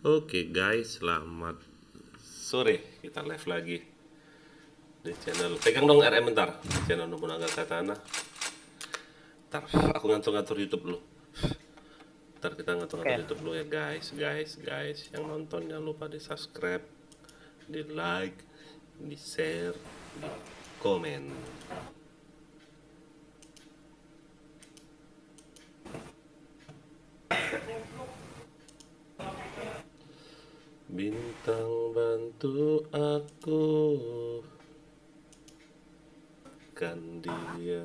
Oke guys, selamat sore. Kita live lagi di channel. Pegang dong RM bentar. Channel Nobunaga Katana. Ntar aku ngatur-ngatur YouTube dulu. Ntar kita ngatur-ngatur YouTube dulu ya guys. Yang nonton jangan lupa di subscribe, di like, di share, di komen. Bintang bantu aku, kan dia.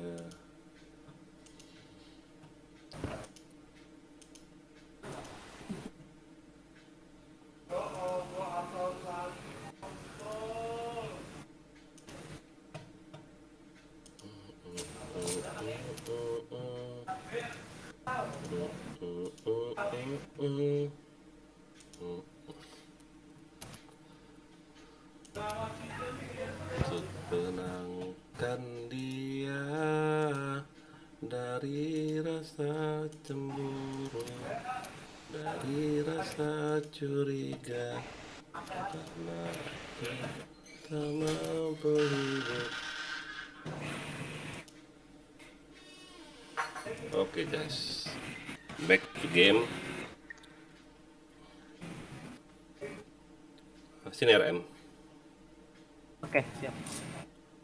Untuk tenangkan dia dari rasa cemburu, dari rasa curiga, karena kita mampu hidup. Oke guys, back to game. Sini RM. Oke, siap.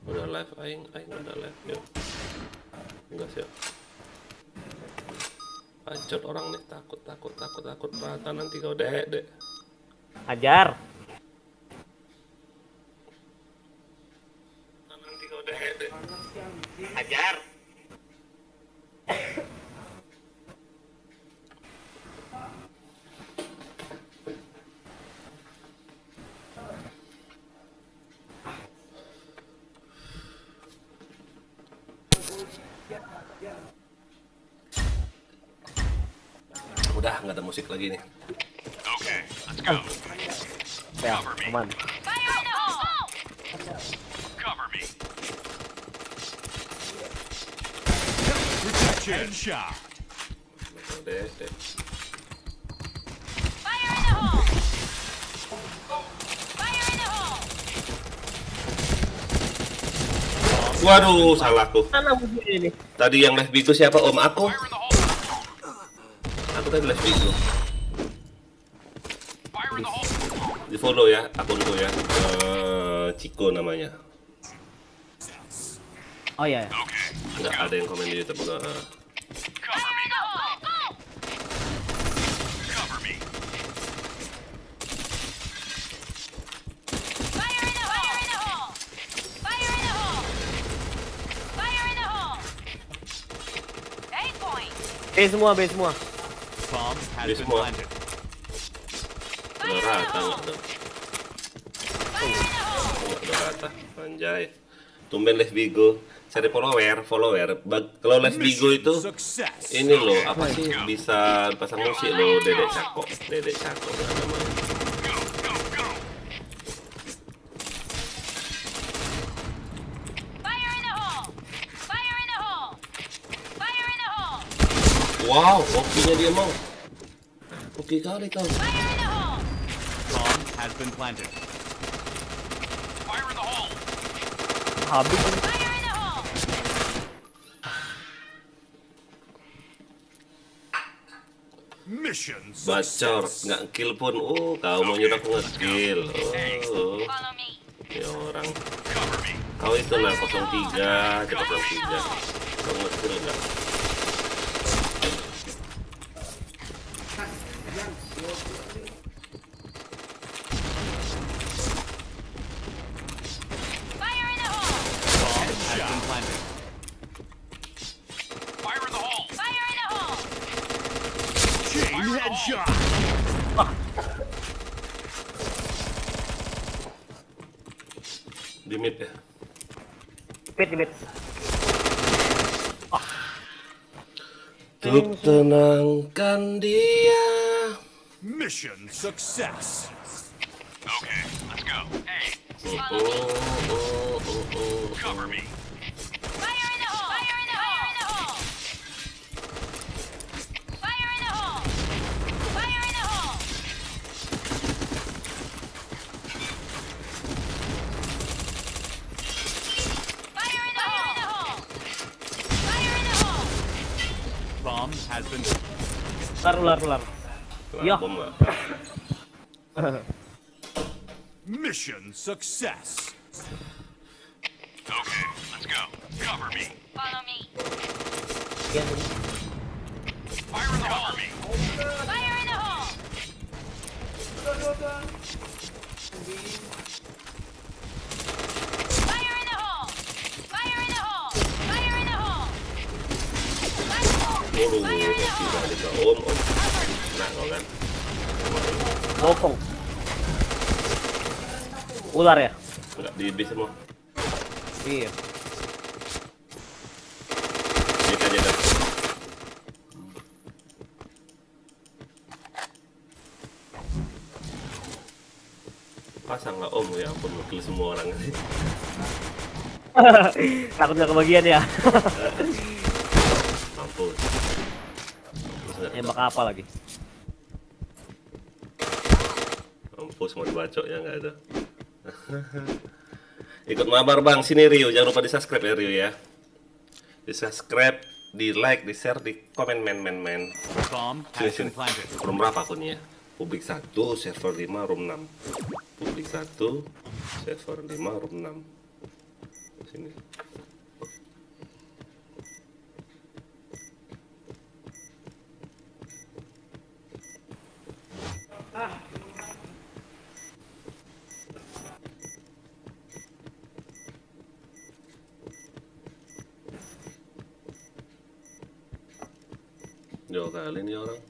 Udah live, aing udah live, yuk. Enggak siap. Bacot orang nih, takut rata nanti kau dek. Ajar. Nanti kau dek. Ajar. Udah nggak ada musik lagi nih. Okay, let's go. Ya, aman. Cover me. Headshot. Kau dek. Waduh, salahku. Mana musuhnya ini? Tadi yang live Bigo siapa? Om aku. Fire in the hole. Aku tadi live Bigo. Fire in the hole. Di follow ya akunku ya. Ciko namanya. Oh iya. Okay, Nggak ada yang komen di YouTube. cover me. Cover me. B semua. Bomb has This been one. planted. Udah rata nggak tuh? Udah rata, anjay. Tumben live Bigo, cari follower. Kalau live Bigo itu Success. ini loh, apa sih bisa pasang musik loh, Dedek Cako nggak namanya. Go. Wow, oke-nya dia mau. Oke kali kau. Bomb has been planted. Fire in the hole. Habis ini. Mission Bacor, nggak kill pun. Kau mau nyuruh aku nge-kill. Ini orang. Cover me. Kau itu nah 03, coba 03. Kau nge-kill nggak? Bomb has been planted. Fire in the hole. Chain headshot. Di mid ya. Bit. Untuk tenangkan dia. Mission success. Okay, let's go. Hey, cover me. Fire in the hole! Fire in the hole! Fire in the hole! Fire in the hole! has been. Ular. Kena Ya. bom nggak? Mission success. Okay, let's go. Cover me. Follow me. Yan. Fire in the hole. Me. Fire in the hole. Fire in the hole. Fire in the hole. Fire in the hole. Waduh, Fire in the tidak hole. ada om. Nah, kau kan? Bokong. Ular ya? Enggak di bis semua. Iya. Ini aja dah. Pasang lah om, ya ampun, kill semua orang. Takut nggak kebagian ya? Mampus. Nembak apa lagi? Mampus mau dibacok ya nggak ada. Ikut mabar bang, sini Rio, jangan lupa di subscribe ya Rio ya. Di subscribe, di like, di share, di komen men. Bomb Sini has been sini. planted. Room berapa akunnya? Publik 1, server 5, room 6. Publik 1, server 5, room 6. Sini. Jauh kali nih orang.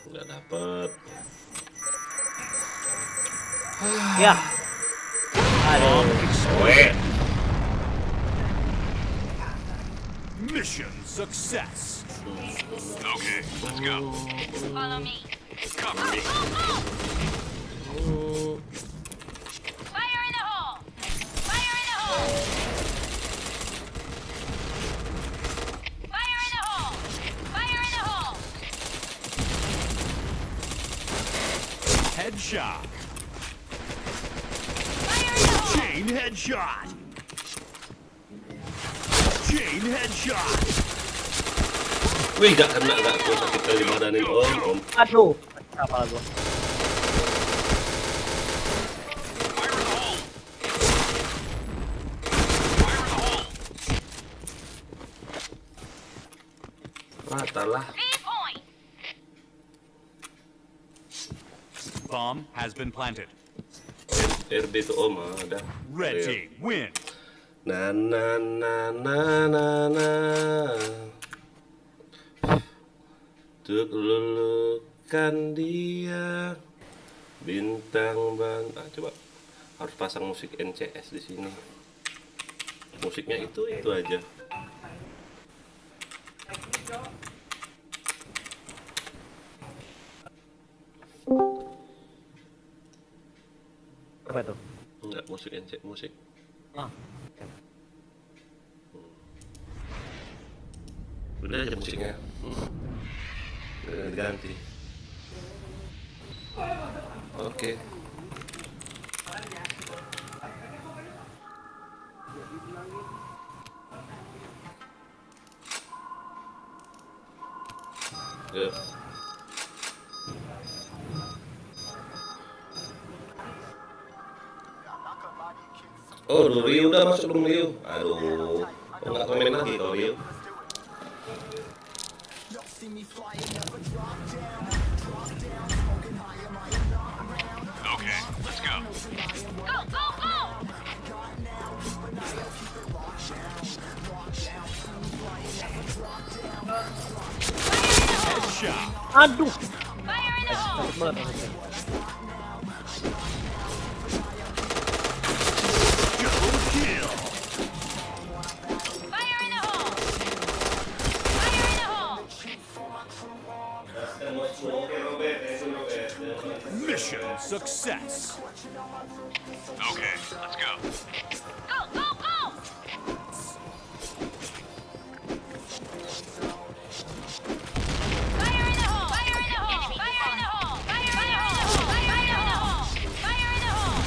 Nggak dapet. Ya. Aduh. Weh. Mission success. Okay, let's go. Follow me. Cover me. Fire in the hole. Fire in the hole. Fire in the hole. Fire in the hole. Headshot. Fire in the hole. Chain headshot. Chain headshot. Wih, gak kena, gak tuh sakit kali badanin om. Aduh. Apa gua? Fire in the hole. Fire in the hole. Rata lah. B point. Bomb has been planted. RB itu om, ada. Red Rio. team win. Na na na na na na. Untuk lulukan dia bintang bang. Coba harus pasang musik NCS di sini. Musiknya itu aja. Apa itu? Enggak, musik NCS, musik. Ah. Udah aja musiknya. Ganti. Oke. Ya. Oh, Rio udah masuk dong Rio. Aduh, kok nggak komen lagi kau Rio? Okay, let's go. Go, go, go. Headshot. Aduh. Fire in the hole. Takut banget aku. Double kill. Fire in the hole. Fire in the hole. Mission success. Okay, let's go. Go, go, go. Fire in the hole. Fire in the hole. Fire in the hole. Fire in the hole. Fire in the hole. Fire in the hole.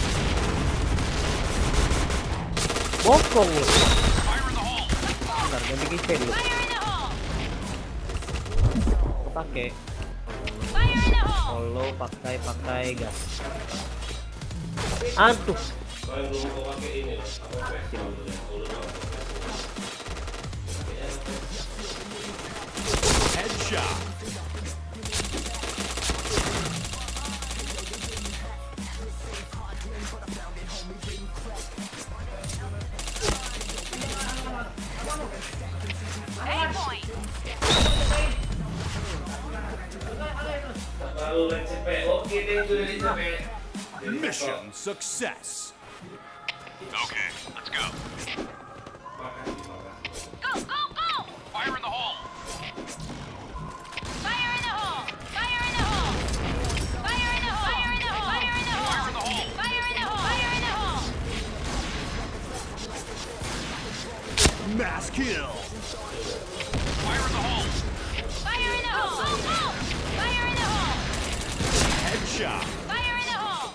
Bokong lu. Fire in the hole. Bentar, ganti kisah dulu. Fire in the hole! Aku pakai. Fire in the hole! Solo pakai gas. Aduh. Kalau yang belum kau pakai ini loh, apa Headshot. A point! Baru lihat CP. Oke, thank you dari CP. Mission success. Okay, let's go. Go, go, go! Fire in the hole. Fire in the hole! Fire in the hole! Fire in the hole! Fire in the hole! Fire in the hole! Fire in the hole. Fire in the hole! Fire in the hole! Mass kill. Fire in the hole. Fire in the hole! Go, go! Fire in the hole! Headshot. Fire in the hole!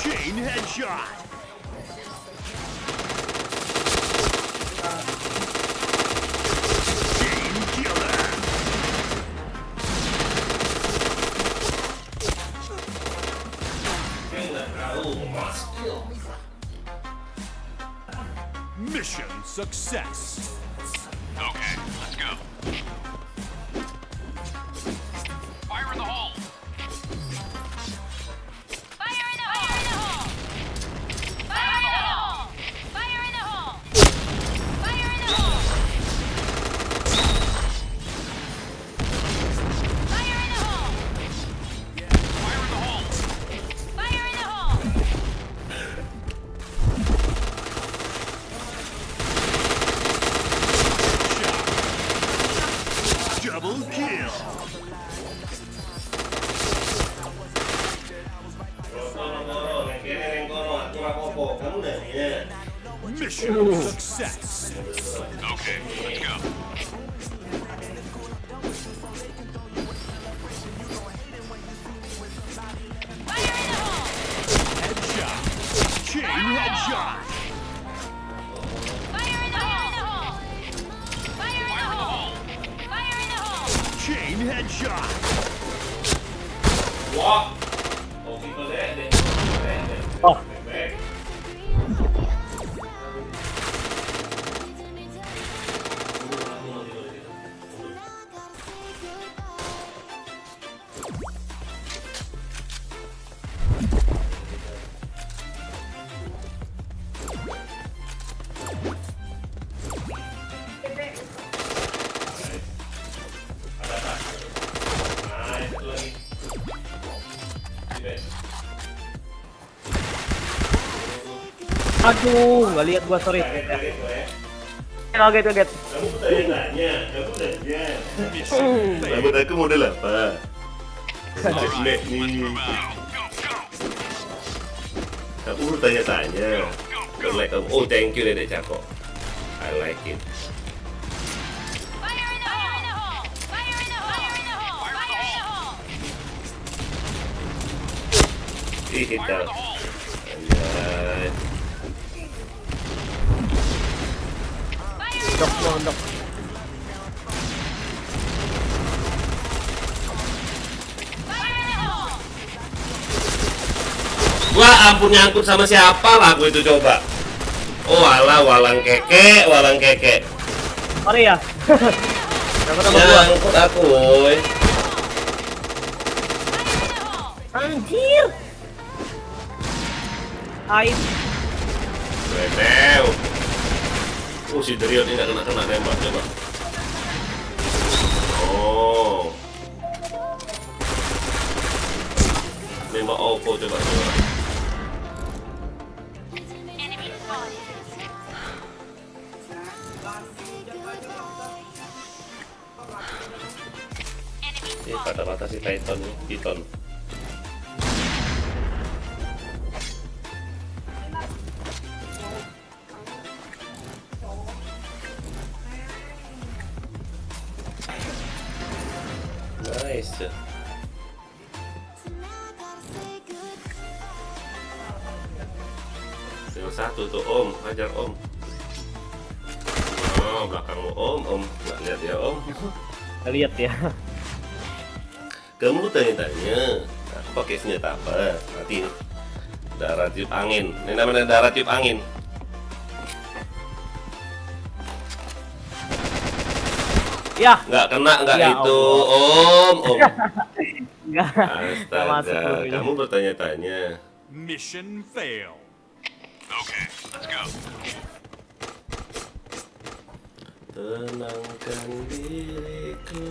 Chain headshot. Chain killer. Mission success. Okay, let's go. Fire in the hole. Fire in the hole! Fire in the hole! Fire in the hole! Fire in the hole! Fire in the hole! Fire in the hole. Fire in the hole! Shot. Double kill. Mission success. Okay, let's go. Fire in the hole! Headshot. Chain headshot. Fire in the hole! Fire in the hole! Fire in the hole! Chain headshot. Wah. Oh, kita deh. Oh, aduh, nggak lihat gua, sorry. Kaget. Rambut aku model apa? Jelek nih. Aku tanya-tanya. Jelek kamu. Oh, thank you Dedek Cako. I like it. Fire in the hole! Fire in the hole! Fire in the hole! Fire in the hole! Ih, kita. Anjay. Dok, dok. Fire in the hole! Wah, ampun nyangkut sama siapa lah aku itu coba. Oh alah, walang keke. Sorry ya. Dapat sama gua. Nyangkut aku, woy. Anjir. Aib. Benew. Oh, si Drio ini nggak kena nembak, coba. Oh. Nembak Oppo, coba. Enemy spotted. Ini kata-kata si Titan. Nice. tuh Om, hajar Om. Oh, belakangmu Om, nggak lihat ya Om. Lihat ya. Kamu tanya-tanya, aku pakai senjata apa? Mati. Darah tiup angin. Ini namanya darah tiup angin. Ya. Nggak kena, nggak Ya itu Allah. Om. Enggak. Nggak masuk Astaga, dulu. kamu bertanya-tanya. Mission failed. Okay, let's go. Tenangkan diriku.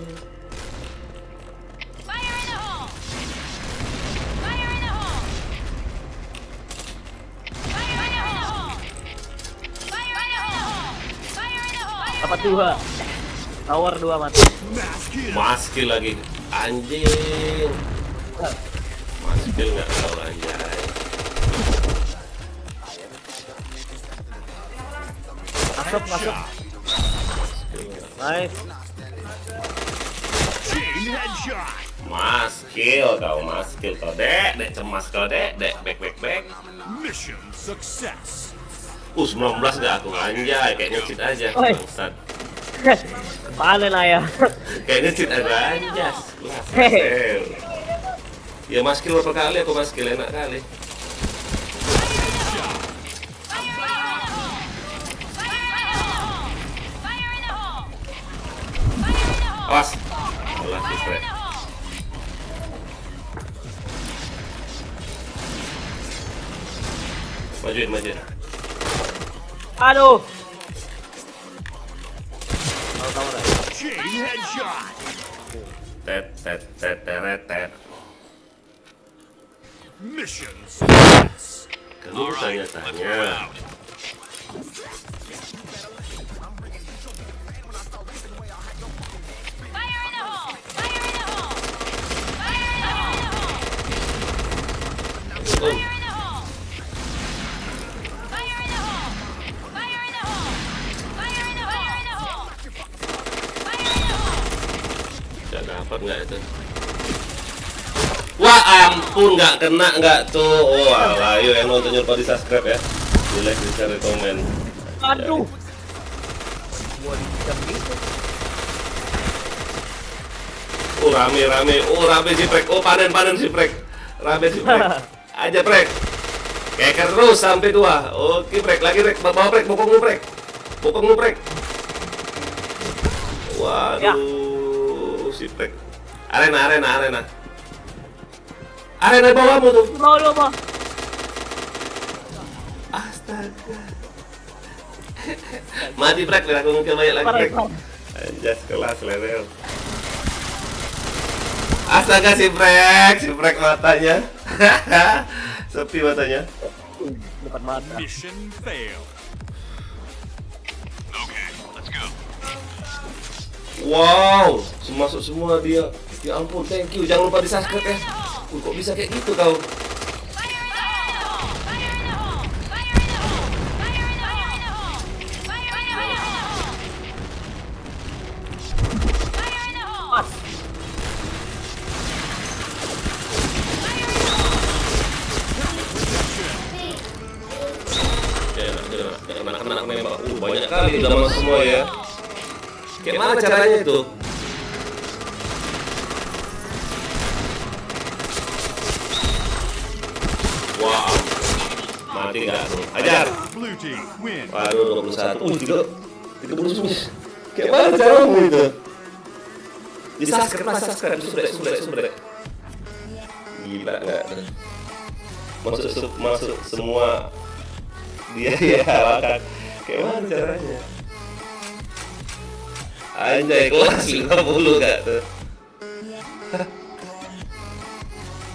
Fire in the hole! Fire in the hole! Fire in the hole! Fire in the hole! Fire in the hole! Dapat 2. Tower 2 mati. Mass kill. Maskil lagi. Anjing. Maskil nggak tahu anjay. Masuk. Nice. Chain headshot. Maskil kau dek cemas kau dek back. Mission success. 19 gak aku anjay, kayaknya cheat aja. Oi. Bangsat. Panen ayah. Kayaknya cheat aja anjas. Hehe. Ya maskil berapa kali aku maskil enak kali. Awas. Alah sipre. Majuin. Aduh. Tower. Chain headshot. Tet. Mission success. Kamu tanya-tanya. Gak dapat nggak itu? Wah ampun nggak kena nggak tuh. Oh alah, ayo yang nonton lupa di subscribe ya, di like, di share, di komen. Aduh. Gua dicam gitu. Oh rame si Prek. Oh panen si Prek. Rame si Prek. Aja Prek. Keker terus sampai 2. Oke Prek, lagi Prek. Bawa Prek, bokong lu Prek. Waduh, si Prek. Arena. Arena bawahmu tuh. Mau. Astaga. Mati Prek, biar aku ngukil banyak lagi Prek. Anjas kelas level. Astaga si Prek matanya. Sepi matanya. Depan mata. Mission failed. Okay, let's go. Wow, masuk semua dia. Ya ampun, thank you. Jangan lupa di subscribe ya. Kok bisa kayak gitu kau? Pas. Kena nembak. Banyak kali udah masuk semua ya. Kayak mana caranya itu? Wow, mati nggak tuh? Ajar. Blue team win. Waduh, 21. 30. Kayak mana caramu itu? Di subscribe, sudah. Gila nggak tuh? Masuk semua dia ya makan. Kayak mana caranya? Anjay, kelas 50 gak tuh?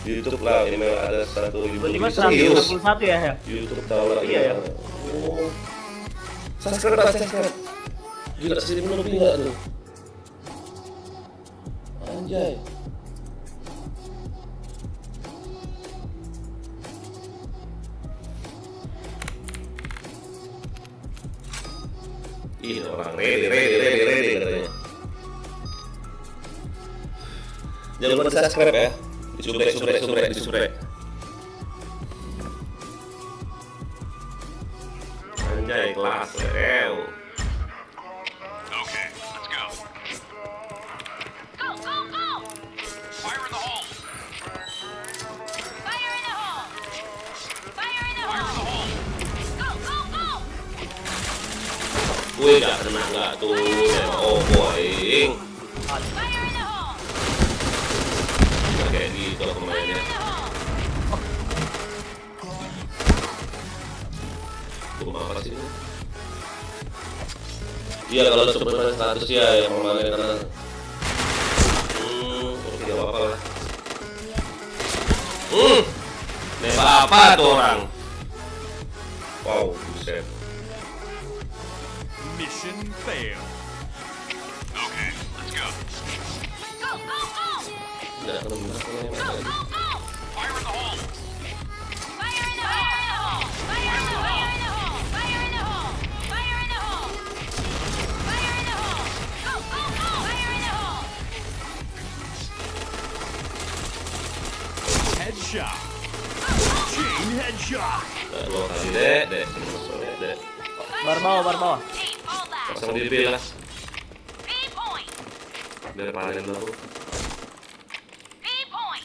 YouTube lah, email ada 1.000 Tiba-tiba serius. 161 ya. YouTube tahu lah. Iya ya. Oh. Subscribe. Gila, 1.000 lebih nggak tuh? Anjay. Ih, orang ready katanya. Jangan lupa di subscribe ya. Di subrek. Kelas, lew. Okay, let's go. Go, go, go! Fire in the hole! Fire in the hole! Fire in the Fire in the hole! hole! Go, go, go! Wih, gak kena nggak tuh? Oh, boing. Fire in the hole! Nggak kayak gitu aku Fire mainnya. in the hole! Cuma apa sih? Iya, kalau sebenarnya 100 ya yang kemarin karena oke, apa lah. Nembak apa tuh orang? Wow, buset. Mission failed. Okay, let's go. Go, go, go! Nggak kena aku Go, nembak. go, go! Fire in the hole! Fire in the hole! Fire in the hole! Fire in the hole! Fire in the hole! Fire in the hole! Go, go, go! Fire in the hole! Headshot. Chain headshot. Dua kali dek. Bar bawah. Team, all that! Pasang di B lah. B point! Biar panen dulu. B point!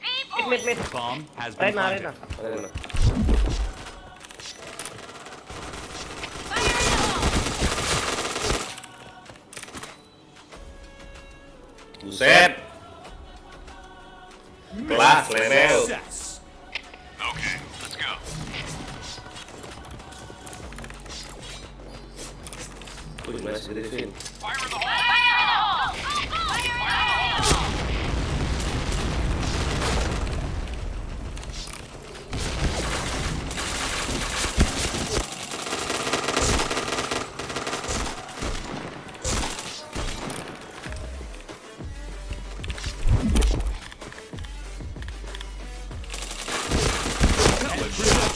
B point! Mid. Bomb has been Arena. planted. Panen. Fire in the hole! Buset. Kelas, level. Success. Okay, let's go. Wih, masih Griffin. Fire in the hole! Fire in the hole! Go, go, go! Fire in the hole!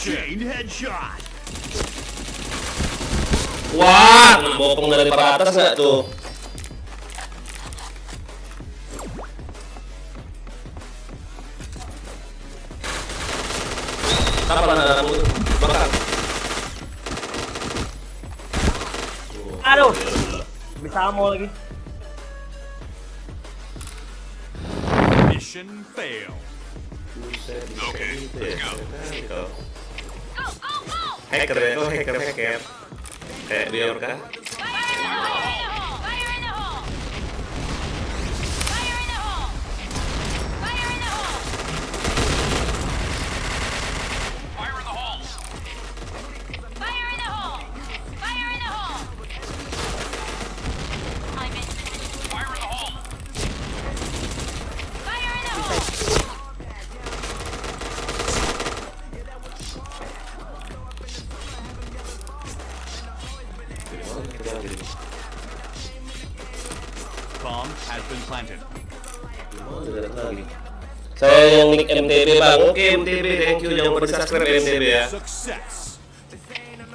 Chain headshot. Wah, kena bopong dari atas nggak tuh? Kapan ada kamu bakar? Aduh. Bisa ammo lagi. Mission failed. Buset, bisa kayak gitu ya. Kau Go, go, go! hacker ya, kau hacker. Kayak Biorka. Fire in the hole! Fire in the hole! Fire in the hole! Fire in the hole! Fire in the hole. Fire in the hole! Fire in the hole! I'm in position. Fire in the hole. Fire in the hole! Bomb has been planted. Saya yang nick MTB bang, oke MTB, thank you, jangan lupa di subscribe MTB ya. Success.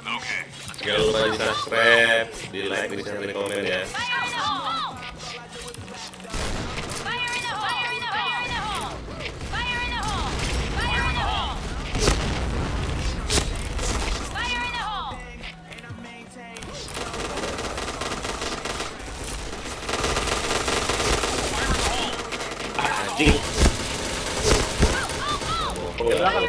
Okay. Jangan lupa di subscribe, di like, di share, di komen ya. Fire in the hole! Fire in the hole! Fire in the hole! Fire in the hole! Fire in the hole! Fire in the hole! Anjing. Bopong ya. Belakang.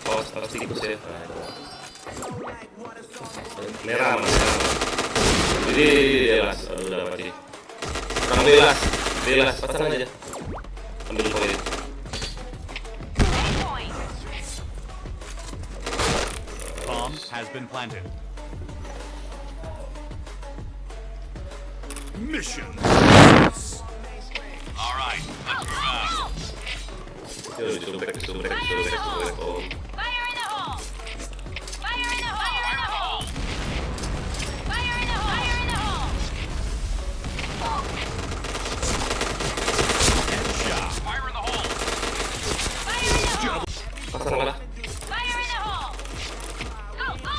Oh, status tikus ya. Merah mana? Jadi las, aduh udah mati. Ambil las, pasang aja. Ambil poin. Point! Bomb has been planted. Mission. All right, let's move out. Yuk, subrek. Oh, Fire in the hole! Fire in the hole! Fire in the hole! Fire in the hole! Fire in the hole! Headshot. Fire in the hole. Fire in the hole! pasang lah. Fire in the hole! Go, go,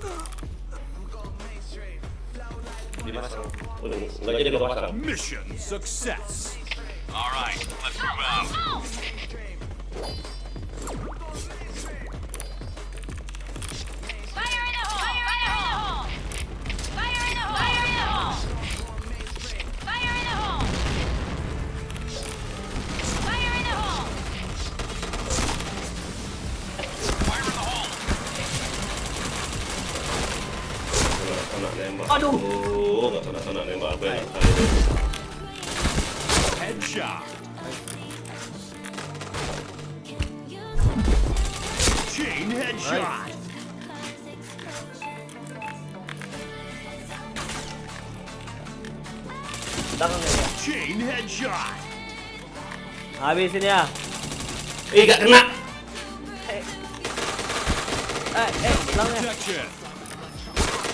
go! dipasang. Udah, nggak jadi gua pasang. Mission success. All right, let's move out. Fire in the hole! Fire in the hole! Fire in the hole! Fire in the hole! Fire in the hole! Fire in the hole. Kena nembak. Aduh. Oh, nggak kena nembak apa yang kali ini. Headshot. Chain headshot. Belakang ya. Chain headshot. Habisin ya. Nggak kena. Belakangnya. Protection.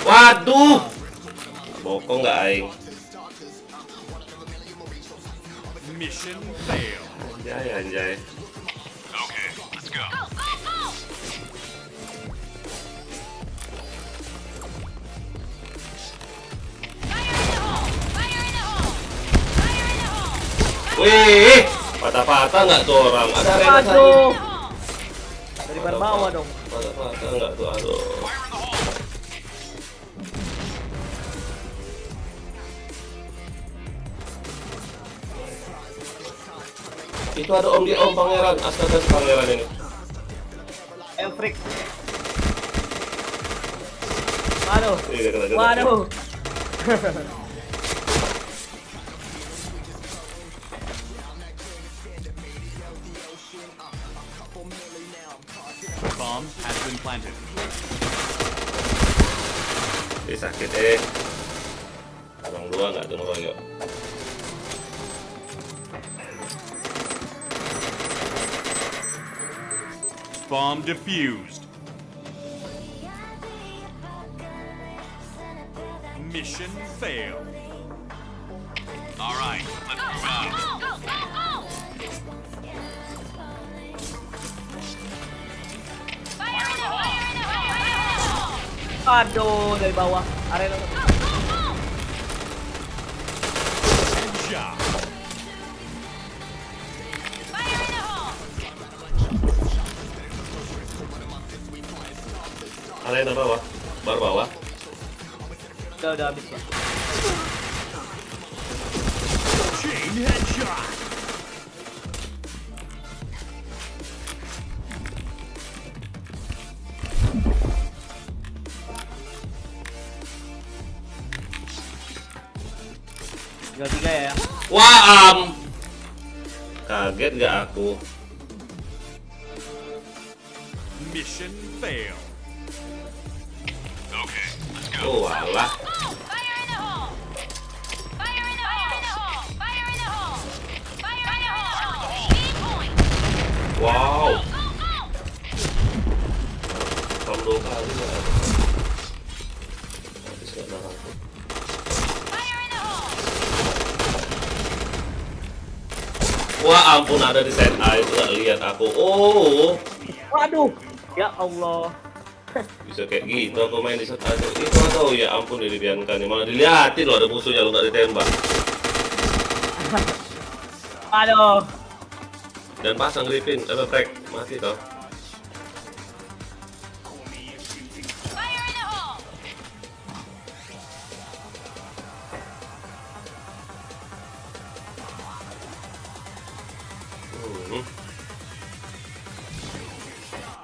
Waduh. Bokong nggak aing. Mission failed. Anjay. Okay, let's go. Go, go, go! Fire in the hole! Fire in the hole! Fire in the hole! Wih, patah-patah nggak tuh orang? Ada arena Aduh. saya. Dari bar bawah dong. Patah-patah nggak tuh? Aduh. Fire in the hole. Itu ada om di om pangeran. Astaga si pangeran ini. Elfrik. Waduh. Iya, kena. Waduh. Bomb has been planted. Ih, sakit Abang dua nggak tuh ngeroyok. Bomb defused. Mission failed. All right, let's Go, move go, out. go, go, go! Fire in the hole! Fire in the hole! Fire in the hole! Aduh, dari bawah. Arena. Go, go, go! Headshot. Fire in the hole! Arena bawah, bar bawah. Udah habis, Pak. Chain headshot. Tinggal 3 ya. Wah, kaget nggak aku? Mission failed. Okay, let's go. Oh, walah. Go! Fire in the hole! Fire in the hole! Fire in the hole! Fire in the hole! Speed point! Wow, Go, go! tom 2 kali nggak ada. Habis nggak nahan aku. Fire in the hole! Wah, ampun ada di set A itu nggak lihat aku. Oh, Waduh. Ya Allah. bisa kayak gitu aku main di set A itu. Tahu ya ampun dibiarkan nih malah dilihatin loh ada musuhnya lu nggak ditembak. Aduh. Dan pasang Griffin, frag mati toh. Fire in the hole!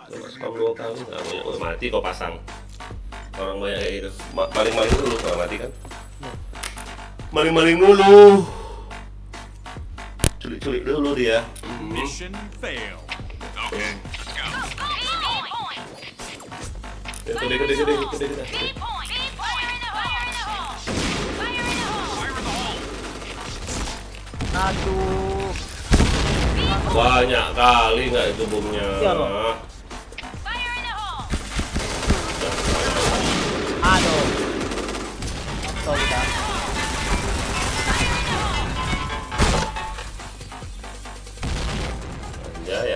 Coba spam 2 kali nggak banyak. Oh, mati kok pasang. Orang banyak kayak gitu. Maling-maling dulu kalau mati kan. Maling-maling dulu. Culik-culik dulu dia. Mission failed. Okay, let's go. Speed point! Gede. Speed point! Speed point! Fire in the hole! Fire in the hole! Fire in the hole! Fire in the hole. Aduh. Banyak kali nggak itu bomnya. Iya, loh. Fire in the hole! Aduh. Sorry, dah.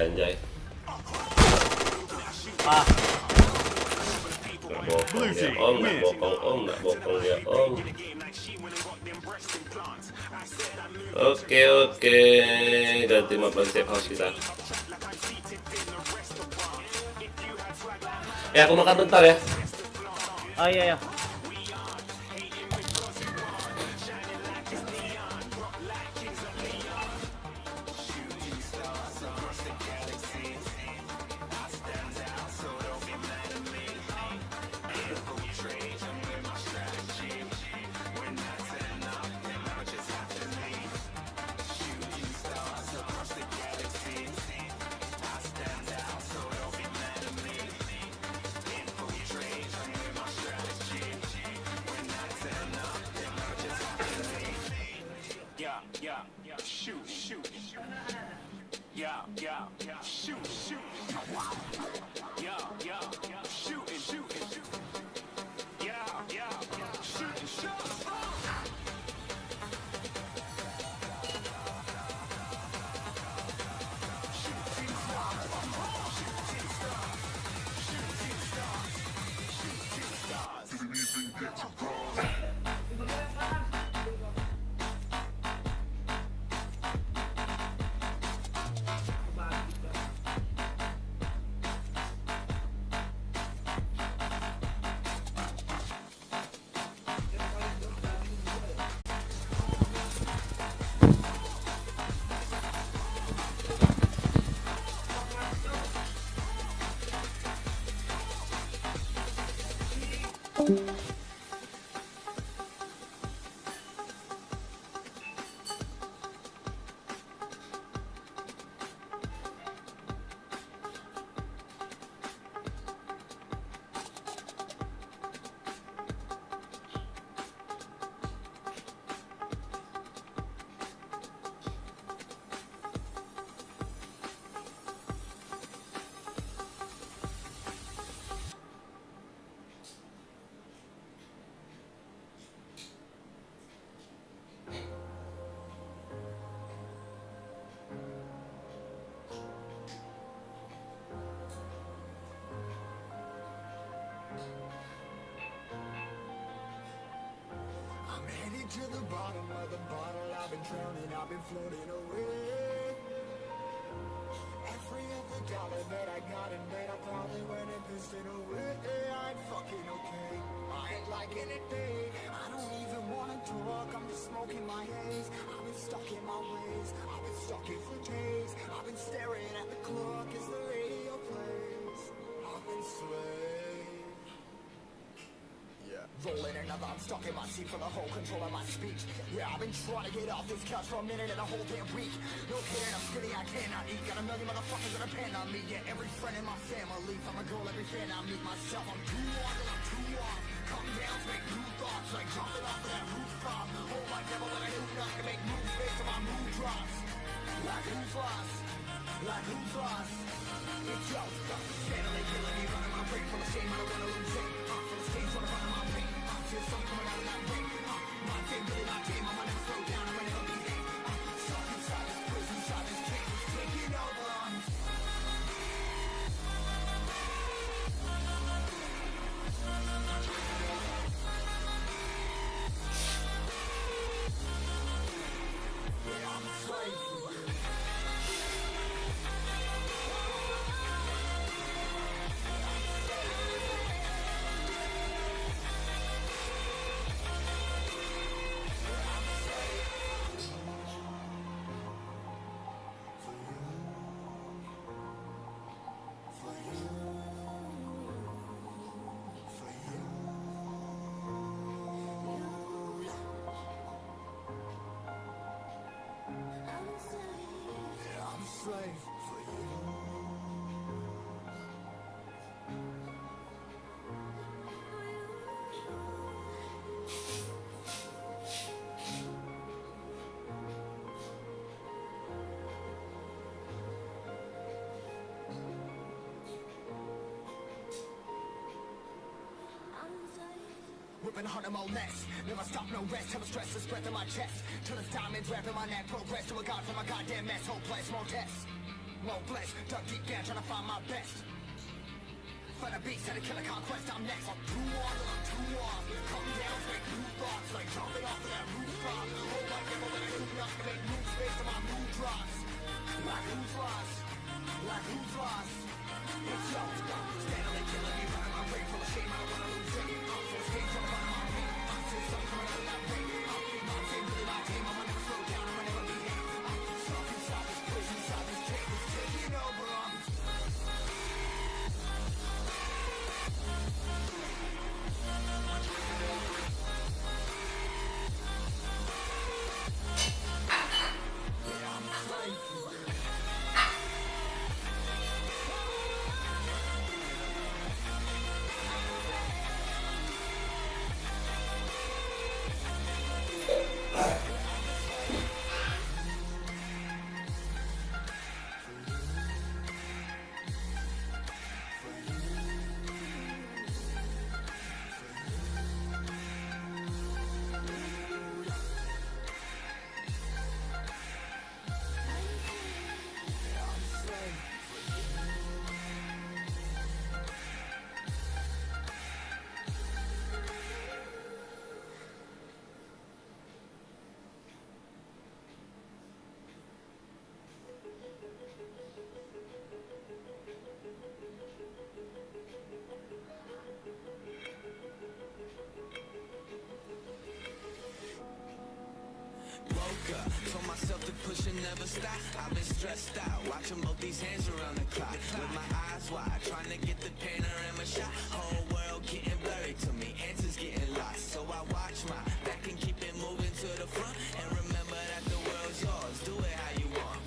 Anjay. Ah, Nggak bokong dia om, nggak bokong dia om. Oke, ganti map lagi safe house kita. Ya, aku makan bentar ya. Oh iya ya. To the bottom of the bottle, I've been drowning, I've been floating away. Every other dollar that I got and that I probably went and pissed it away. I ain't fucking okay, I ain't liking it, babe. I don't even wanna talk, I'm just smoking my haze. I've been stuck in my ways, I've been stuck in for days. I've been staring at the clock as the radio plays. I've been swayed. Rolling another, I'm stuck in my seat for the whole control of my speech. Yeah, I've been trying to get off this couch for a minute and a whole damn week. No kidding, I'm skinny, I cannot eat. Got a million motherfuckers that depend on me. Yeah, every friend in my family. From a girl, every fan I meet myself. I'm too on till I'm too off. Come down, make new thoughts. Like jumping off that rooftop. Hold my devil and I do nothing to make moves based on my mood drops. Like who's lost? Like who's lost? It's yo, stuff is steadily killing me. Running my brain full of shame, I don't wanna lose it. I'm full of stage, running front of my pain. There's something coming out of that rain. My game, really my game. I'm gonna slow down, I'm gonna behave. Stuck inside this prison, inside this cage. It's taking over. Yeah, I'm a slave for you. Slave for you. Whipping harder, more less. Never stop, no rest. Till the stress is breath in my chest. Till it's diamonds wrapping my neck. Progress to a god from a goddamn mess. Hopeless, more tests. More blessed. Dug deep down, trying to find my best. Find a beast and a killer conquest. I'm next. I'm too on till I'm too off. Come down, make new thoughts. Like up. Told myself to push and never stop. I've been stressed out, watching both these hands around the clock. With my eyes wide, trying to get the panorama shot. Whole world getting blurry to me, answers getting lost. So I watch my back and keep it moving to the front. And remember that the world's yours, do it how you want.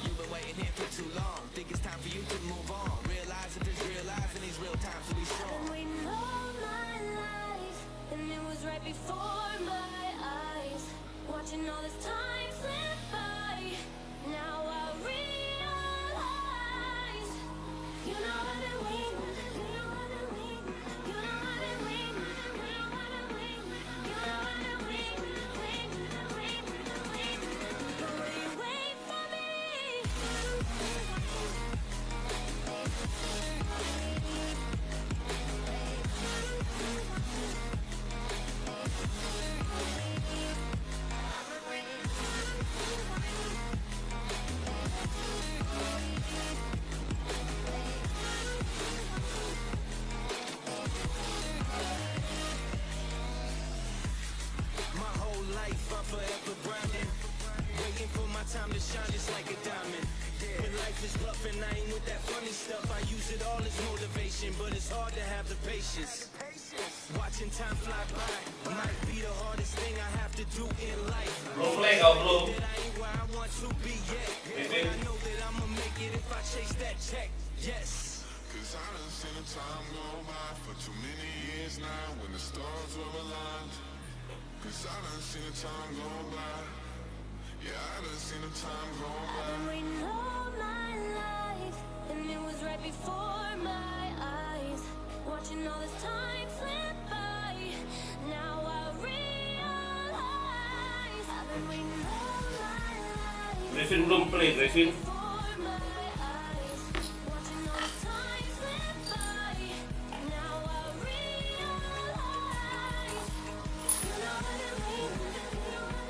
You've been waiting here for too long, think it's time for you to move on. Realize that there's real lives in these real times to be strong. I've been waiting all my life, and it was right before my eyes. Watching all this time slip by, now I realize. You know I've been waiting, you know I've been waiting, you know I've been waiting, you know I've been waiting, you know I've been waiting, waiting. Wait for me. My whole life I'm forever grinding, waiting for my time to shine just like a diamond. When life is rough and I ain't with that funny stuff, I use it all as motivation, but it's hard to have the patience. Watching time fly by might be the hardest thing I have to do in life. Belum play kau belum. That I ain't where I want to be yet, but I know that I'ma make it if I chase that check. Yes. Cause I done seen the time go by for too many years now when the stars were aligned. Cause I done seen the time go by. Yeah, I done seen the time go I've by. been waiting all my life, and it was right before my eyes. Watching all this time slip by, now I realize. I've been waiting all my life, Griffin belum play, Griffin. before my eyes. Watching all this time slip by, now I realize. You know I've been waiting, you know I've been waiting, you know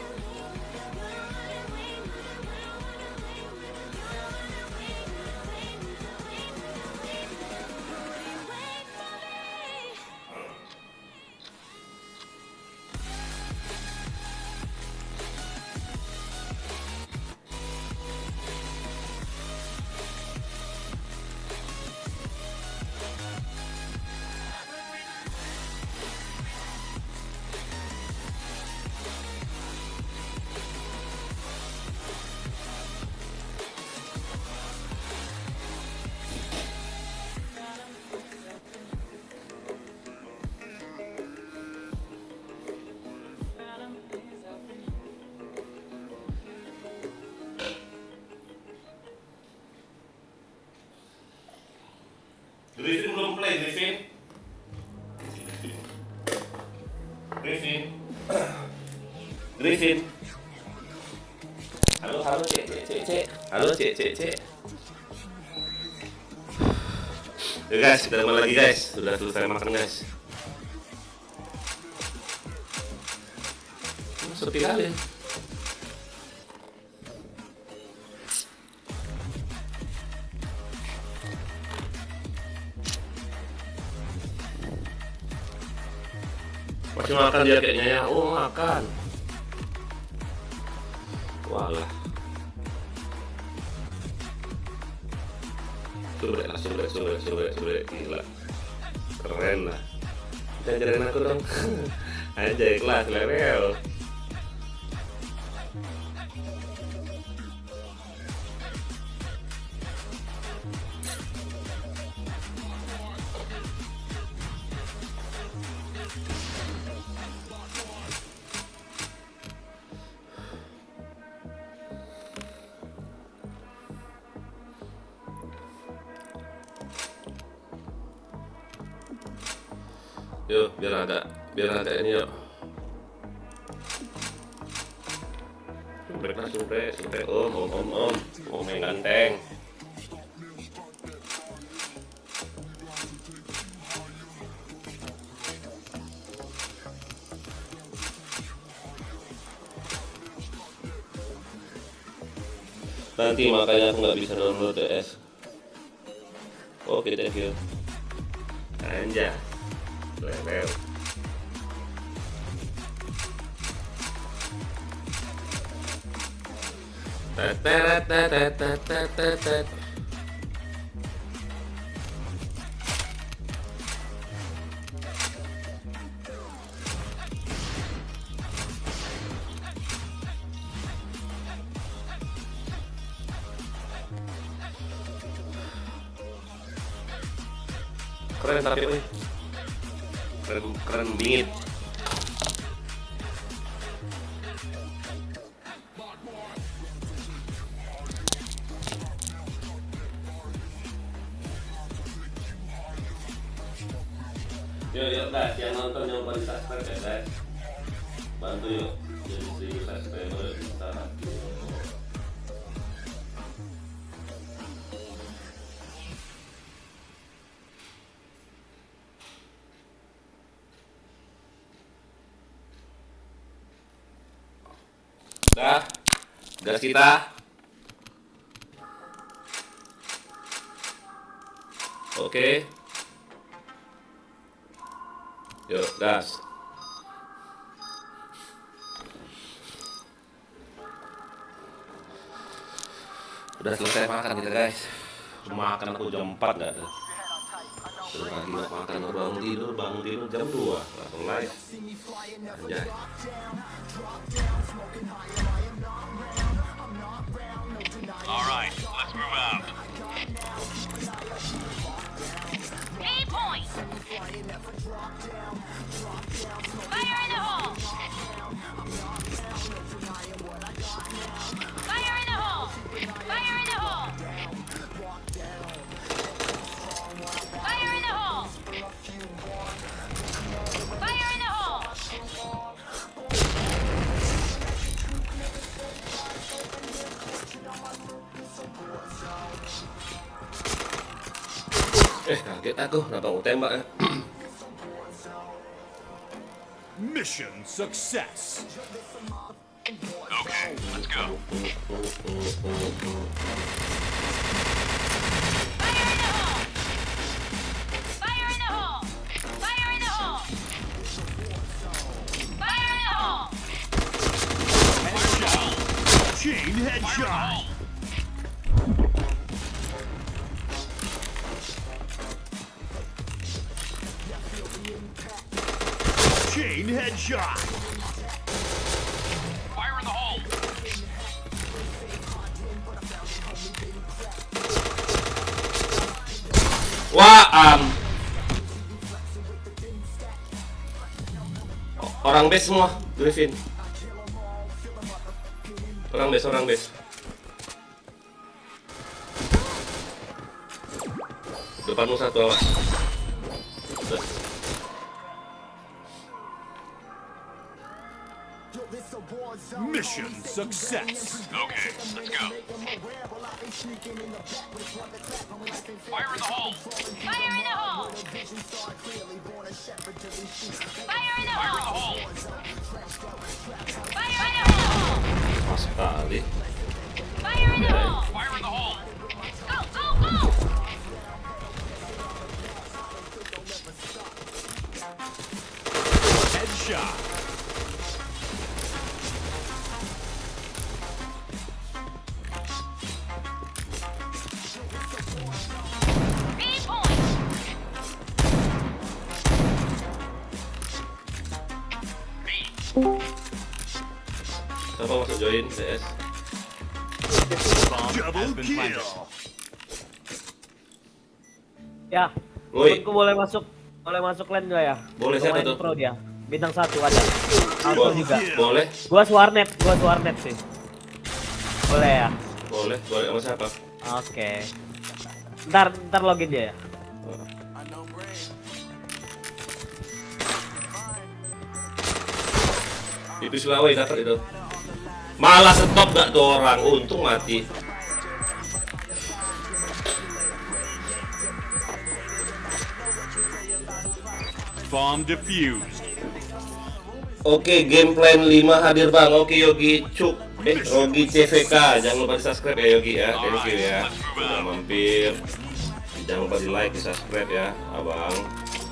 I've been waiting, you know I've been waiting, you know I've been waiting, wait for me. Griffin belum play, Griffin. Griffin. Griffin. Halo, halo, cek. Halo, cek. Yuk guys, kita kembali lagi guys. Sudah selesai makan guys. Sepi kali. Masih makan dia kayaknya ya. Oh, makan. Walah. Subrek. Gila. Keren lah. Ajarin aku dong. Aja kelas level. Yuk, biar ada ini yuk. Subrek. Om yang ganteng. Nanti makanya aku nggak bisa download DS. Oke, thank you. Anjay. Level. Tetetetetetetetet. Keren tapi weh. Keren bingit. Yuk guys, yang nonton yang lupa di subscribe ya guys. Bantu yuk jadi 1000 subscriber bisa. Dah, gas kita. Oke. Yuk, gas. Udah selesai makan kita guys. Makan aku jam 4 nggak tuh. Terus lagi nggak makan, bangun tidur jam 2 langsung live. Anjay. All right, let's move out. A point. Fire in the hole. Fire in the hole. Fire in the hole. Fire in the hole. Fire in the hole. Kaget aku, kenapa mau tembak ya? Mission success. Okay, let's go. Fire in the hole. Fire in the hole. Fire in the hole. Fire in the hole. Chain headshot. Chain headshot. Fire in the hole. Wah, orang base semua, Griffin. Orang base. Depanmu satu awas. Mission success. Okay, let's go. Fire in the hole. Fire in the hole. Fire in the hole. Fire in the hole. Pas sekali. Fire in the hole. Fire in the hole. Go, go, go. Headshot. B point. Siapa masuk join CS? Bomb has been planted. Ya. Woi. Temenku boleh masuk lane gak ya? Boleh, siapa Lumayan tuh? pro dia. Bintang 1 ada. Alto juga. Boleh, Gua Swarnet sih. Boleh ya? boleh sama siapa? Oke. Ntar login dia ya. Itu Sulawesi dapat itu. Malah stop gak tuh orang, untung mati. Bomb defused. Oke, game plan 5 hadir bang. Oke Yogi Cuk, Yogi CVK. Jangan lupa di subscribe ya Yogi ya. Thank you ya. Udah mampir. Jangan lupa di like, di subscribe ya, abang.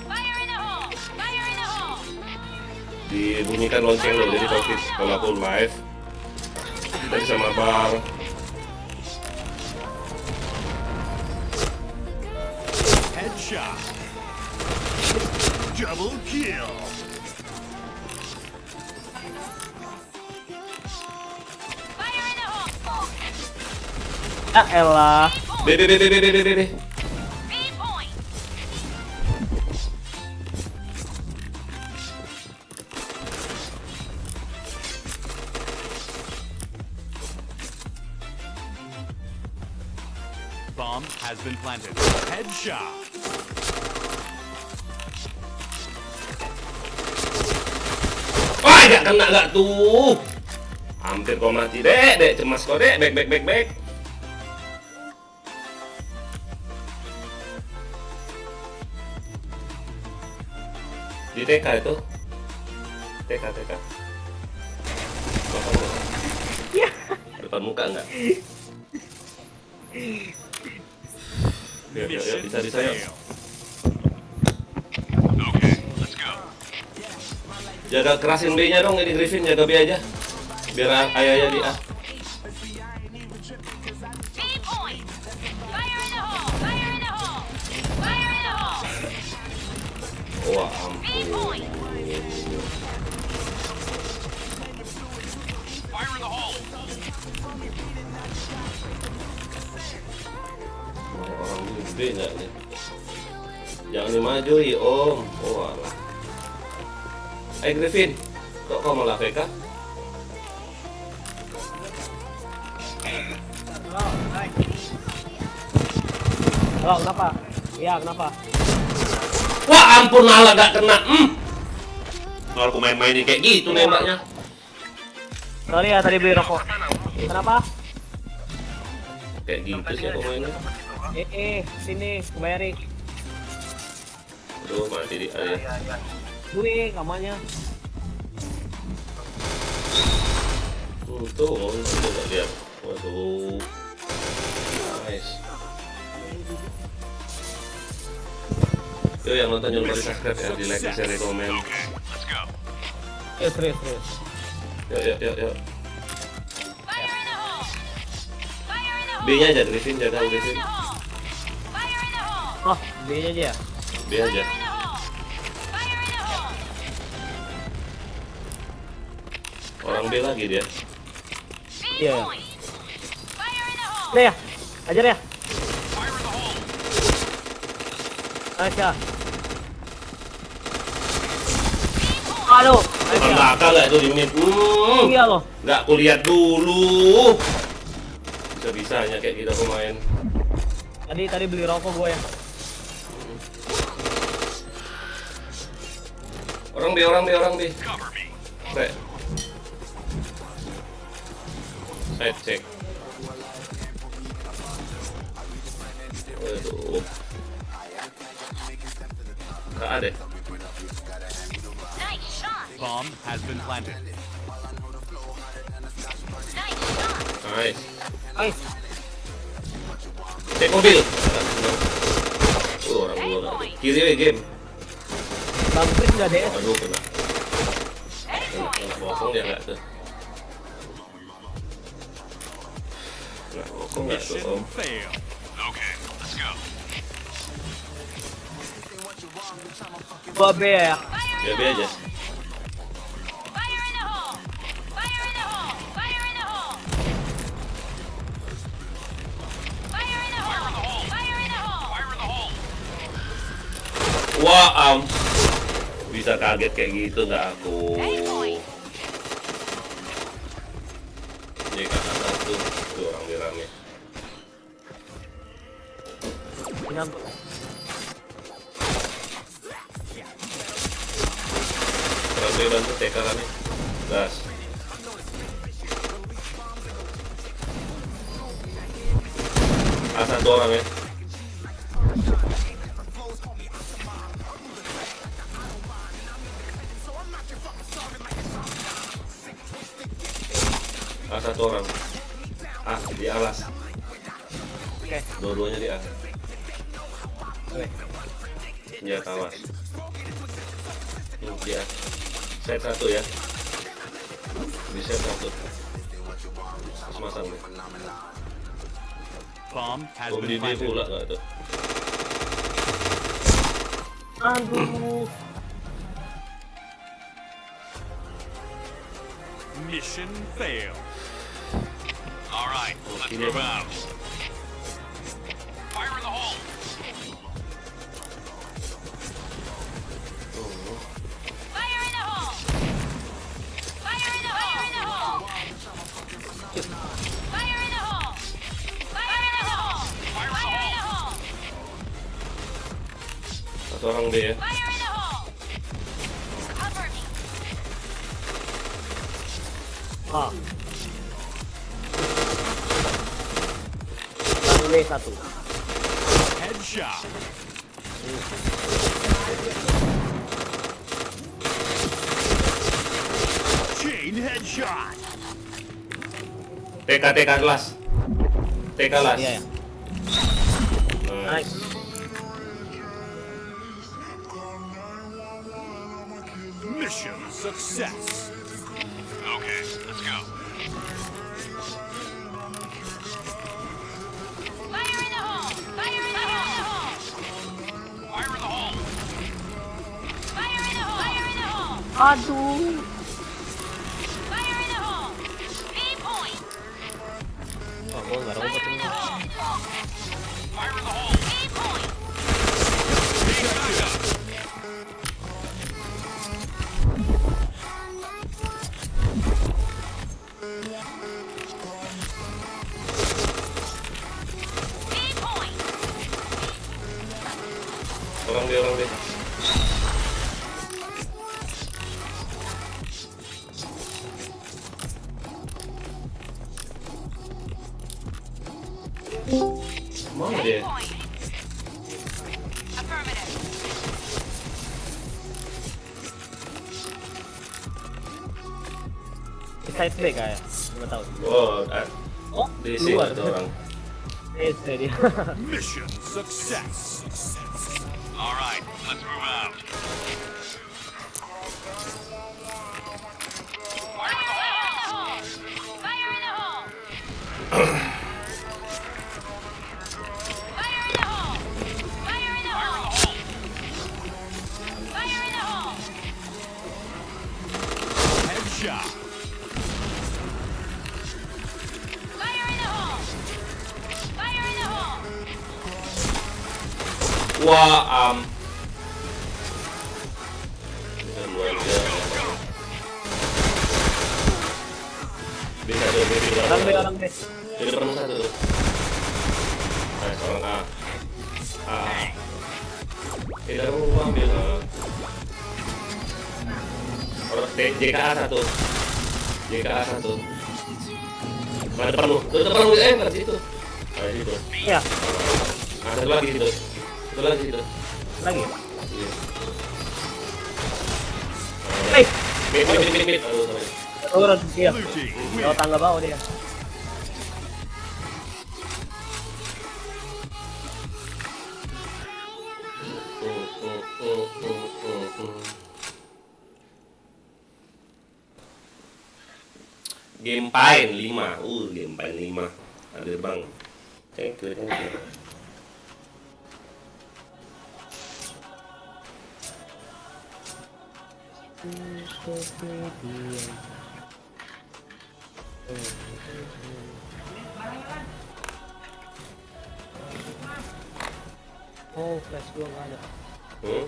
Fire in the hole. Fire in the hole. Dibunyikan lonceng lo, jadi kalau aku live kita bisa mabar Headshot. Double kill. Fire in the hole! Ah elah. B. B point! Bomb has been planted. Headshot. Wah, gak kena gak tuh. Hampir kau mati, dek, cemas kau, dek, back. Di TK itu. TK. Depan muka enggak? Yuk, bisa yuk. failed. Okay, let's go. Jaga kerasin B-nya dong, ini Griffin, jaga B aja. Biar ayahnya di A. B point! Fire in the hole! Fire in the hole! Fire in the hole! Wah, B ampun. point! Fire in the hole. Orang ini B enggak nih? Jangan dimajui, Om. Oh, alah. Griffin, kok kau malah PK? Halo, kenapa? Iya, kenapa? Wah, ampun, malah gak kena. Kalau aku main-mainin kayak gitu nembaknya. Sorry ya, tadi beli rokok. Kenapa? Kayak gitu sih aku mainnya. Sini, bayarin. Aduh, mati di ayah. Gue, kamarnya. Tuh, coba lihat. Waduh. Nice. Yuk, yang nonton jangan lupa di subscribe ya, di like, di share, di komen. Okay, let's go. Serius. Yuk. Fire in the hole! Fire in the hole! B-nya aja, Griffin, jaga Fire in Griffin. the hole! Fire in the hole! Oh, B-nya aja ya? B aja. Fire in the hole! Fire in the hole! Orang B lagi dia. B Iya. point! Fire in the hole! Udah ya? Ajar ya? Fire in the hole. Nice ya. Aduh, nice Orang ya. belakang gak itu di menit? Iya loh. Gak kulihat dulu. Bisa-bisanya kayak kita pemain. Tadi beli rokok gue ya. Orang B. Cover me. Re. Side check. Waduh. Gak ada. Nice shot! Bomb has been planted. Nice shot! Nice. Nice. Cek mobil. Orang dua gak ada. Kiri we game. Bang Frit nggak DS. Aduh, kena. A point! Kena bokong dia gak tuh. Kena bokong gak tuh, Om. Mission failed. Okay, let's go. Gua B ya. Ya B aja. Fire in the hole! Fire in the hole! Fire in the hole! Fire in the hole! Fire in the hole! Fire in the hole. Wah, bisa kaget kayak gitu gak aku? A point! Ini kakak satu, tuh orang dirame. Nyambut. Bantu TK kami. Gas. Satu orang ya. Satu orang. Di alas. Oke. Dua-duanya di A. Oke. Senjata awas. Dia set satu ya. Di set satu. Semasang nih. Bomb has Bom been di D planted. pula gak tuh? Aduh. Mission failed. All right, let's move out. Fire in the hole. Fire in the hole! Fire in the hole! Fire in the hole! Fire in the hole! Fire in the hole! Fire in the hole! Satu orang B ya. Fire in the hole! Cover me! Ah. Satu nih satu. Headshot. Chain headshot. TK kelas. TK kelas. Iya ya. Nice. Nice. Mission success. Okay, let's go. Fire in the hole! Fire in the hole! Fire in the hole. Fire in the hole! Fire in the hole! Aduh. Fire in the hole! B point! Oh, gua nggak robot Fire in ini. the hole! Fire in the hole. B point! B point! Orang B. Mana dia? Point! Affirmative! Side B kayak. Nggak tahu. Oh, Oh, di sini luar. ada orang. Dia. Mission success. All right, let's move out. Fire in the hole! Fire in the hole! Fire in the hole! Fire in the hole! Fire in the hole! Headshot. Fire in the hole! Fire in the hole! Wah, luar biasa. B1. Orang B. Di depan satu tuh. Nice, orang A. Tidak mau ambil. Orang JKA 1. JKA 1. Mana depan lu? Tuh depan lu, nggak di situ. Nah, di situ. Iya. Nah, satu lagi situ. Satu lagi situ. Lagi. Iya. Hey. Mid. Aduh, sorry. Turun dia. Blue team Lewat win. tangga bawah dia. Game Pain 5. Game Pain 5. Ada bang. Thank you. Oh, flash gua nggak ada. Hmm?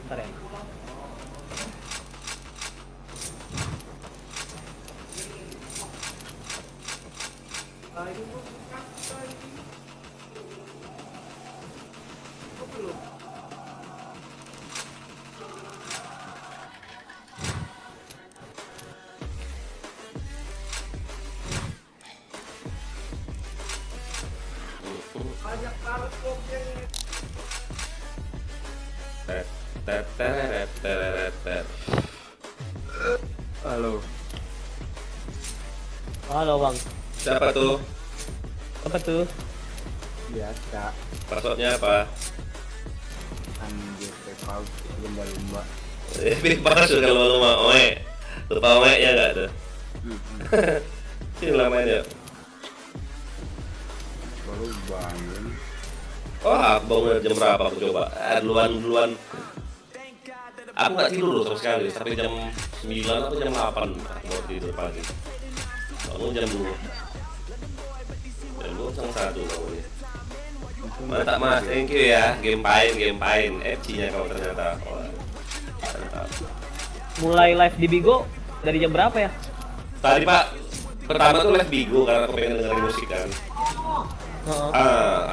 Bentar ya. Halo. Halo bang. Siapa tuh? Apa tuh? Biasa. Passwordnya apa? Anjir, paus lumba-lumba. Pilih password kalau lu mau oe. Lupa oe ya nggak tuh? Sini lah main ya. Baru bangun. Wah, bangun jam berapa aku coba? Duluan. Aku nggak tidur loh sama sekali, sampai jam 9 atau jam 8 aku mau tidur pagi. Bangun jam 2. Jam 2 setengah 1 bangunnya. Mantap mas, thank you ya. Game pain. FC-nya kau ternyata. Wah, mantap. Mulai live di Bigo dari jam berapa ya? Tadi pak, pertama tuh live Bigo karena aku pengen dengerin musik kan.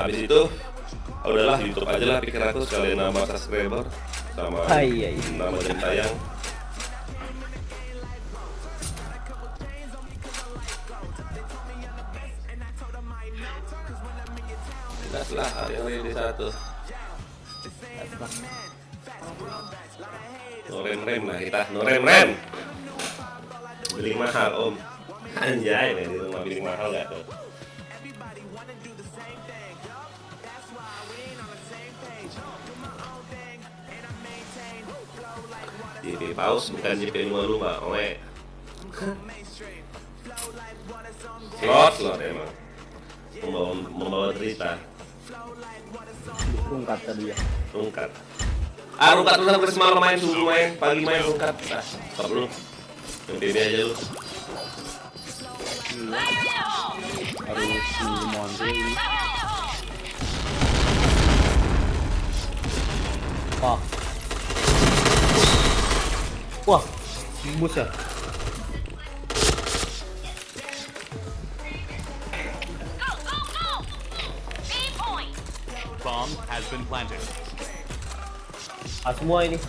Habis itu udahlah YouTube aja lah pikir aku sekalian nama subscriber sama Iya. nama jam tayang. Gas lah yang ini satu. No rem lah kita, no rem. Beli mahal om. Anjay nih di rumah beli mahal gak tuh? JP Paus bukan JP lumba-lumba, oe. Slot emang. Membawa cerita. Rungkat tadi ya. Rungkat lu sampai semalam main, subuh main, pagi main rungkat. Stop lu. Yang PB aja lu. Harus di Monte ini. Wah, bus ya. Bomb has been planted. Semua ini.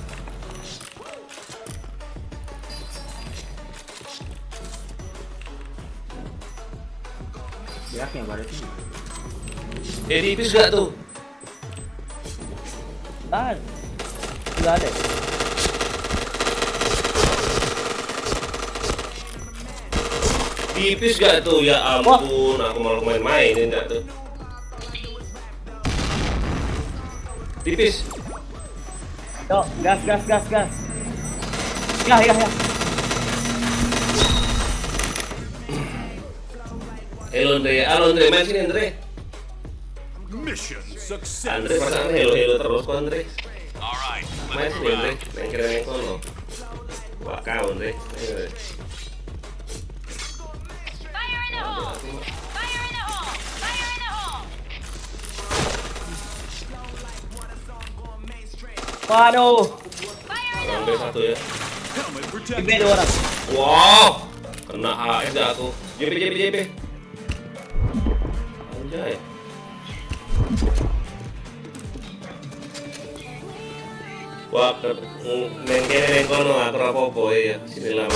Beraknya berarti. Tipis gak tuh? Tahan. Nggak ada. Tipis gak tuh? Ya ampun, aku malah main-mainin gak tuh? Tipis. Yo, gas. Ya. Halo Andre, main sini Andre. Mission success. Andre pasangan helo terus kok Andre. Alright, Main sini Andre, main kira main kono. Wah kau Andre. Ayo. Waduh, Andre satu ya. helmet di protect. B 2 orang. Wow, kena HS dah aku. JP. Anjay. Wah, neng kono aku rapopo ya. Sini lama.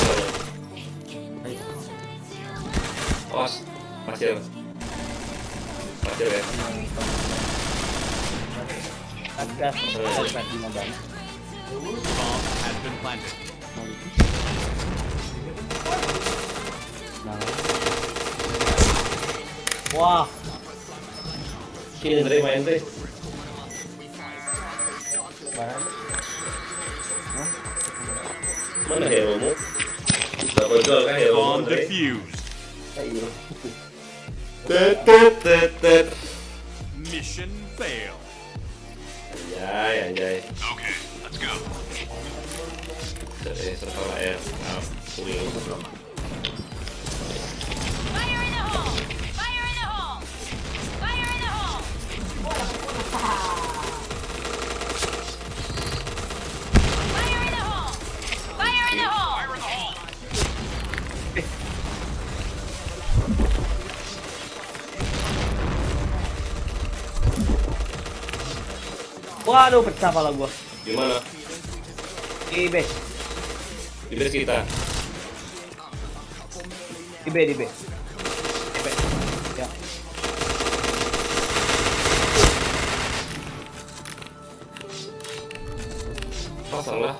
Os, pasir ya. Gas. Bomb has been planted. Wah, Sini Andre main Andre. Mana hero mu? Double goal kan hero mu Bomb Andre. defused. Tet. Mission failed. Anjay. Okay, let's go. Setelah ya. Kuning. waduh pecah pala gua. Gimana? Di B. Di base kita. Di B. Ya. Pasang lah.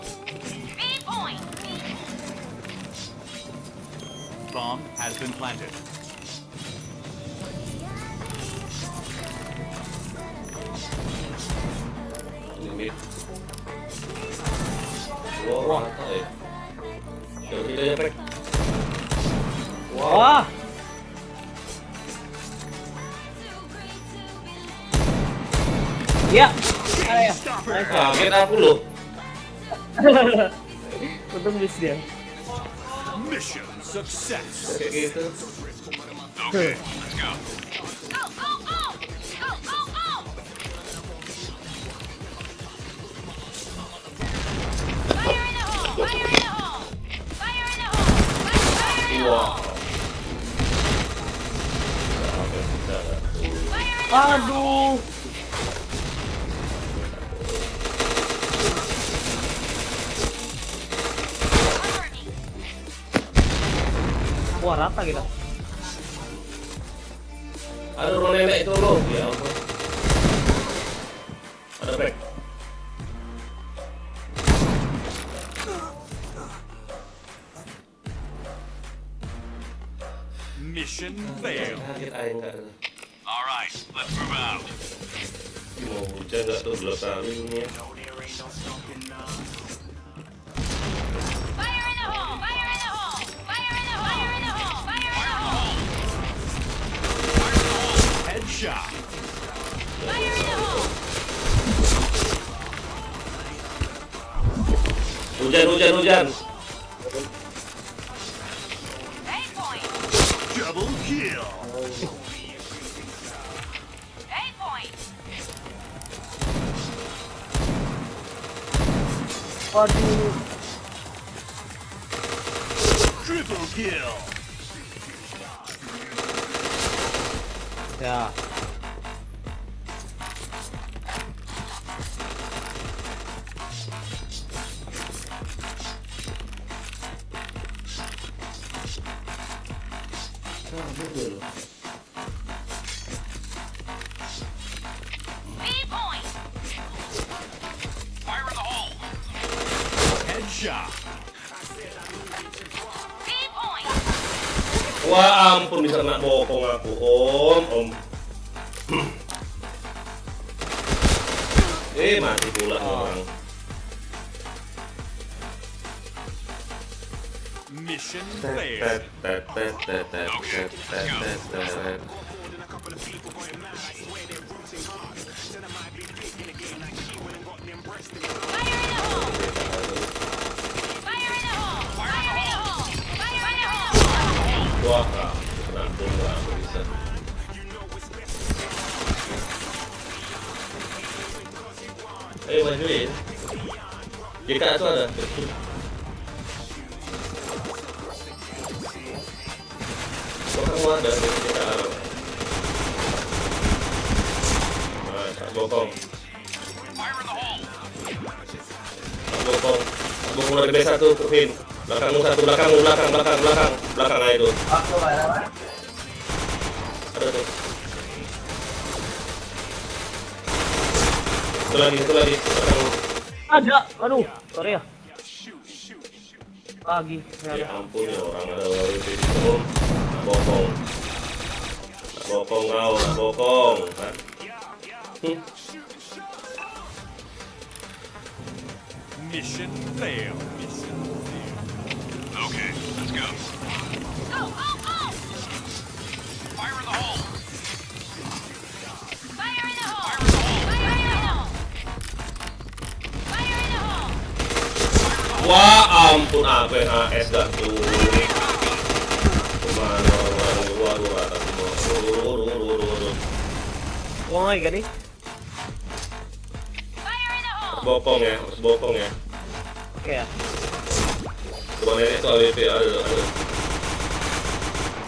Bomb has been planted. Ini. Wah, mata ya. Jauh tidak ya, Prek. Wah, Iya. Ayo. Nice. Kaget aku loh. Untung miss dia. Mission success. Kayak gitu. Okay, let's go. Go, go, go! Go, go, go! Fire in the hole! Fire in the hole! Fire in the hole! Fire in the hole! Wah. Fire in the hole! Aduh. Unworking. Wah, rata kita. Ada rumah nenek itu loh. Ya ampun. Ada back. Mission failed. Kaget air enggak ada. All right, let's move out. Mau hujan enggak tuh belakang ini. Fire in the hole! Fire in the hole! Fire in the hole! Fire in the hole! Fire in the hole! Headshot. Fire in the hole! Hujan. 8 point! Double kill. 8 point! Aduh. Triple kill. Ya. B point! Fire in the hole. Headshot. B point! Wah ampun bisa kena bokong aku. Om. Mati pula nih orang. Mission Tet, failed. tet, tet, tet, tet, tet, tet, tet, tet. Fire in the hole! Fire in the hole! Fire in the hole! Fire in the hole! Wah, kena bom lah aku bisa. Ayo majuin. JK tuh ada. Bokong ada JK. Nah, tak bokong. Fire in the hole. Tak bokong. Tak bokong dari B1 Vin. Belakangmu satu, belakang aja itu. Ada tuh. Satu lagi, belakangmu. Ada. Aduh, sorry ya. Lagi. Ya ampun ya orang ada itu. Bokong. Bokong kan. Mission failed. Okay, let's go. Go, go, go! Fire in the hole. Fire in the hole! Fire in the hole! Fire in the hole! Wah ampun apa yang AS gak tuh. Kemana orang waduh atas waduh. Wah, gak nih? Fire in the hole! Bokong ya. Oke ya. Rumah nenek tuh AWP ada.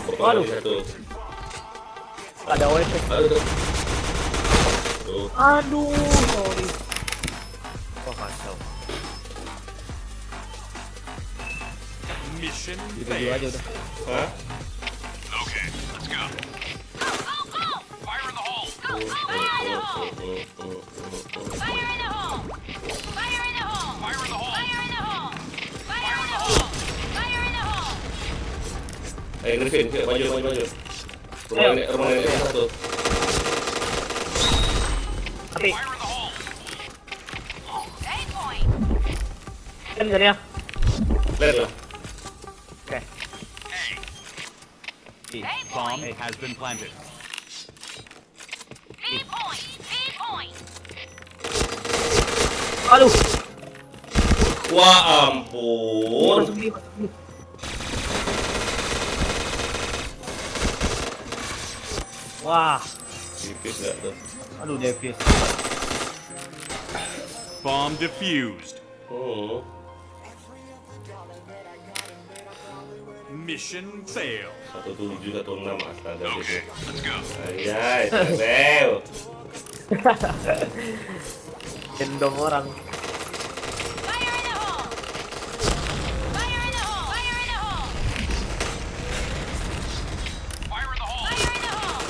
Bokong Waduh. lagi satu. Ada WP. Ada tuh. Tuh. Aduh, sorry. Wah, kacau. Mission Gitu aja failed. udah. Hah? Okay, let's go. Go, go, go! Fire in the hole. Go, fire in the hole! Fire in the hole! Fire in the hole! Fire in the hole. Fire in the hole! Fire in the hole! Fire in the hole! Ayo Griffin, yuk maju. Rumah nenek satu. Mati. Fire in the hole. 8 point! Kan jadinya. Lihat lah. Oke. Bomb has been planted. B point! B point! Aduh. Wah ampun. Masuk nih, masuk nih. Wah, Tipis gak tuh? aduh Davis. Bomb defused. Hmm. Mission failed. 17 atau 6 astaga gitu. Okay, let's go. Anjay, Sarel. Gendong orang. Fire in the hole! Fire in the hole! Fire in the hole! Fire in the hole.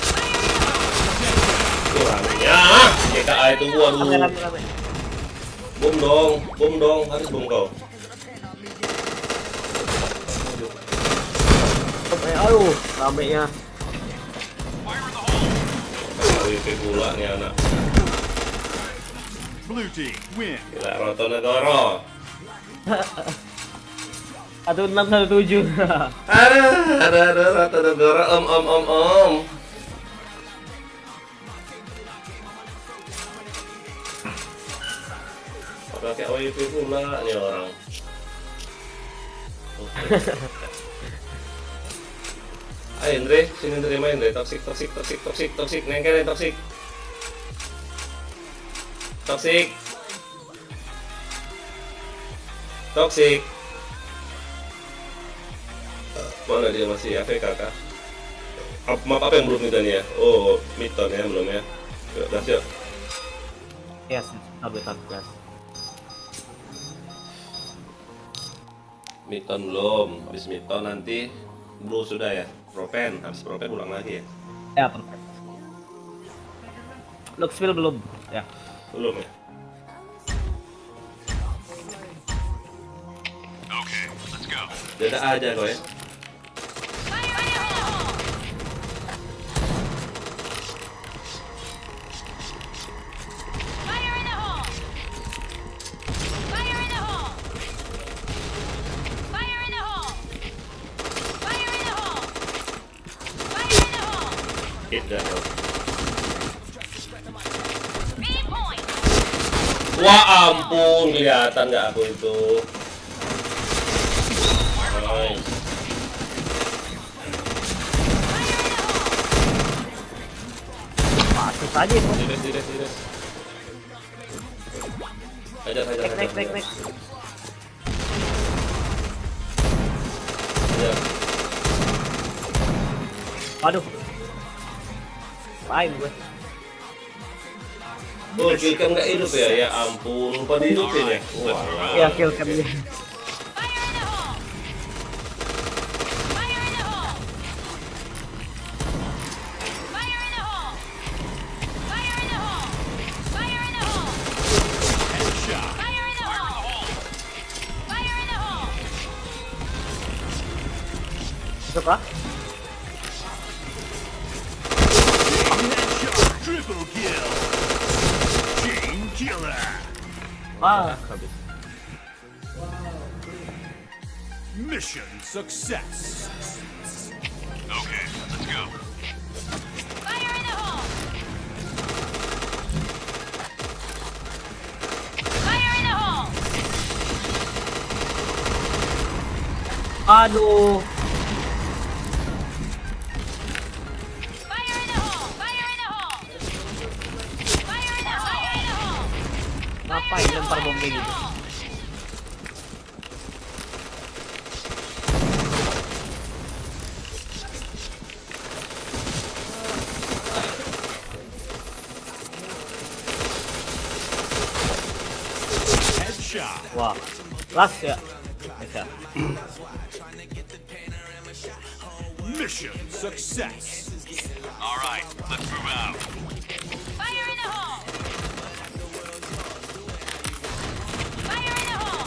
Fire in the hole! Fire in the hole! Kurangnya GKA itu waduh. Rame. Bom dong, harus bom kau. Aduh, ramenya. Fire in the hole. WP pula nih anak. Blue team win. Gila Roto Negoro. 1617. Ada Roto Negoro om. Pakai WP pula nih orang. Ayo Indre, sini Indre main Indre, toxic, nengkel toxic. Mana dia masih AFK kah? Map apa yang belum kita nih ya? Oh, Midtown ya belum ya? Yuk, gas yuk. Yes, habitat gas. Midtown belum, habis Midtown nanti Blue sudah ya? Propen, habis Propen ulang lagi ya? Ya, perfect. Luxville belum. Ya. Belum ya? Okay, let's go. Dada aja kau ya? Fire in the hole! Fire in the hole! Fire in the hole! Fire in the hole! Fire in the hole! Fire in the hole! Hit dah kau. Aim point! Wah ampun, kelihatan nggak aku itu? Nice. Masuk aja itu. Tiris. Hajar. Naik. Hajar. Aduh. Main gue. Oh, killcam nggak hidup ya? Ya ampun, lupa dihidupin ya? Wah, Ya, kill cam dia. Fire in the hole! Fire in the hole! Fire in the hole! Fire in the hole! Fire in the hole! Headshot. Fire in the hole! Fire in the hole! Masuk kah? Headshot. Triple kill. Chain killer. Ah, habis. Mission success. Okay, let's go. Fire in the hole! Fire in the hole! Aduh. Fire in the hole! Fire in the hole! Fire in the hole! Fire in the hole! Ngapain lempar bom kayak gitu? Headshot. Wah. Last ya. Bisa. Mission success. All right, let's move out. Fire in the hole! Fire in the hole!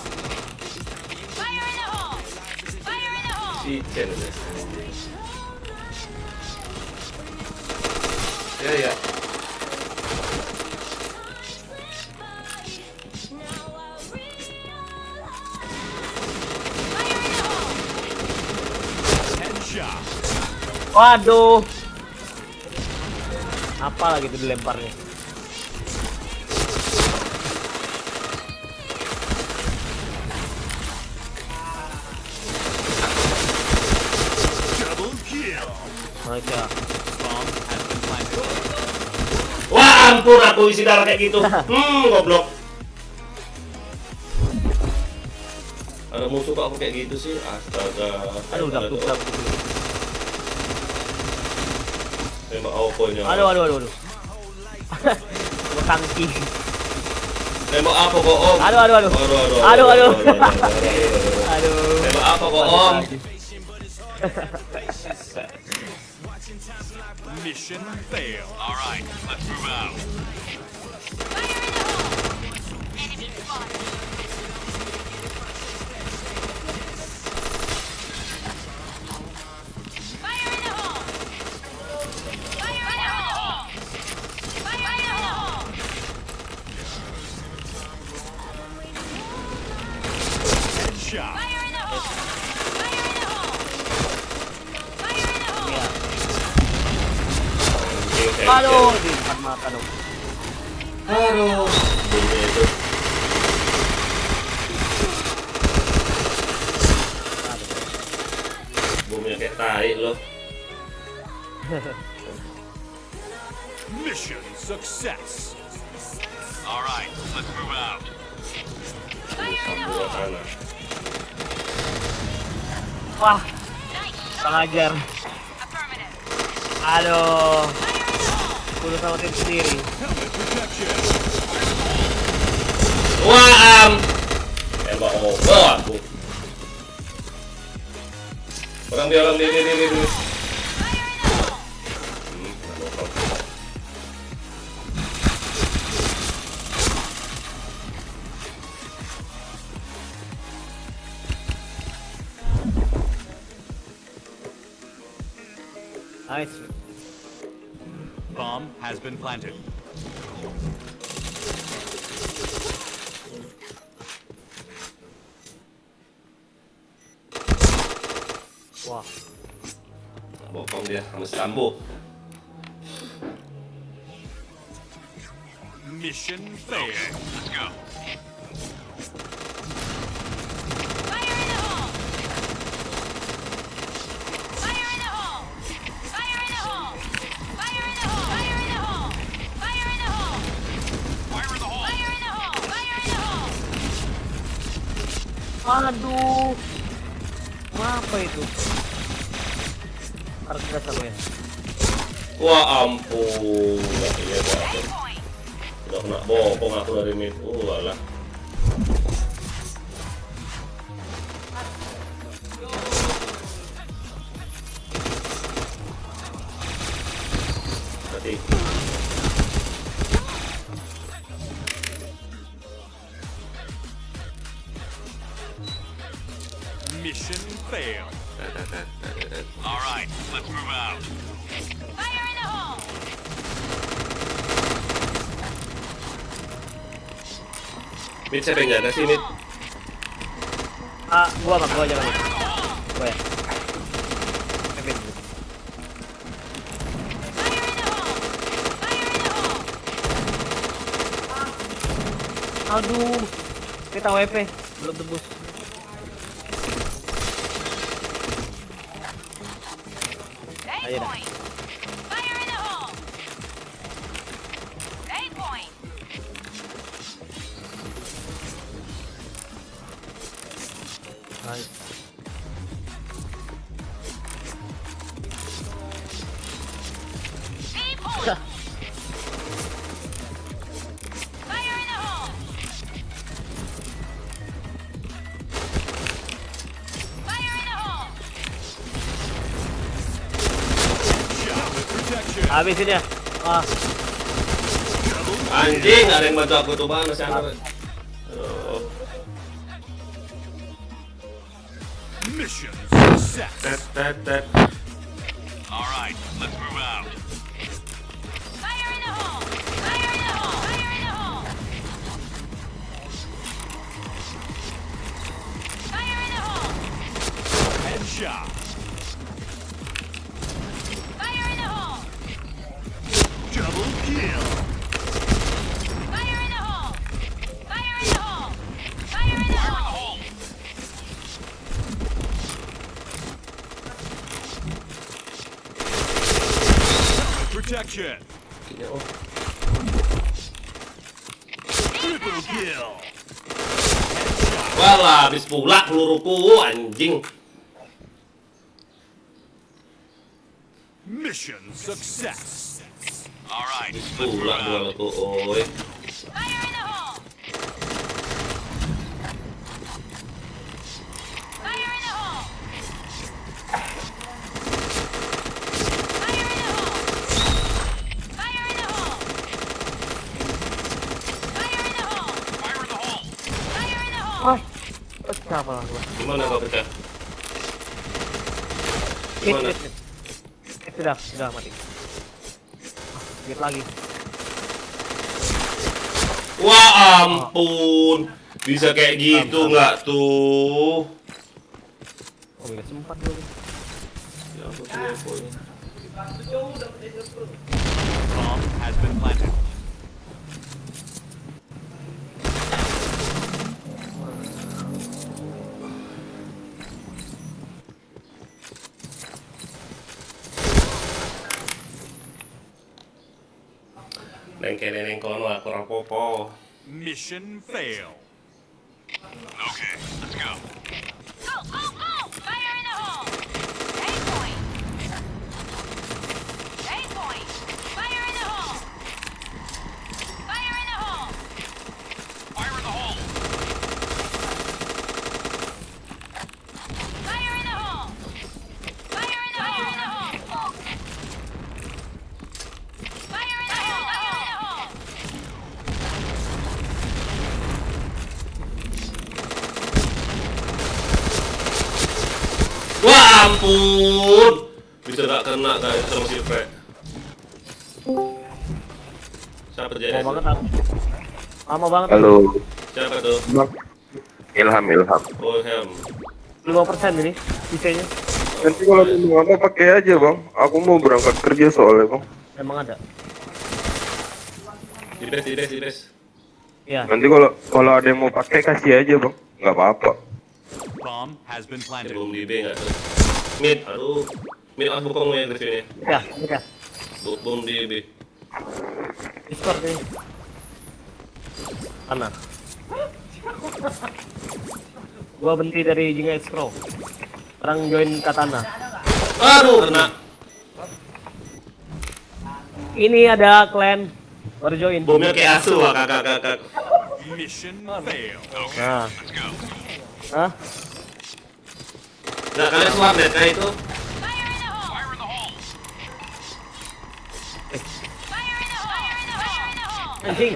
Fire in the hole! Fire in the hole! si Chen ya. Fire in the hole! Headshot. Waduh. Apa lagi itu dilemparnya? Nice ya. Bomb has been planted. Wah, ampun aku isi darah kayak gitu. Goblok. Ada musuh kok aku kayak gitu sih. Astaga. Aduh, udah tutup. Tembak apa-nya. Aduh. Tangki. Tembak apa kok, Om? Aduh. Aduh. Tembak apa kok, Om? Mission failed. All right, let's move out. Enemy spotted. Fire in the hole! Fire in the hole! Fire in the hole! Headshot. Fire in the hole! Fire in the hole! Fire in the hole! Aduh, di depan mata dong. Aduh. Bunyi itu. Bumnya kayak tai loh. Mission success. All right, let's move out. Sambung tanah. Wah, Nice! pengajar. Affirmative! Aduh, Fire in the hole! kudu sama tim sendiri. Helmet protection. Wah, tembak apa aku? Orang dia. Fire in the hole! Nice. Bomb has been planted. Wah, Bokong dia sama Sambo. Mission failed. Let's go. Fire in the hole! Fire in the hole! Fire in the hole! Fire in the hole! Fire in the hole! Fire in the hole! Fire in the hole. Fire in the hole! Fire in the hole! aduh. Apa itu? Harus gas aku ya. Wah ampun. Iya banget. Point! Udah kena bokong aku dari mid. Alah. Tadi. Mission failed. All right, let's move out. Fire in the hole! Mid siapa yang nggak ada sih mid? Gua aja kali. Gua ya. Kevin. Fire in the hole! Fire in the hole! Aduh. Kita WP belum tembus. A Ayo dah. point! Fire in the hole! A point! Nice. B point! Fire in the hole! Fire in the hole! Helmet protection. Habisin ya. Anjing, ada yang bantu aku tuh bang, masih ada. Aduh. Mission success. Tet. All right, let's move out. Fire in the hole! Fire in the hole! Fire in the hole! Fire in the hole! Headshot. Fire in the hole! Double kill. Fire in the hole! Fire in the hole! Fire in the hole! protection. Ini oh. Triple kill. Walah, habis pula peluruku anjing. Mission success. All right. Habis pula duelku, oi. Fire in the hole! Fire in the hole! Fire in the hole! Fire in the hole! Fire in the hole! Fire in the hole. Fire in the hole! Ah, pecah malah gua. Gimana kau pecah? Hit, Gimana? hit, hit. Sudah mati. Hit lagi. Wah ampun, bisa kayak gitu nggak tuh? Oh, enggak sempat dulu. Ya ampun, telepon. Bomb has been planted. Neng kene neng kono aku rapopo. Mission fail. Okay, let's go. Go, go, go! Fire in the hole! A point! A point! Fire in the hole! Fire in the hole! Fire in the hole. Fire in the hole! Fire in the hole! Fire in the hole! Fire in the hole! Wah ampun, bisa gak kena guys sama si Fred. Siapa jadi? Lama banget aku. Lama banget. Halo, Siapa tuh? Bang. Ilham. Oh Helm. 5% ini sisanya. Nanti kalau mau apa pakai aja bang. Aku mau berangkat kerja soalnya bang. Emang ada. Ibes. Iya. Nanti kalau ada yang mau pakai kasih aja bang. Nggak apa-apa. Bomb has been planted. Bom di B nggak tuh? Mid, aduh. Mid aku bokong ya dari sini. Ya. Bom di B. Discord nih. Sana. Gua berhenti dari Jinga X-Pro. Sekarang join Katana. Aduh, kena. Ini ada clan baru join. Bomnya kayak asu, kakak. Mission fail. Okay, Nah, let's go. hah? Nggak kalian swap net kayak itu? Fire in the hole! Fire in the hole. Fire in the hole! Fire in the hole! Fire in the hole! Anjing.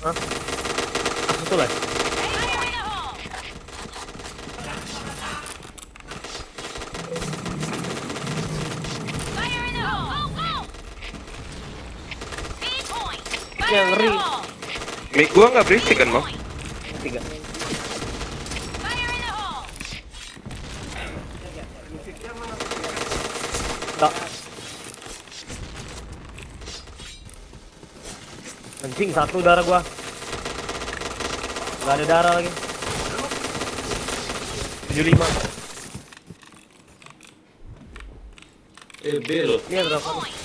Hah? Betul lah. Fire in the hole! Fire in the hole! Go, go! B point! Fire Yang in the ngeri. hole! Mic gua nggak berisik kan bang? 3. Fire in the hole! Tak. Anjing, satu darah gua. Gak ada darah lagi. 75. B loh. Ini ada berapa? Point!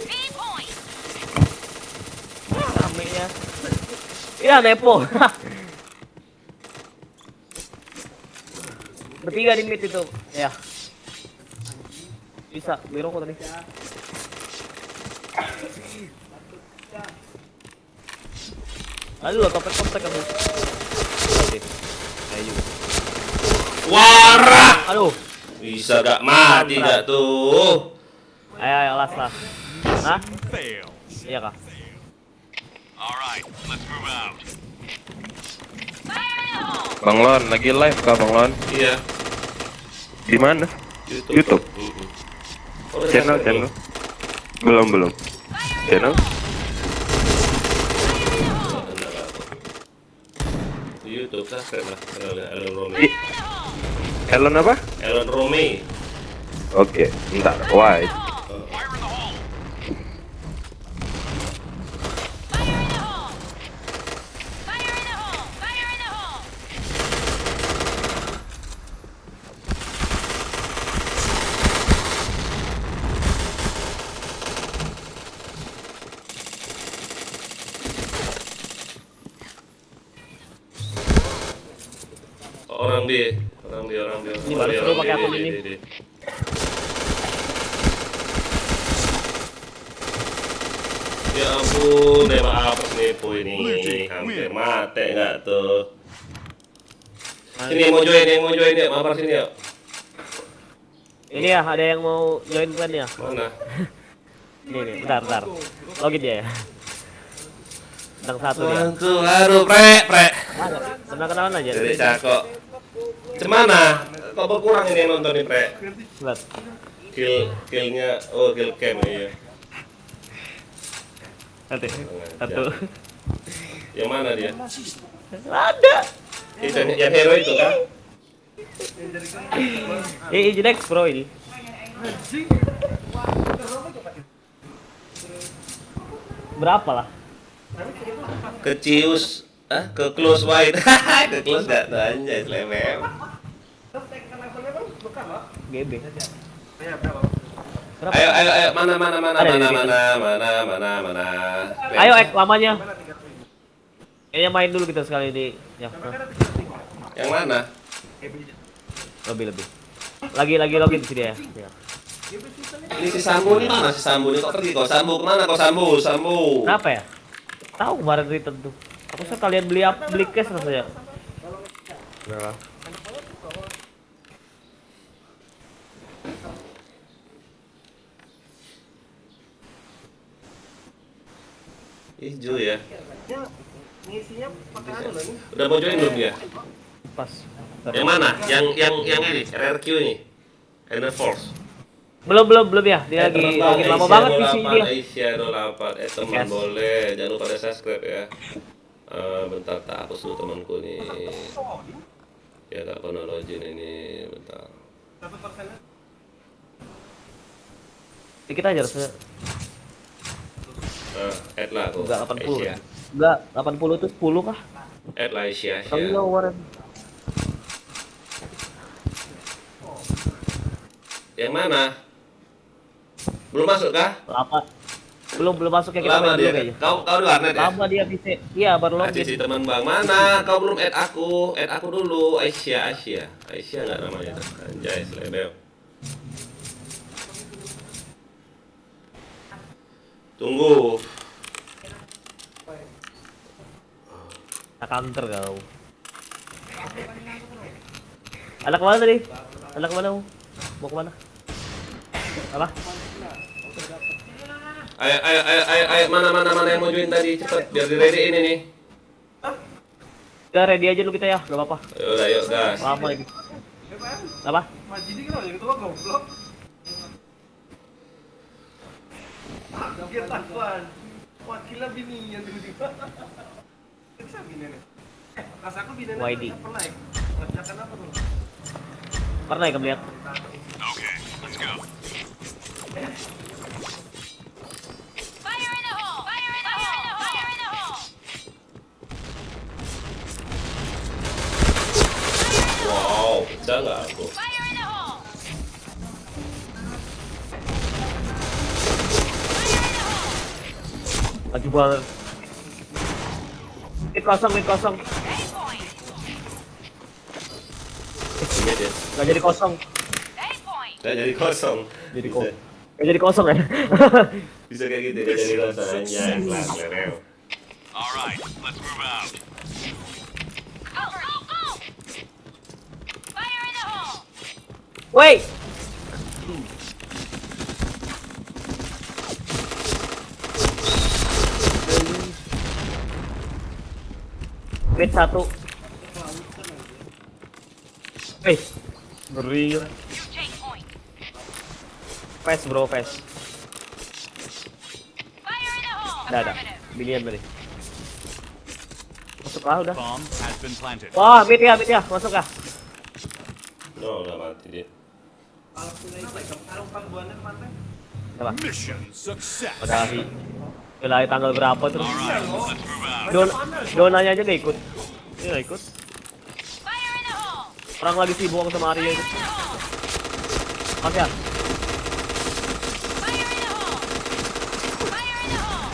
B point! Rame ya. Iya, nepo. Bertiga di mid itu. Ya. Bisa, beli rokok tadi. Lalu lo topek kamu. Ayo. Warah! Aduh. Bisa gak mati gak tuh? Ayo, las. Hah? Fail. Iya kah? All right, let's move out. Fire in the hole! Bang Lon lagi live kah bang Lon? Iya. Di mana? YouTube. Oh, Channel. Belum. Channel? Di YouTube subscribe lah. Elon Rome. Di Elon apa? Elon Rome. Oke, bentar. Why? Fire in the hole. Fire in the hole! Fire in the hole! Fire in the hole! orang B. Orang B. Ini baru seru pakai akun ini. Ya ampun, nembak apa nipu ini? Hampir mati nggak tuh? Sini yang mau join ya, mabar sini ya. Ini ya, ada yang mau join clan ya? Mana? Ini, bentar. Login dia ya. Bintang 1 dia. Tuh, aduh, pre. Kenal-kenalan aja. Jadi cakok. Cemana? Kok berkurang ini yang nonton nih, pre? Lihat. Killnya, oh kill cam iya. Nanti. Satu. Yang mana dia? Ada. Itu yang hero itu kan? Jelek bro ini. Berapa lah? Ke Cius, ke close wide. Ke close gak tuh anjay, selebem. GB. Ayo, mana. Ayo lamanya. Kayaknya main dulu kita sekali ini. Ya. Yang mana? Lebih. Lagi login sini ya. Ini si Sambo ini mana si Sambo ini kok pergi kok Sambo kemana kok Sambo? Kenapa ya? Tahu kemarin return tuh. Aku sekalian beli cash rasanya. Berapa? Hijau ya. Udah mau join belum dia? Pas. Yang mana? Yang ini RRQ ini. Inner Force. Belum ya. Dia lagi lama banget PC dia. Aisyah 08. Teman Yes. boleh. Jangan lupa subscribe ya. Bentar tak hapus dulu temanku nih. Ya gak pernah login ini. Bentar. Dikit aja rasanya. Add lah aku. Enggak 80 Aisyah. ya. Enggak 80 itu 10 kah? Add lah Aisyah. Kali kemarin. Yang mana? Belum masuk kah? Lama. Belum masuk ya kita Lama main dulu dia. kayaknya. Kau di warnet ya? Lama dia PC. Iya, baru login. Si teman bang mana? Kau belum add aku. Add aku dulu. Aisyah nggak namanya? Anjay, selebel. Tunggu. Tak counter kau. Anak kemana tadi? Anak kemana? Mau kemana? Apa? Ayo, mana yang mau join tadi? Cepet, biar di ready ini nih. Udah ready aja dulu kita ya, gak apa-apa. Yaudah, yuk gas. Lama lagi. Apa? YD. Pernah ya kamu lihat? Okay, let's go. Fire in the hole! Fire in the hole! Fire in the hole! Wow, pecah nggak aku? Fire in the hole! Lagi banget. Mid kosong. A point! Ini dia. Gak jadi kosong. A point! Nggak jadi kosong. Jadi Bisa. kosong. Gak jadi kosong ya? Bisa kayak gitu, nggak jadi kosong. Anjay, kelas lereo. All right, let's move out. Go! Fire in the hole! Wait. Mid 1. Ngeri. Take point! Fast bro, fast. Fire in the hole! Ada. Binian tadi. Masuk lah udah. Bomb has been planted. Wah, mid ya. Masuk kah? No, udah mati dia. Coba. Mission success. Udah hi. Wilayah tanggal berapa terus? All right, let's move out. Donanya aja gak ikut. Ini gak ikut. Fire in the hole! Orang lagi sibuk sama Arya itu. In the hole! Mas ya. Fire in the hole! Fire in the hole!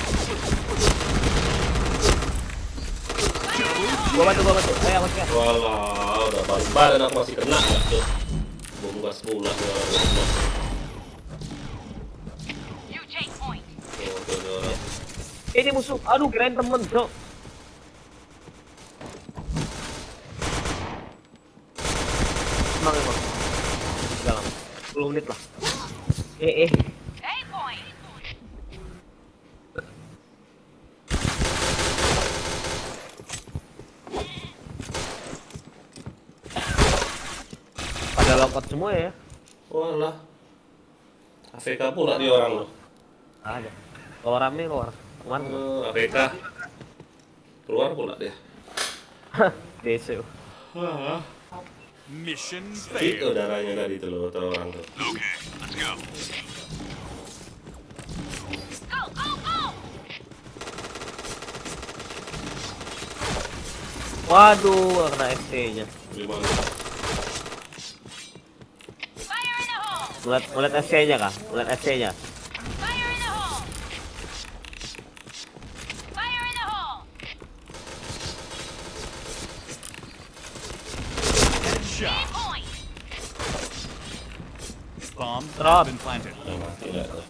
Fire in the hole! Gua bantu. Ayo mas ya. Walah, udah badan aku masih kena nggak tuh? Bom gas pula tuh. Tuh, orang. Ini musuh. Aduh, kirain temen, Cok. Emang. Jalan. 10 menit lah. Pada longkot semua ya. Walah. AFK pula dia orang loh. Ada. Kalau rame keluar. Kemana? AFK. Keluar pula dia. DC. Mission Itu failed. darahnya tadi tuh loh, tuh orang tuh. Okay, let's go. Waduh, kena SC-nya. Gimana? Ngeliat SC-nya kah? Ngeliat SC-nya. Headshot. Bomb Drop. has been planted. Udah mati nggak tuh?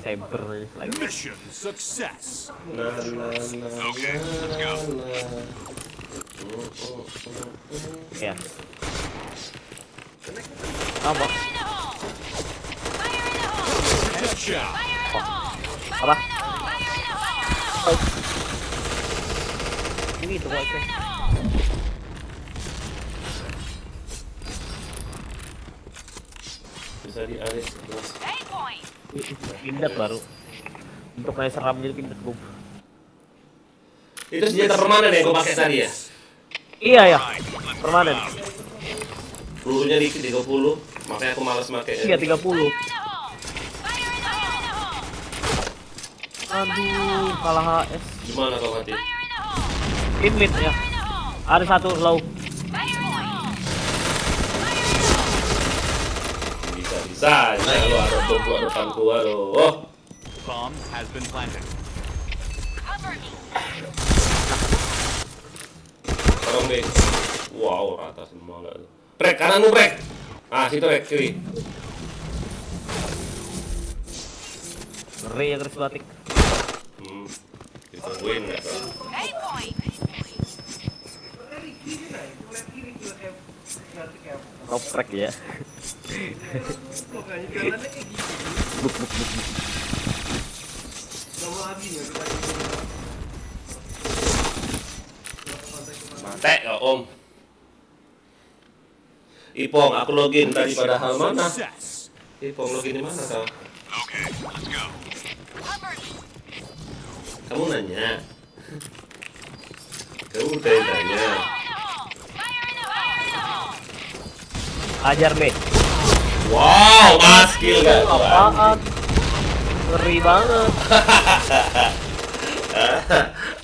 Cyber lagi. Mission success. Nah, Okay, let's go. Ya. Apa? Headshot. Apa? Ini itu kok itu. Bisa di alis. Pindat baru. Untuk kayak seram gitu pindat gue. Itu senjata permanen yang gue pakai tadi ya? Iya ya. Permanen. Pelurunya dikit 30, makanya aku malas pakai. Iya 30. Aduh, kalah HS. Gimana kau mati? In mid ya. Ada satu low. Bisa lu ada bom buat depanku, aduh. Oh, Bomb has been planted. tolong deh. Wow, rata semua nggak tuh. Brek, kanan lu brek. Ah, situ brek, kiri. Ngeri ya garis batik. Ditungguin nggak tuh? Top track ya. Mate kok om. Ipong, aku login tadi padahal mana? Success. Ipong login di mana kau? Okay, let's go. Kamu nanya. Kamu tanya. Ajar deh. Wow, maskil gak tuh? Apaan? Ngeri banget.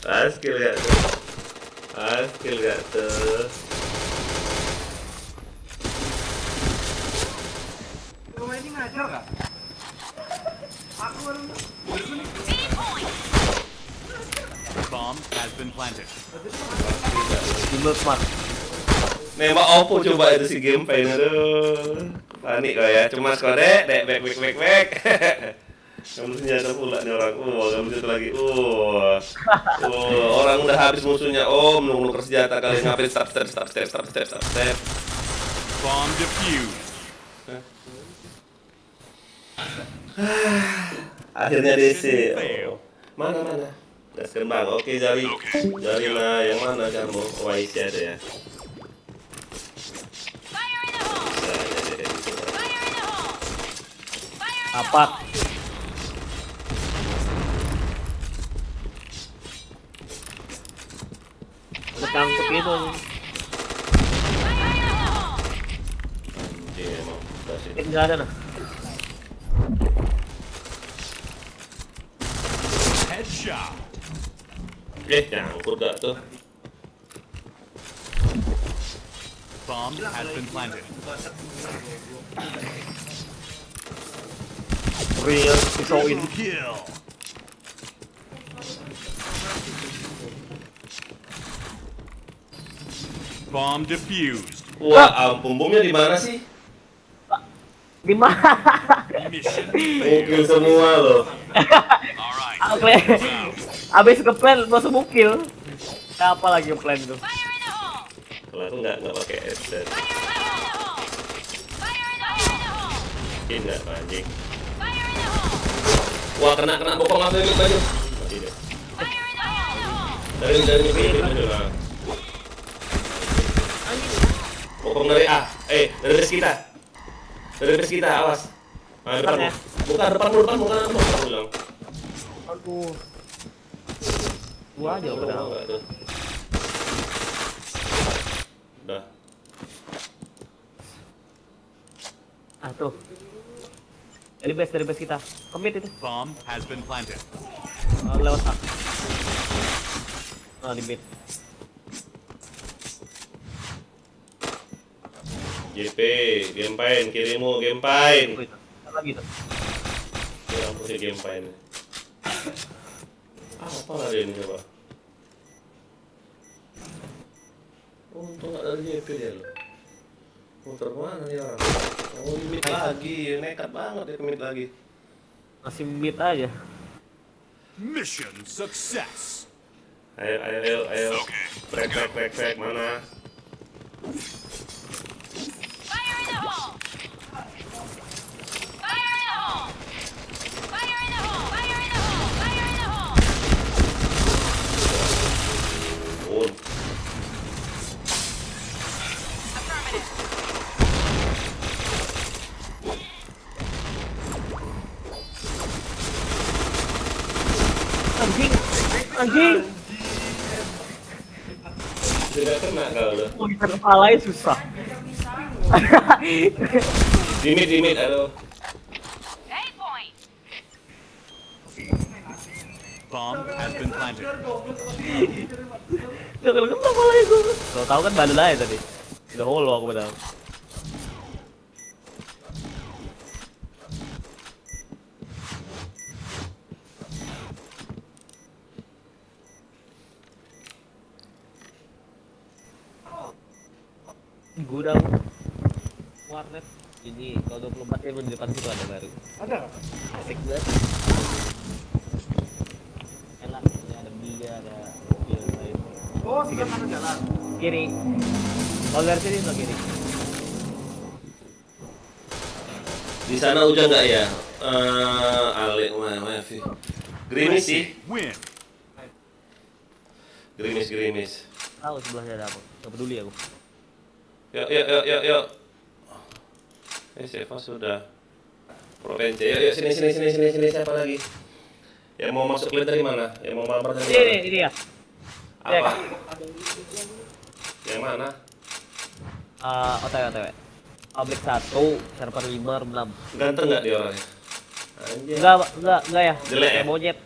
Maskil gak tuh? Maskil gak tuh? Bomb has been planted. Jumlah smart. Nembak Oppo coba itu si gameplay, aduh. Panik kau ya, cuma skode, back. Kamu senjata pula nih orang, kamu satu lagi, orang udah habis musuhnya, nunggu senjata kali ngapain stop. Bomb defused. Akhirnya DC. Mana? Gas kembang, oke jari lah, yang mana kamu? YC ada ya? Apa? Ketangkep itu. Iya emang, udah sih. Enggak ada nah. Headshot. Nyangkut gak tuh? Bomb has been planted. Real pisauin. Kill. Bomb defused. Wah, ampun, bomnya di mana sih? Di mana? Mission Mungkin semua loh. All right. Oke. Abis ngeplan langsung mukil. Apa lagi ngeplan itu? Fire in the hole! Kalau aku nggak pakai headset, Fire in the hole! Fire in the hole! mungkin nggak anjing. Fire in the hole! Wah, kena bokong langsung ini baju. Mati deh. Fire in the hole! Dari ini lah. Bokong dari A. Dari base kita. Dari base kita, awas. Nah, depan. Depan ya? Bukan bilang. Aduh. Gua aja udah. Udah. Ah tuh. Dari base kita. Commit itu. Bomb has been planted. Lewat A. Ah, di mid. JP, game pain, kirimu game pain. Itu. Apa lagi tuh? Ya ampun sih game pain. Apa lagi ini coba? Untung nggak ada JP dia loh. Muter mana nih orang? Oh, limit lagi, nekat banget dia limit lagi. Masih mid aja. Mission success. Ayo. Track, mana? Fire in the hole! Fire in the hole! Fire in the hole! Fire in the hole! Fire in the hole! Oh, Affirmative. Anjing. tidak kena kalau lo. Mau kita kepalain susah. Dimit, aduh. A point. Bomb has been planted. Jangan kepalain gue. Lo tau kan balon aja tadi. Udah holo aku padahal. Gudang warnet ini kalau 24 ribu di depan situ ada baru. Ada. Asik banget. Enak, ada bia, ada mobil lain. Oh, sebelah mana jalan? Kiri. Kalau dari sini sebelah kiri. Di sana hujan nggak ya? Alik, maaf. Gerimis sih. Win. Gerimis. Tahu sebelahnya ada apa? Gak peduli aku. Yuk. Eva sudah. Provinsi. Yuk, sini siapa lagi? Yang mau masuk kuliah dari mana? Yang mau malamar dari mana? Ini dia. Apa? Yang mana? OTW. Public 1, server 5, room 6. Ganteng nggak dia orangnya? Anjir. Enggak ya. Jelek ya? Kayak monyet.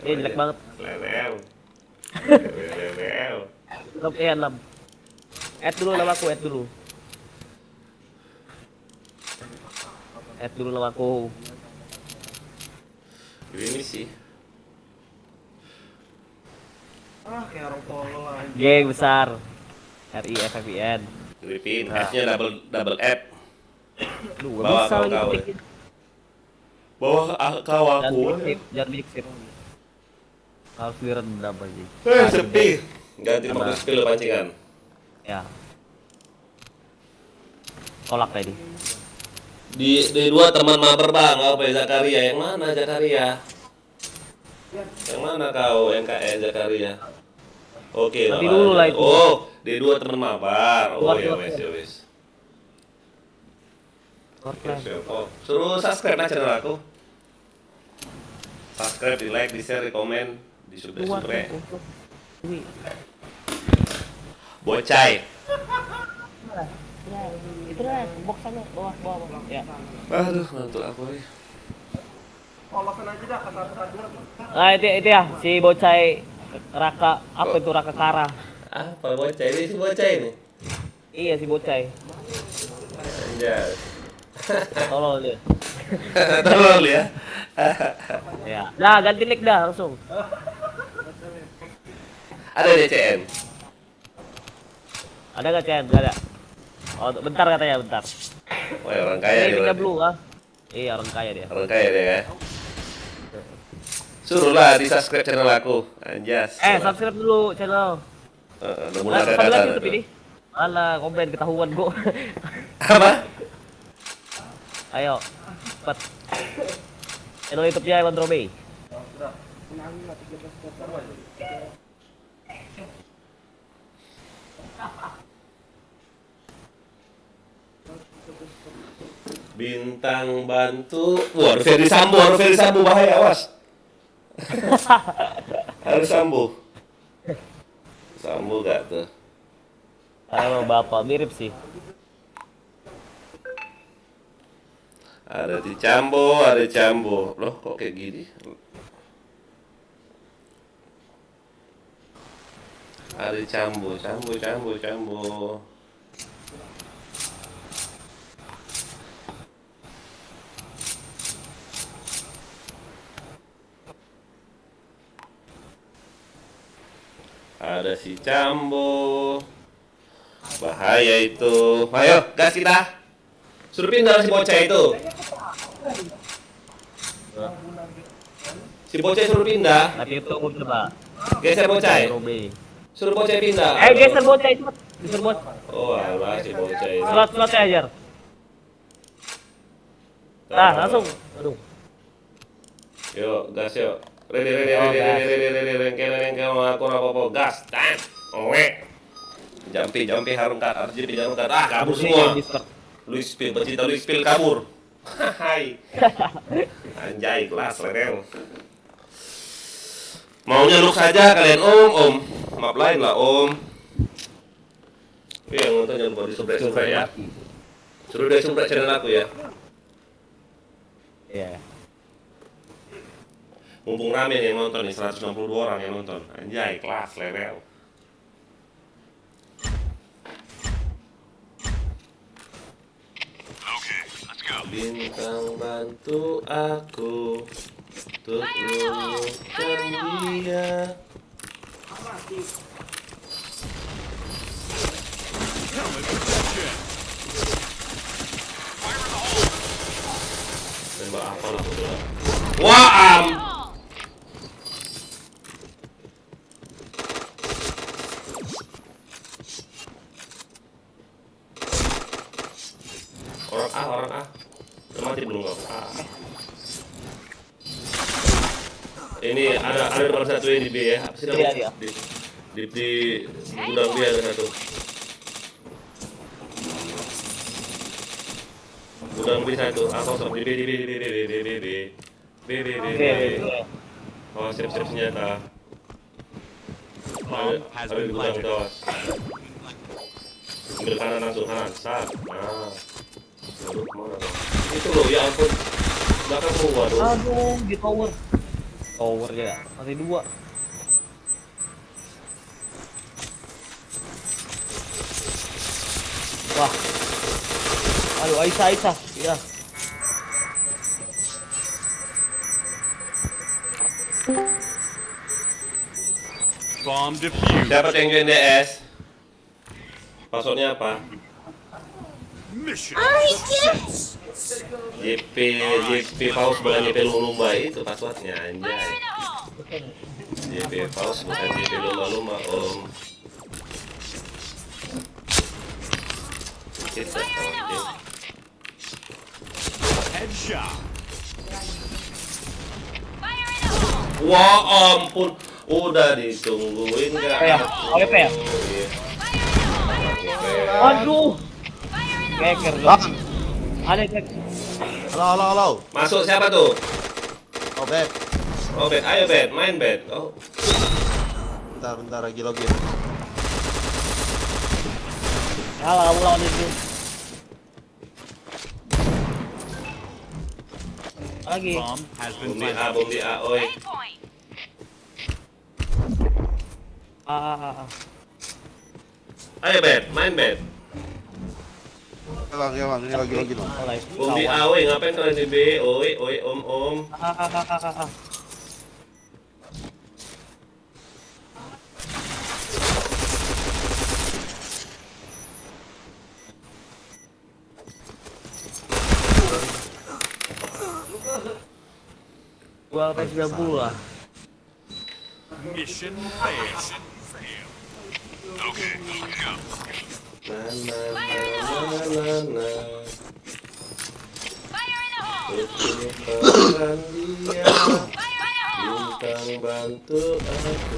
Iya jelek banget. Lelew. 6. Add dulu nama aku, add dulu nama aku. Gerimis sih. Geng besar. RIFFIN. Gripin, F-nya double F. Lu Bawa bisa lagi kau. ketik. Bawa kau aku. Jangan bidik sip. Harus direndam aja. Sepi. Ganti fokus skill pancingan. Ya. Kolak tadi. Di dua teman mabar bang, apa ya Zakaria? Yang mana Zakaria? Yang mana kau NKN Zakaria? Oke, Nanti dulu lah itu. Oh, di dua teman mabar. Oh ya wes. Oh, suruh subscribe aja channel aku. Subscribe, di like, di share, di komen, di subscribe. Bocai. Ya, itu lah, box sana, bawah. Ya. Aduh, mantul aku nih. Nah, itu ya, si Bocai Raka, apa itu Raka Kara? Apa bocai? Ini si bocai nih. Iya, si Bocai. Anjay. Tolol dia. Tolol ya. Ya. Dah, ganti nick dah langsung. Ada DCN. Ada nggak Chen? Nggak ada. Oh, bentar katanya, bentar. Wah, orang kaya Ini dia. punya berarti. Blue ah. Iya, orang kaya dia. Orang kaya dia kan. Suruhlah di subscribe channel aku. Anjas. Subscribe dulu channel. Udah Nah, mulai ada sambil lagi kata. YouTube ini. Alah, komplain ketahuan gua. Apa? Ayo, cepat. Channel YouTube-nya Iwan Robe. Bintang bantu. Wah, ada Ferdi Sambo bahaya, awas. Harus Sambo. Sambo gak tuh? Ayo, Bapak mirip sih. Ada di Cambo. Loh, kok kayak gini? Ada di Cambo. Ada si Cambo. Bahaya itu. Ayo, gas kita. Suruh pindah si bocah itu. Si bocah suruh pindah. Tapi itu coba. Geser bocah. Robe. Suruh bocah pindah. Geser bocah itu. Geser bocah. Oh, alah si bocah itu. Slot-slotnya ajar. Nah, langsung. Aduh. Yuk, gas yuk. Ready. Rengkel, aku apa-apa. Gas, tan. Owe. Jampi harum kan. RGB harum kan. Ah, kabur semua. Luis spill kabur. Hai. Anjay, kelas Renel. Maunya look saja kalian om. Maaf lain lah om. Yang nonton jangan lupa di subscribe ya. Suruh dia subscribe channel aku ya. Iya. Mumpung rame nih yang nonton nih, 162 orang yang nonton. Anjay, kelas level. Bintang bantu aku untuk luluhkan dia. Tembak apa lah udah. Wah, orang A. Udah mati belum kau? Ini ada depan satu yang di B ya. Apa sih namanya? Iya. Di gudang dia ada satu. Gudang B satu. Kosong di B. Oh, siap senjata. Ada di gudang itu. Ambil kanan langsung kanan. Sat. Aduh, kemana dong? Itu loh, ya ampun. Belakang gua dong. Aduh, di tower. Tower ya, masih 2. Wah. Aduh, Aisyah. Iya. Bomb defused. Siapa yang join DS? Passwordnya apa? Mission JP Paus bukan JP Lumba itu passwordnya anjay. JP Paus bukan JP Lumba om. Kita oke. headshot. Wah ampun, udah ditungguin nggak? Apa ya? AWP ya? Aduh. Keker dong. Ada kek. Halo. Masuk siapa tuh? Oh, Beb. Oh Bet, ayo Bet, main Bet. Oh, Bentar lagi login. Kalah kamu lawan itu. Lagi. Bomb has been bom planted. di A, oi. Ayo Bet, main Bet. Ya bang, ini lagi login bang. Bom di A, oi. Ngapain kalian di B? Oi, om. Gua sampai 90 lah. Mission failed. Okay, go. Na na na na na. Tutupan dia, bintang bantu aku.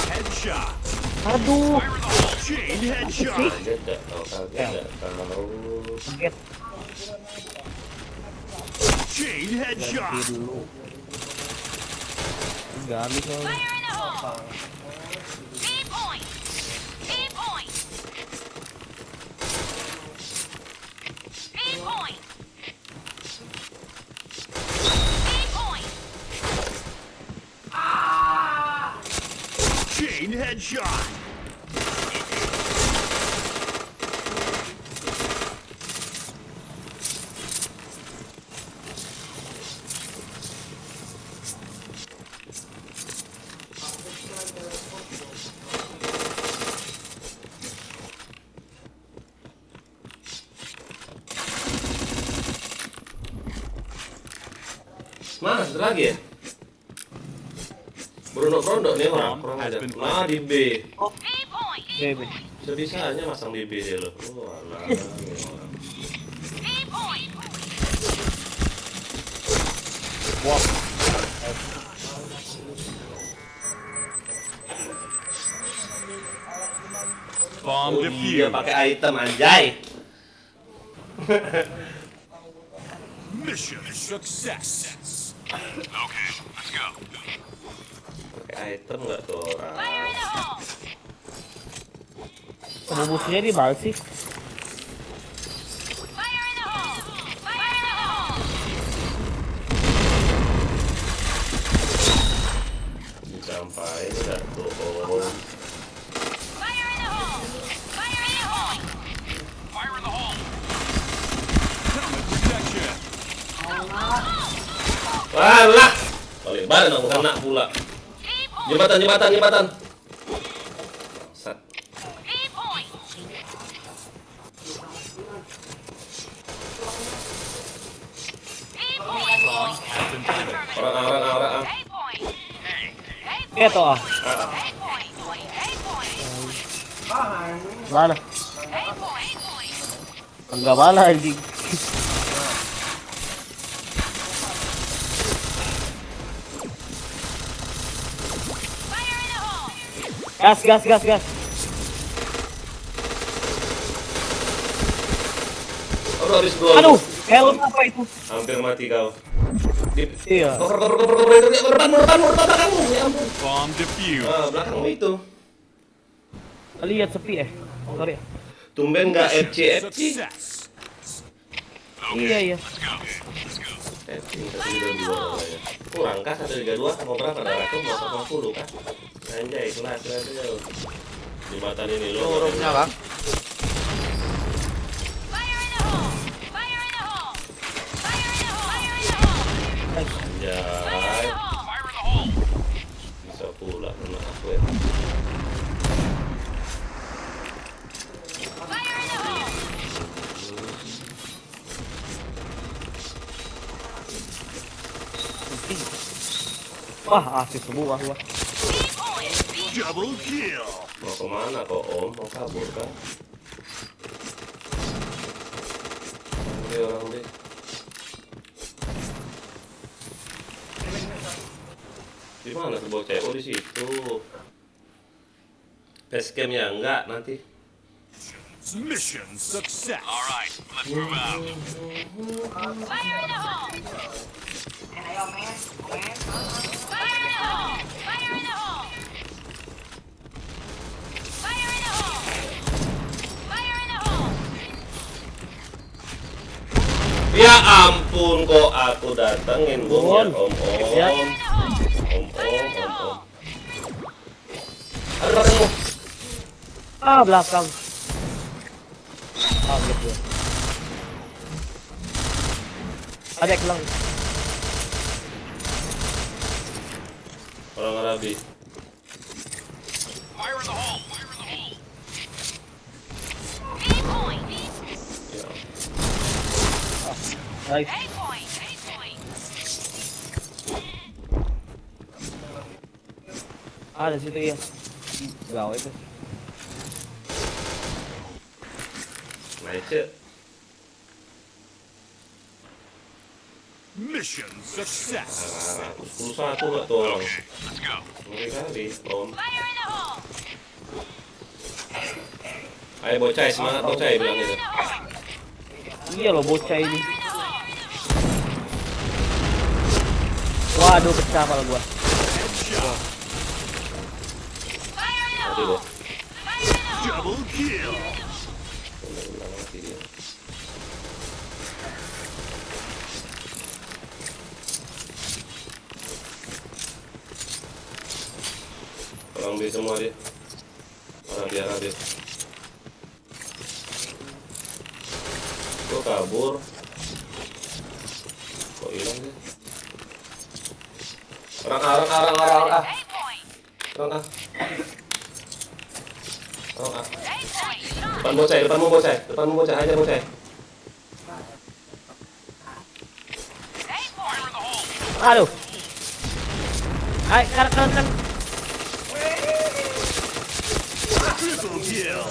Headshot. Aduh. Chain headshot. Kaget gak? Oh, kaget gak tahu. Kaget. Chain headshot. Ganti dulu. Enggak habis loh. Chain headshot. Mana satu lagi ya? Berondok-berondok nih orang aja. Nah di B. Baby. Sebisanya masang di B dia loh. Oh alah. Wah. Bomb Oh iya defused. pakai item anjay. Mission success. Okay, let's go. Pakai item nggak tuh orang? Sama musuhnya di mana sih? Dicampain nggak tuh? Oh. Fire in the hole. Helmet protection. Walah. Balik bareng aku kena pula. Jembatan. Sat. Orang. Ito ah. Mana? Enggak mana anjing. Gas. Oh, habis gol. Aduh, helm apa itu? Hampir mati kau. Iya. Cover depan belakangmu. Ya ampun. Bomb defused. Ah, belakangmu itu. Lihat sepi Sorry. Tumben nggak FC. Success. Iya. FC 132 ya. Kurang kah 132 mau berapa darahku? Mau 80 kah? Anjay, kelas aja. Jembatan ini lo. Turunnya bang. Anjay. Bisa pula kena aku ya. Wah, asik semua gua. Double kill. Mau kemana kok Om? Mau kabur kan? Ini orang deh. Di mana tuh bocah? Oh di situ. Basecampnya enggak nanti. Mission success. All right, let's move out. Ya ampun kok aku datengin bomnya Om. Ya. Om. Aduh belakangmu. Ah, belakang. Gitu. Ada kelang. Orang Arabi. Fire in the hole. Ya. Nice. Ah, di situ ya. Gawe itu. Nice. Mission success. 11 nggak tuh orang. Let's go. Ngeri kali, Om. Fire in the hole! Ayo bocah, semangat bocah bilang gitu. Iya loh bocah ini. Waduh, pecah kepala gua. Mati gua. Double kill. Mati dia. Orang B semua dia. Orang biar habis. Gua kabur. Kok hilang dia? Orang A. A point! Orang A. Orang A. A point! Depanmu bocah, aja bocah. A point! Aduh. Hai, kan. Triple kill.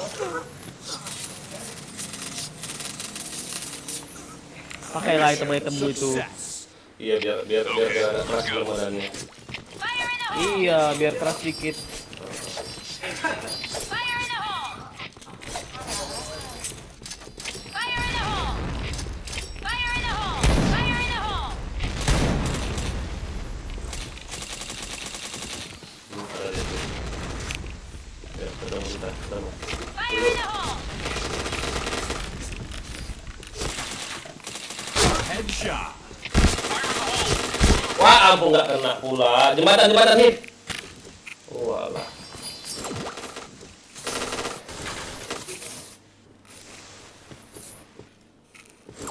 Pakailah item-item itu. Success. Iya biar ada keras badannya. Fire in the hole! Iya, biar keras dikit. Fire in the hole! Fire in the hole! Fire in the hole! Fire in the hole! Ada dia tuh. Ya, ketemu. Fire in the hole! Headshot. Wah, ampun nggak kena pula. Jembatan hit. Walah.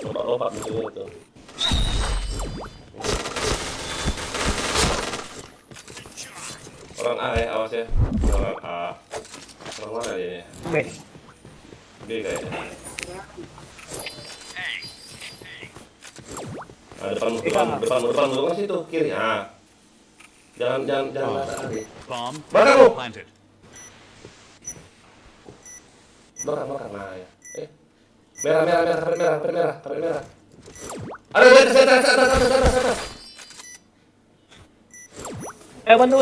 Lompat musuhnya itu. Orang A ya, awas ya. Orang A. Orang mana dia? B. B kayaknya. Ah, depanmu kan situ kiri. Ah. Jangan lari. Bomb Bakar lu. planted. Bakar nah ya. Merah. Ada di atas. Bantu.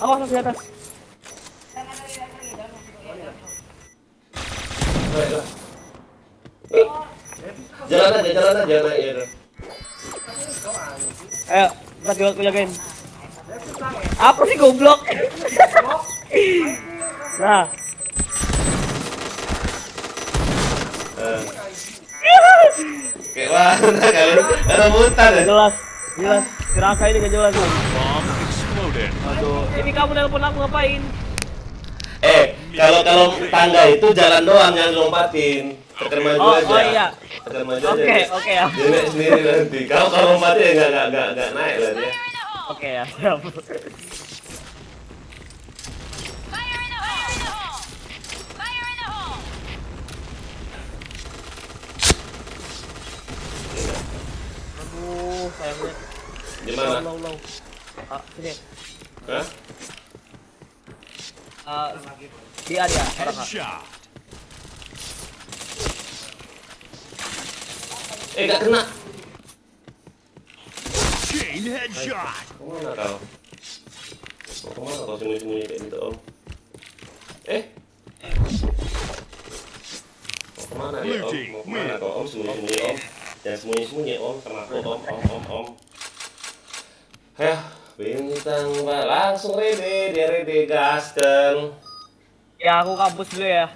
Awas di atas. Baiklah. Jalan aja ya. Ayo, kita jagain. Apa sih goblok? Nah, Kayak mana kalian? Ada mutan ya? jelas. Kerangka ini gak jelas. Bomb exploded. Aduh, ini kamu nelpon aku ngapain? Kalau tangga itu jalan doang, jangan lompatin. Tekan maju aja. Oh iya. Tekan maju aja. Oke ya. Dia naik sendiri nanti. Kalau lompatin ya nggak naik lah dia. Oke ya, siap. Fire in the hole! Fire in the hole! Aduh, sayangnya. Di mana? Low. Sini. Hah? Dia. Orang A. Headshot. Nggak kena. Chain headshot. Kemana kau? Mau kemana kau sembunyi-sembunyi kayak gitu, Om? Mau kemana dia, Om? Mau kemana kau, Om? Sembunyi-sembunyi, Om. Jangan sembunyi-sembunyi, Om. Sama aku, Om. Heh, bintang langsung ready, dia ready, gasken. Ya, aku kampus dulu ya.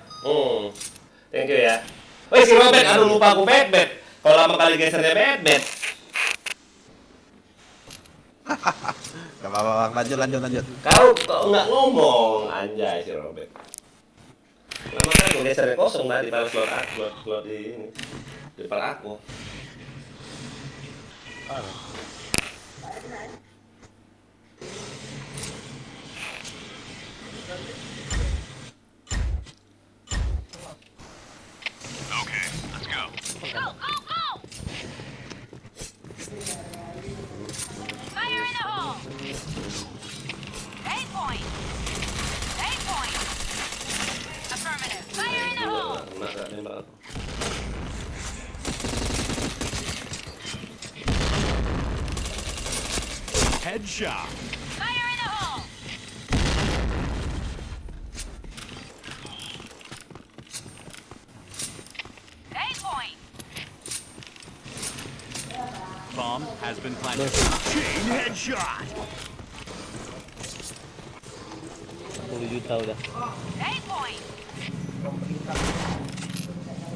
Thank you ya. Woi, si Robert, aduh lupa aku bet. Kalau lama kali gesernya bet. Gak apa-apa, Bang. Lanjut. Kau kok nggak ngomong, anjay si Robert. Lama kali gesernya kosong lah di pala slot di ini. Di pala aku. Okay, let's go. Go! Fire in the hole! A point! nembak aku. Headshot. Fire in the hole! A point! Bomb has been planted. Chain headshot. 10 juta udah. A point!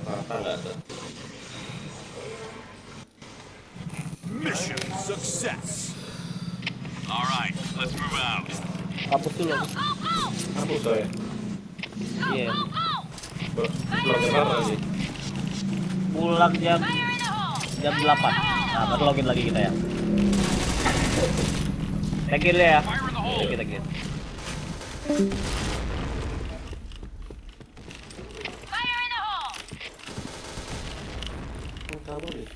Rata nggak tuh? Mission success. All right, let's move out. Hapus dulu. Go, go! Aku coy. Go, Iya. go, go! Pulang jam berapa sih? Pulang jam Fire in the hole! jam 8. Nah, baru login lagi kita ya. Tag in ya. Kita in. Fire in the hole! Kamu deh.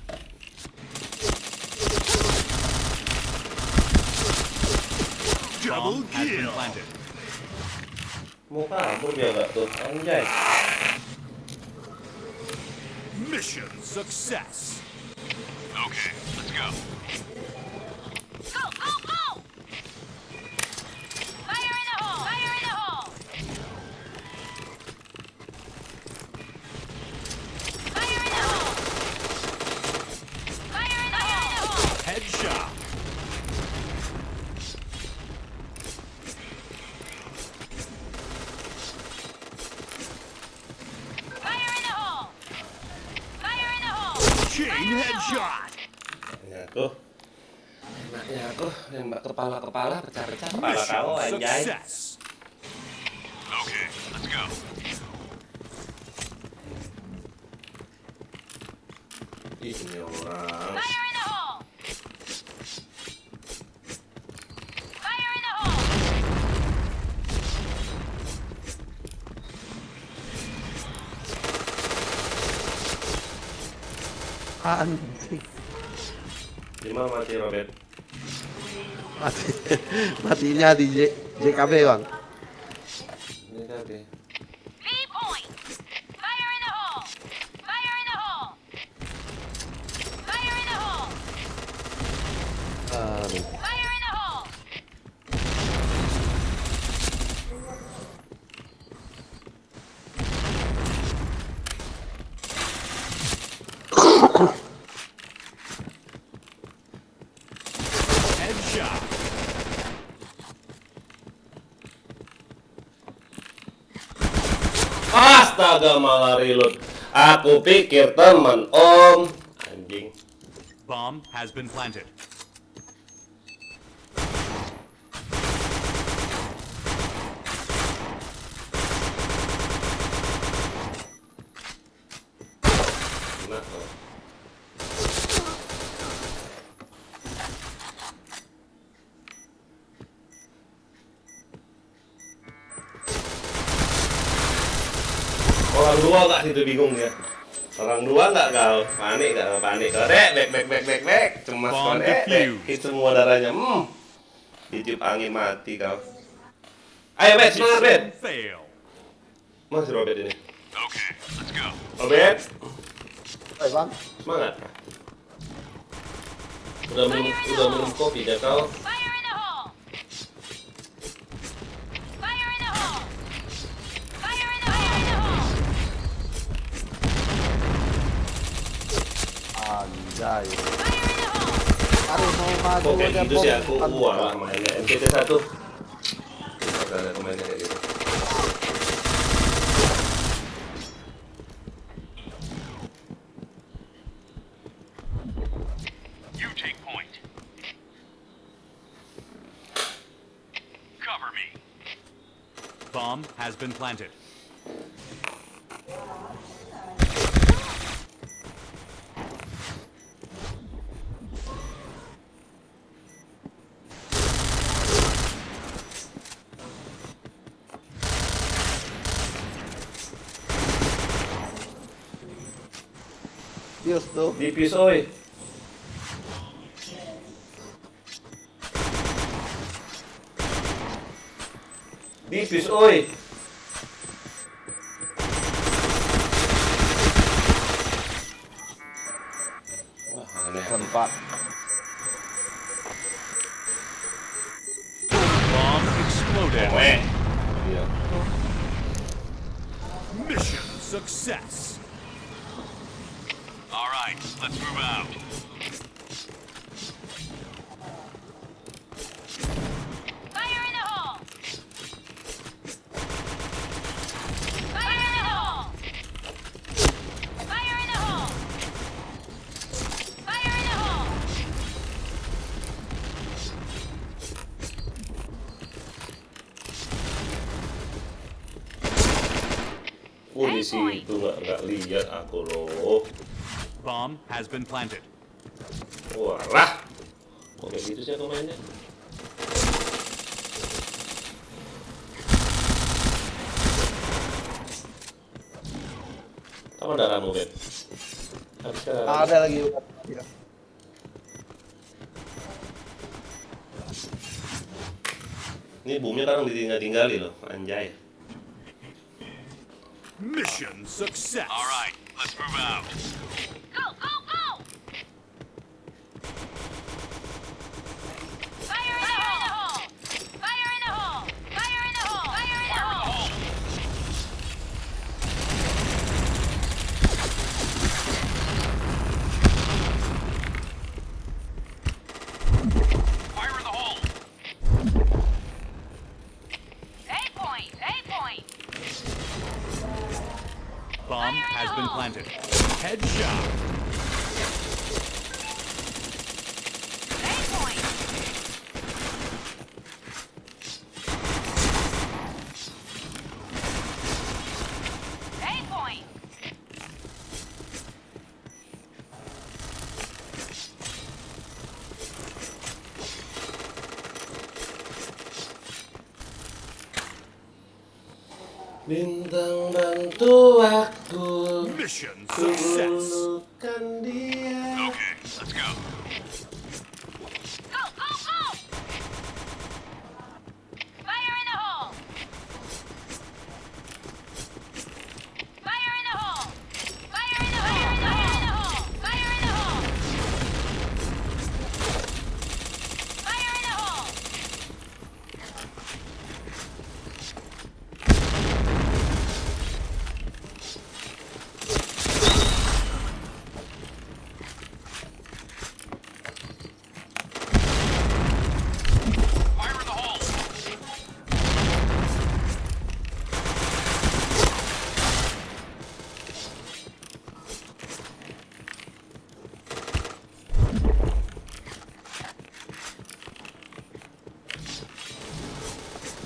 Bomb has been planted. Mau kabur dia nggak tuh? Anjay. Mission success. Okay, let's go. Go, go, go! Fire in the hole! Fire in the hole! Fire in the hole! Fire in the hole! Headshot. Fire in the hole! Fire in the hole! Chain headshot. Enaknya aku nembak kepala pecah-pecah kepala Mission kau anjay. success. Okay, let's go. Ini orang. Fire in the hole! Fire in the hole! Anjing. Lima mati Robert. Mati. Matinya di JKB, Bang. Ini tadi. B point! Fire in the hole! Fire in the hole! Fire in the hole! Aduh. Fire in the hole! Headshot. Astaga malah reload. Aku pikir teman om. Anjing. Bomb has been planted. Kena kau. Orang dua nggak situ bingung ya. Orang dua nggak kau panik nggak panik kau dek back cemas kau Bomb dek defused. hit semua darahnya ditiup angin mati kau. Ayo Bet semangat Bet. Fail. Mas Robert ini Okay, let's go. Robert Hai, Bang. semangat. Udah minum kopi ya kau. Fire in the hole! Fire in the hole! Fire in the hole! Anjay. Fire in the hole! Aduh, mau maju Kok kayak aja, gitu Bang. sih aku uang lah mainnya MCT 1. Ada pemainnya kayak gitu. You take point. Cover me. Bomb has been planted. Bius tuh. Dipis oi. Dipis oi. Sempat. Bomb exploded. Weh. Iya. Mission success. All right, let's move out. Fire in the hole! Fire in the hole! Fire in the hole! Fire in the hole! Di situ nggak lihat aku loh. Bomb has been planted. Walah. Kok kayak gitu sih aku mainnya? Apa darahmu, Ben? Ada lagi. Ya. Ini bumi kan ditinggali loh, anjay. Mission success. All right, let's move out. Go, go, go! Fire in the hole! Fire in the hole! Fire in the hole! Fire in the hole! Fire in the hole. A point! A point! Bomb has been planted. Headshot. A point! A point! Bintang bantu aku Mission success. lulukan dia. Okay, let's go. Go, go, go! Fire in the hole! Fire in the hole! Fire in the hole! Fire in the hole! Fire in the hole! Fire in the hole! Fire in the hole.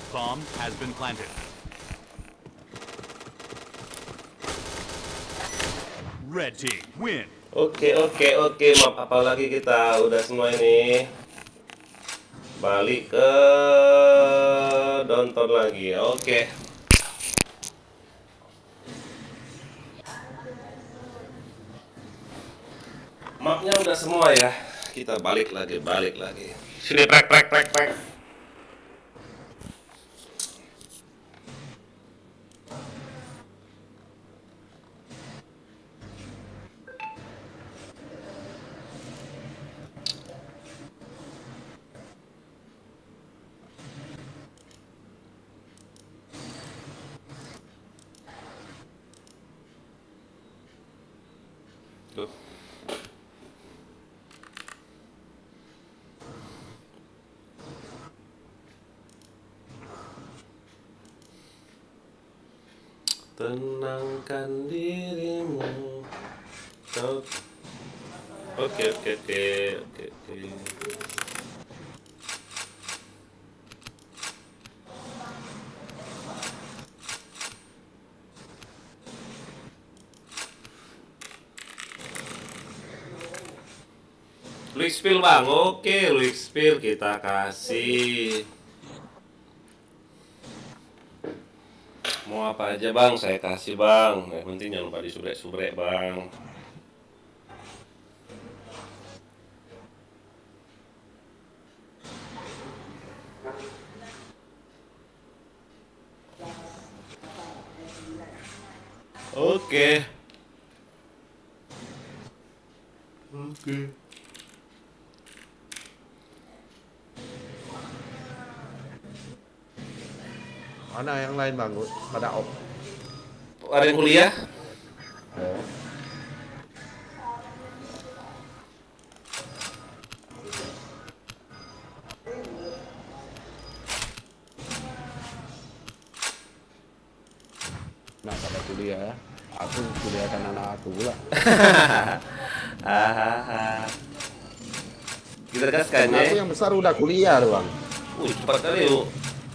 Bomb has been planted. Red team win. Oke, map apa lagi kita? Udah semua ini. Balik ke Downtown lagi. Oke. Mapnya udah semua ya. Kita balik lagi. Sini trek. Tuh. Tenangkan dirimu. Oke. Luik spill bang, oke Luik spill kita kasih. Mau apa aja bang, saya kasih bang. Yang penting jangan lupa disubrek-subrek bang. Oke. Mana yang lain bang? Pada op. Ada yang kuliah? Eh. Nah, pada kuliah, aku kuliahkan anak aku pula. Kita kaskan Aku ya. yang besar udah kuliah loh bang. Wih, cepat kali lu.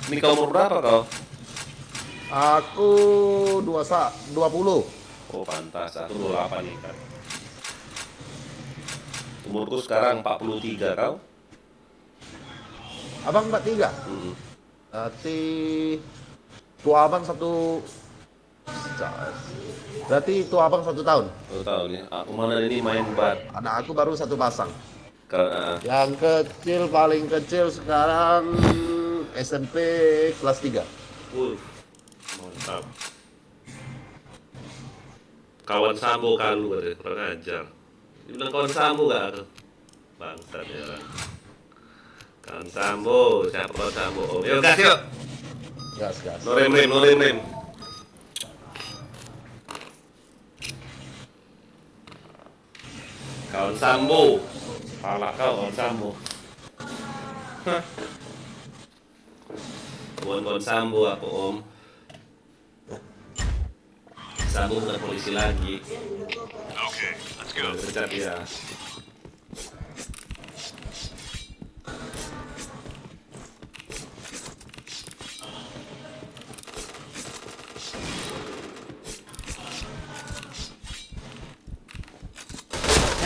Ini kau umur berapa kau? Aku 20. Oh, pantas. Aku 28 nih kan. Umurku sekarang 43 kau. Abang 43. Berarti tua abang Berarti tua abang 1 tahun. 1 tahun ya. Aku mana ini main bat. Anak aku baru 1 pasang. Karena Yang kecil paling kecil sekarang SMP kelas 3. mantap. Kawan Sambo kalu ada kurang ajar. Dibilang kawan Sambo gak aku? Bangsat ya orang. Kawan Sambo, siapa kawan Sambo? Oh, yuk gas yuk. Gas. No rem. Kawan Sambo. Pala kau kawan Sambo. Kawan Sambo aku om. Sambo bukan polisi lagi. Okay, let's go. Pecat ya.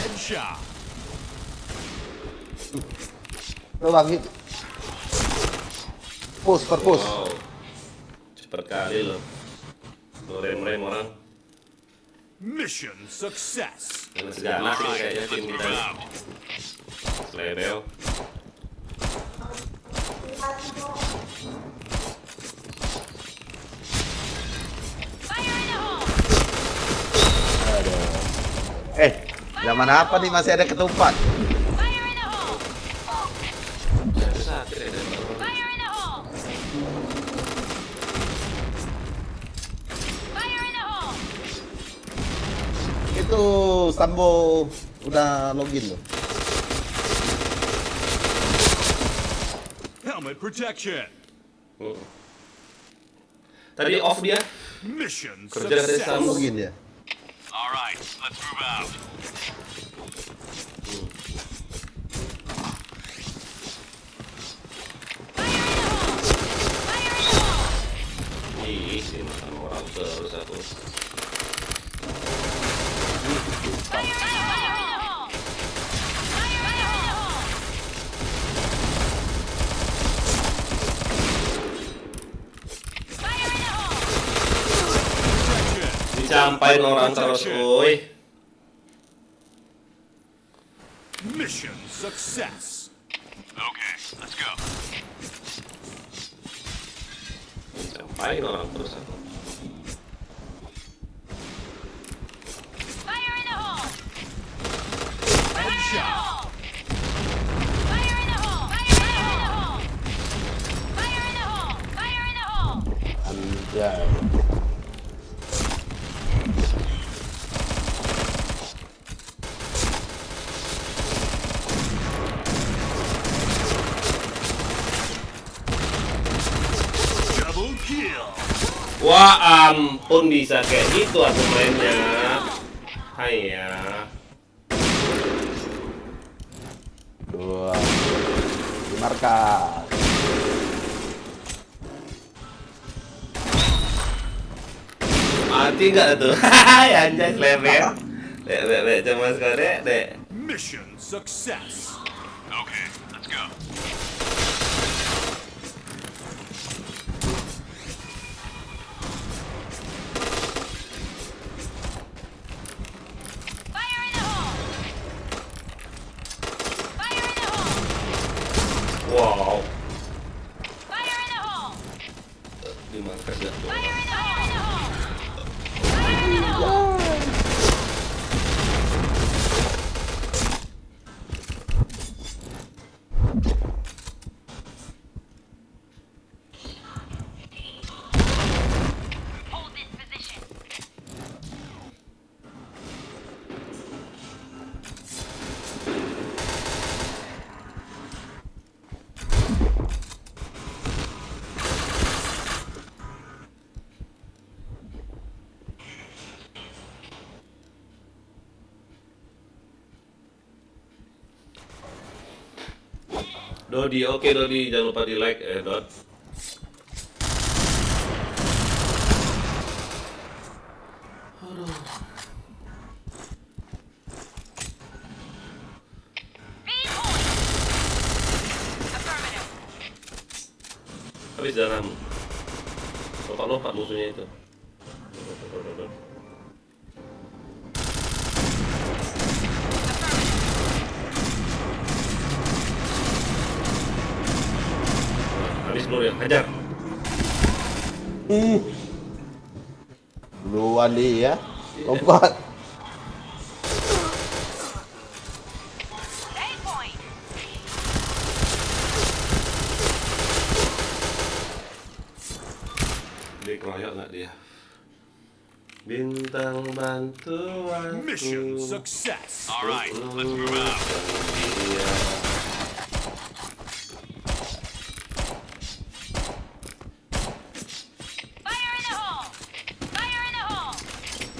Headshot. Tuh bang itu. Push. Wow. Cepet kali loh. No rem orang. Mission success. Dengan segala sih kayaknya tim Move kita. out. Sledeo. Zaman apa nih masih ada ketupat? Sakit ya. Itu Sambo udah login loh. Helmet protection. Tadi off dia. Mission Kerja dari success. Sambo. Login ya. All right, let's move out. Ih, sini sama orang terus aku. Protection. Dicampain orang terus, woi. Mission success. Okay, let's go. Dicampain orang terus aku. Headshot. Anjay. Double kill. Wah ampun bisa kayak gitu aku mainnya. Hai ya. Dua. Di markas. Mati nggak tuh? Hai anjay level. Dek, cemas kau dek. Mission success. Okay, let's go. Wow. Di markas nggak tuh? Dodi, oke Dodi, jangan lupa di like Dot. Habis dalam lompat musuhnya itu. Habis peluru ya, hajar. Duluan dia, lompat. Dikeroyok nggak dia? Bintang bantuan. Mission success. All right, let's move out. Fire in the hole! Fire in the hole!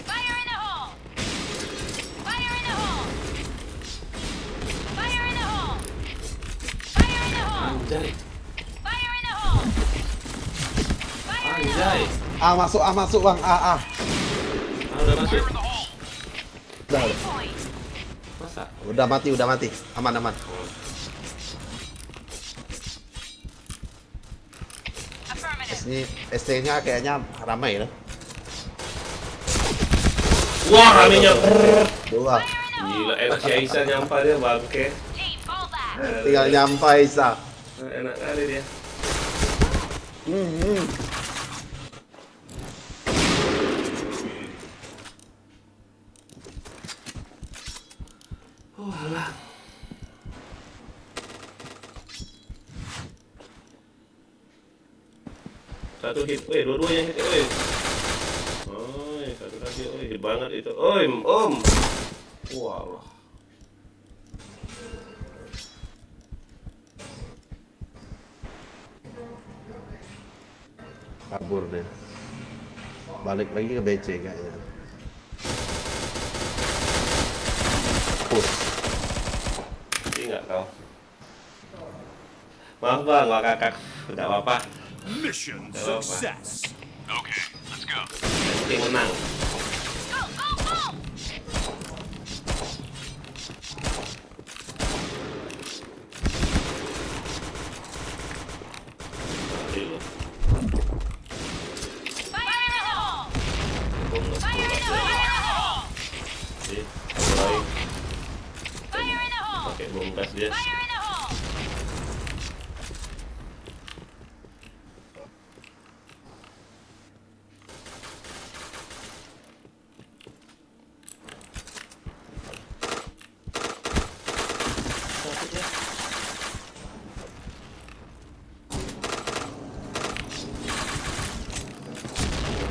Fire in the hole! Fire in the hole! Fire in the hole! Fire in the hole! Anjay, Fire in the hole! Fire in the anjay. Masuk bang, Ah, udah masuk. Udah, point! Masa? udah mati, aman. Affirmative! Ini ST-nya kayaknya ramai loh. Wah, ramenya. Dua, Gila, enak si Aisyah nyampa dia bangke. Team, fall back! tinggal nyampai Isa. Enak kali dia. Oh, alah. Satu hit, dua-duanya hit, satu lagi, hit banget itu, om. Walah. Kabur deh. Balik lagi ke BC kayaknya. Push. Enggak kau. Maaf bang, nggak kakak, tidak apa-apa. Mission Hello, success. Okay, let's go. Yang penting menang. Go, go, go! Mati lu. Fire in the hole! Bom nggak Fire in the hole! Fire in the hole! sih. Mulai Fire in the hole! pakai bom gas dia. Fire in the hole!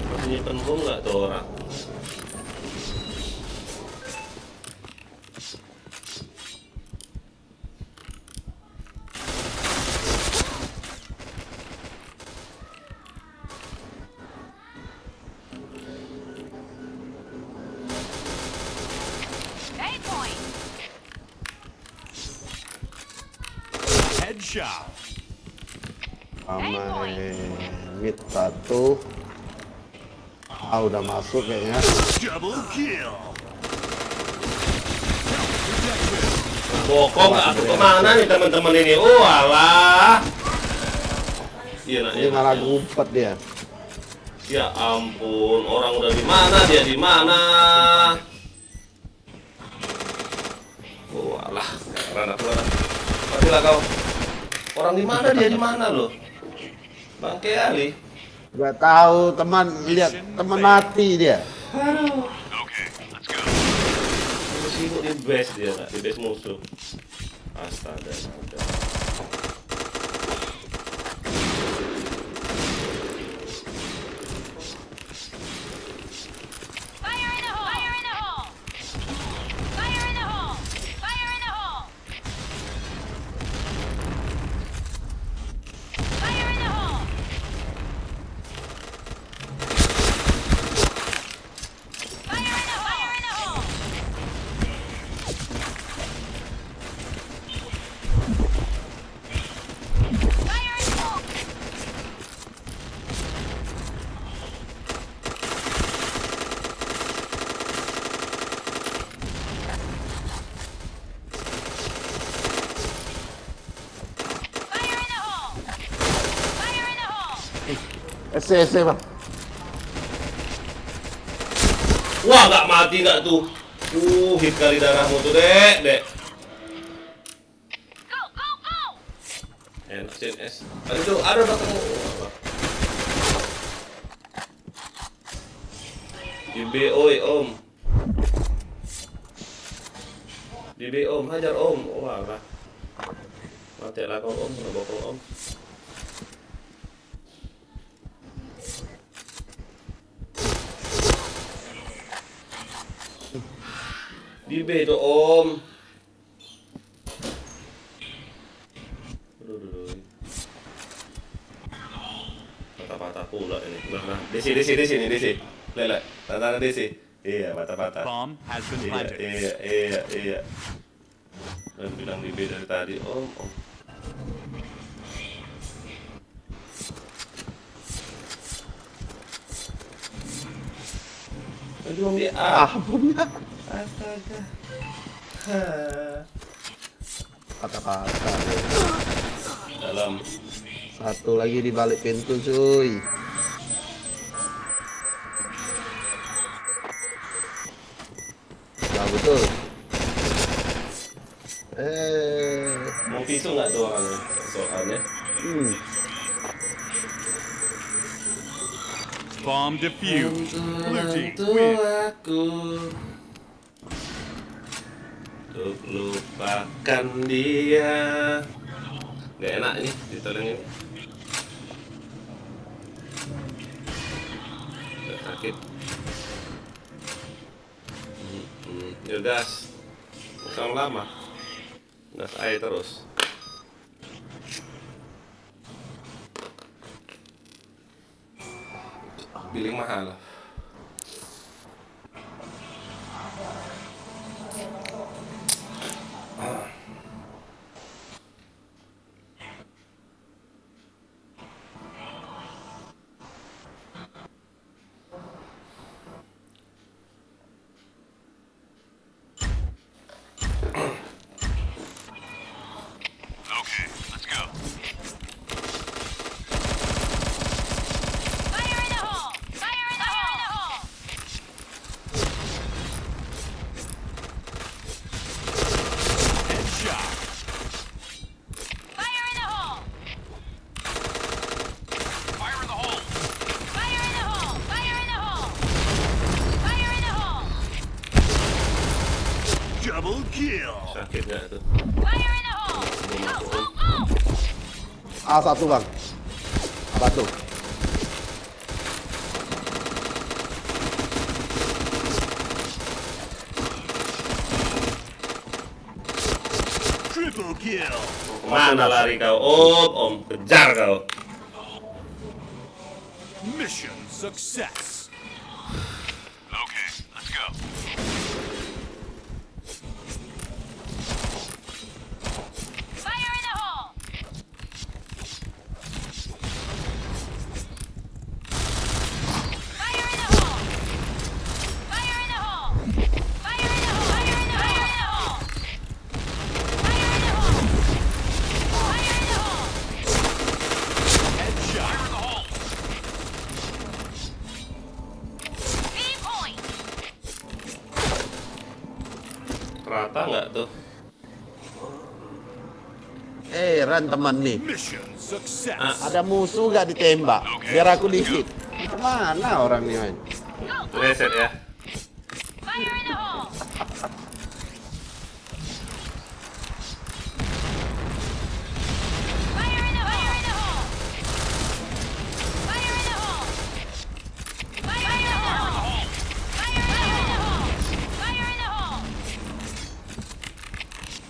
Masih nyimpen bom nggak tuh orang? A point! Headshot. Ramai mid satu. Udah masuk kayaknya. Double kill. Bokong nggak aku kemana nih teman-teman ini? Oh alah. Iya nak Ini malah ngumpet dia. Ya ampun, orang udah di mana, dia di mana? Oh alah, rana. Matilah kau. Orang di mana, dia di mana loh? Bangke Ali. Gak tahu teman, lihat teman mati dia. Okay, let's go. Sibuk di base dia, Kak. Di base musuh. Astaga. Fire in the hole! Fire in the hole! Fire in the hole! Fire in the hole! Fire in the hole! Fire in the hole! Fire in the hole! CC bang. Wah, nggak mati nggak tuh? Hit kali darahmu tuh, Dek. Enak CNS. Aduh, ada belakangmu. Di oi Om. Di Om, hajar Om. Wah, lah. Mati lah kau Om, nggak bokong Om. Di B itu Om. Aduh. Patah-patah pula ini. Nah, di sini. Lele, tantangan di sini. Iya, patah-patah. Bomb has been planted. Iya. Dan bilang di B dari tadi, Om. Aduh, dia Punya. astaga. Kata-kata. Dalam. Satu lagi di balik pintu cuy. Ya betul. Mau pisau nggak tuh orangnya? Soalnya. Bomb defused. Blue team Bantu win. aku untuk lupakan dia. Gak enak ini ditolongin. Udah sakit. Ya gas. Usang lama. Gas air terus. Billing mahal. Okay, let's go. Fire in the hole! Fire in the hole! Headshot. Fire in the hole! Fire in the hole. Fire in the hole! Fire in the hole! Fire in the hole! Double kill. Sakit nggak tuh? Fire in the hole! Go, go, go! A1 bang. Batu. Triple kill. Kemana lari kau? Om, kejar kau. Mission success. Okay, let's go. Fire in the hole! Fire in the hole! Fire in the hole! Fire in the hole! Fire in the hole! Fire in the hole! Fire in the hole! Headshot. Fire in the hole. B point! Rata nggak tuh? Ran teman nih. Mission success. Ada musuh gak ditembak? Biar aku dikit. Kemana orang nih main? Reset ya. Fire in the hole! Fire in the hole! Fire in the hole! Fire in the hole! Fire in the hole! Fire in the hole! Fire in the hole!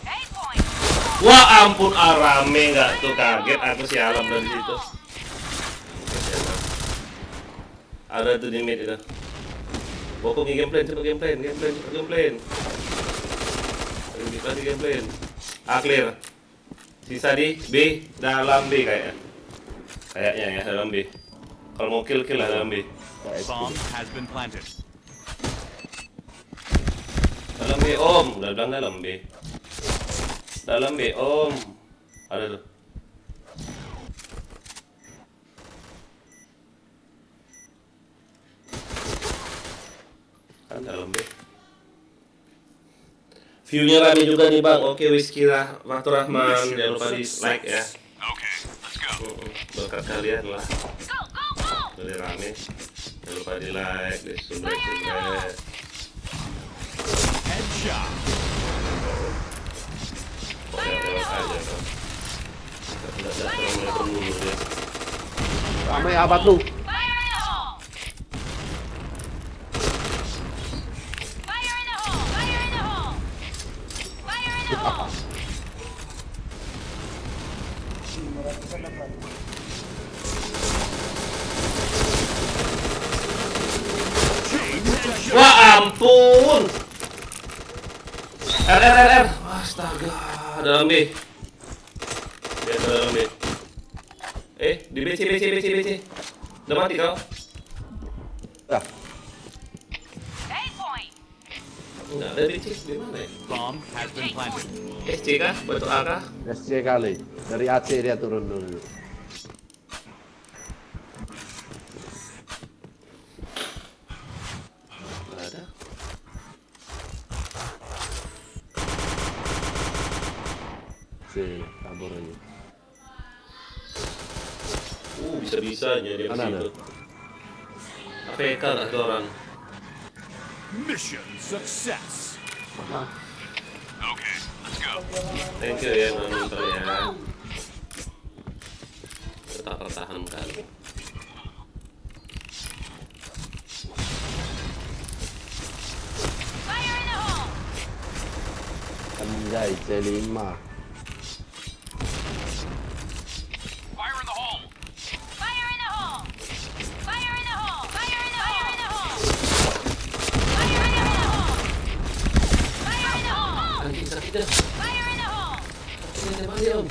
8 point! Wah ampun, rame nggak tuh, kaget aku sialan dari situ. Ada tuh di mid itu. Pokoknya cepet gameplay. Lebih gameplay. A clear. Sisa di B, dalam B kayaknya. Kayaknya ya dalam B. Kalau mau kill lah dalam B. Bomb has been planted. Dalam B Om, udah bilang dalam B. Dalam B Om. Ada tuh. dalam B. View-nya rame juga nih bang. Oke Whisky Fatur Rahman, jangan lupa di like ya. Okay, let's go. Berkat kalian lah. Jadi rame. Jangan lupa di like, di subscribe. Headshot. Pokoknya lewat aja kan. Tidak terlalu dulu dia. Ramai abad lu. Wah ampun. R. Astaga, dalam B. Ya dalam B. Di BC. Udah mati kau? Dah. Enggak ada BC, di mana ya? Bomb has been planted. SC kah? Batu A kah? SC kali. Dari AC dia turun dulu. Nggak ada. Si kabur aja. Bisa-bisanya dia Mana situ. APK lah tuh orang. Mission success. Okay, let's go. Thank you ya nonton ya. Tetap pertahankan. Anjay, C5. Fire in the hole. Anjing sakit dah. Sakit mati om.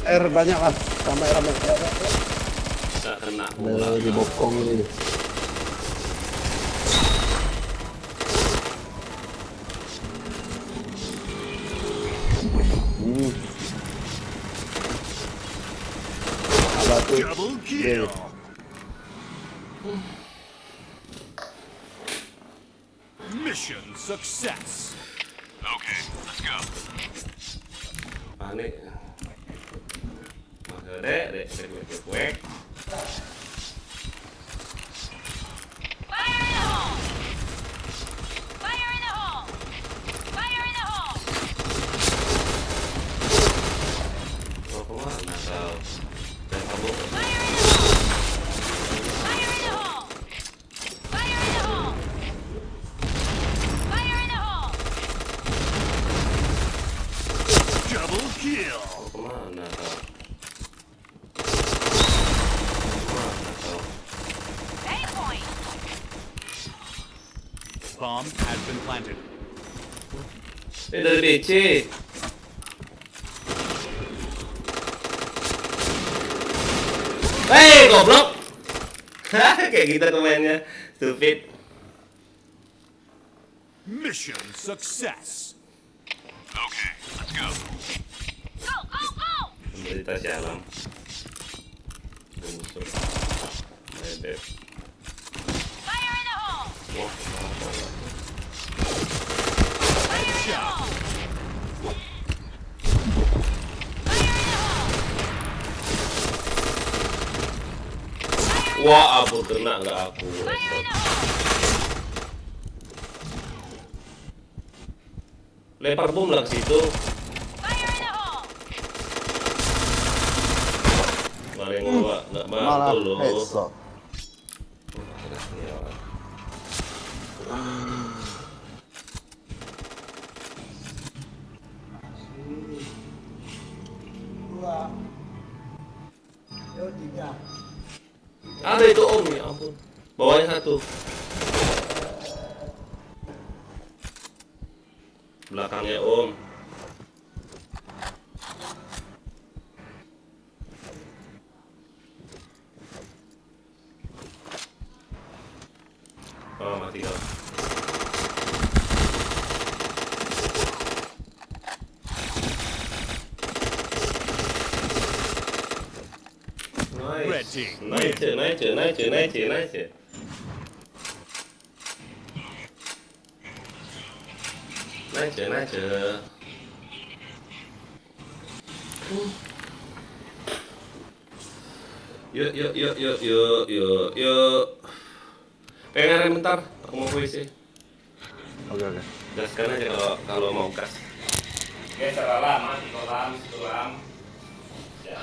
R banyak lah. Sampai ramai. Nggak kena bola. Di bokong ini. Abad tuh. Double kill. Mission success. Okay, let's go. Panik. Maka dek. Oh kemana kau? Dan kamu Double kill. kemana kau? Bomb has been planted. Dari BC. Hei, goblok. Kayak gitu tuh mainnya. Stupid. Mission success. Okay, let's go. Berita sialam. Musuh. Bebek. Wah, Headshot. wah, ampun kena nggak aku. Lempar bom lah ke situ. Malah yang gua nggak Malah mampu loh. headshot. Ada itu om ya ampun. Bawahnya satu. Belakangnya om. Oh mati kau. Red team. Nice. aja. Yuk. Pengen rem bentar, aku mau WC. Oke. Gaskan aja kalau mau gas. Oke, salah mati kolam. Ya.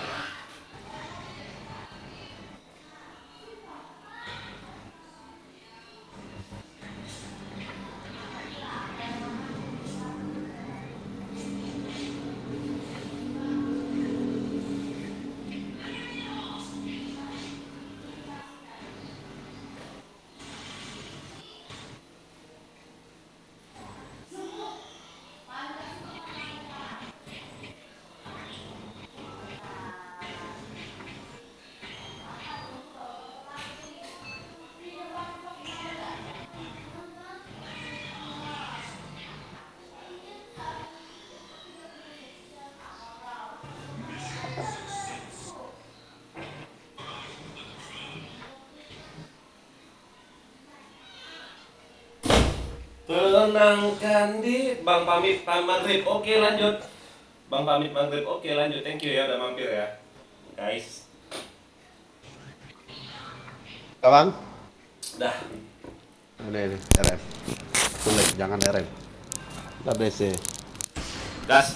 Tenangkan di Bang pamit maghrib. Oke lanjut. Bang pamit maghrib. Oke lanjut. Thank you ya udah mampir ya. Guys. Kawan? Dah. Ini RM. Sulit, jangan RM. Kita DC. Gas.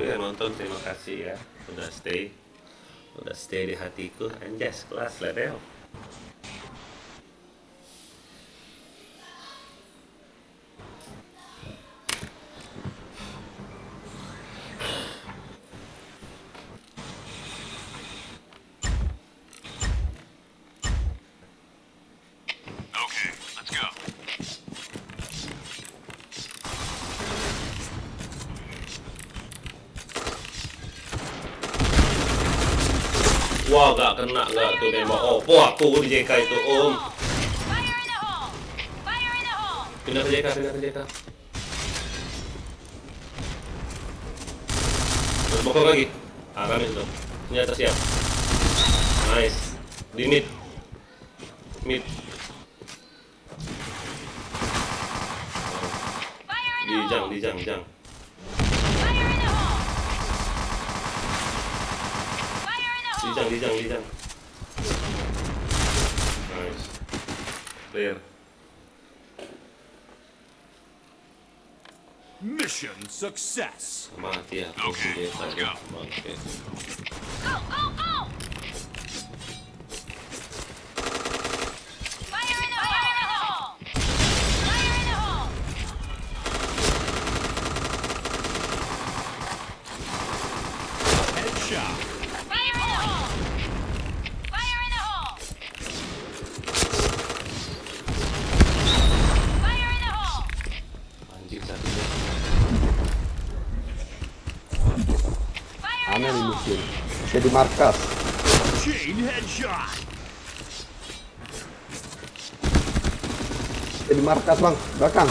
Ya nonton, terima kasih ya udah stay di hatiku. Anjas kelas level. Okay, let's go. Wah gak kena gak tuh nembak. Oh aku di JK itu om. Fire in the hole! Fire in the hole! Pindah ke JK. Terus bokong lagi. Kami itu. Senjata siap. Nice. Di mid. Fire in the hole! Di jang. Fire in the hole! Fire in the hole! Di jang. Nice. Clear. Mission success. Mati aku senjata. let's go. Oke. Go! Fire in the hole! Fire in the hole! Headshot. Fire in the hole! Fire in the hole! Fire in the hole! Anjing satu deh. Fire in Aneh the nih hole! musim. Jadi markas. Chain headshot. Jadi markas bang, belakang.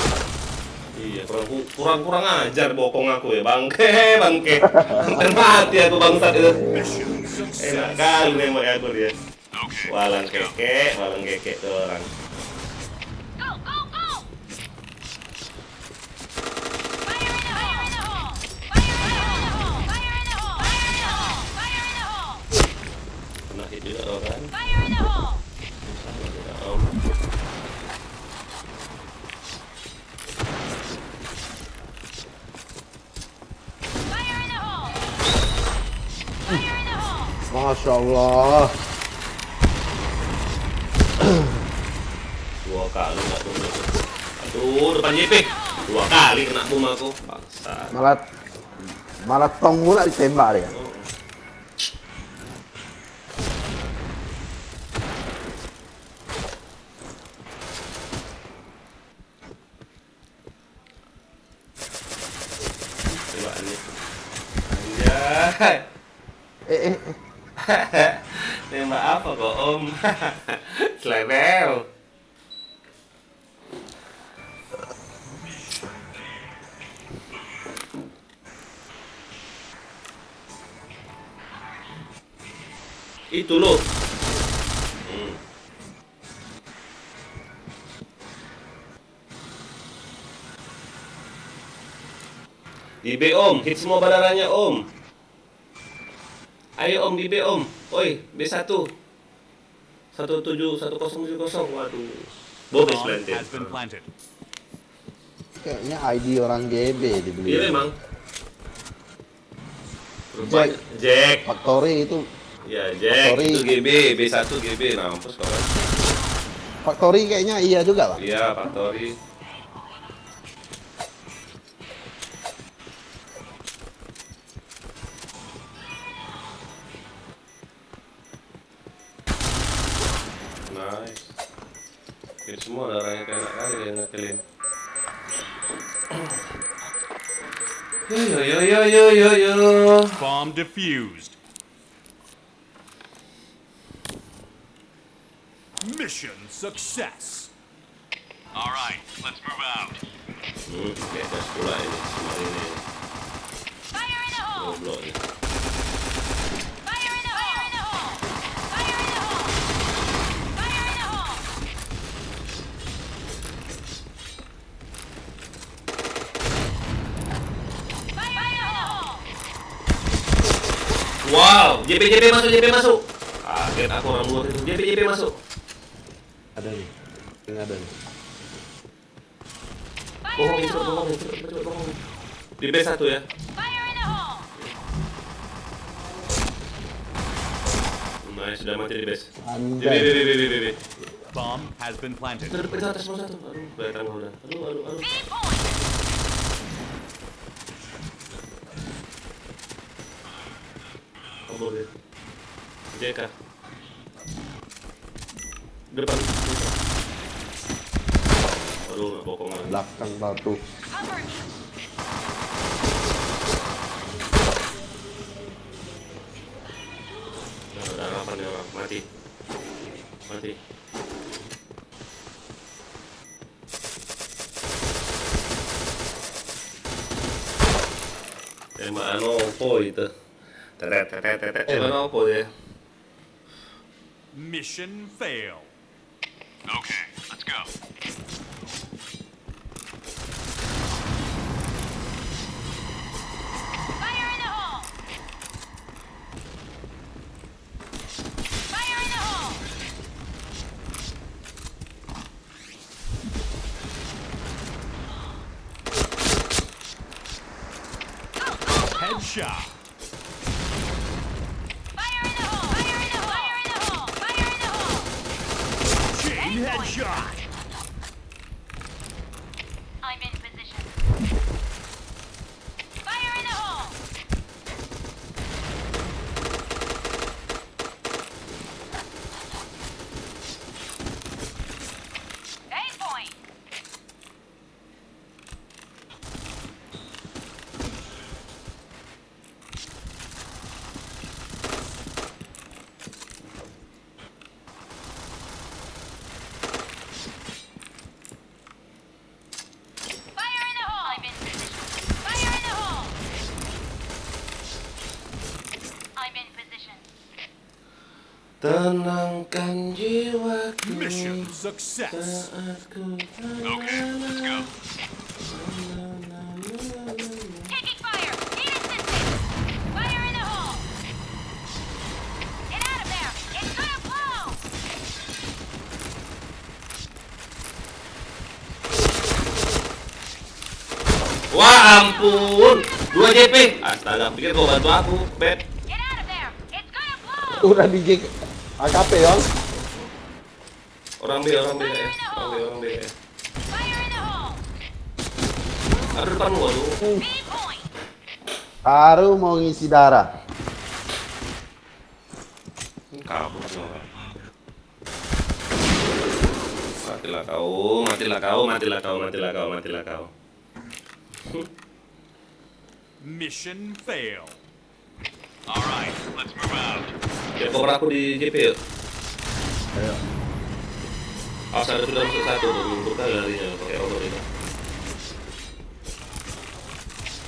Iya, kurang ajar bokong aku ya, bangke. Hampir mati aku bangsat itu. Mission success. Enak kali nembak aku dia. Okay, Walang let's go. keke tuh orang. Go! Fire in the hole! Fire in the hole! Fire in the hole! Fire in the hole! Kena hit juga orang. Fire in the hole! Tidak om. Fire in the hole! Fire in the hole! Masya Allah. Dua kali nggak boom itu. Aduh, depan JP. Dua kali kena boom aku. Bangsa. Malah tong pula ditembak dia. Tembakannya. Anjay. Nembak apa kok om? Selebel. Itu loh. Di B om, hit semua banarannya om. Ayo om di B om. Oi, B1. 17010. Waduh. Bom Bomb planted. has been planted. Kayaknya ID orang GB dibeli. Iya memang. Rupanya Jack. Factory itu. Ya Jack Factory. itu GB, B1 GB mampus kawan. Factory kayaknya iya juga, Pak. Iya, Factory. Nice. Hit semua darahnya kayak enak kali dia ngakilin. Yo. Bomb defused. Mission success. All right, let's move out. Kayak gas pula ini semua ini. Fire in the hole! Goblok ini. Fire in the hole! Fire in the hole! Fire in the hole! Fire in the hole! Wow, JP masuk. Kaget aku orang luar itu. JP masuk. Ada nih. Ini ada nih. Bohongin, bohongin. Di B1 ya. Fire in the hole! Nice, sudah mati di base. Di Anjay. B. Bomb has been planted. Itu depan atas satu. Aduh, kelihatan udah. Aduh. B point! Kabur dia. JK. Depan. Aduh, nggak bokong lagi. Belakang batu. Cover me! Ada harapan nih orang. Mati. Tembakan opo itu. Tetet. Tembakan opo ya? Mission failed. Okay, let's go. Fire in the hole! Fire in the hole! Headshot. Fire in the hole! Fire in the hole! Fire in the hole! Fire in the hole! Chain headshot. I'm in position. Fire in the hole! A point! Fire in the hole! I'm in position. Fire in the hole! I'm in position. Tenangkan jiwaku. Mission success. Saatku Okay, let's go. Taking fire! Need assistance! Fire in the hole! Get out of there! It's gonna blow! Wah ampun, 2 JP. Astaga, pikir kau bantu aku, Bet. Get out of there! It's gonna blow! Udah di AKP, Bang. Orang B ya. Orang B ya. Fire in the hole! Ada depan gua tuh. B point! Baru mau ngisi darah. Kabur semua. Matilah kau. Mission failed. All right, let's move out. Ya cover aku di JP yuk. Ayo. Ada sudah masuk satu tuh, buka larinya pakai over itu.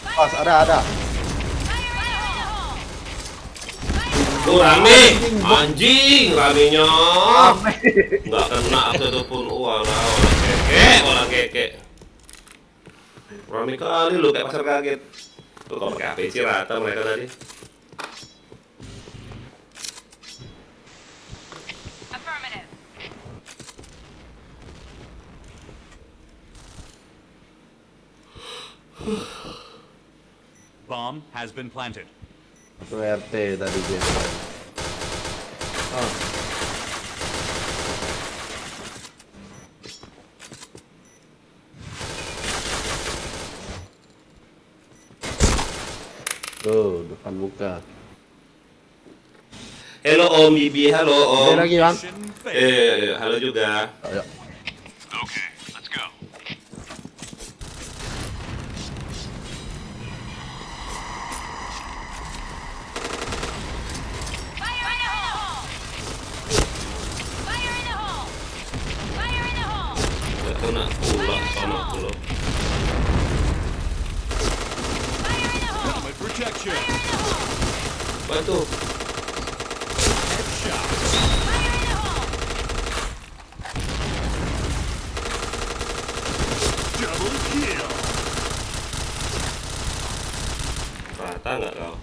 Pas ada. Fire in the hole! Fire in the Tuh rame, anjing ramenya. Nggak kena satu pun. Olah keke. Rame kali lu kayak pasar kaget. Tuh kalau pakai APC rata mereka tadi. Affirmative. Bomb has been planted. Itu RT tadi dia. Oh. Tuh, depan muka. Halo Om Bibi, halo Om. Ada lagi, Bang? Mission failed. Halo juga. Ayo. Okay, let's go. Fire in the hole! Fire in the hole! Fire in the hole! Nggak kena pula sama pula. Fire in the hole! Helmet protection. Fire in the hole! Bantu. Headshot. Fire in the hole! Double kill. Rata nggak kau?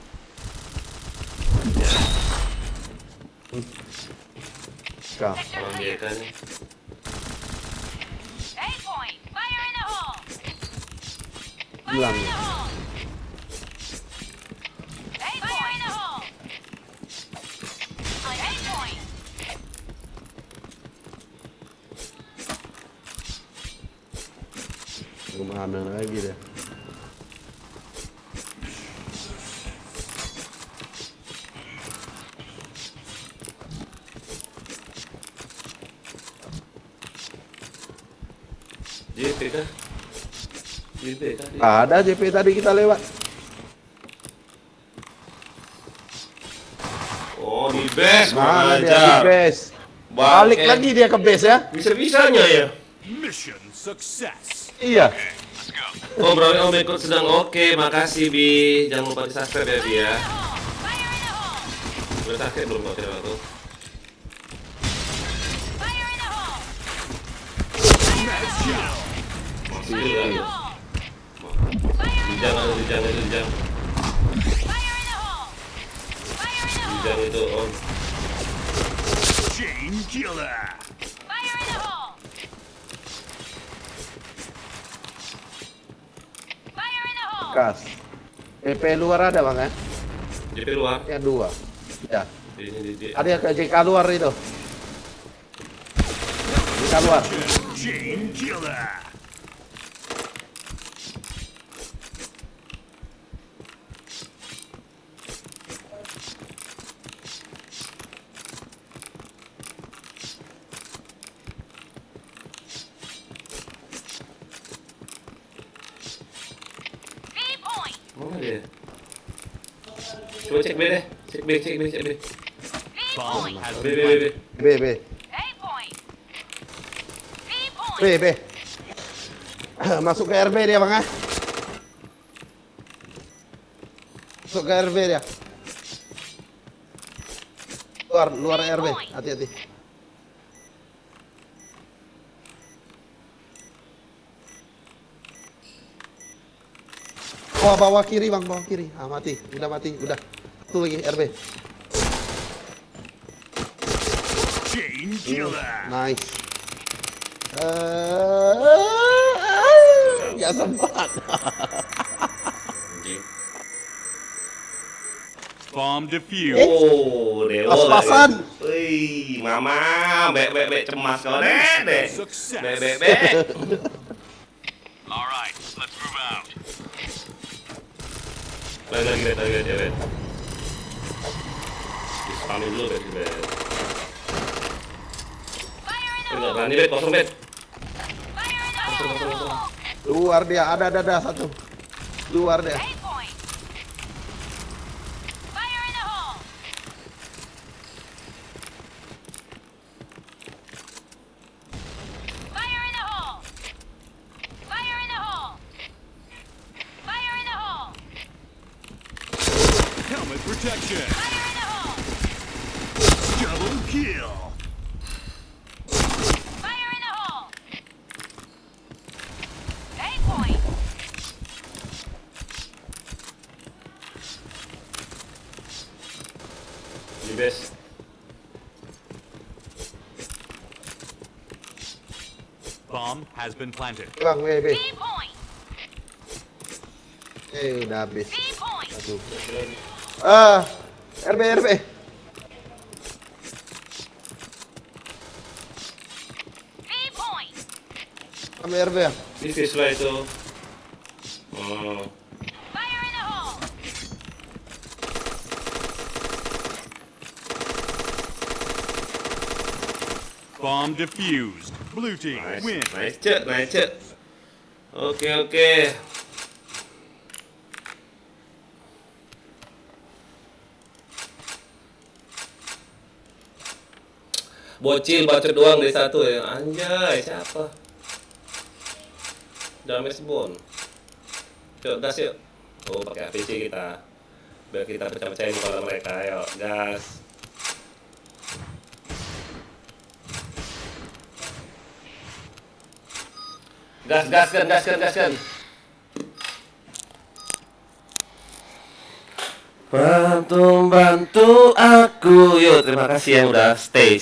Kak. Sector Orang clear. dia kan. 8 point! Fire in the hole! Fire Hilang. in the hole! 8 fire in the hole! 8 point! Kemana lagi deh? JP kah? JP tadi. Ada JP tadi kita lewat. Oh di base Mana dia di ajar. base? Balik lagi dia ke base ya? Bisa-bisanya ya. Mission success. Iya. Let's go. Oh berarti Om ikut sedang oke. Makasih Bi. Jangan lupa di subscribe ya Bi ya. Fire in the hole! Udah sakit belum kau tidak tuh? Fire in the hole! Headshot. Masih Fire in the juga. hole! Fire in the Dijang ada dijang itu dijang. Fire in the hole! Fire in the hole! Dijang itu Om. Chain killer. Fire in the hole! Fire in the hole! Kas. JP luar ada bang ya? JP luar. Ya dua. Ya. Ini Ada yang ke JK luar itu. JK luar. Chain killer. B point! mana dia? Coba cek B deh. Cek B. B Bomb point! has B. been planted. B B. A point! B point! B B. Masuk ke RB dia bang ya? Masuk ke RB dia. Luar RB. Hati-hati. Bawah kiri bang, bawah kiri. Ah mati, udah mati, udah. Satu lagi RB. Chain killer. Nice. Ya sempat. Anjing. Bomb defused. Oh, dewa. Pas-pasan. Wih, mama, bek cemas kau deh. Success. Bek. All right, let's move out. Lagi, Bet. Dispamin dulu, Bet. Fire in the Enggak hole! berani, Bet. Kosong, Bet. Fire in the hole! Luar dia, ada satu. Luar dia. 8 point! Fire in the hole! Fire in the hole! Fire in the hole! Fire in the hole! Helmet protection. Fire in the hole! Double kill. Fire in the hole! A point! Di base. Bomb has been planted. Bang, B. B point! Udah habis. B point! Aduh. Ah, RB. B point! Kami RB ya? Tipis lah itu. Oh. Fire in the hole! Bomb defused. Blue team Nice, win. nice cek. Oke. Bocil bacot doang di satu ya. Anjay, siapa? Dames Bond. Yuk, gas yuk. Oh, pakai APC kita. Biar kita pecah-pecahin kepala mereka. Yuk, gas. Gaskan. Bantu aku. Yuk, terima kasih yang udah stay.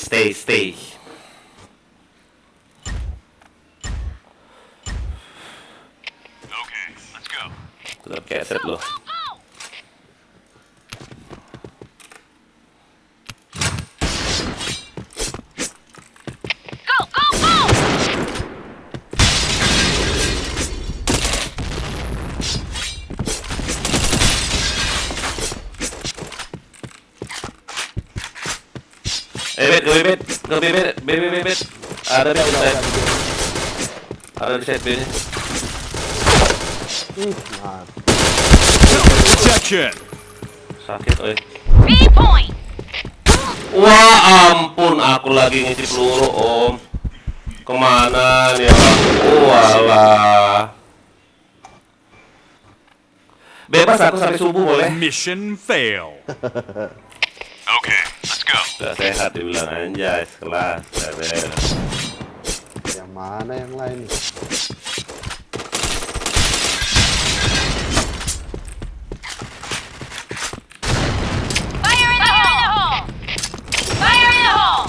Okay, let's go. Tetap keset loh. Go! Go bebet. Ada di set. Ada di set B-nya. Nah, Protection. Sakit, oi. B point! Wah, ampun, aku lagi ngisi peluru, Om. Kemana nih, Om? Walah. Bebas aku sampai subuh boleh? Mission fail. Okay, let's go. Gak sehat dibilang anjay, kelas. yang mana yang lain nih? Fire in the hole! Fire in the hole!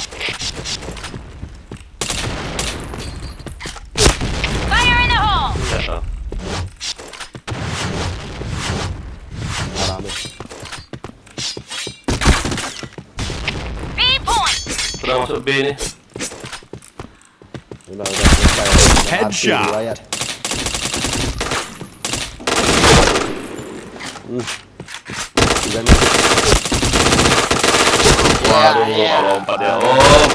Fire in the hole! Jatuh. Marami. B point! Sudah masuk B nih. Udah selesai. Headshot. Mati riwayat. Tiga nih. Waduh, kalau lompat ya, Om.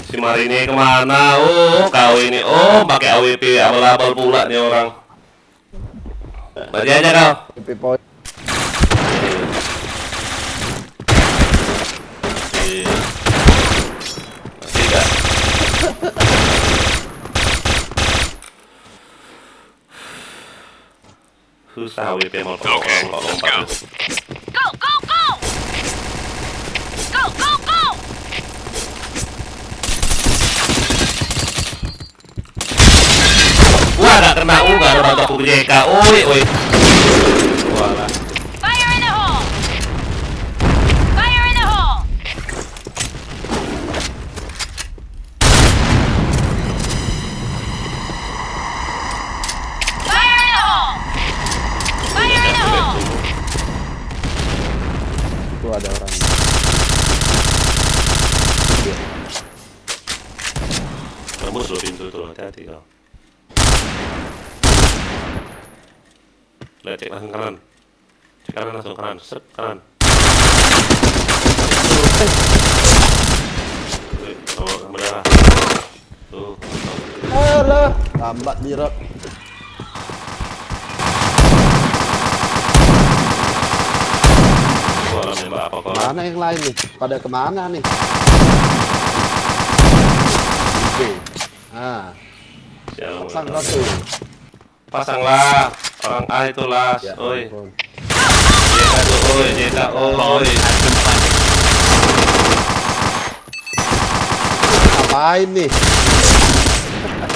Si Marini kemana? Oh, kau ini, Om, pakai AWP abal-abal pula nih orang. Mati aja kau. PP point. Masih gak? Susah AWP mau orang lompat. Go! Go! Wah, gak kena, gak ada bantu aku ke JK. Oi. Walah. Fire in the hole! Fire in the hole! Fire in the hole! Fire in the hole! Itu ada orang. Tembus lo pintu tuh, hati-hati kau. Lihat, cek langsung kanan. Cek kanan langsung kanan. Set, kanan. Oh, berdarah. Tuh. Alah, lambat dirot. Wah, nembak apa kau? Mana yang lain nih? Pada kemana nih? Oke. Ah, Sial, pasang satu. pasanglah. Orang A itu las. Ya, Oi. ampun. Jeta tuh, oi. Jeta, Bomb oi. has been planted. Ngapain nih?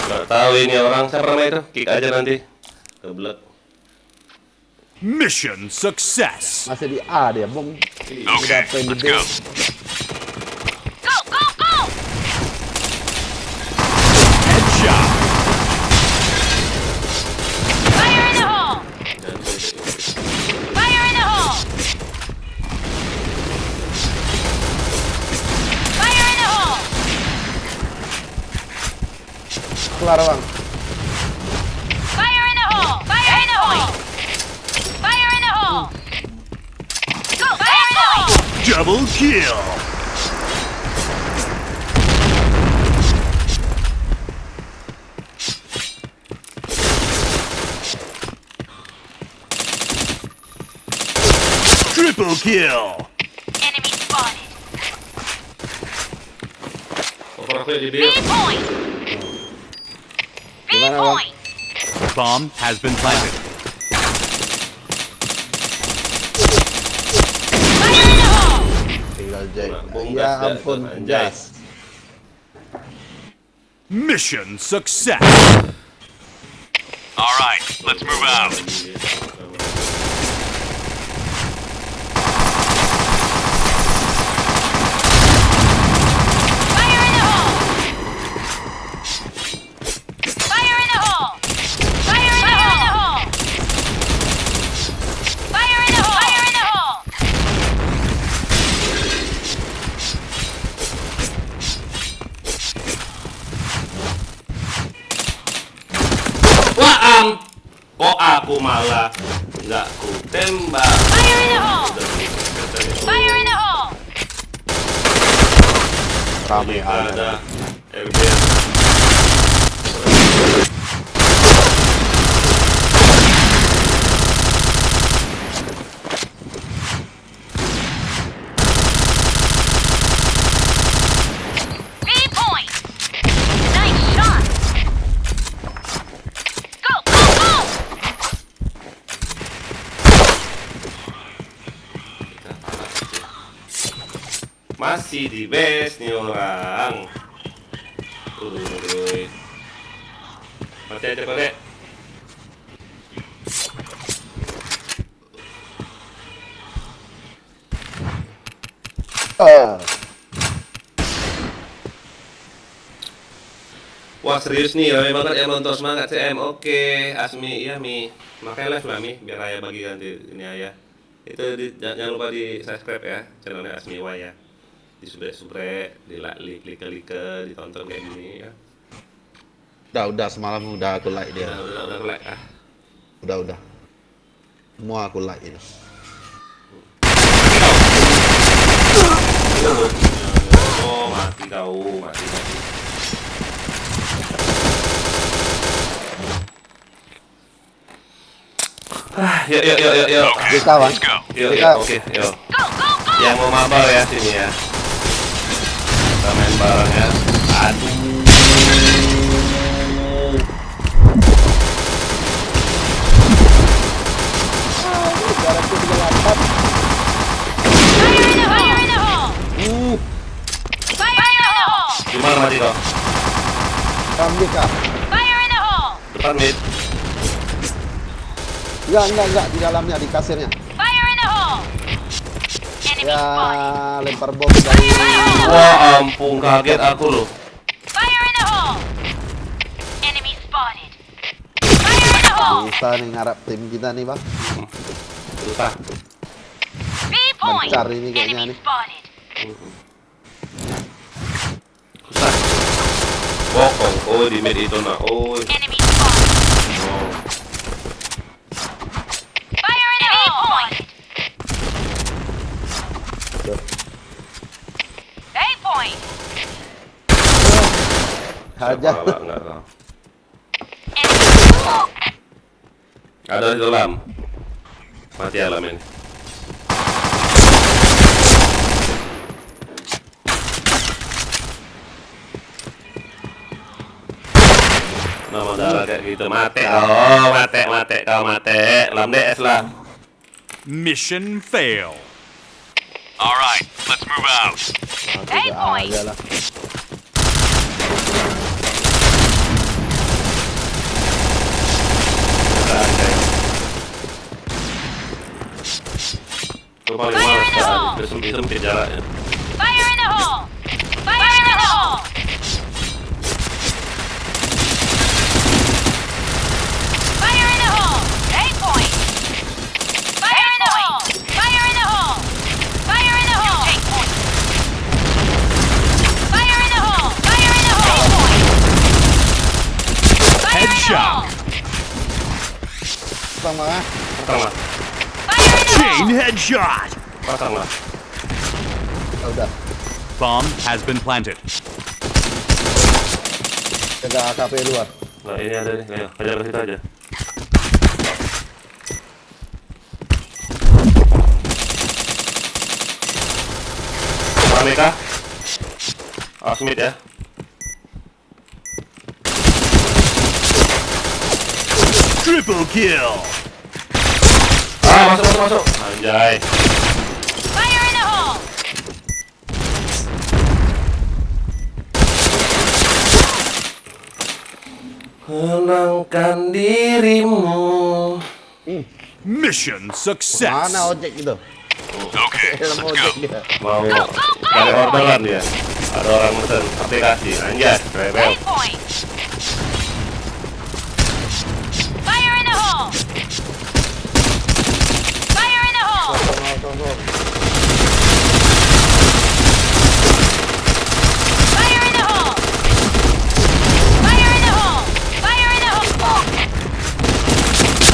Nggak tahu ini orang siapa namanya itu. Kick aja nanti. Keblek. Mission success. Masih di A dia, Bung. Udah pengen di B. Go, go, go! Headshot. Fire in the hole! Fire in the hole! Fire in the hole! Kelar, Bang. Fire in the hole! Fire in the hole! Fire in the hole! Go! Fire in the hole! Double kill. Triple kill. Enemy spotted. Over aku ya di B dia. point! B Gimana, Bang? point! Bomb has been planted. Fire in the hole! Tinggal Jack. Bung Ya gas, ampun, anjay. jas. Mission success. All right, let's move out. Fire in the hole! Fire in the hole! Fire in the hole! Fire in the hole! Fire in the hole! Wah, kok aku malah nggak ku tembak. Fire in the hole! Fire in the hole! Rame Ada ada. RBS. B point! Nice shot! Go, go, go! Masih di base nih orang. Uy. Mati aja Pak Dek. Ah, Wah serius nih, rame banget ya nonton semangat CM. Oke, Asmi, iya Mi. Makanya live lah Mi, biar Ayah bagi nanti ini Ayah. Itu jangan lupa di subscribe ya channelnya Asmi Y ya. Di subrek, di like, ditonton kayak gini ya. udah semalam udah aku like dia. Udah like ah. Udah. Semua aku like itu. Oh mati kau, mati. Yuk. Kita, Bang. Yuk, Kita- oke, yuk. Go, go, go! Yang mau mabal ya sini ya. Kita main bareng ya. Aduh. Fire in the hole! Fire in the hole! Gimana mati kau? Kami kah? Fire in the hole! Depan mid. Enggak di dalamnya, di kasirnya. Fire in the hole! Enemy Ya, spotted! lempar bom dari Wah ampun kaget aku loh. Fire in the hole! Enemy spotted! Fire in the hole! bisa nih ngarap tim kita nih, Bang. Susah. B point! Bencar ini kayaknya Enemy nih. spotted! Susah. Bokong. Oh di mid itu nah. Oh. Enemy spotted! Oh. Fire in the hole! A point! Aja. Enggak tahu. Enemy Ada di dalam. Mati alam ini. Nama darah kayak gitu. Mate. Oh, mate kau mate. Lam DS lah. Mission fail. All right, let's move out. Tiga point. aja lah. Gue paling males kan, sempit jaraknya. Fire in the hole! Fire in the hole! Fire in the hole! 8 point! Fire in the hole! Fire in the hole! Fire in the hole! Take point! Fire in the hole! Fire in the hole! 8 point! Fire in the Headshot. hole! Pasang mga. Pasang lah. Fire in the Chain hole! headshot. Pasang lah. Ah, udah. Bomb has been planted. Jaga AKP luar. Nah ini ada nih, ayo kejar ke situ aja. Rame kah? Awas mid ya. Triple kill. Masuk. Anjay. Fire in the hole! Menangkan dirimu. Mission success. Mana ojek itu? Okay, Dalam ojek dia. Mau cari orderan dia. Ada orang mesen aplikasi. Anjay, rebel. 8 point! Fire in the hole! Fire in the hole! Tunggu. Fire in the hole! Fire in the hole! Fire in the hole! Fire in the hole!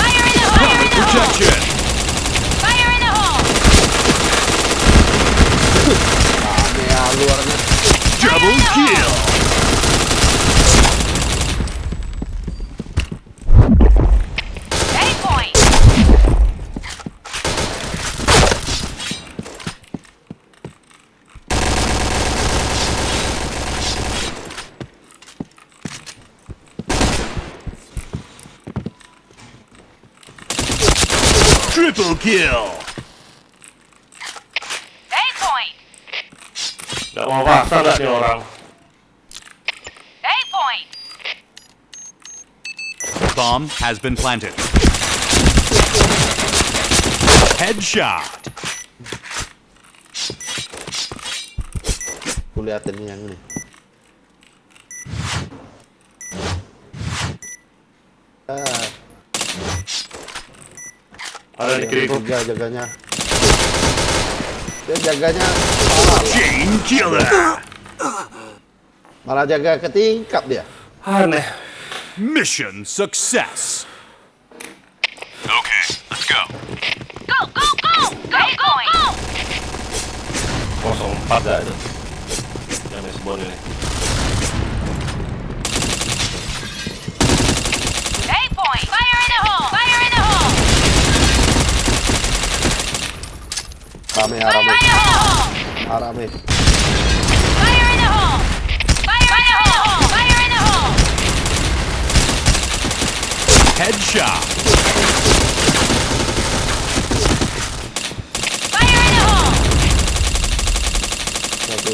Fire in the hole! Protection. Fire in the hole! Rame ya luarnya. Double kill. Point! Triple kill. 8 point! Gak mau paksa gak nih orang? 8 point! Bomb has been planted. Headshot. Aku liatin yang ini. Ada di kiriku. Jaganya. Dia jaganya Chain killer. malah jaga ketingkap dia. Aneh. Mission success. Okay, let's go. Go, go, go! Go, go, go! 04 gak itu? Yang Mesbon ini. 8 point! Fire in the hole! Fire in the hole! Rame ya, Fire rame. in the hole! Rame. Fire in the hole! Fire in the hole! Fire in the hole! Headshot. Fire in the hole! Satu.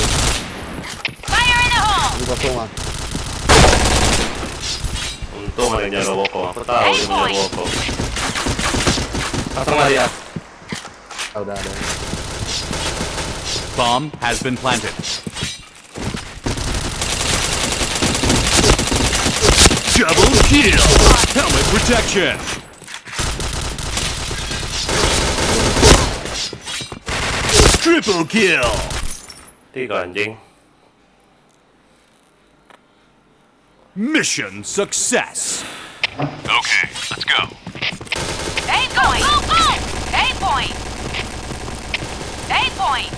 Fire in the hole! Ini kosongan. Untung ada yang jaga Woko. Aku tahu dia menjaga Woko. Pasang lah dia. Ah, udah ada. Bomb has been planted. Double kill. Helmet protection. Triple kill. 3 anjing. Mission success. Okay, let's go. 8 point! Go, go! 8 point! 8 point!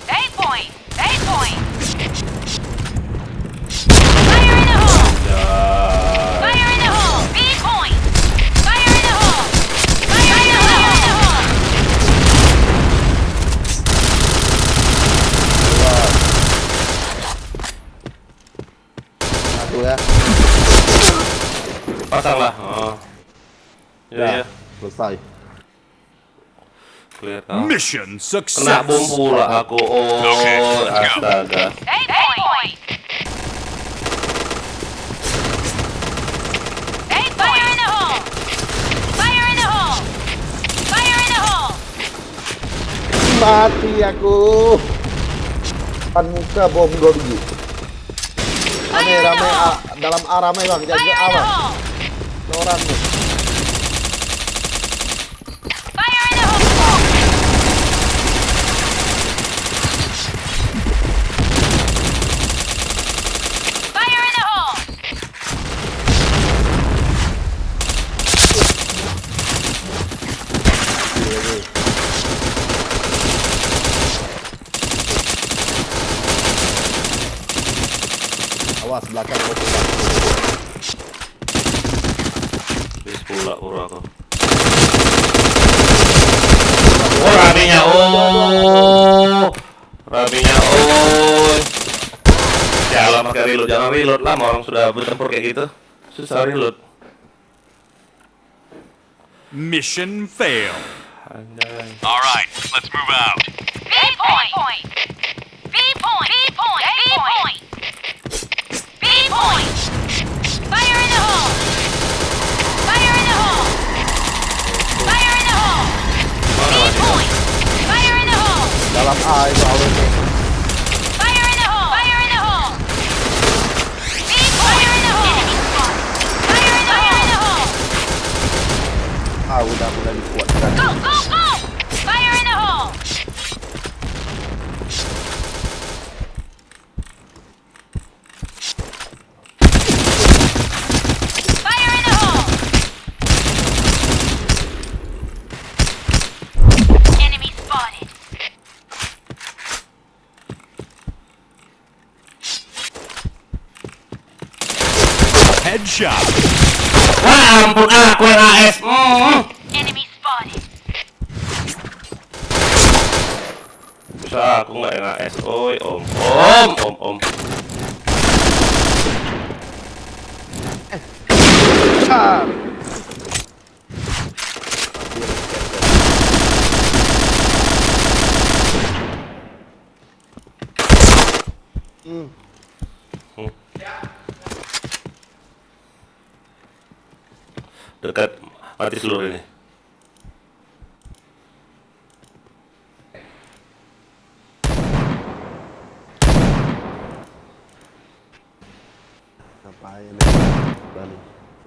8 point! 8 point! Fire in the hole! Fire in the hole! B point! Fire in the hole! Fire in the hole! Satu ya. Pasang lah. Oh. Ya, ya. Selesai. Clear. Oh. Mission Kena success. bom pula aku. Oh, Okay, let's go. astaga. 8 point! 8 Fire in the hole! Fire in the hole! Fire in the hole! Mati aku. Depan muka bom 2 biji. Rame dalam A rame bang, jaga A bang. Orang nih. Awas belakang kau. Bis pula pura aku. Oh, raminya raminya Jalan pakai reload, jangan reload lah, orang sudah bertempur kayak gitu. Susah reload. Mission failed. Anjay. All right, let's move out. B point. B point. B point. B point. B point. Fire in the hole. Fire in the hole. Fire in the hole. B point. Fire in the hole. Dalam A itu awalnya. Fire in the hole. Fire in the hole. B point. Fire in the hole. Fire in the hole. Ah udah mulai dikuatkan. Go, go, go! Fire in the hole! Fire in the hole! Enemy spotted. Headshot. Wah, ampun aku yang AS. Enemy spotted. Bisa aku nggak yang AS. Oi, om. Dekat mati seluruh ini. Ngapain? Balik.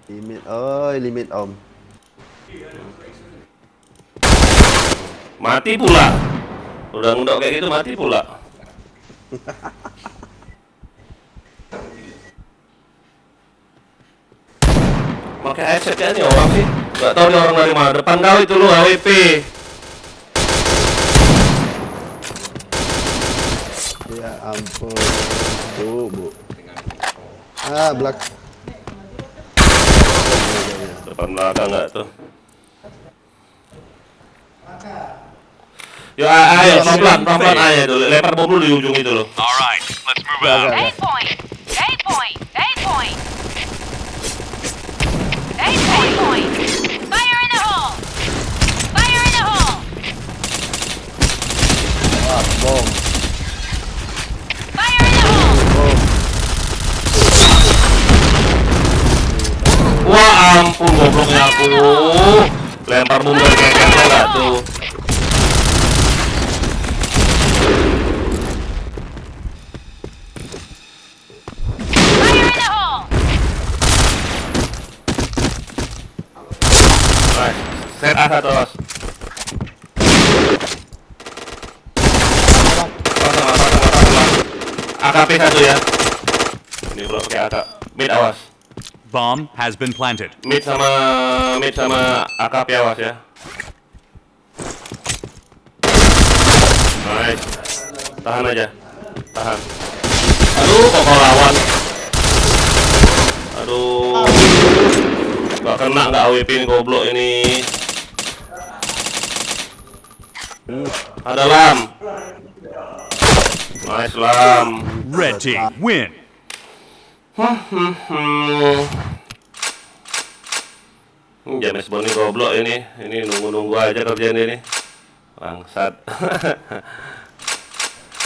Limit, limit om. Mati pula. Udah ngundok kayak gitu mati pula. Pakai headset kan nih orang sih. Gak tau nih orang dari mana. Depan kau itu lu AWP. Ya ampun. Bu. Ah, Depan belakang nggak tuh. Yo, ayo pelan-pelan aja dulu. Lempar bom dulu di ujung itu loh. All right, let's move out. A point. A point. A point. A point. Fire in the hole. Fire in the hole. bom. Fire in the hole. Wah ampun gobloknya aku. Lempar bom dari kekeknya nggak tuh. Fire in the hole. Nice. Set A satu los. AKP satu ya. Ini belum pakai AK. Mid awas. Bomb has been planted. Mid sama AKP awas ya. Nice. Tahan aja. Tahan. Aduh, kok kau lawan. Aduh. Gak kena nggak AWP ini goblok ini. Ada lam. Nice lam. Red team win. James Bond ini goblok ini. Ini nunggu-nunggu aja kerjaan ini. Bangsat.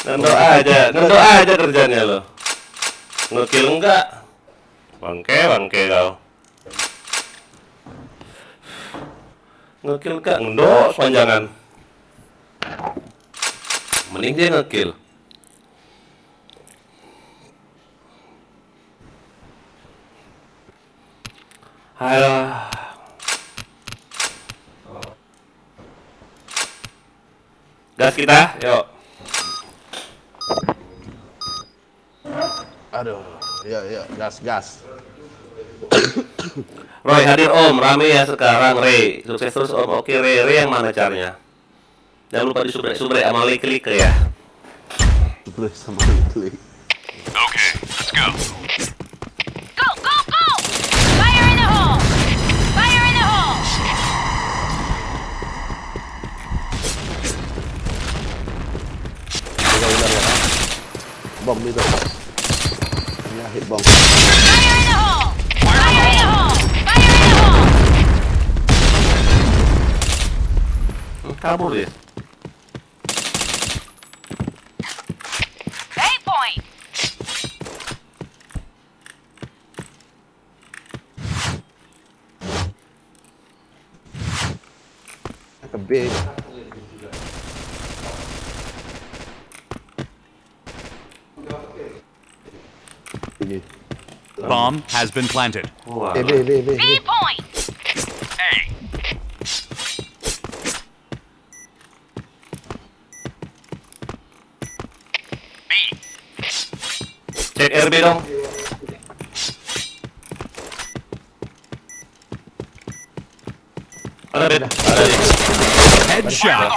Ngendok aja kerjanya lo. Ngekill enggak? Bangke kau. Ngekill enggak? Ngendok sepanjangan. Mending dia nge-kill. Halo. Gas kita, yuk. Aduh, ya, gas. Roy hadir Om, rame ya sekarang Ray. Sukses terus Om. Oke Ray, yang mana caranya? Jangan lupa disubrek sama klik ya. Boleh sama klik. Okay, let's go. Go, go, go! Fire in the hole! Fire in the hole! Udah ya. Bom itu. Ya, hit bom. Fire in the hole! Fire in the hole! Fire in the hole! Kabur dia. 8 point! Ke B. Ini. Bomb has been planted. Wah. B. B point! A. B. Cek RB dong. Ada beda. Ada di. Headshot.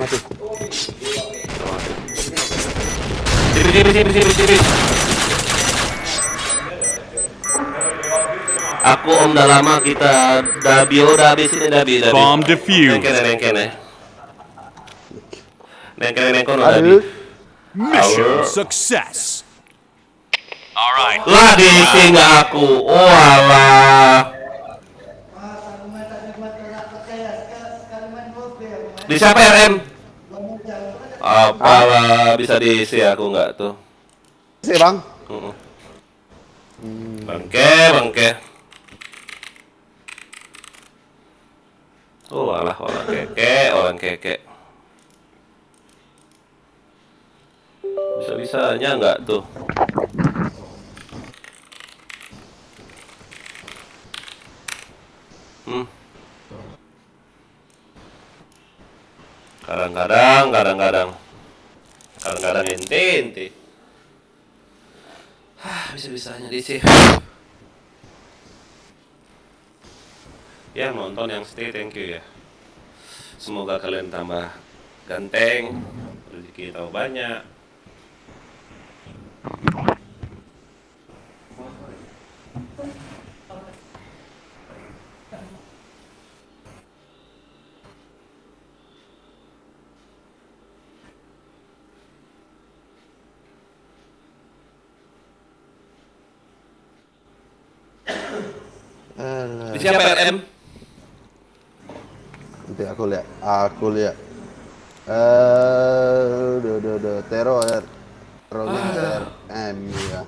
Mati. Sini. Aku Om udah lama kita Dabi udah habis ini Dabi. Bomb defused. Nengkene Aduh. Dabi. Mission success. All right. Lah DC nggak aku. Walah. Di siapa RM? Apalah bisa DC aku nggak tuh. Si Bang. Bangke. Oh alah orang keke. Bisa-bisanya nggak tuh. Kadang-kadang ente. Bisa-bisanya di sih. Ya nonton yang stay, thank you ya. Semoga kalian tambah ganteng, rezeki tambah banyak. Di siapa RM? Nanti aku lihat. Terornya RM ya.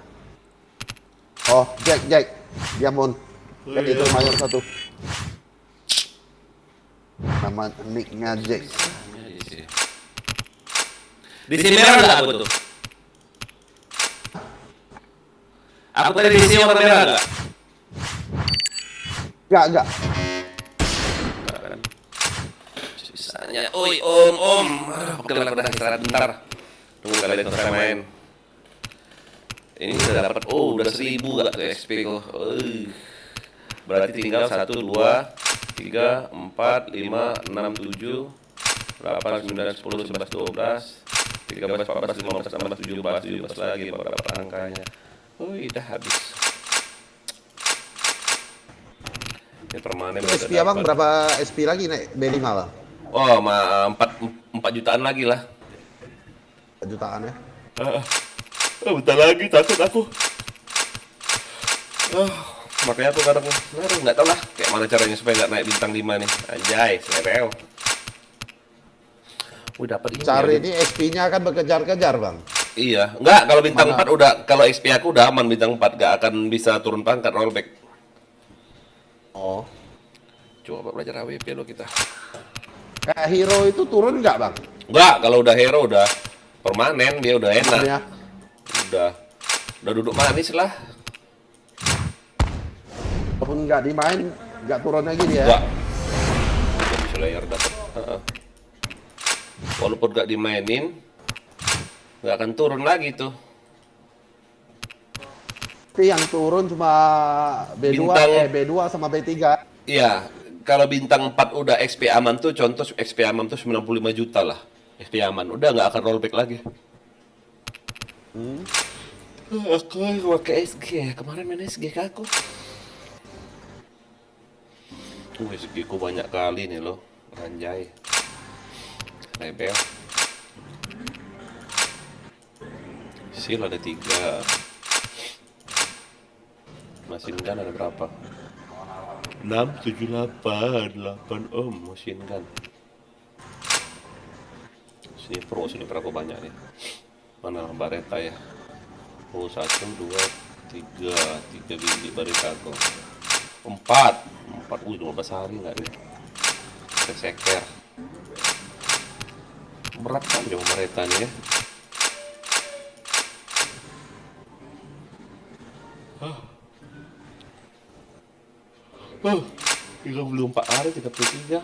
Oh, Jack. Diamond. Kan itu mayor satu. Nama nicknya Jack. Di sini merah nggak aku tuh? Aku tadi di sini warna merah nggak? Enggak. Bisanya, oi om. Aduh, udah istirahat bentar. Tunggu kalian selesai main. Ini udah dapat, udah 1000 gak ke XP kok. Berarti tinggal 1, 2, 3, 4, 5, 6, 7, 8, 9, 10, 11, 12, 13, 14, 15, 16, 17 lagi beberapa angkanya. Udah habis. Ini permanen udah SP abang dapat. berapa SP lagi naik B5 bang? Oh, 4 jutaan lagi lah. Jutaan ya? Bentar lagi takut aku. Makanya aku kadang nggak tahu lah kayak mana caranya supaya nggak naik bintang 5 nih. Anjay, serel. Dapat ini. Cari ya, ini SP-nya akan berkejar-kejar bang. Iya, enggak kalau bintang Mana? 4 udah, kalau XP aku udah aman bintang 4, nggak akan bisa turun pangkat rollback. Oh. Coba belajar AWP lo kita. Kayak hero itu turun nggak bang? Enggak, kalau udah hero udah permanen, dia udah enak. Maksudnya, Udah duduk manis lah. walaupun nggak dimain, nggak turun lagi dia. Enggak. Jadi Slayer dapat. Walaupun nggak dimainin, nggak akan turun lagi tuh. Tapi yang turun cuma B2, B2 sama B3. Iya, kalau bintang 4 udah XP aman tuh, contoh XP aman tuh 95 juta lah. XP aman, udah nggak akan rollback lagi. Aku pakai SG, kemarin main SG ke aku. SG ku banyak kali nih loh, anjay. Rebel. Sil ada 3. Mesin gun ada berapa? 6, 7, 8 mesin gun. Sini pro aku banyak nih. Mana Baretta ya? Oh 1, 2, 3 biji Baretta aku. 4, 12 hari nggak nih? Seker. Berat kan jauh Baretta nih ya? 34 hari, 33.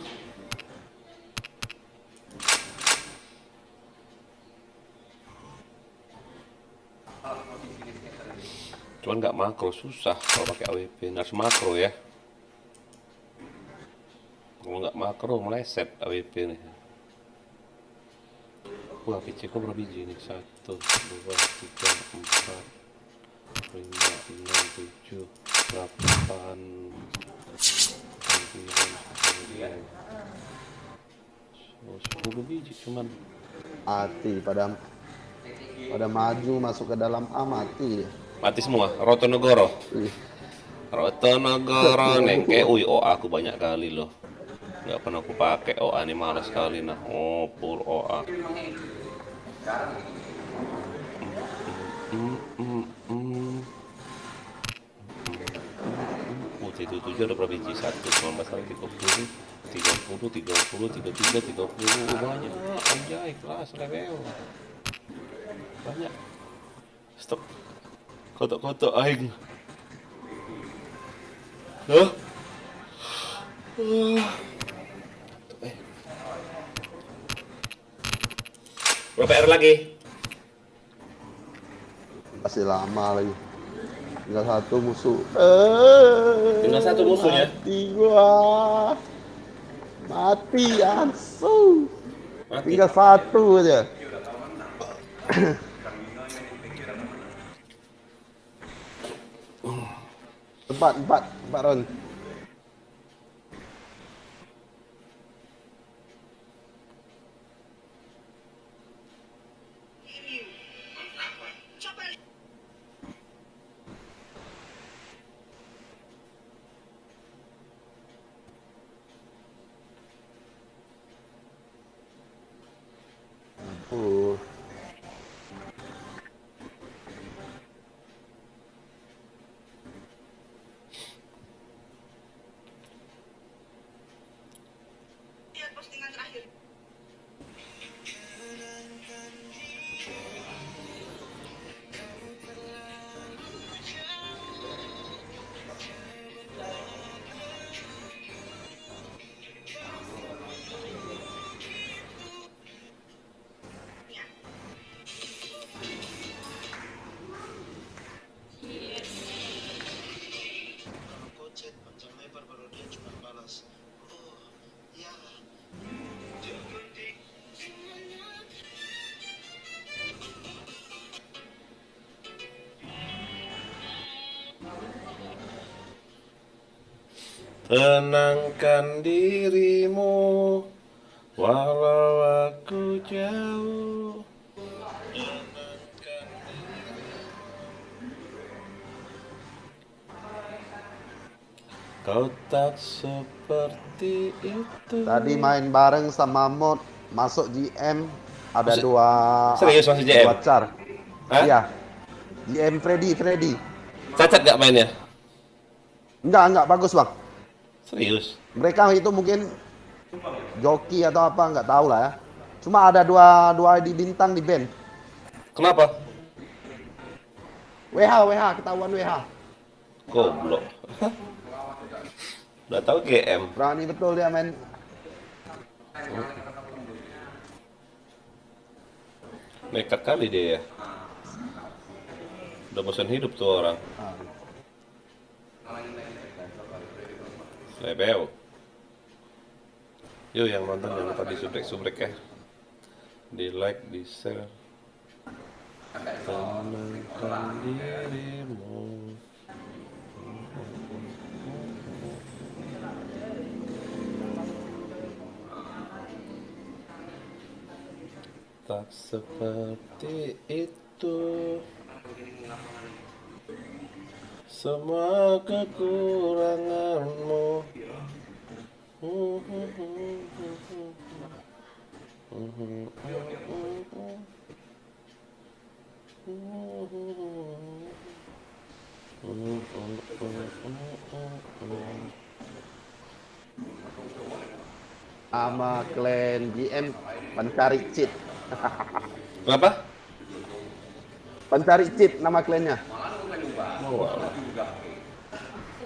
Cuman nggak makro, susah kalau pakai AWP. Harus makro ya. Kalau nggak makro meleset AWP nih. Wah, PC ku berapa biji nih? 1, 2, 3, 4, 5, 6, 7, 8, 9, 10 biji cuman. Mati pada maju masuk ke dalam A mati dia. Mati semua. Rotonegoro. Ih, Rotonegoro nengke. OA aku banyak kali loh. Nggak pernah aku pakai OA nih, malas sekali nah. Oh, pur OA. T77 ada berapa biji? 1, 19, 30, 30, 30, 33, 30. Banyak. Anjay, kelas level. Banyak. Stop. Kotak-kotak aing. Hah? Berapa R lagi? masih lama lagi. Tinggal 1 musuh. Tinggal 1 musuhnya. Mati gua. Mati asu. Mati. Tinggal 1 aja. empat round. Tenangkan dirimu walau aku jauh. Kau tak seperti itu. Tadi main bareng sama Mod, masuk GM ada Masuk- dua. Serius masuk GM? Dua car. Hah? Iya. GM Freddy. Cacat gak mainnya? Enggak bagus bang. Serius? Mereka itu mungkin joki atau apa nggak tahu lah ya. Cuma ada dua ID bintang di band. Kenapa? WH ketahuan WH. Goblok. Udah tahu GM. Berani betul dia main. Nekat kali dia ya. Udah bosan hidup tuh orang. Lebel. Yuk yang nonton jangan lupa di subrek ya. Di like, di share. Tenangkan dirimu. Tak seperti itu. Semua kekuranganmu. Sama klan GM pencari cheat. Kenapa? Pencari cheat nama klannya. Oh,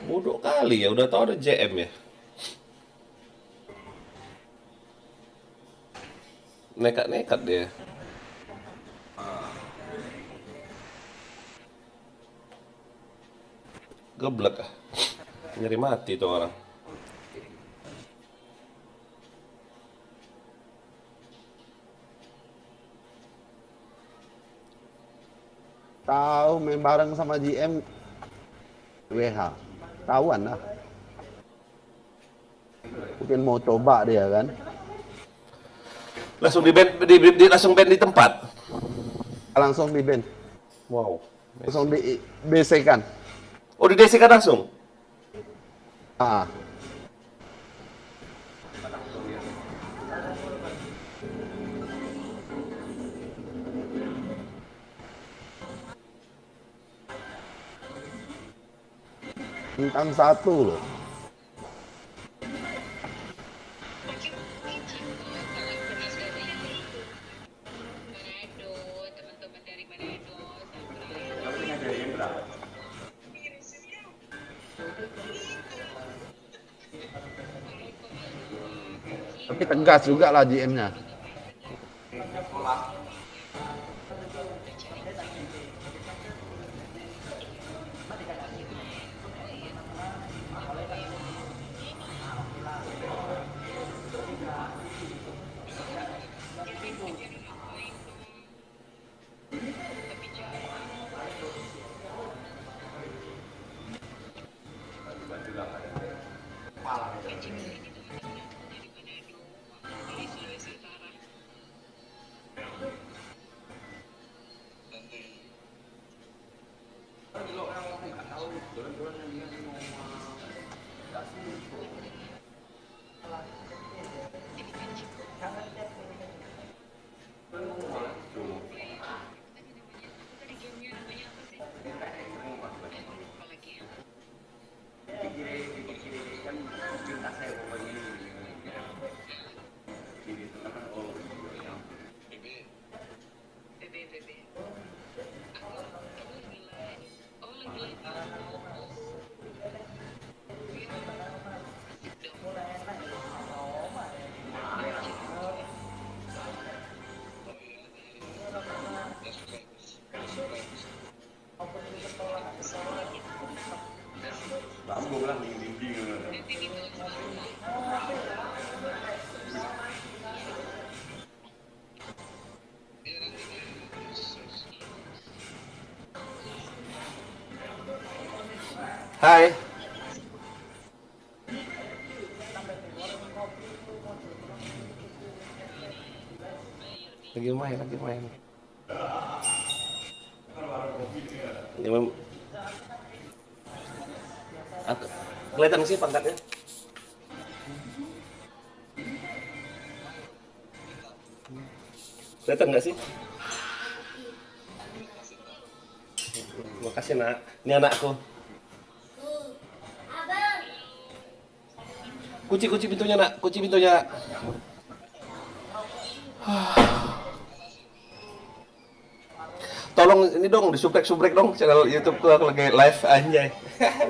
bodoh kali ya, udah tahu ada JM ya. Nekat-nekat dia. Geblek ah. Nyari mati tuh orang. Tahu main bareng sama GM WH. Tahuan lah. Mungkin mau coba dia kan. Langsung langsung band di tempat. Langsung di band. Wow. Langsung di BC kan. Oh, di DC kan langsung? Ah. Bintang 1 loh. Tapi tegas juga lah GM-nya. Hai. Lagi main. Kelihatan sih pangkatnya. Kelihatan nggak sih? Makasih nak. Ini anakku. Kunci pintunya nak. Tolong ini dong, disubrek-subrek dong channel YouTube ku, aku lagi live anjay.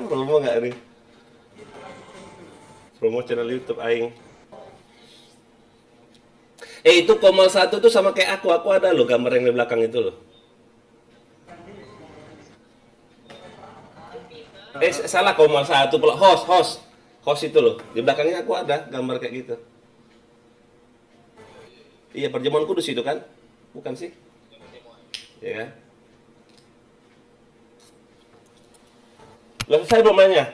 Promo nggak nih? Promo channel YouTube aing. Itu Komal 1 tuh sama kayak aku ada loh gambar yang di belakang itu loh. Salah Komal 1 pula, host itu loh. Di belakangnya aku ada gambar kayak gitu. Iya, Perjamuan Kudus itu kan? Bukan sih? Ya kan? Udah selesai belum mainnya?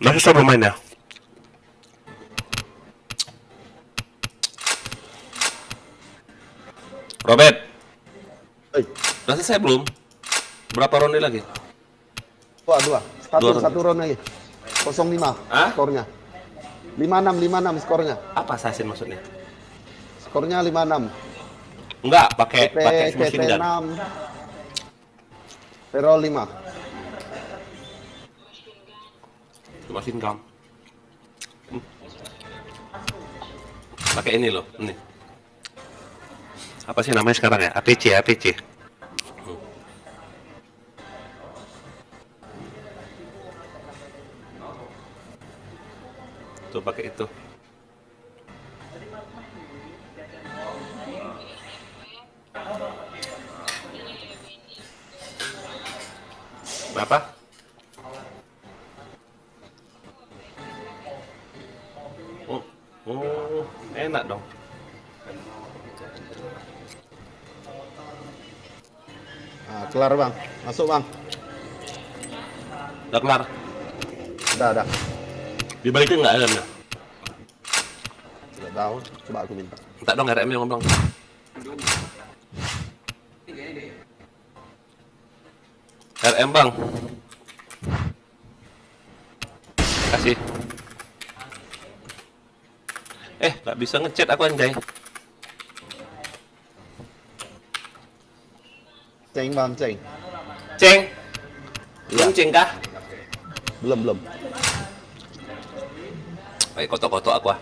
Udah selesai belum mainnya? Robert, Hei, udah selesai belum? Berapa ronde lagi? dua. Dua Satu round lagi. 0-5 Hah? skornya. 5-6 skornya. Apa assassin maksudnya? Skornya 5-6. Enggak, pakai machine gun. 6. Hero 5. Machine gun. Pakai ini loh, ini. Apa sih namanya sekarang ya? APC. Tuh pakai itu. Apa? Enak dong. Nah, kelar bang, masuk bang. Udah kelar. Udah. Dibalikin nggak helmnya? Tidak tahu, coba aku minta. Minta dong RM yang ngomong. RM bang. Kasih. Nggak bisa ngechat aku anjay. Ceng bang, ceng. Ceng. Iya. Belum ceng kah? Belum. Baik, kotok-kotok aku ah.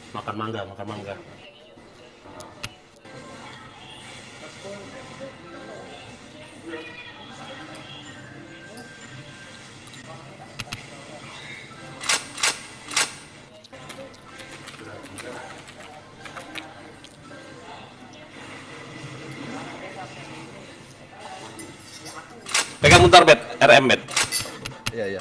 Makan mangga. Pegang bentar, Bet. RM, Bet. Iya.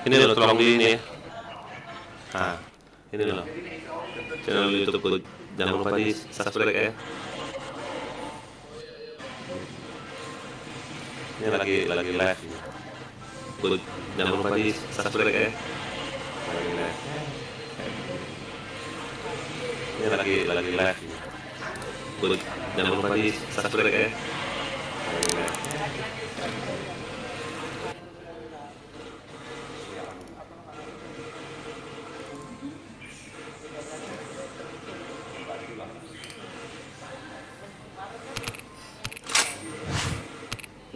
Ini loh, tolong di ini ya. Nah, ini loh. Channel YouTube jangan lupa di subscribe ya. Ini lagi live. Jangan lupa di subscribe ya. Lagi live. Ini lagi live. Jangan lupa di subscribe ya. Lagi live.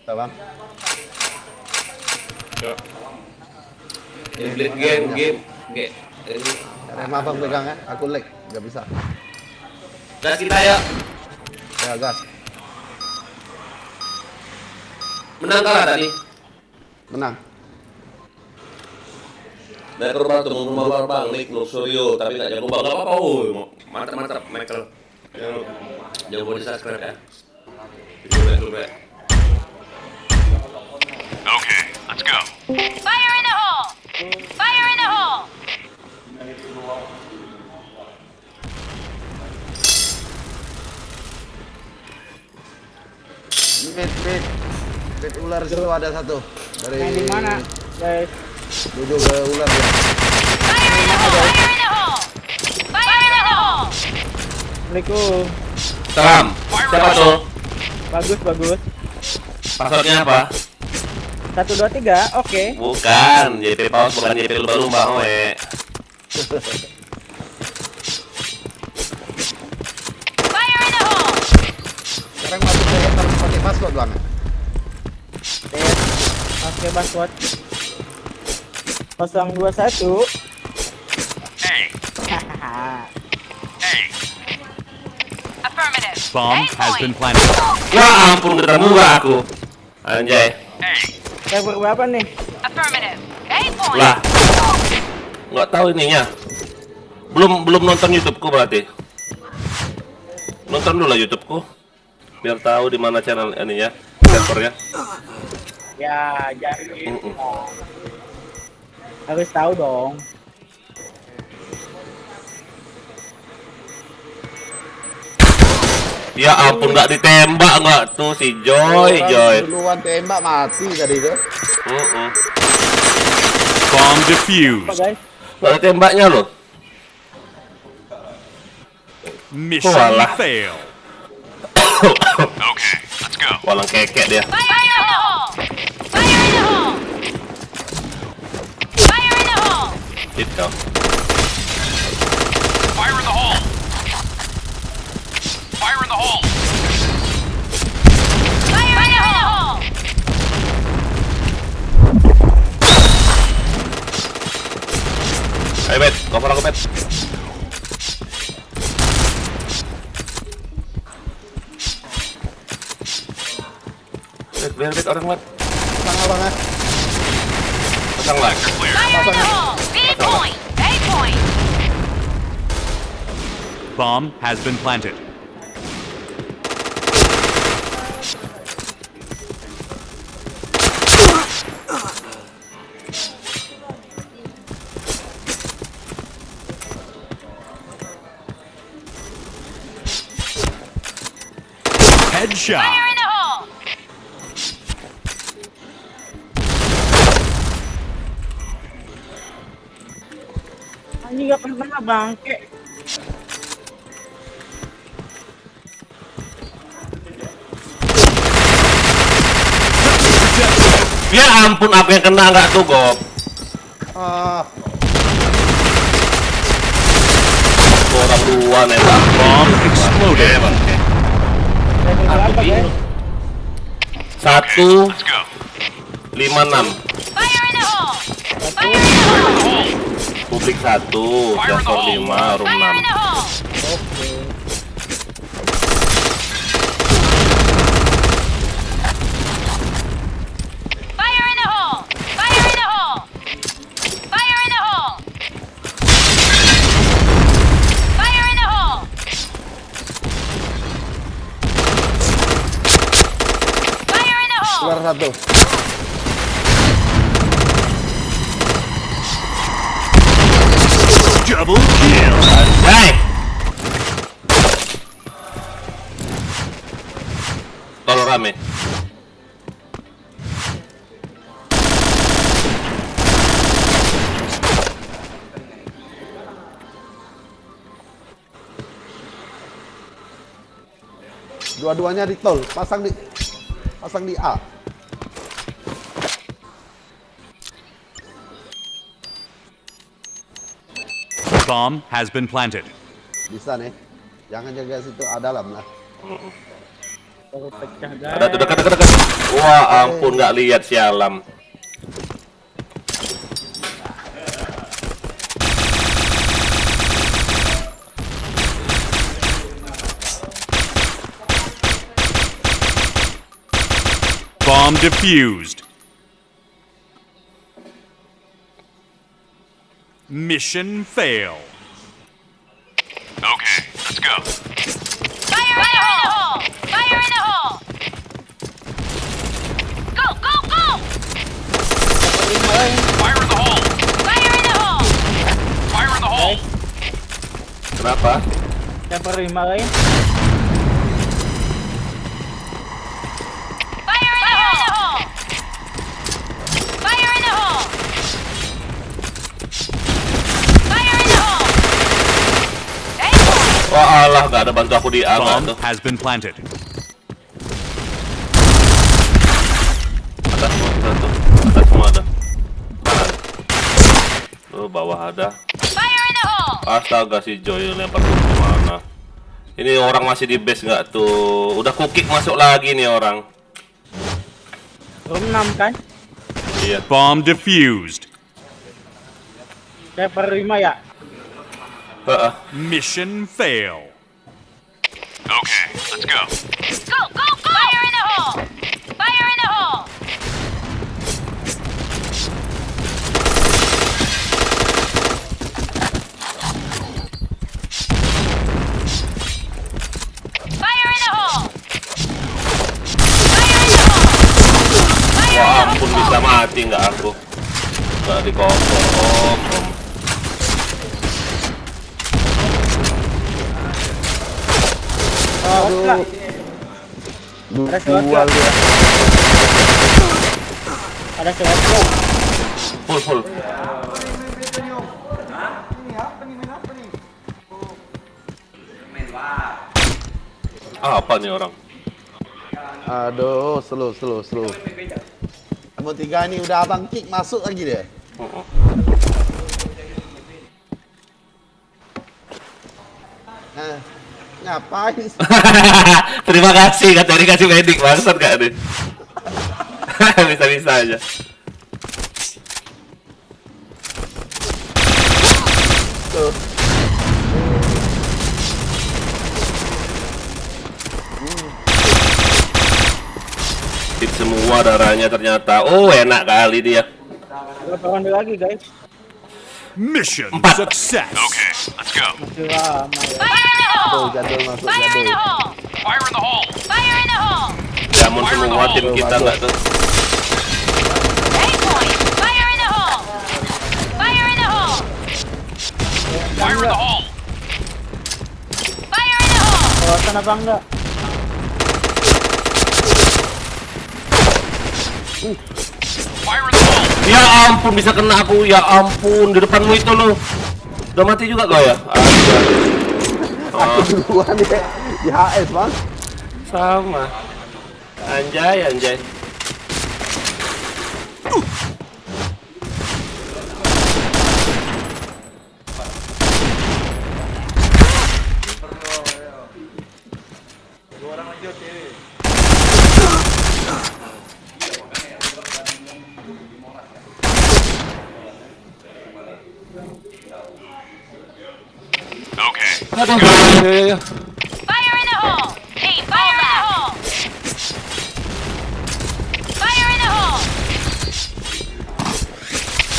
Kita bang. Ini beli game. Ini RM abang pegang ya, aku lag, nggak bisa. gas kita ya. Ya gas, Menang kalah tadi. menang. Dari rumah tuh rumah bang, Nick, Suryo, tapi nggak jago bang, nggak apa-apa. Mantap, Michael. Jangan lupa di subscribe ya. Coba. Okay, let's go. Fire in the hole! Fire in the hole! Mid ular situ ada satu. Dari Yang di mana, guys? Menuju ke ular ya. Fire in the hole! Fire in the hole! Fire in the hole! Assalamualaikum. Salam. Siapa tuh? Bagus. Passwordnya apa? 1, 2, 3, oke. Bukan, JP Paus, bukan JP lumba-lumba, oe. Fire in the hole! Sekarang masuk ke harus pakai password bang. Oke, password 021. Hahaha. Affirmative. Bomb A has point. been planted. Ya ampun, ketemu gak aku? Anjay. Server berapa nih? Affirmative. A point. Lah. Nggak tahu ininya. Belum nonton YouTubeku berarti. Nonton dulu lah YouTubeku. Biar tahu di mana channel ininya, servernya. Ya, jadi Mm-mm. harus tahu dong. Ya ampun, nggak ditembak nggak tuh si Joy. Duluan tembak mati tadi tuh. Bomb Apa defused. guys? Nggak ada tembaknya loh. Mission Walah. fail. Okay, let's go. Walang kekek dia. Fire in the hole! Fire in the hole! Fire in the hole! Gitu. Fire in the hole. Fire in the hole. Fire in the hole! Ayo Bet, cover aku Bet. Bet, orang Bet. Pasang abang ya. Pasang lagi. Fire in the hole! B point! A point! Bomb has been planted. Headshot. Fire in the hole! Anjing nggak pernah bangke. Ya ampun, apa yang kena nggak tuh Gob? Ah, Orang dua nembak. Bomb exploded. Dari berapa guys? 156. Let's go. Fire in the hole! Fire in the hole! Publik 1, Jasper 5, room Fire in the 6. hole! Fire in the hole! Fire in the hole! Fire in the hole! Fire in the hole! Fire in the hole! ular satu. Double kill. Hai. Tolong rame. Dua-duanya di tol, pasang di A. Bomb has been planted. Bisa nih. Jangan jaga situ A dalam lah. Baru pecah Ada tuh guys. dekat. Wah ampun, nggak lihat sialam. Bomb defused. Mission fail. Okay, let's go. Fire in the hole! Fire in the hole! Go, go, go! Fire in the hole. Fire in the hole! Fire in the hole. Kenapa? Server 5 guys. Alah, gak ada bantu aku di A nggak Bomb tuh. has been planted. Atas semua satu. Atas semua ada. Kanan. Tuh, bawah ada. Fire in the hole! Astaga, si Joy lempar ke mana? Ini orang masih di base nggak tuh? Udah kukik masuk lagi nih orang. Room 6 kan? Iya. Bomb defused. Kayak per 5 ya? Heeh. Mission fail. Okay, let's go. Go, go, go! Fire in the hole! Fire in the hole! Fire in the hole! Fire in the hole! Fire Wah, in the ampun hole! bisa mati nggak aku? Nggak dikosong, om. Aduh. Ada suatu. Dual dia. Ada sesuatu. Full, full. Apa nih orang? Aduh, slow. Kamu 3 ini udah abang kick masuk lagi dia. Nah, ngapain? Terima kasih, kata dikasih medik, bangsat gak nih? Bisa-bisa aja. Tuh. Hit semua darahnya ternyata. Oh, enak kali dia. Berapa round lagi guys? Mission success. Okay, let's go. Masih lama ya. Fire in the Tuh, hole! jadul masuk Fire in the jadul. hole! Fire in the hole. Fire in the hole! Jamun semua tim kita nggak tuh. Eight point! Fire in the hole! Fire in the hole! Fire in the hole. Fire in the hole! Kawasan apa enggak? Fire in the hole. Ya ampun, bisa kena aku. Ya ampun, di depanmu itu loh. Udah mati juga kau ya? Aku duluan ya. Di HS, Bang. Sama. Anjay, anjay. Okay. Aduh, ya. Fire in the hole! Hey, fire in the hole! Fire in the hole!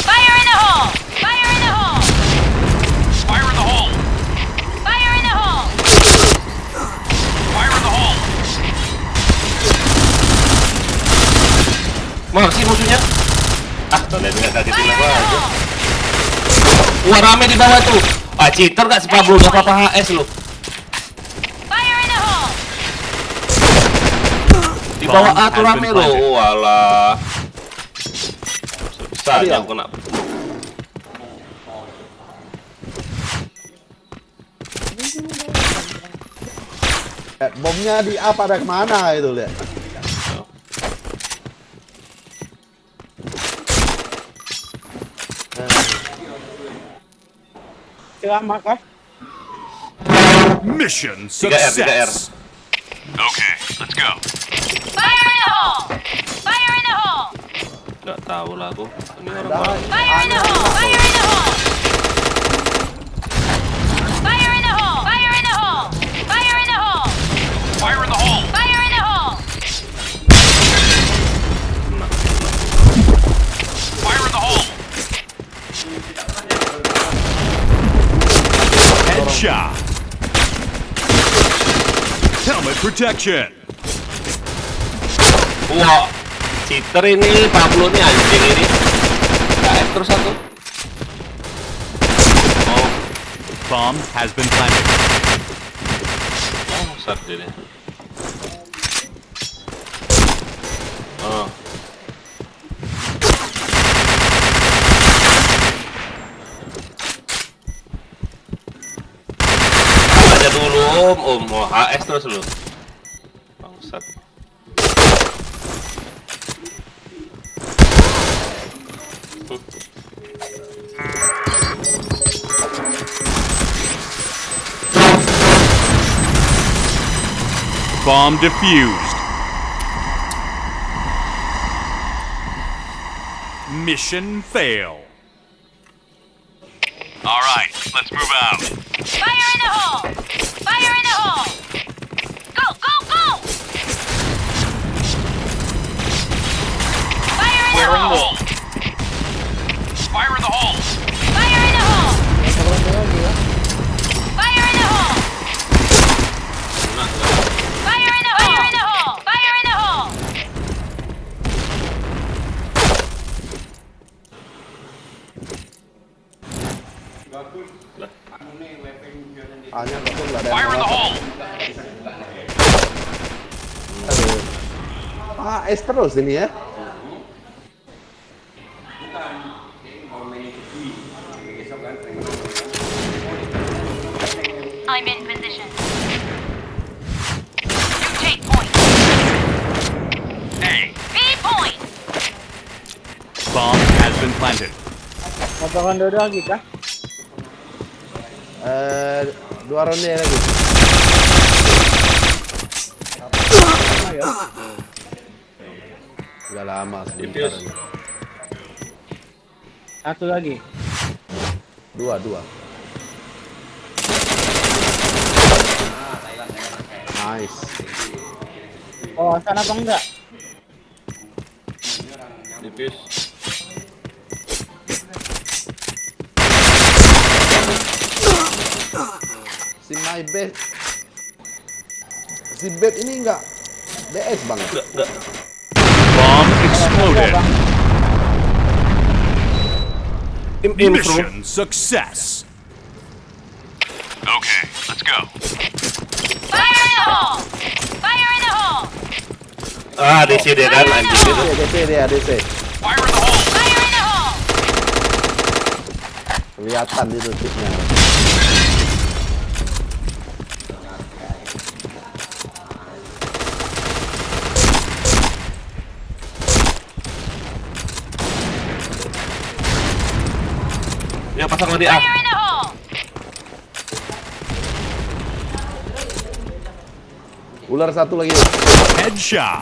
Fire in the hole! Fire in the hole! Fire in the hole. Fire in the hole! Fire in the hole. Masih musuhnya? Ah, kalian nggak kagetin Fire in apa the aja. hole! Wah, rame di bawah tuh. Ah, cheater gak si Pablo? Gak apa-apa HS lu. Fire in the hole! Di bawah A tuh rame loh. Oh, alah. Bisa aja aku kena. Bomnya di A pada kemana itu lihat? Lama kah? Mission 3R. success. Okay, let's go. Fire in the hole! Fire in the hole! Gak tahu lah aku. Ini orang Fire in the hole! Fire in the hole! Fire in the hole! Fire in the hole! Fire in the hole! Fire in the hole. Fire in the hole! Fire in the hole. Headshot. Helmet protection. Wah, cheater ini Pablo nih anjing ini. KF terus satu. Oh, Bomb has been planted. besar dia. Oh. Aja dulu. Mau HS terus lu. Bangsat. Bomb defused. Mission fail. All right, let's move out. Fire in the hole! Fire in the hole! Go, go, go! Fire in the hole! Fire in the hole. Fire in the hole! Fire in the hole! Fire in the hole! Fire in the hole! Fire in the hole! A-nya betul nggak ada Fire yang in the mengatakan. hole. Aduh. AS terus ini ya. I'm in position. You take point. A. B point. Bomb has been planted. Potongan dua lagi kah? 2 ronde lagi. Udah lama sebentar. Defuse. Satu lagi. 2. Nice. Oh, sana apa enggak? Defuse. Si My Best. Si Beb ini enggak DS bang. Enggak. Bomb exploded. Improve. Mission success. Okay, let's go. Fire in the hole! Fire in the hole! DC dia kan anjing itu. DC dia DC. Fire in the hole. Fire in the hole! Kelihatan itu tipnya. Ya pasang lagi A. Fire in the hole! Ular satu lagi. Headshot.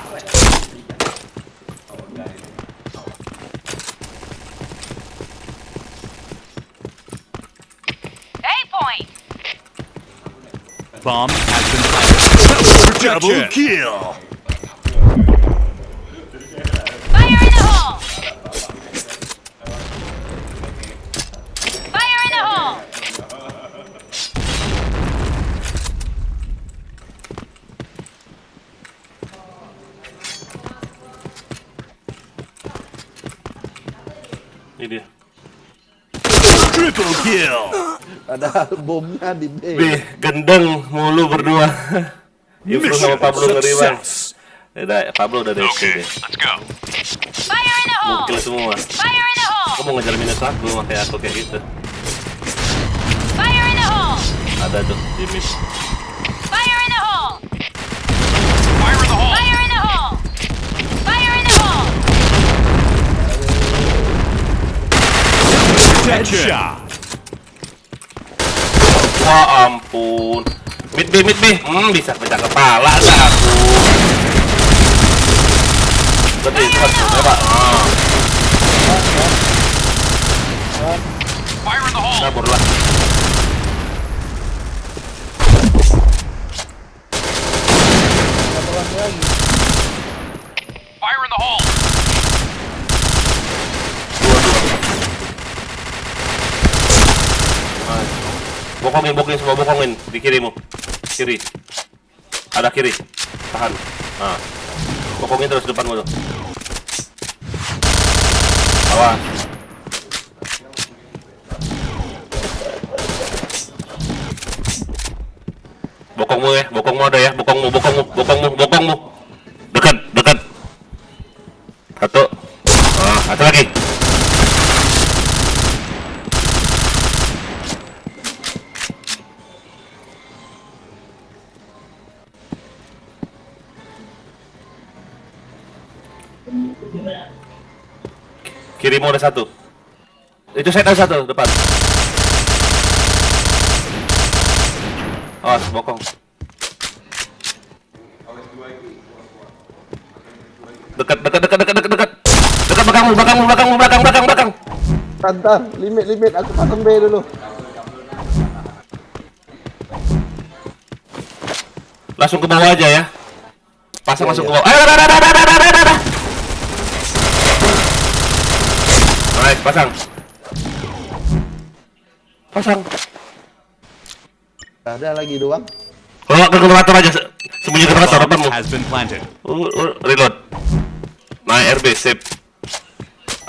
A point! Bomb has been planted. Double kill. Fire in the hole! Fire in the hole! Ini dia. Triple kill. Ada bomnya di B. Gendeng mulu berdua. Improve sama Mission Pablo ngeri bang. success. Pablo udah DC Okay, deh. let's go. Fire in the hole! Kill semua. Fire in the hole! Kamu mau ngejar minus 1 makanya aku kayak gitu. Fire in the hole! Ada tuh di mid. Fire in the hole! Fire in the hole. Fire in the hole! Fire in the hole! Headshot. Wah ampun. Mid B. Bisa pecah kepala dah aku. Tadi coba. Fire in the hole. Kabur lah. Satu lagi. Fire in the hole. Bokongin semua bokongin di kirimu. Kiri. Ada kiri. Tahan. Nah. Bokongin terus depanmu tuh. Awas. Bokongmu ada ya, bokongmu. Dekat. Satu. Nah, satu lagi. Kirimu ada satu. Itu set ada satu depan. Oh, bokong. Dekat. Dekat belakang. Tantar, limit. Aku pasang B dulu. Langsung ke bawah aja ya. Pasang langsung ke bawah. Ayo, Nice, pasang. Ada lagi doang. Kalau ke generator aja, sembunyi ke generator depanmu. Has been planted. Reload. Naik RB, sip.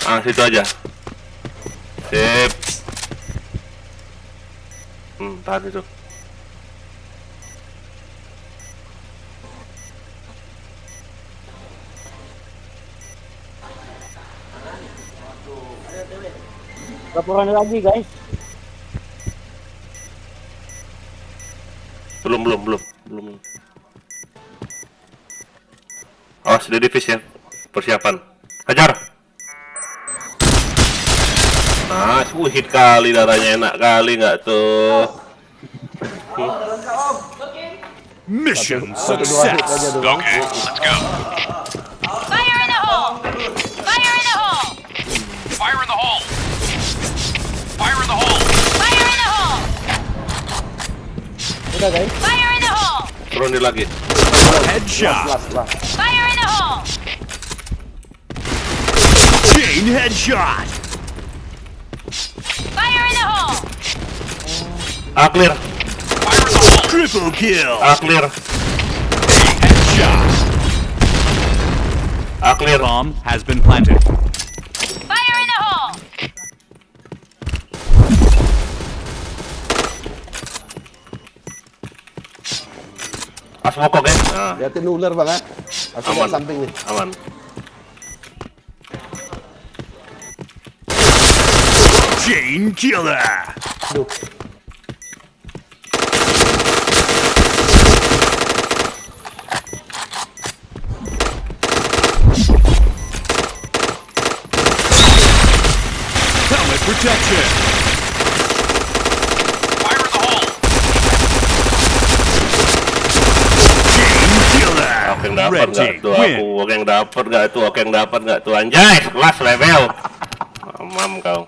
Situ aja. Sip. Tahan itu. Laporan lagi guys. Belum. Oh, sudah divis ya. Persiapan. Hajar. Nah, hit kali darahnya, enak kali nggak tuh? Mission Satu dua hit aja success. doang. Okay, let's go. Fire in the hole! Fire in the hole! Fire in the hole. Fire in the hole. Fire in the hole! Udah guys. Fire in the hole! Turun lagi. Headshot. Last. Fire in the hole! Chain headshot. Fire in the hole! Clear. Fire in the hole. Triple kill. Clear. Headshot. Clear. Bomb has been planted. Fire in the hole! Pas mokok ya. Nah, Liatin ular bang ya. Aku Aman. lihat samping nih. aman. Chain killer. Aduh. Helmet protection. Fire in the hole. Chain killer. Oke yang dapat Red nggak team tuh win. aku? Oke yang dapat nggak tuh? Oke yang dapat nggak tuh? Anjay, kelas level. Mamam kau.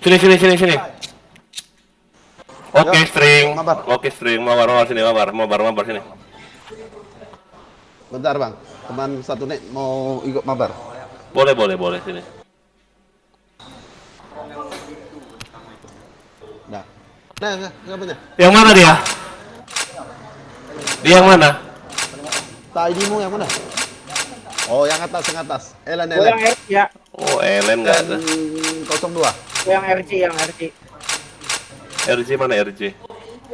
Sini. Oke Yuk, string. mabar. Oke string. Mabar sini, mabar sini. Bentar bang. Teman satu nek mau ikut mabar. Boleh sini. Nah. Nggak punya. Yang mana dia? Dia yang mana? Tak ID-mu yang mana? Oh, yang atas. Elen. Gua yang RC ya. Oh, Ellen nggak ada. 02. Gua yang RC. RJ mana RJ?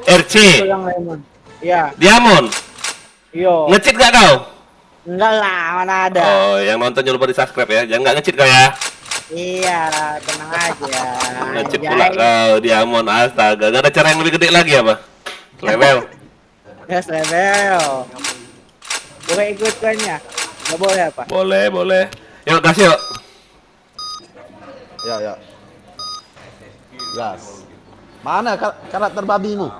RC. Itu yang Lemon. Iya. Diamond. Yo. Ngecit gak kau? Enggak lah, mana ada. Oh, yang nonton jangan lupa di subscribe ya. Jangan nggak ngecit kau ya. Iya, tenang aja. Ngecit pula kau, Diamond. Astaga, gak ada cara yang lebih gede lagi apa? Level. Yes, level. Boleh ikutkannya? Nggak boleh apa? Boleh. Yuk, kasih yuk. Ya. Gas. Mana karakter babimu?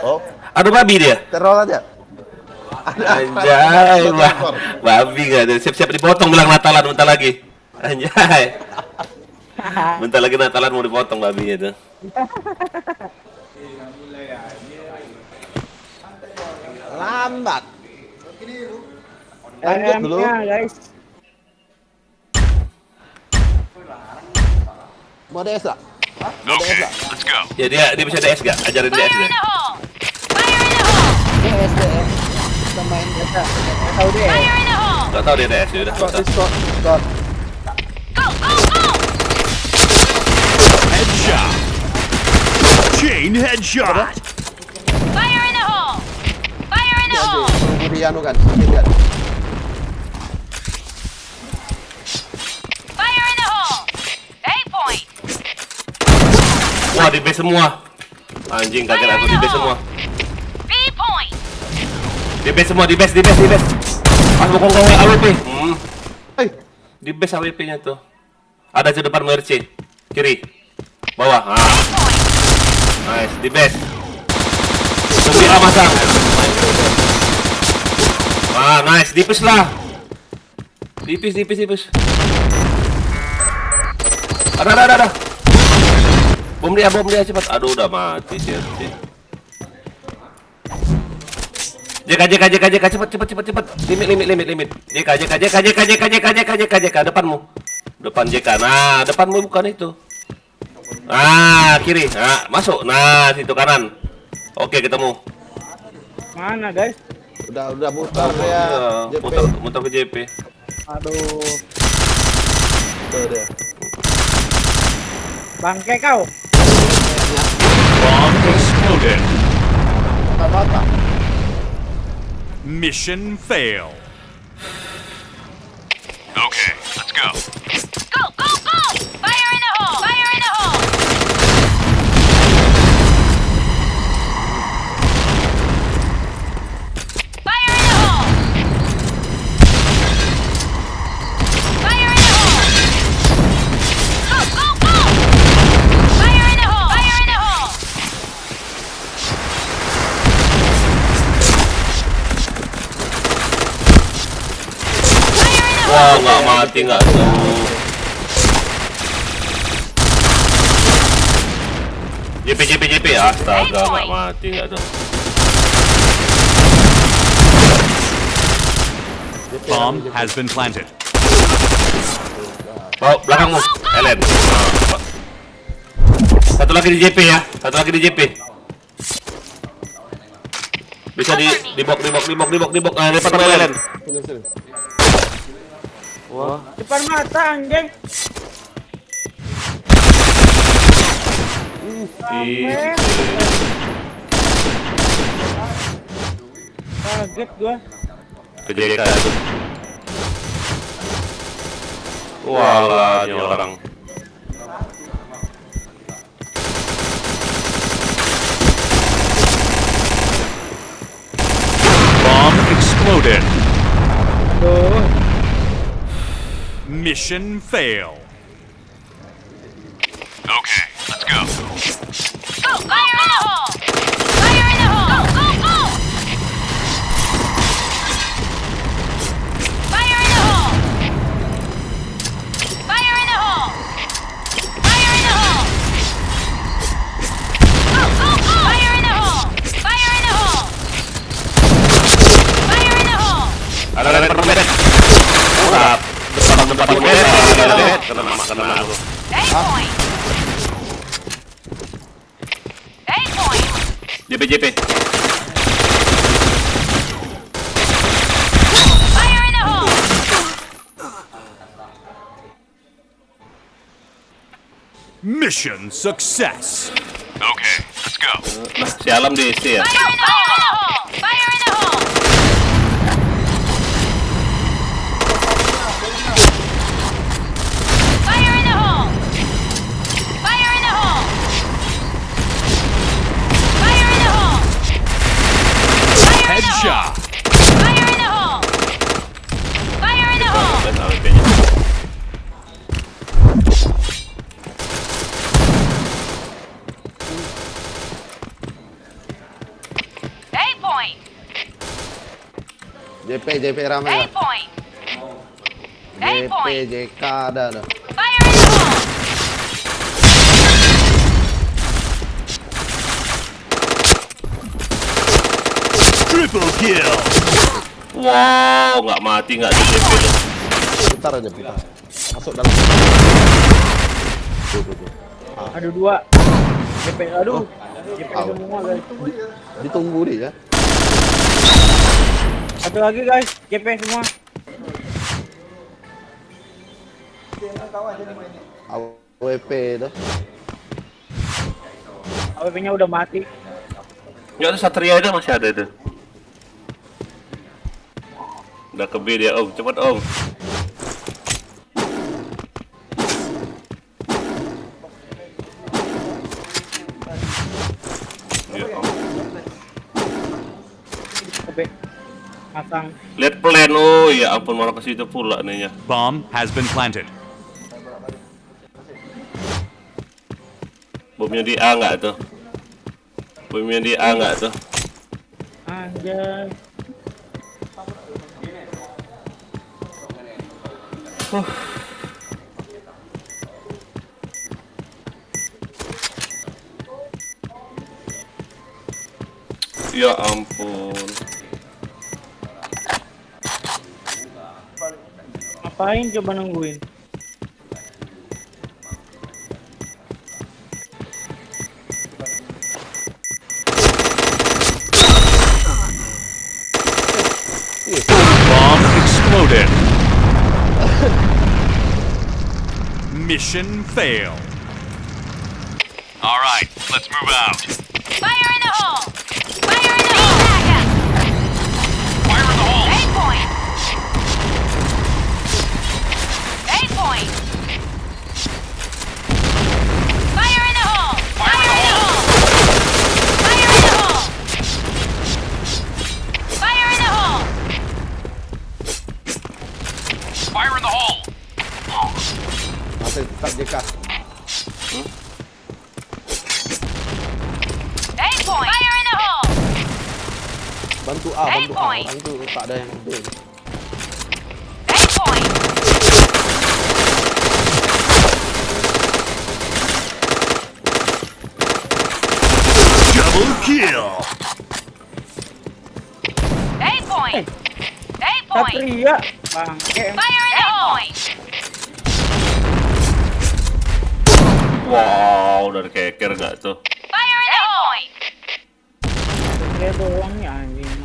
Oh, Ada babi dia. teror aja. Anjay, babi gak ada. Siap-siap dipotong bilang Natalan bentar lagi. Anjay. Bentar lagi Natalan mau dipotong babinya tuh. Lambat. Lanjut dulu. Guys. Mau DS tak? Okay, let's go. Ya dia bisa DS gak? Ajarin DS Fire in deh. the hole! Fire in the hole! DS. Kita main Tahu deh. Fire in the hole! Gak tau dia DS ya udah. Scott. Go, go, go! Headshot. Chain headshot. Fire in the hole! Fire in the hole! Budi anu kan. Lihat. Fire in the hole! A point! Wah di base semua. Anjing, kaget aku di base semua. B point. Di base semua, di base. Pas bokong kau AWP. Hei, Di base AWP-nya tuh. Ada di depan MRC. Kiri. Bawah. Nice, di base. Semua masang. Nice, dipis lah. Dipis. Ada. Bom dia cepat. Aduh, udah mati sih. JK cepat. Limit. JK depanmu. Depan JK. Nah, depanmu bukan itu. Kiri. Masuk. Nah, situ kanan. Oke, ketemu. Mana guys? udah mutar ya. JP. Muter ke JP. Aduh, Tuh dia. bangke kau. Bomb exploded. Mata. Mission fail. Okay, let's go. Go! Fire in the hole! Wah, nggak mati nggak tuh. JP. Astaga, nggak mati nggak tuh. Bomb has been planted. Bawa belakangmu, Ellen. Satu lagi di JP ya, Bisa di box. Nah, depan sama Ellen. Sini. Wah, Depan mata anjing. Kaget gua. ke JK tuh. Walah, ini orang. Bomb exploded. Tuh. Mission fail. Okay, let's go. Go! Fire in the hole! Go! Fire in the hole! Ada permen. Urap. Depan permen. Kena aku. A point! JP. Fire in the hole! Mission success. Okay, let's go. Si Alam di SC ya. Fire in the hole! Fire in the hole! Fire in the hole! Fire in the hole! Fire in the hole! Headshot. Fire in the hole! Fire in the hole! Dan AWP-nya. A point! JP ramai A ya. point! A JP, point! JK ada. Fire in the hole! Triple kill. Wow, nggak mati nggak di JP tuh. Putar aja, putar. Masuk dalam. Tuh. Aduh dua. JP aduh. JP Au. semua guys. Ditunggu dia. Satu lagi guys, JP semua. AWP dah. AWP-nya udah mati. Ya ada Satria itu masih ada itu. Udah ke B dia Om, cepet Om. SMP. Masang. Lihat plan, oh ya ampun malah ke situ pula nih ya. Bomb has been planted. Bomnya di A nggak tuh? Bomnya di A nggak tuh? Anjay. Ya ampun. Ngapain coba nungguin? Bomb exploded. Mission failed. All right, let's move out. Fire in the hole! Fire in the hole! Backup! Fire in the hole. Eight point! Eight point! Fire in the hole! Fire in the hole! Fire in the hole! Fire in the hole! Fire in the hole. Masih tetap JK. Eight point! Fire in the hole! Bantu A, Eight bantu A. point. Bantu, tak ada yang B. Eight point! Double kill. Eight point! Eight point! Satria, bangke. Fire in the hole! Wow, dari keker nggak tuh? Fire in the hole! Satria doang ya anjing.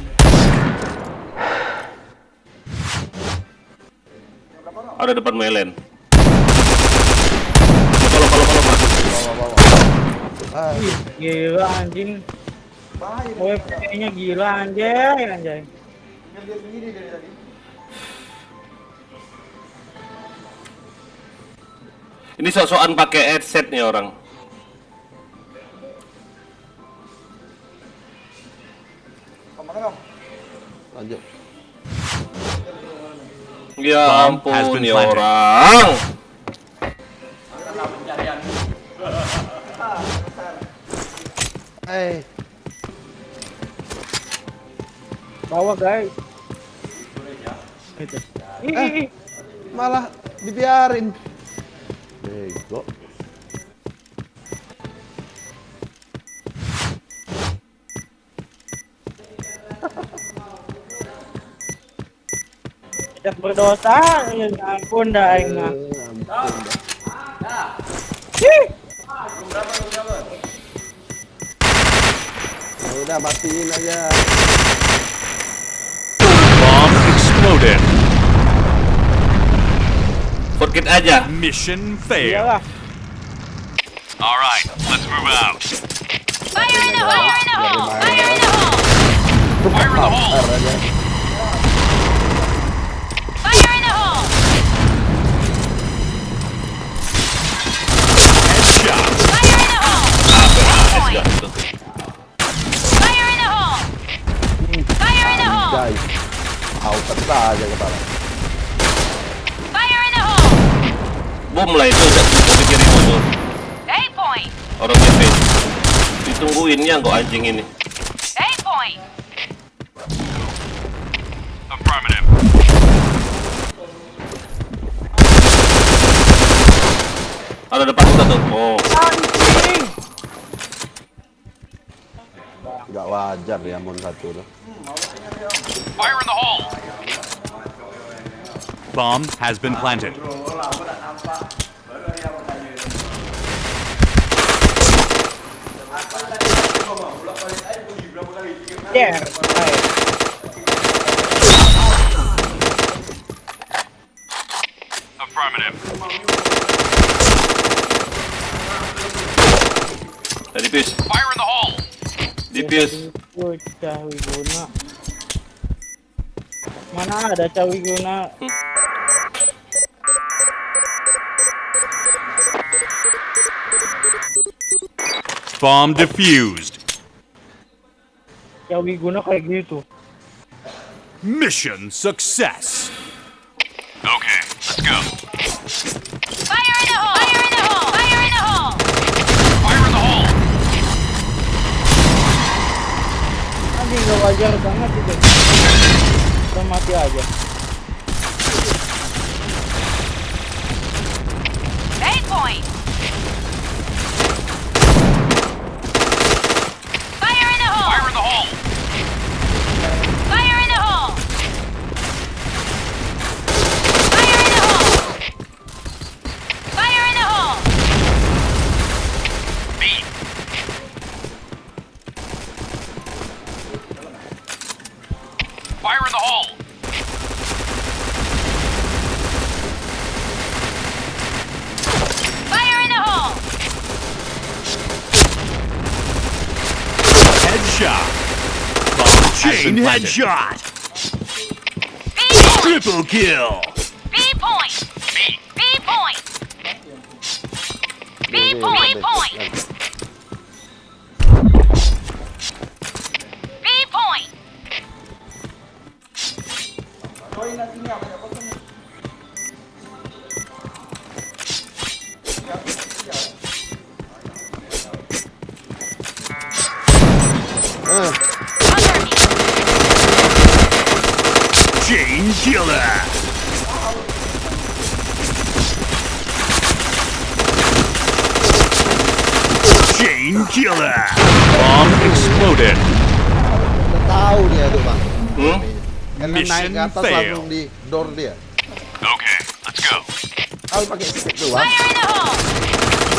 Ada depan Melen. Kalau Ah, Ih, gila anjing. WP-nya gila anjay. ini sok-sokan pakai headset nih orang. lanjut. Ya Bomb has ampun been ya planted. orang. Bawa guys. Gitu. Ih. Malah dibiarin. Bego. Tidak berdosa, ya ampun dah aing mah. Ampun dah. Ih. Ya udah matiin aja. Bomb exploded. Forget aja. Mission failed. Iyalah. All right, let's move out. Fire in the hole! Fire in the hole! Fire in the hole! Fire in the hole. Ntar aja. Fire in the hole! Headshot. Fire in the hole! Nggak tuh. Fire in the hole! Fire in the hole! Guys. Au peta aja kepala. Fire in the hole! Bom lah itu udah pikirin tuh. 8 point! Orang defense. Ditungguinnya kok anjing ini. 8 point! Affirmative. Ada depan kita tuh. Oh, Anjing. Gak wajar ya mon satu tuh. Fire in the hole. Bomb has been planted. Yeah. Affirmative. Defuse. Fire in the hole. Defuse. Cawi guna. Mana ada cawi guna? Bomb defused. Cawi guna kayak gitu. Mission success. Okay, let's go. Fire in the hole! Fire in the hole! Fire in the hole! Fire in the hole. Anjing gak wajar banget itu. Kita mati aja. Eight point! Fire in the hole! Fire in the hole. Fire in the hole! Fire in the hole! Fire in the hole! B. Fire in the hole. Fire in the hole! Headshot. Bomb chain headshot. B point! Triple kill. B point! B point! B point! B point! B point! Underneath! Chain killer. Chain killer. Bomb exploded. Udah tahu dia tuh bang. Karena naik Mission ke atas fail. langsung di door dia. Okay, let's go. Kalau pakai stick doang. Fire in the hole!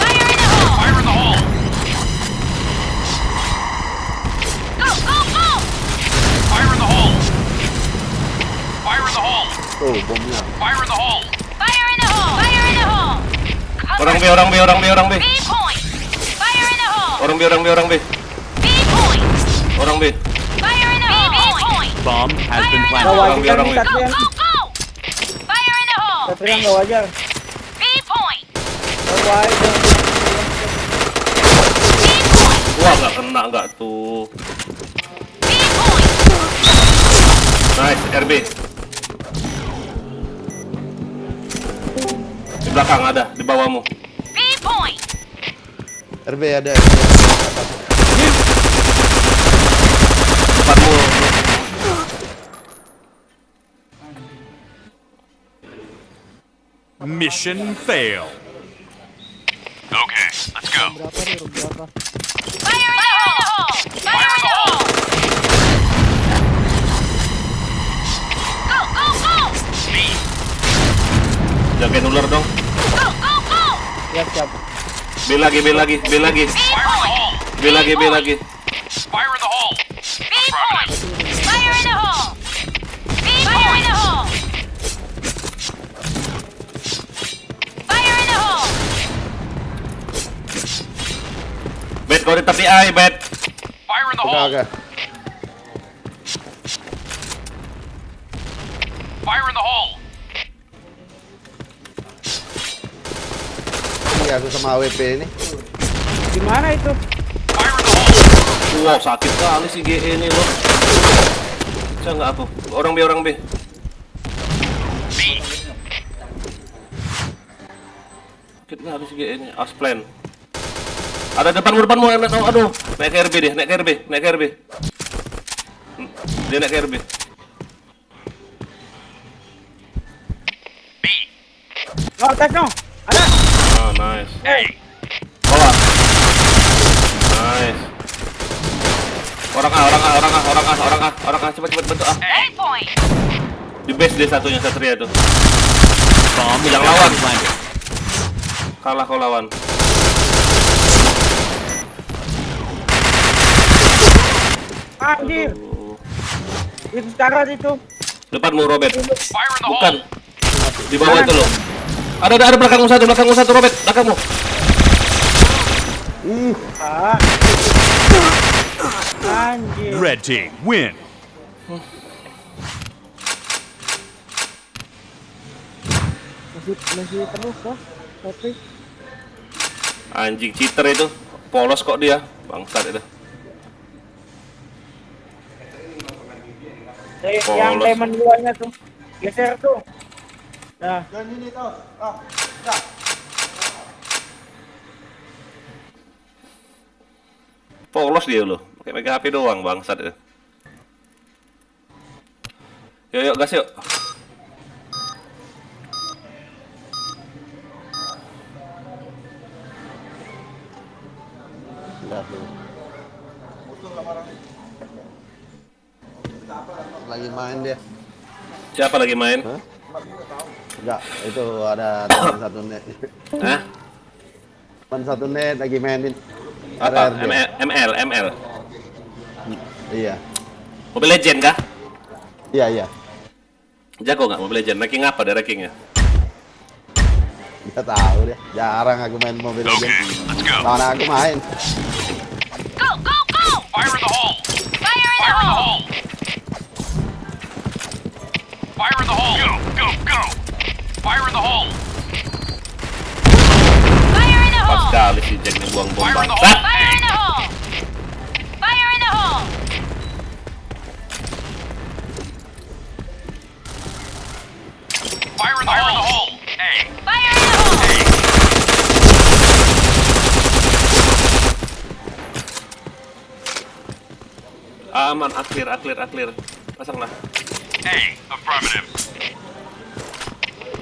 Fire in the hole! Fire in the hole. Go, go, go! Fire in the hole. Fire in the hole. Tuh bomnya. Fire in the hole. Fire in the hole! Fire in the hole! Orang B, orang B, orang B, orang B. B point! Fire in the hole! Orang B, orang B, orang B. B point! Orang B. Fire in the hole! B point! Bomb has been Gak planted. wajar Orang nih B. Go, Satrian. go, go! Fire in the hole! Satrian gak wajar. B point! Gak wajar. B point! Wah, nggak kena nggak tuh. B point! Nice, RB. Di belakang ada, di bawahmu. B point! RB ada. Depanmu. Mission fail. Okay, let's go. Berapa nih, room berapa? Fire in the hole! Fire in the hole! Go, go, go! Jagain ular dong. Go, go, go! Siap, siap. B lagi, B lagi, B lagi. B point! B lagi, B lagi. Fire in the hole. B point! Fire in the hole! B fire in the hole! Fire in the hole! Bet kau di tepi A, Bet. Fire in the Udah hole. agak. Fire in the hole. Ini aku sama AWP ini. Gimana itu? Fire in the hole. Wow, sakit kali si GE ini loh. Bisa nggak aku? Orang B, orang B. B. Sakit kali si GE ini. Asplan. Ada depanmu, depanmu. Aduh, naik ke RB deh, naik ke RB, naik ke RB. Dia naik ke RB. B. Oh, tes dong. Ada. Ah, nice. A. Bawah. Nice. Orang A, orang A, orang A, orang A, orang A, orang A, cepat cepat bentuk A. A point! Di base dia satunya Satria tuh. Bomb Yang has lawan. been planted. Kalah kau lawan. Anjir. Itu cara itu. Depanmu Robert. Fire in the Bukan. hole. Di bawah itu loh. Ada belakangmu satu Robert, belakangmu. Ah. Anjir. Red team win. Masih terus kok. Tapi Anjing cheater itu. Polos kok dia. Bangsat itu. Yang Polos. lemon duanya tuh. Geser tuh. Nah, Dan ini tuh. Polos dia loh. Pakai megang HP doang bangsat ya. Yuk gas yuk. Lihat dulu. Lagi main dia. Siapa lagi main? Hah? Enggak, itu ada teman satu net. Hah? Teman satu net lagi mainin. Apa? RRD. ML. Iya. Mobile Legend kah? Iya. Jago nggak Mobile Legend? Ranking apa deh rankingnya? Nggak tahu dia. Jarang aku main Mobile Okay, Legends. let's go. Kawan aku main. Go, go, go! Fire in the hole! Fire in the Fire in the hole! hole! Fire in the hole! Go! Fire in the hole! Fire in the Pas hole! sekali si Jack nih buang bom Fire in the bangsat. hole! Fire in the hole! Fire in the hole! Fire in the hole! Hey! Fire in the hole! Aman, clear. Pasanglah. Hey! Affirmative.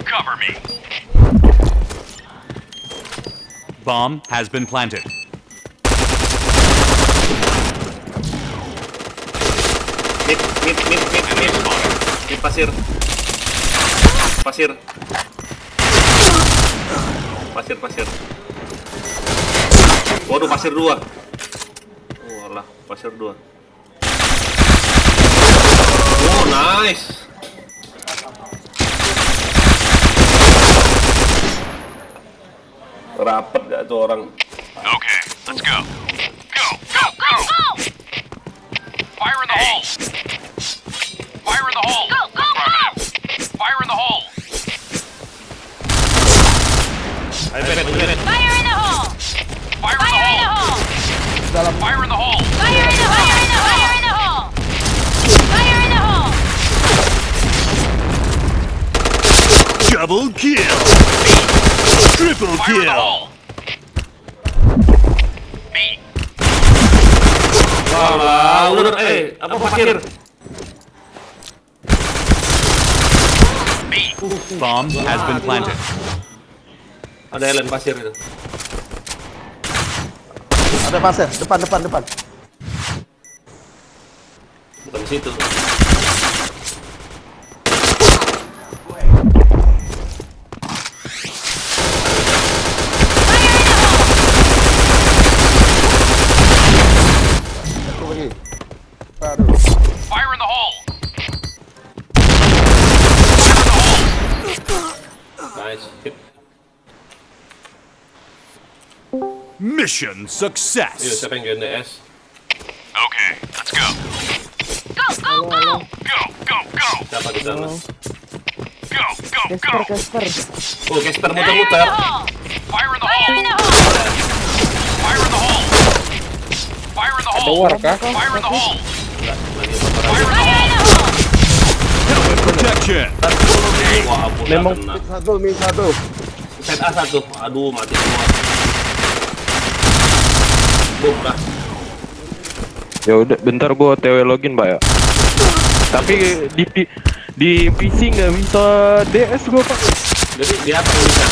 Cover me. Bomb has been planted. Mid. Mid pasir. Waduh, pasir 2. Walah, pasir 2. Oh, nice. Rapet gak tuh orang? Okay, let's go. Go! Go! Fire in the hole! Fire in the hole! Go, go, go! Affirmative. Fire in the hole! Ayo, Ben. Fire in the hole! Fire in Fire in the the hole! hole! Fire in the hole! Fire in the hole! Fire in the hole! Fire in the hole! Double kill! Triple Fire in the hole! B. Walah, udah apa pasir? B. Bomb has been planted. Ada Ellen pasir itu. Ada pasir, depan. Bukan di situ. Satu lagi. Aduh. Fire in the hole! Nice. Hit. Mission Yuk, success! siapa yang GNDS? Okay, let's go. Go, go, go! Go! Siapa di sana? Go! Casper. Oh, Casper Fire in the muter-muter. hole! Fire in the Fire hole! in the hole! Fire in the hole! Fire in the hole! War kah? Fire in the hole! Lagi Fire in the Fire in hole! the hole! Helmet protection! Wah, ampun, Memang nggak kena. Mid satu. Set A 1. Aduh, mati semua. Boom dah. ya udah bentar gua TW login Pak ya. Tapi di PC nggak bisa DS gua Pak. Jadi dia apa yang bisa?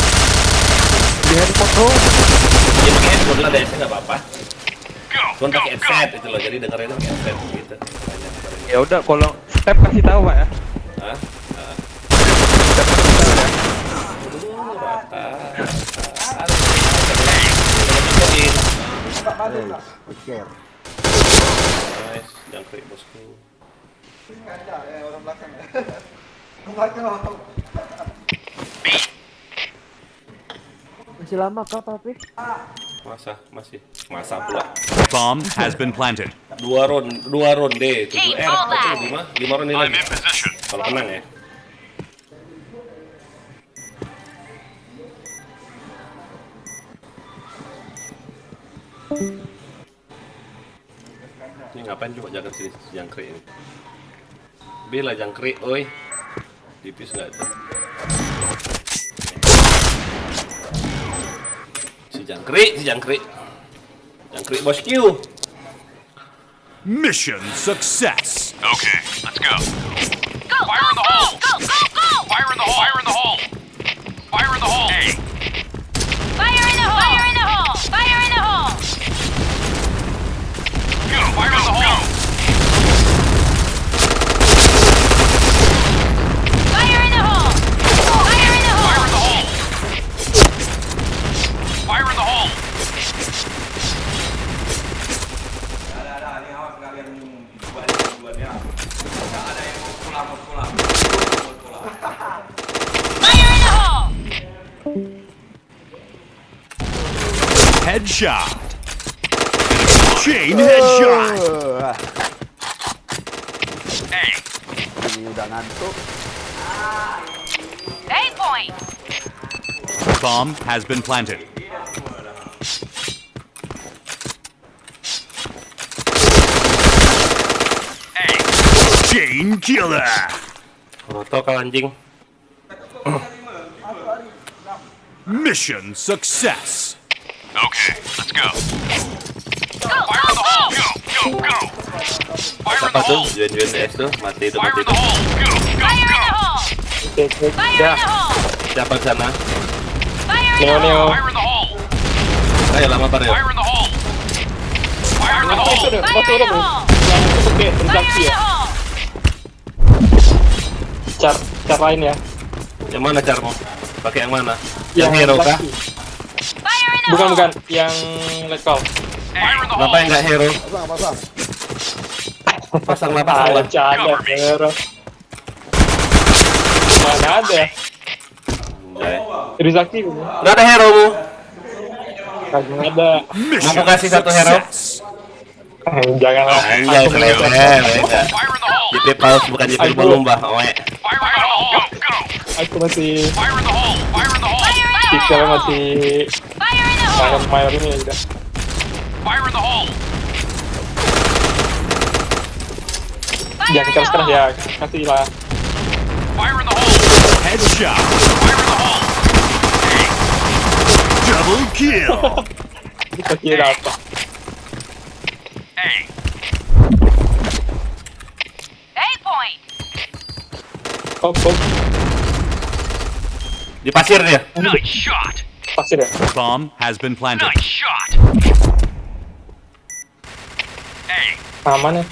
Di handphone doang. Dia pakai handphone lah, DS-nya nggak apa-apa. Go! Cuman pakai headset itu loh, jadi dengerinnya pakai headset gitu. Ya udah kalau step kasih tahu Pak ya. Hah? Pikir. Nice, jangkrik bosku. Masih lama kah, Papi? Masa pula. Bomb has been planted. Dua ronde, 7 R, hold that. 5 ronde I'm lagi. in position. Kalau menang ya. Ini ngapain coba jaga sini si jangkrik ini? B lah jangkrik, oi. Tipis nggak itu? Si jangkrik. Jangkrik bosku. Mission success. Okay, let's go. Go, Fire in the hole. go, go, go! Fire in the hole. Fire in the hole. Fire in the hole. A. Fire in the hole! Fire in the hole! Fire in the hole! Go. Fire in the hole. Fire in the hole! Fire in the Fire hole! in the hole. Fire in the hole. Fire in the hole! Headshot. Chain headshot. A. Ini udah ngantuk. 8 point! Bomb has been planted. A. Chain killer. Roto kau anjing. Mission success. Okay, let's go. Go, Fire in the go, hole. go! Go, go, go. Fire in Siapa the tuh? hole. Juan DS tuh mati itu Fire mati in the itu. hole. Go, go, Fire in the go. hole! Cek, cek. Fire Ya. in the hole! Siapa di sana? Fire in Neo, the Neo. hole! Fire in the hole. Ayo lama Pak Reo. Fire in the hole. Fire in the Itu hole. udah, Fire masuk in udah the belum? hole! Yang itu pakai Fire transaksi in the ya? hole! Car lain ya? Yang mana carmu? Pakai yang mana? Yang Yang hero kah? transaksi. Fire in the Bukan, hole! bukan. Yang lekol. Fire in the Kenapa yang hole. nggak hero? Pasang. Pasang lah, Ah, pasang lah. canda, hero. Mana ada? Anjay. Transaksi ini. Nggak ada hero mu. Kagak ada. Mission Mau kasih satu hero? success. Janganlah. Anjay, Aku seleweh. meleset. Fire in the hole. JP paus bukan JP Ayo. berlomba. Oe. Fire in the hole. Go, go. Aku masih Fire in the hole. Fire in the hole. Fire in the pixel hole! masih Fire in the hole! main ini udah. Fire in the hole. Fire Jangan in the keras-keras hole! ya, kasih lah. Fire in the hole. Headshot. Fire in the hole. A. Double kill. Kita kira apa? A. 8 point! Hop, hop. Di pasir dia. Nice shot. Pasir ya? Bomb has been planted. Nice shot. A. Aman ya?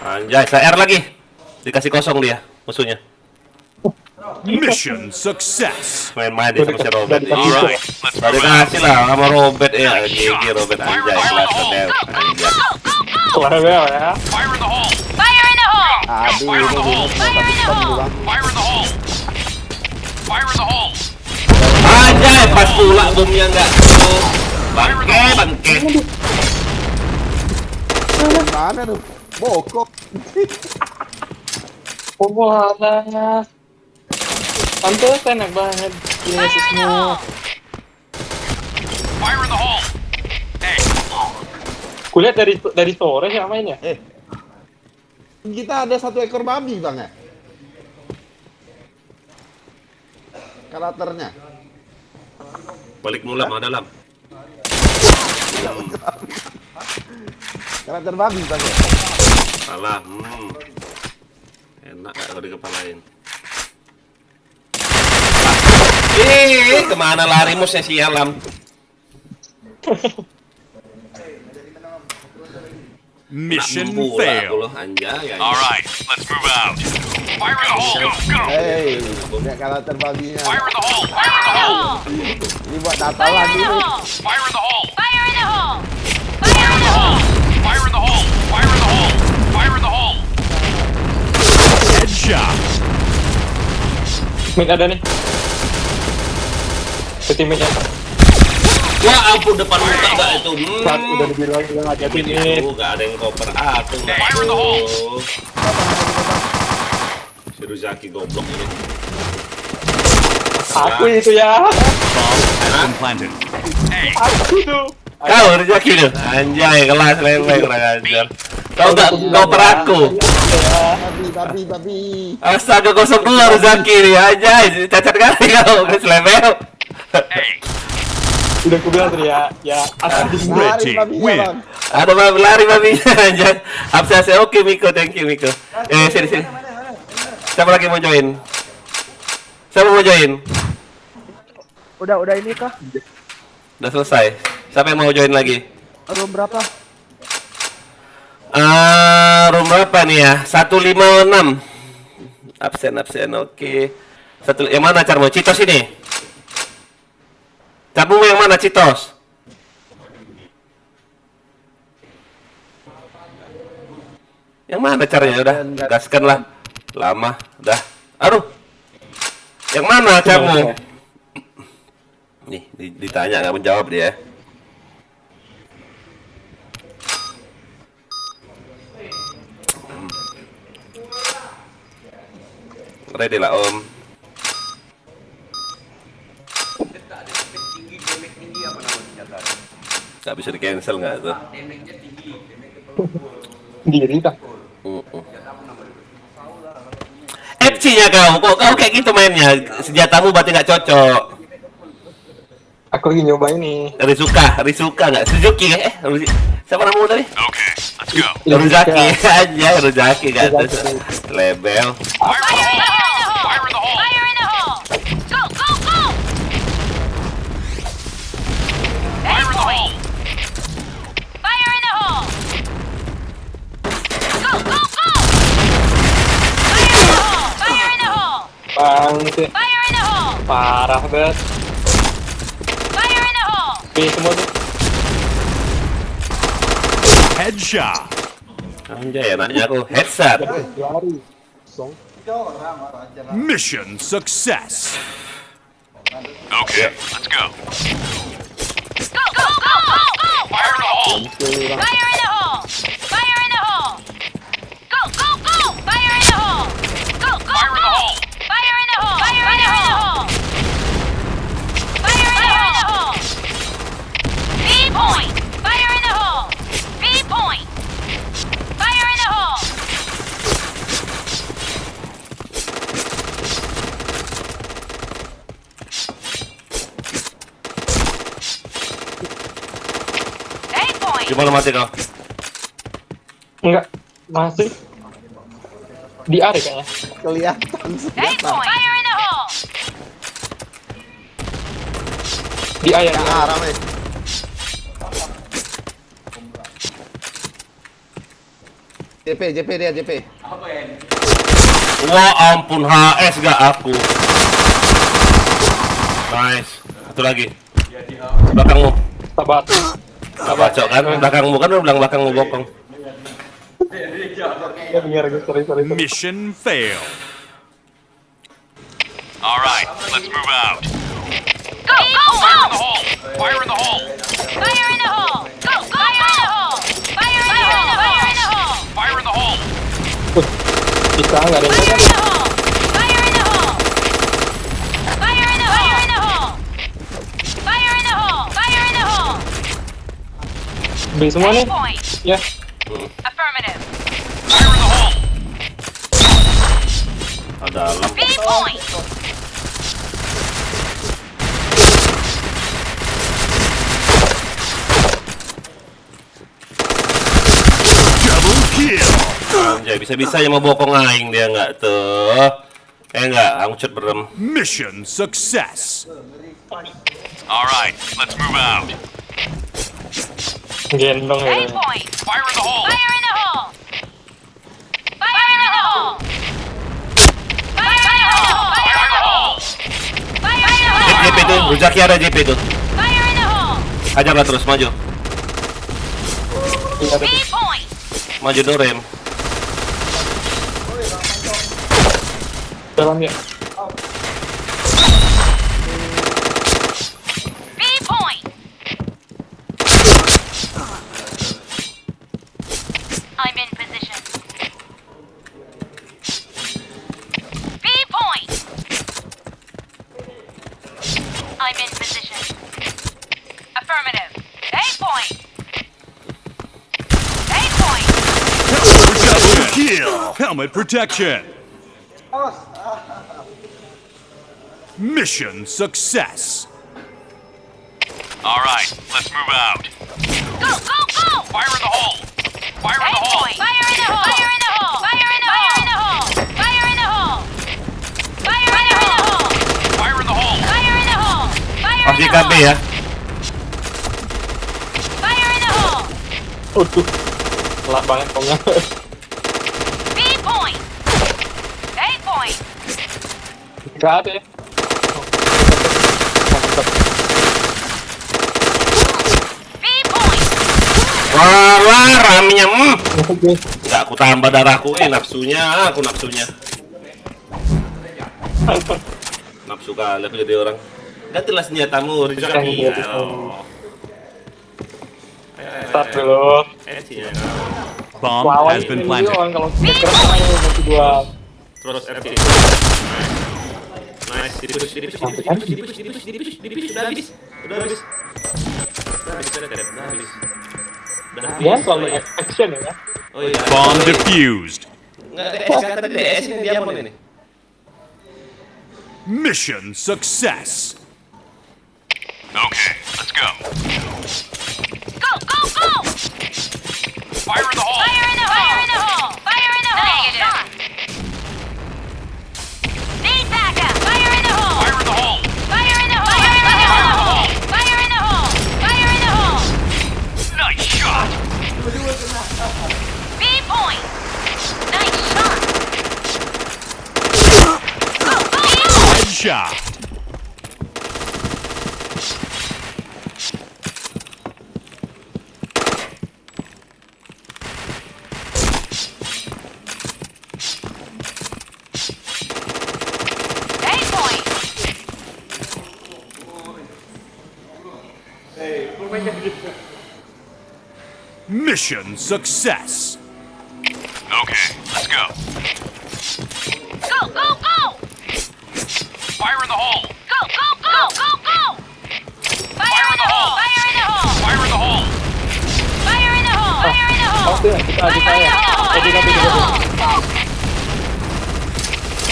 Anjay, saya R lagi. Dikasih kosong dia musuhnya. Mission success. Main-main dia sama si Robert. Udah Iya. Alright, let's Tadi move out. kasih lah sama Robert ya. GG Robert anjay. Kelas kedel. Anjay. Keluar bel ya. Fire in the hole. Fire in the hole! Aduh, Fire in the hole. Fire in the hole! Fire in the hole. Fire in the hole. Anjay, pas pula bomnya enggak. Bangke. Mana tuh? Bokok. Oh, walah. Pantes enak banget. Ini Fire in the semua. hole! Fire in the hole. A. Kulihat dari sore sih mainnya. Kita ada 1 ekor babi, Bang ya? Karakternya. Balik mula mau dalam. Karakter babi, Bang ya? Salah. Enak gak kalau dikepalain. Kemana larimu saya sialam? Mission Aku failed. loh anjay. Alright, let's move out. Fire in the hole. Go, go. Hei, lihat karakter babinya. Fire in the hole. Fire in the Fire in the hole. hole! Ini buat data Fire lagi in the nih. hole! Fire in the hole. Fire in the hole! Fire in the hole! Fire in the hole. Fire in the hole. Fire in the hole. Headshot. Mid ada nih. Ketimnya. Wah ampun depan muka gak itu. Saat udah dibilang udah hati-hati nih. Gak ada yang koper aku. Fire in the hole. Si Ruzaki goblok ini. Aku itu ya. Bomb has been planted. A. Aku tuh. Kau rezeki lu. Anjay, kelas lempeng kurang ajar. Kau peraku. Babi. Astaga 02 rezeki nih, anjay. Cacat kali kau, kelas lempeng. Udah aku bilang tadi ya asal Red team win. Ada lari babi anjay. Absese oke Miko, thank you Miko. Sini. Siapa lagi mau join? Siapa mau join? udah ini kah? Udah selesai. Siapa yang mau join lagi? Room berapa? Room berapa nih ya? 156. Absen, oke. Yang mana Carmo? Citos ini? Carmo yang mana Citos? Yang mana caranya? Udah, gaskan lah. Lama, udah. Aduh. Yang mana Carmo? Nih, ditanya nggak menjawab dia. Ready lah Om. Gak bisa di cancel nggak tuh? Diri kah? FC-nya kau kayak gitu mainnya. Senjatamu berarti nggak cocok. Aku lagi nyoba ini. Rizuka nggak? Suzuki siapa namamu tadi? Okay, let's go. Ruzaki aja, Ruzaki nggak tuh label. Fire in the hole! Fire in the hole! Fire in the hole! Go, go, go! Fire in the hole! Fire in the hole! Go, go, go! Fire in the hole! Fire in the hole! Bang sih. Fire in the hole! Parah banget. Fire in the hole! Semua tuh. Headshot. Anjay, enaknya aku headset. Mission success. Okay, let's go. Go, go, go, go, go! Fire in the hole! Fire in the hole! Fire in the hole! Go, go, go! Fire in the hole! Go, go, Fire in the go! hole! Fire in the hole! Fire in the hole! Fire in the hole! B point! Fire in the hole! B point! Fire in the hole! A point! Gimana mati kau? Enggak, masih. Di A deh kayaknya. Kelihatan A senjata. point! Fire in the hole! Di A ya. Ah, rame. JP dia JP. Wah ampun HS gak aku. Nice. Satu lagi. Belakangmu. Sabar. Gak bacok kan? Belakangmu kan udah bilang belakangmu bokong. Ya bener guys, sorry. Mission failed. All right, let's move out. Go, go, go! Fire in the hole! Fire in the hole! Go, go, fire in the hole! Fire in the hole! Fire in the hole! Fire in the hole! Bisa nggak ada yang Fire in the hole! Fire in the hole! Fire in the hole! Fire in the hole! Fire in the hole! Fire in the hole! B semua A nih. point! Ya. Affirmative. Fire in the hole! Ada dalam. B point! Double kill! Anjay, bisa-bisanya mau bokong aing dia nggak tuh. Nggak, angcut berem. Mission success. All right, let's move out. Gendong A ya. point! Fire in the hole! Fire in the hole! Fire in the hole! Fire in the hole! Fire in the hole! Fire in the hole! JP tuh, Ruzaki ada JP tuh. Fire in the hole! Hajarlah terus, maju. B point! Maju Dorem. Dalam ya. B point! I'm in position. B point! I'm in position. Affirmative. A point. A point. Double kill. Helmet protection. Mission success. All right, let's move out. Go, go, go! Fire in the hole. Fire in A the hole. point. Fire in the hole. Fire in the hole. Fire in the hole. Fire in the hole. Fire in the hole. Fire in the hole. Fire in the hole. Fire in Pasti the KB hole. ya. Fire in the hole. Waduh. Telat banget komnya. B point. A point. Gak ada ya. B point. Wah, raminya. Nggak aku tambah darahku. Nafsunya, aku nafsunya. Nafsu kali aku jadi orang. Gantilah senjatamu, Rizaki. Ayo. Start dulu. Bomb Lawan has been ini planted. orang kalau stiker masih dua. Terus RT. Nice, dipush, dipush, dipush, dipush, dipush, dipush, dipush, dipush, udah habis. Udah habis. Udah habis, udah habis. Udah habis. Udah habis. Dia selalu action ya. Oh iya. Bomb defused. Nggak ada DS, kata DS ini diamond ini. Mission success. Okay, let's go. Go, go, go! Fire in the hole. Fire in the hole. Fire in the hole. Fire in the hole. Negative. Need backup. Fire in the hole. Fire in the hole. Fire in the hole. Fire in the hole. Fire in the hole. Fire in the hole. Nice shot. B point. Nice shot. Go, go, go! Headshot. A point. Mission success. Okay, let's go. Go, go, go! Fire in the hole. Go, go, go! Go, go! Fire in the hole. Fire in the hole. Fire in the hole. Fire in the hole. Fire in the hole. Oke, kita adik Fire in saya. the hole. Fire in the hole.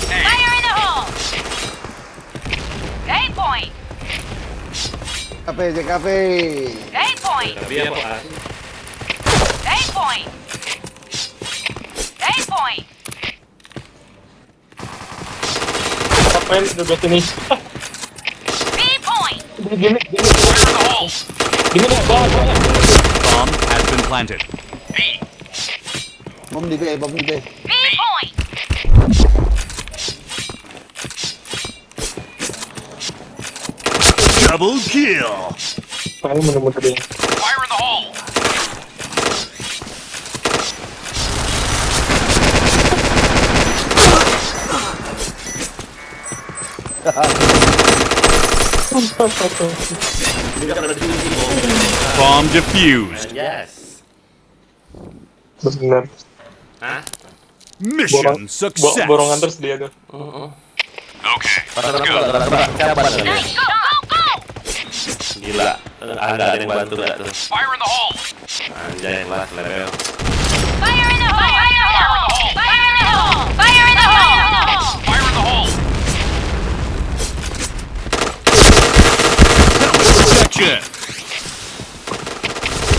Hey, Fire in the hole. A point. JKP. A point. Tapi apa? A point. A point. Apa yang udah finish? B point. Gini, fire in the hole. gini deh, bawa. Bomb has been planted. Bom di B, bom di B. B point. Double kill. Paling mudah-mudahan dia. Fire in the hole. Ini kan ada di sini. Bomb defused. Yes. Benar. Hah? Mission success. Borongan terus dia tuh. Okay, let's go. Nice. Go, go, go! Gila. Ada yang bantu gak tuh? Fire in the hole. Anjay, kelas level. Fire in the hole. Fire in the hole. Fire in the hole. Fire in the hole. Fire in the hole. Protection.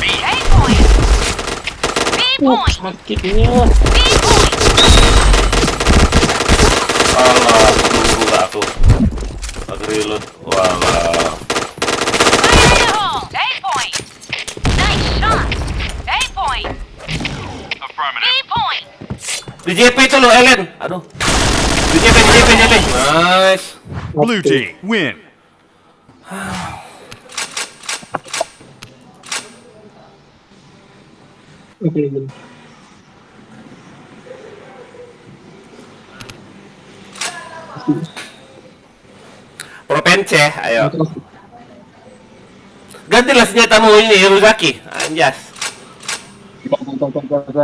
A point. B point. Sakitnya. B point. Allah, tunggu gak aku. Aku reload. Walah. Fire in the hole. A point. Nice shot. A point. B Affirmative. point. Di JP itu loh, Ellen. Aduh. Di JP, di JP, JP. Nice. Blue team win. Oke. Propence, ayo. Gantilah senjatamu ini, Ruzaki. Anjas.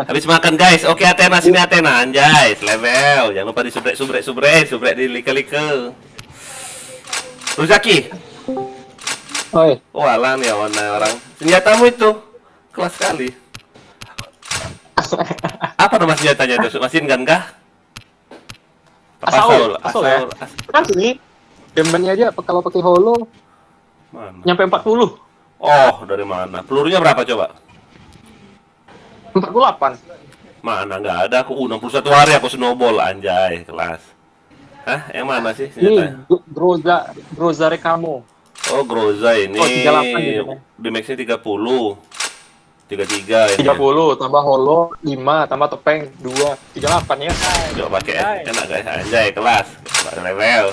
Habis makan guys. Oke, Athena, sini Athena. Anjay, level. Jangan lupa di subrek di like-like. Ruzaki. Oi, Walah nih orang. Senjatamu itu kelas sekali. Apa nama senjatanya itu? Machine gun kah? Assault ya? Asli. Demennya aja kalau pakai holo Mana? nyampe 40. Oh, dari mana? Pelurunya berapa coba? 48. Mana nggak ada, aku 61 hari aku snowball anjay kelas. Hah, yang mana sih senjatanya? Ini Groza Recamo. Oh, Groza ini. Oh, 38 gitu kan. Di max-nya 30. 33 ini. 30 tambah holo 5 tambah topeng 2 38 ya. Coba pakai enak guys, anjay kelas. Level.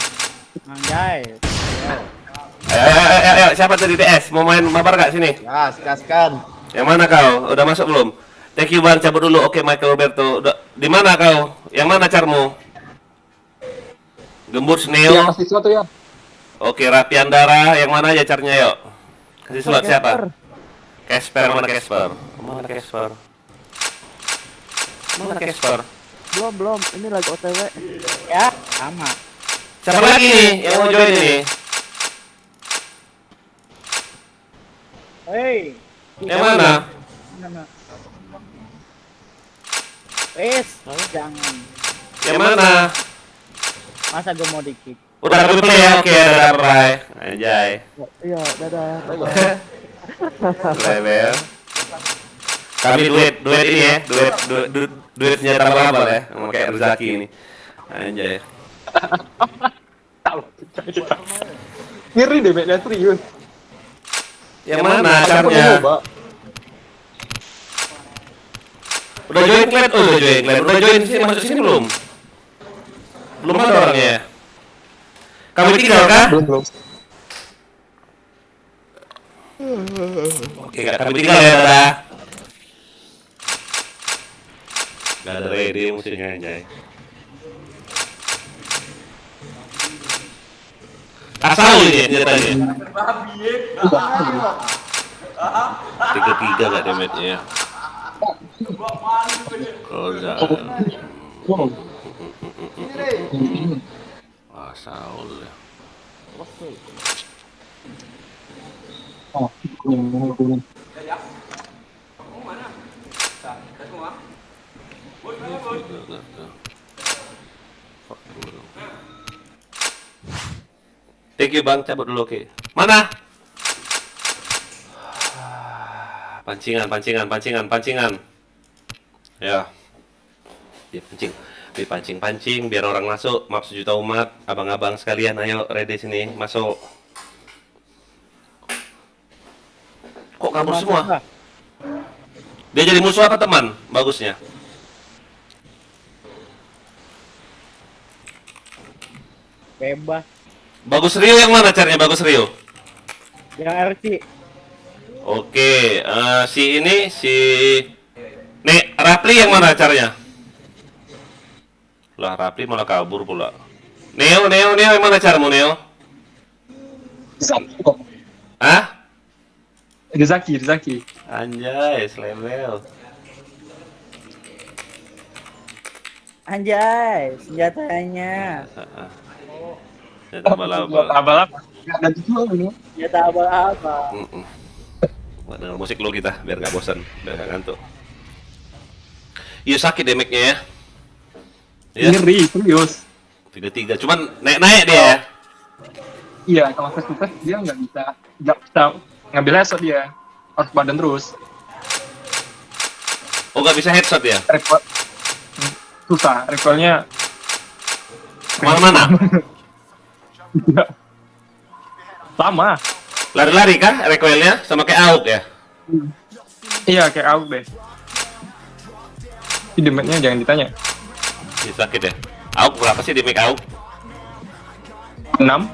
Anjay. Ayo, siapa tadi DS? Mau main mabar gak sini? Gaskan. Yang mana kau? Udah masuk belum? Thank you Bang, cabut dulu. Oke, Michael Roberto. Di mana kau? Yang mana carmu? Gembur Iya, Sneo. kasih sesuatu ya. Oke, Rapi Andara. Yang mana aja carnya yuk? Kasih slot siapa? Casper, mana Casper? Mana Casper? Mana Casper? Belum. Ini lagi OTW. Ya, sama. Siapa lagi nih yang mau join ini? Hei. Yang mana? Wes, jangan. Yang mana? Masa gue mau di-kick? Udah aku play ya, oke, dadah, bye. Anjay. Iya, dadah. Level. Kami duet ini ya, duet senjata abal ya, sama kayak Rezaki ini. Anjay. Ngeri deh Mbak serius. Yang mana caranya? Udah join clan? Oh, udah join clan. Udah join sini, masuk sini belum? Belum ada orangnya. Kami tinggal kah? Belum. Oke, kami tinggal ya, dadah. Gak ada ready musuhnya, anjay. Asal ini senjatanya. 33 gak damage-nya. Oh, enggak. Asal ya. Thank you Bang, cabut dulu oke. Mana? Pancingan. Ya. Ya pancing biar orang masuk. Maaf sejuta umat, abang-abang sekalian, ayo ready sini masuk. Kok kabur semua? Dia jadi musuh apa teman? Bagusnya. Bebas. Bagus Rio yang mana caranya Bagus Rio? Yang RC. Oke, Nih, Rapli yang mana caranya? Lah, Rapli malah kabur pula. Neo, yang mana caramu, Neo? Hah? Rizaki. Anjay, level. Anjay, senjatanya. Abal-abal. Enggak ada dijual ini. Senjata abal-abal. Dengar musik lo kita, biar gak bosan, biar gak ngantuk. Iya sakit damage-nya ya. Iya. Ngeri, serius. 33, cuman naik dia ya. Iya, kalau face to face dia nggak bisa ngambil headshot dia. Harus badan terus. Oh, nggak bisa headshot ya? Susah, recoilnya Kemana-mana? Iya. Sama. Lari-lari kan recoilnya sama kayak AUG ya? Iya, kayak AUG deh. Ini damage-nya jangan ditanya. Ini sakit ya? AUG berapa sih damage AUG? 6.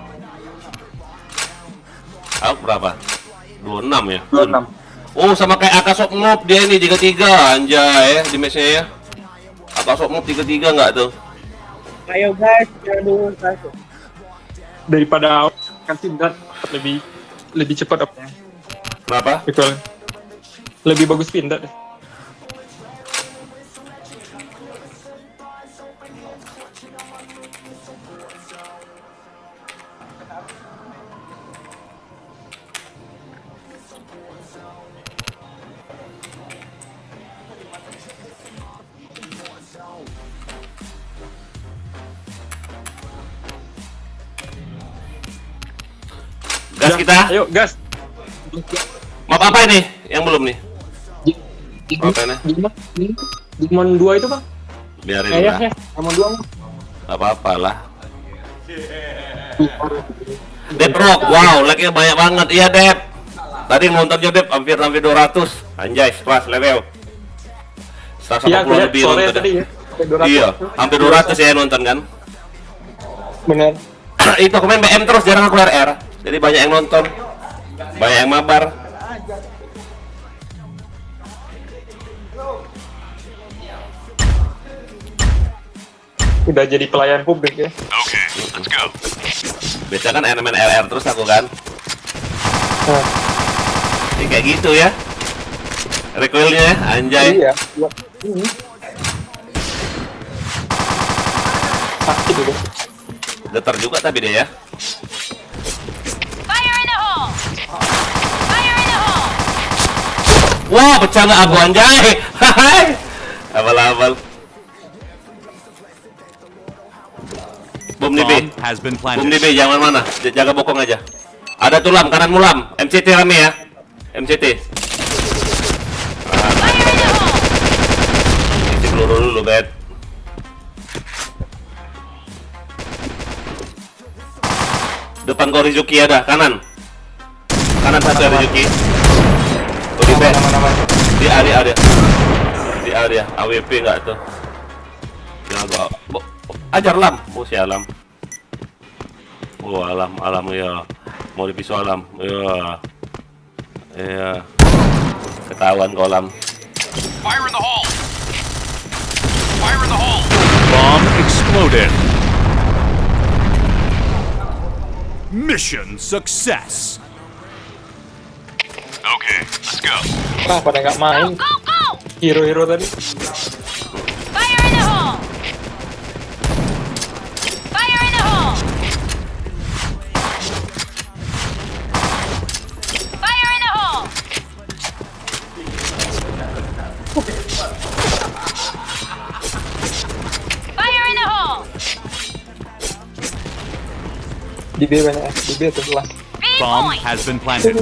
AUG berapa? 26 ya? 26. Oh, sama kayak AK Shop Mob dia ini 33 anjay damage-nya ya. AK Shop Mob 33 nggak tuh? Ayo guys, kita dulu satu. Daripada AUG kan Pindad lebih cepat apa? Kenapa? Recoil. Lebih bagus Pindad deh. Gas kita. Ayo, gas. Map apa ini? Yang belum nih? Apa ini? Digimon 2 itu, Bang. Biarin Ya, lah. ya. Digimon 2. Gak apa-apa lah. Dep Rock, wow, like-nya banyak banget. Iya, Dep. Tadi nontonnya Dep hampir 200. Anjay, kelas level. 180 Iya, lebih sore nonton. tadi ya. Sampai 200. Iya, hampir 200 ya nonton kan. Bener. Itu aku main BM terus, jarang aku RR. Jadi banyak yang nonton. Banyak yang mabar. Udah jadi pelayan publik ya. Okay, let's go. Biasa kan main RR terus aku kan. Nah, Ya, kayak gitu ya. Recoilnya ya, anjay. iya. Pasti dulu. Getar juga tapi dia ya. Fire in the hole! Fire in the hole! Wah, pecah nggak aku anjay. Hai. Abal-abal. Bom di B. Bomb has been Bom planted. di B, jangan mana. Jaga bokong aja. Ada tuh lam, kanan mulam. MCT rame ya. MCT. Fire in the hole! Isi peluru dulu, bet. Depan kau Rizuki ada, kanan. Kanan satu ya Rizuki. Oh, di B. Di A, di A dia. Di A dia. AWP nggak tuh? Jaga. Ajar lam. Oh, si alam. Oh, alam ya. Mau di pisau alam. Ya. Iya. Ketahuan kolam. Fire in the hole. Fire in the hole. Bomb exploded. Mission success. Okay, let's go. Nah, pada nggak main. Go, go! Hero-hero tadi. Fire in the hole! Fire in the hole! Fire in the hole! Fire in the hole! Di B banyak. Di B tuh lah. B Bomb point! has been planted.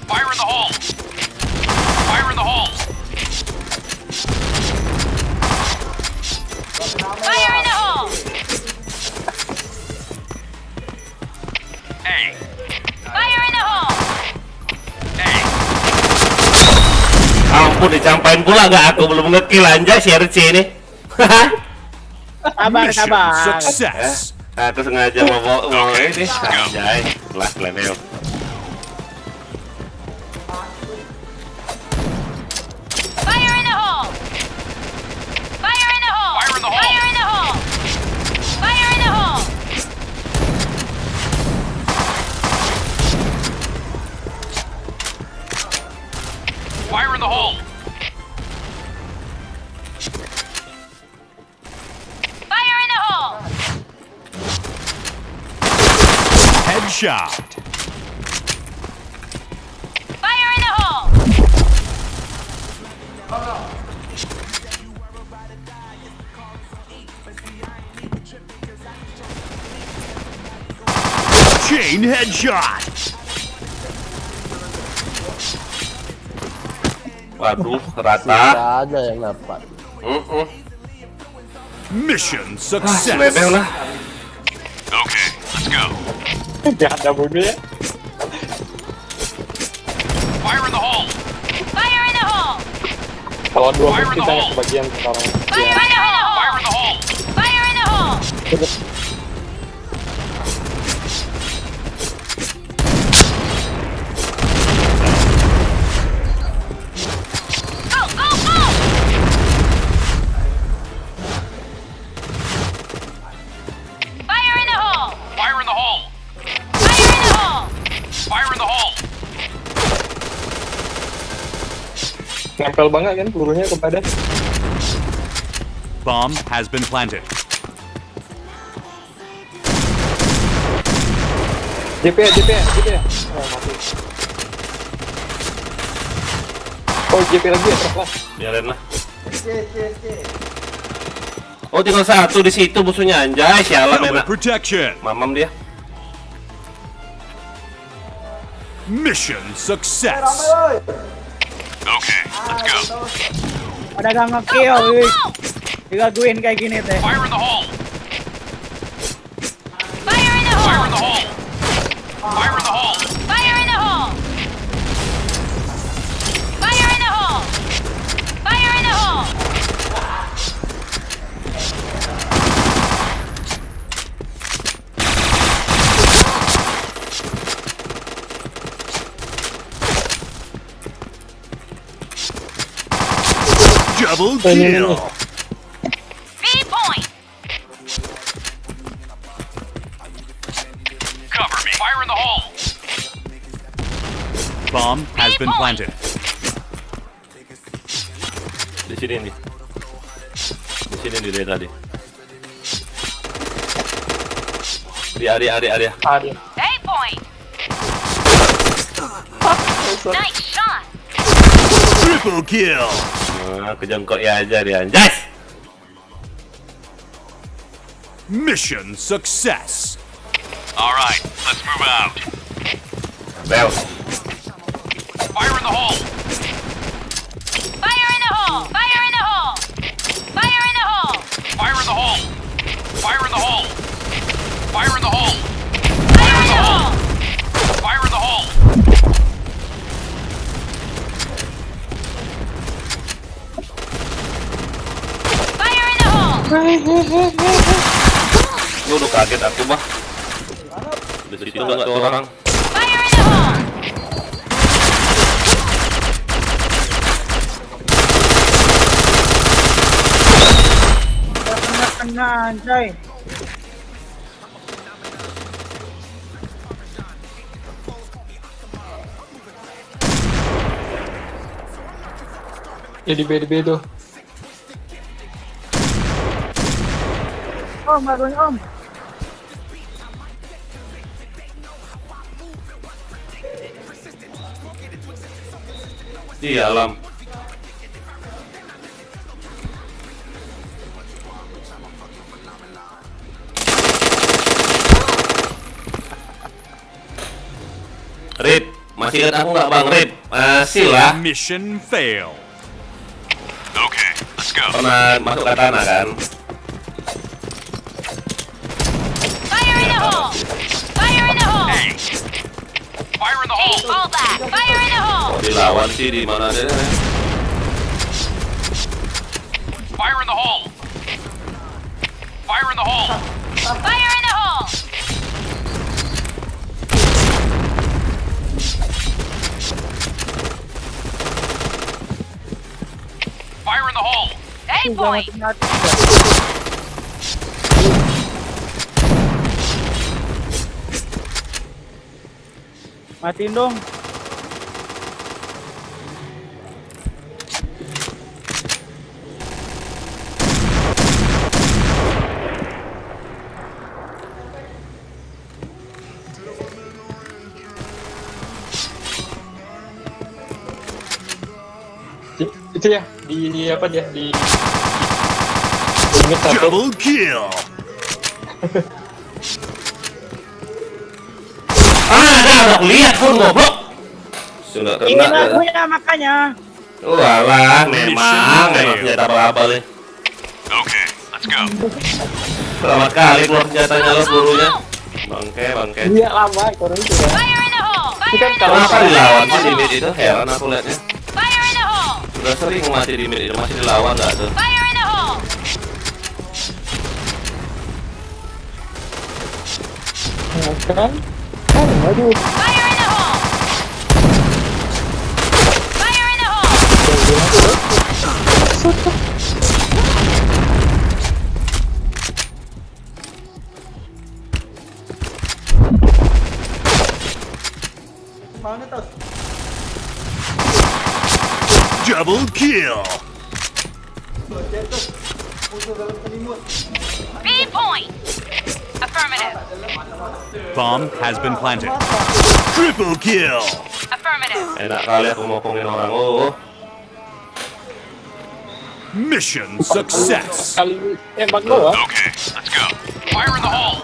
Fire in the hole. Fire in the hole. Fire in the hole! A. Fire in the hole! A. Ampun, dicampain pula gak aku belum ngekill anjay si RC ini. Sabar, Mission sabar. success. Aku sengaja mau ini anjay, kelas level. Fire in the hole! Fire in the hole! Fire in the hole! Fire in the hole! Fire in the hole! Fire in the hole. Fire in the hole! Headshot. Fire in the hole! Chain headshot. Waduh, rata. Kita aja yang dapat. Mission Level success. lah. Okay, let's go. Gak ada bodoh ya. Fire in the hole. Fire in the hole! Kalau dua Fire in the kita yang hole. kebagian sekarang. Fire in the hole! Fire in the hole. Fire in the hole! Go, go, go! Fire in the hole! Fire in the hole. Fire in the hole! Fire in the hole. Nempel banget kan pelurunya ke badan. Bomb has been planted. JP. Oh, mati. Oh, JP lagi ya, terus lah. Biarin lah. Oh, tinggal satu di situ musuhnya, anjay. Sialan Helmet enak. protection. Mamam dia. Mission success. Okay, let's go. Ada gak nge-kill, wih. Digaguin kayak gini teh. Fire in the hole. Fire in the Fire in hole! the hole. Fire in the hole. Fire in the hole! Fire in the hole! Fire in the hole! Double kill. B point! Cover me. Fire in the hole. Bomb has been planted. Di sini nih. Di sini nih dari tadi. Di area. Ada. A point! Nice shot! Triple kill. Nah, kejongkok ya aja dia, anjay. Mission success. All right, let's move out. Bel. Fire in the hole. Fire in the hole! Fire in the hole! Fire in the hole! Fire in the hole. Fire in the hole. Fire in the hole. Fire in the hole! Fire in the hole. Fire in the hole! Lu udah kaget aku mah. Di situ nggak ada orang. Fire in the hole! Kena anjay. Ya di B tuh. Om, barunya om. Di alam. Rip, masih ingat aku nggak bang Rip? Masih lah. Mission fail. Okay, let's go. Pernah masuk ke tanah kan? Fire in the hole! Fire in the hole! Hey. Fire in the Hey, hole. fall back! Fire in the hole! Kalau dilawan sih di mana deh? Fire in the hole. Fire in the hole. Fire in the hole! Fire in the hole. A point! Matiin dong. Itu ya di apa dia di inget satu. Double kill. Udah lihat pun goblok. Sudah Ini kena. lagunya makanya. Walah, memang senjata abal nih. Okay, let's go. Selamat kali keluar senjatanya lo pelurunya. Bangke. Iya lama korang itu ya. Fire in the hole! Ini kan Fire in the kalau Kenapa hole! dilawan sih di mid itu? Heran aku liatnya. Fire in the hole! Udah sering mati di mid itu, masih dilawan nggak tuh? Fire in the hole! kan? Aduh. Fire in the hole! Fire in the hole! Double kill. B point! Affirmative. Bomb has been planted. Triple kill. Affirmative. Enak kali aku ngomongin orang. Oh. Mission success. Kali ini tembak doang. Okay, let's go. Fire in the hole.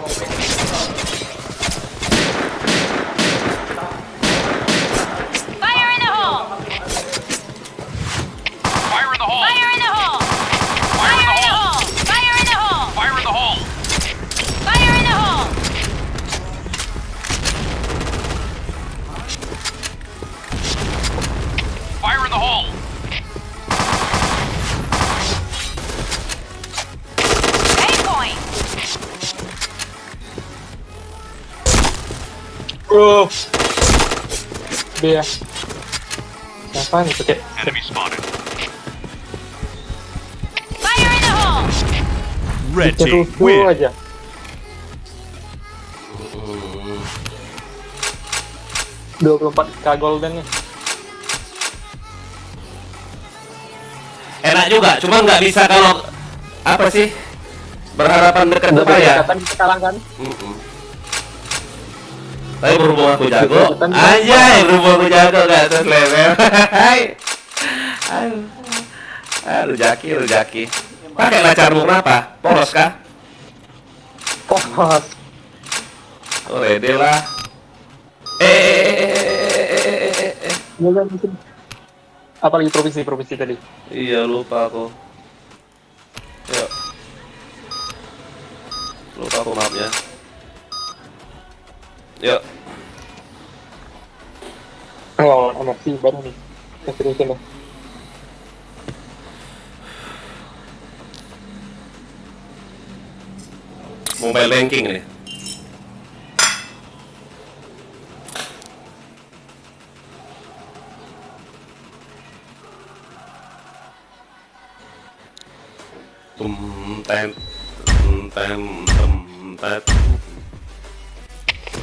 Fire in the hole. Fire in the hole. Fire in the hole. Fire in the hole. Fire in the hole. Fire in the hole. Fire in the hole. Fire in the hole. A point. B ya. Siapa nih pakai? Enemy spotted. Fire in the hole. Red team Rusuh win. aja. Hmm. 24k golden nih. Enak juga, cuma nggak bisa kalau apa sih berharapan dekat depan ya. Kata sekarang kan. Tapi berhubung aku jago, anjay berhubung aku jago gak terus level. Aduh, Jaki. Pakai lacarmu kenapa? Polos kah? Pos. Oh, rede lah. Jangan mungkin. Apalagi provinsi tadi. Iya lupa aku. Yuk. Lupa aku maaf ya. Yuk. Oh, anak sih baru nih. Kesini. Mobile banking nih. Tem.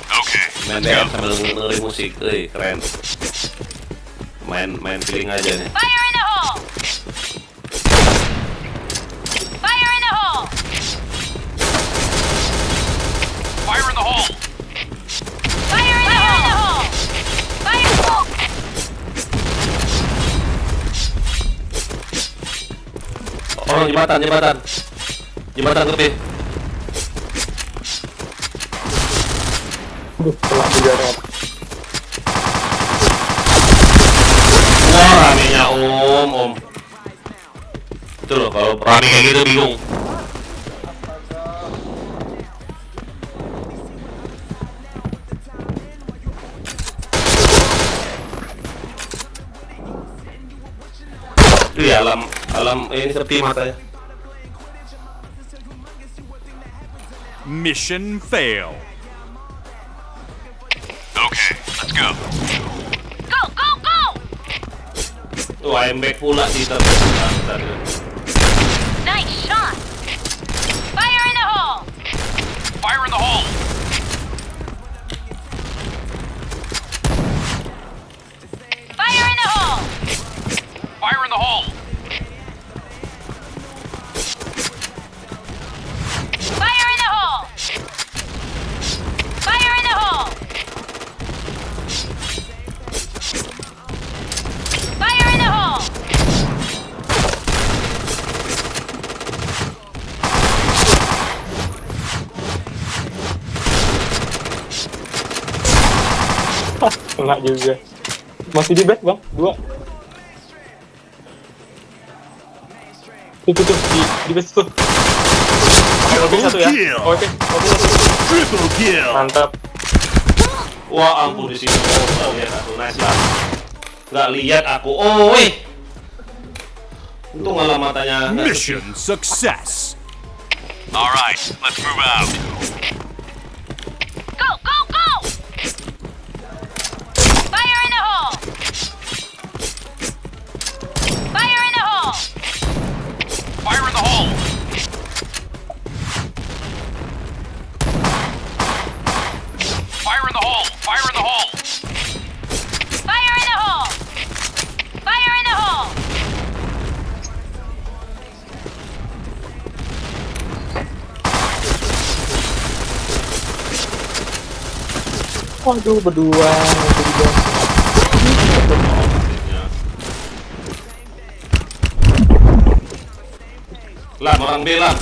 Okay, Main let's DM go. sambil dengerin musik, keren. Main feeling aja nih. Fire in the hole. Fire in the hole. Fire in the hole. Fire in the hole. Fire in the hole. Oh, jembatan gede. Telah digarap. Wah, ramenya om. Itu loh, kalau rame kayak gitu bingung. Itu ya alam ini seperti matanya. Mission fail. Okay, let's go. Go, go, go. Tuh, I'm back pula di bentar. Nice shot. Fire in the hole. Fire in the hole. Fire in the hole. Fire in the hole. Fire in the hole. Fire in the hole. Fire in the hole. Enggak juga. Masih di back, Bang. 2. Tuh, di base tuh. Oke, satu ya. Kill. Oke. Triple kill. Mantap. Wah, ampun di sini. Oh, lihat aku nice lah. Nggak lihat aku. Oh, weh. Untung malah matanya. Mission success. All right, let's move out. Go, go, go. Fire in the hole. Fire in the hole. Fire in the hole. Fire in the hole. Fire in the hole. Fire in the hole. Fire in the hole. Waduh, berdua. Lah, orang bilang.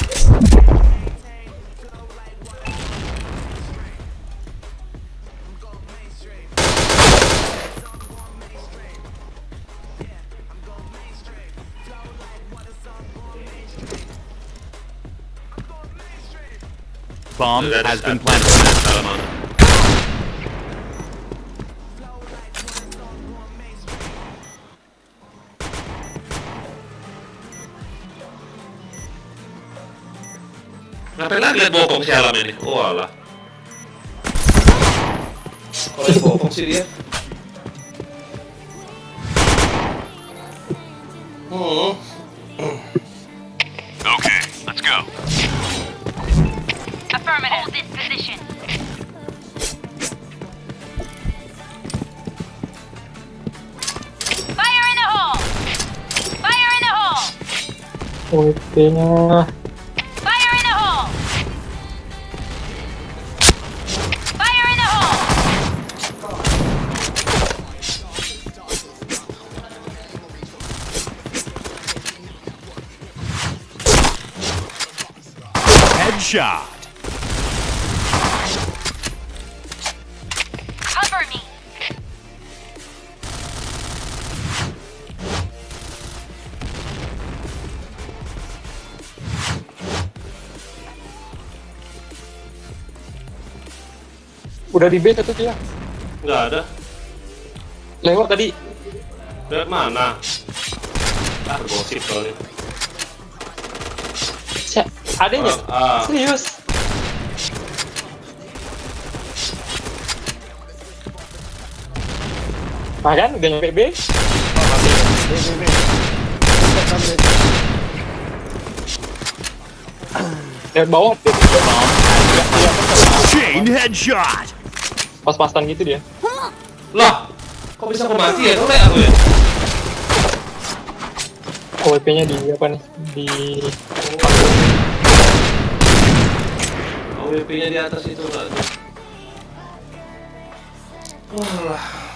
Bomb has been planted. Ngapain lagi liat bokong si Alam ini? Oh alah. Kalau yang bokong sih dia. Okay, let's go. Affirmative. Hold this position. Fire in the hole! Fire in the hole! WP-nya. Fire in the hole! Fire in the hole! Headshot. Cover me! Udah di B satu dia. Nggak ada. Lewat tadi. Lihat mana? Ah, gosip kali. Adanya? Ah. Serius? Makan udah nyampe B. Lewat bawah. Chain headshot. Pas-pasan gitu dia. Lah, kok bisa aku mati ya? Kok aku ya? OWP-nya di apa nih? Di OWP-nya di atas itu nggak ada. Walah.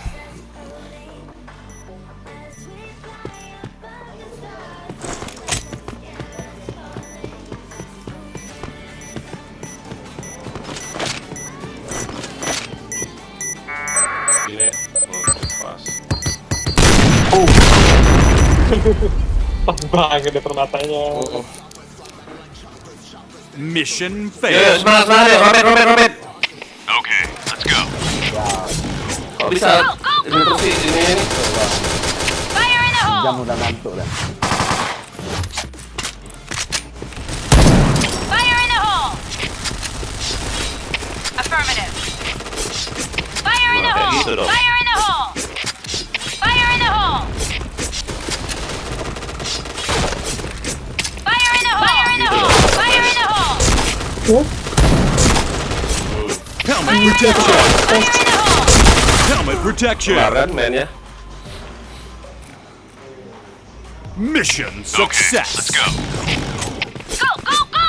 Gile. Oh, pas. pas banget deh permatanya. Mission Ya, failed. semangat ya, Robert. Okay, let's go. Kok bisa ini terus sih ini? Fire in the hole! Udah ngantuk dah. Fire in the hole! Affirmative. Fire in the Kayak hole! gitu dong. Fire in the hole! Fire in the hole! Fire in the hole! Fire in the hole! Fire in the hole! Helmet Fire in the protection. hole! Fire in the hole! Helmet protection. Kemarin mainnya. Mission success. Let's go. Go, go, go!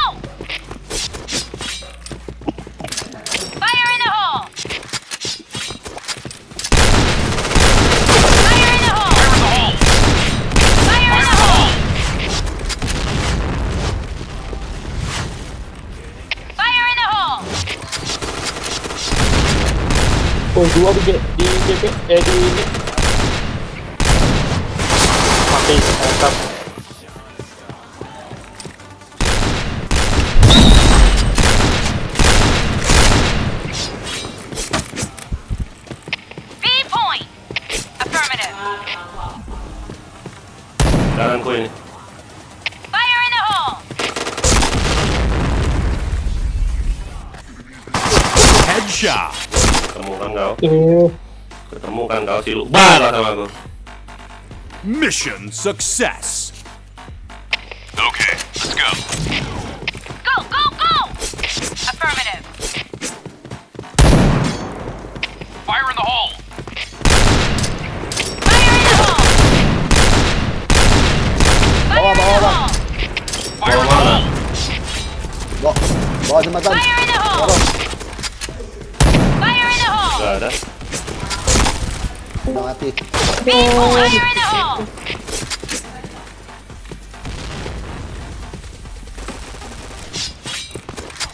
Fire in the hole! Fire in the hole! Fire in the hole! Fire in the hole! Oh, dua di GP, di ini. Mati, mantap. B point! Affirmative. Kananku ini. Fire in the hole! Headshot. Ketemu kan kau? Ini Ketemu kan kau si Lukbar lah sama aku. Mission success. Okay, let's go. Go, go, go! Affirmative. Fire in the hole. Fire in the hole! Fire in the hole! Fire in the hole. Bawa jembatan. Fire in the hole! Fire in the hole! Gak ada. Udah mati. Fire in the hole!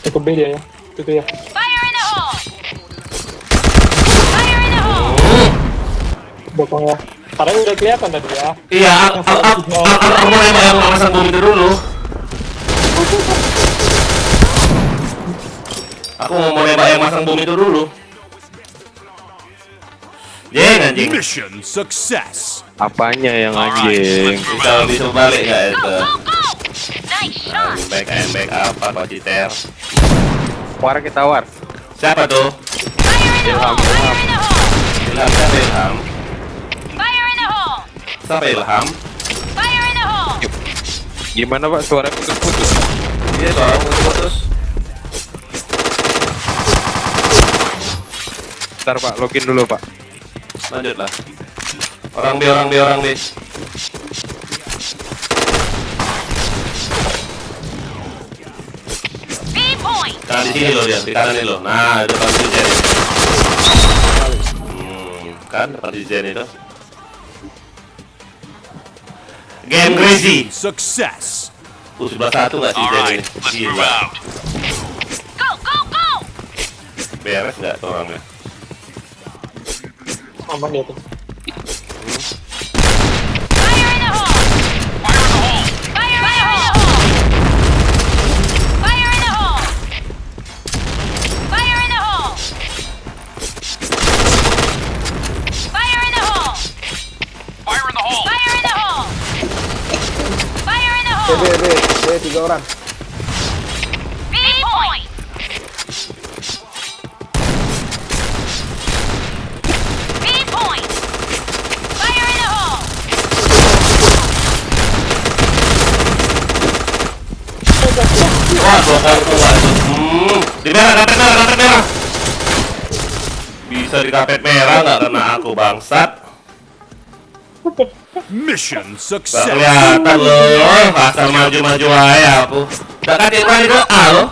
Cukup B dia ya. Itu ya. Fire in the hole! Fire in the hole! Bokong ya. Padahal udah kelihatan tadi ya. Iya, aku mau nembak yang masang bom itu dulu. Aku mau nembak yang masang bom itu dulu. Jeng anjing. Mission success. Apanya yang Alright, anjing? let's move Bisa out. bisa balik nggak Go, itu? go, go! Nice shot! Back apa Pak Citer? War kita war. Siapa tuh? Fire in the hole! Fire in the hole! Ilham siapa Ilham? Fire in the hole! Siapa Ilham? Fire in the hole! Gimana Pak suara putus-putus? Dia seorang putus. Bentar Pak, login dulu Pak. Lanjutlah. Orang B. B point! Nah di sini loh dia, di kanan ini loh. Nah itu depan si Jen. Kan depan si Jen itu. Game crazy. Success. Sebelah satu nggak si Jen Alright, ini? let's move Gila. out. Go, go, go! Beres nggak tuh orangnya? Aman dia tuh. Fire in the hole! Fire in the hole. Fire in the hole! Fire in the hole! Fire in the hole! Fire in the hole! Fire in the hole. Fire in the hole! Fire in the B, hole! B, 3 orang. B point! B point! Fire in the hole! Wah bokor tua itu. Di merah, karpet merah. Bisa di karpet merah nggak kena aku bangsat. Mission Gak success. kelihatan loh, asal maju-maju aja aku. Udah kaget kali itu A loh.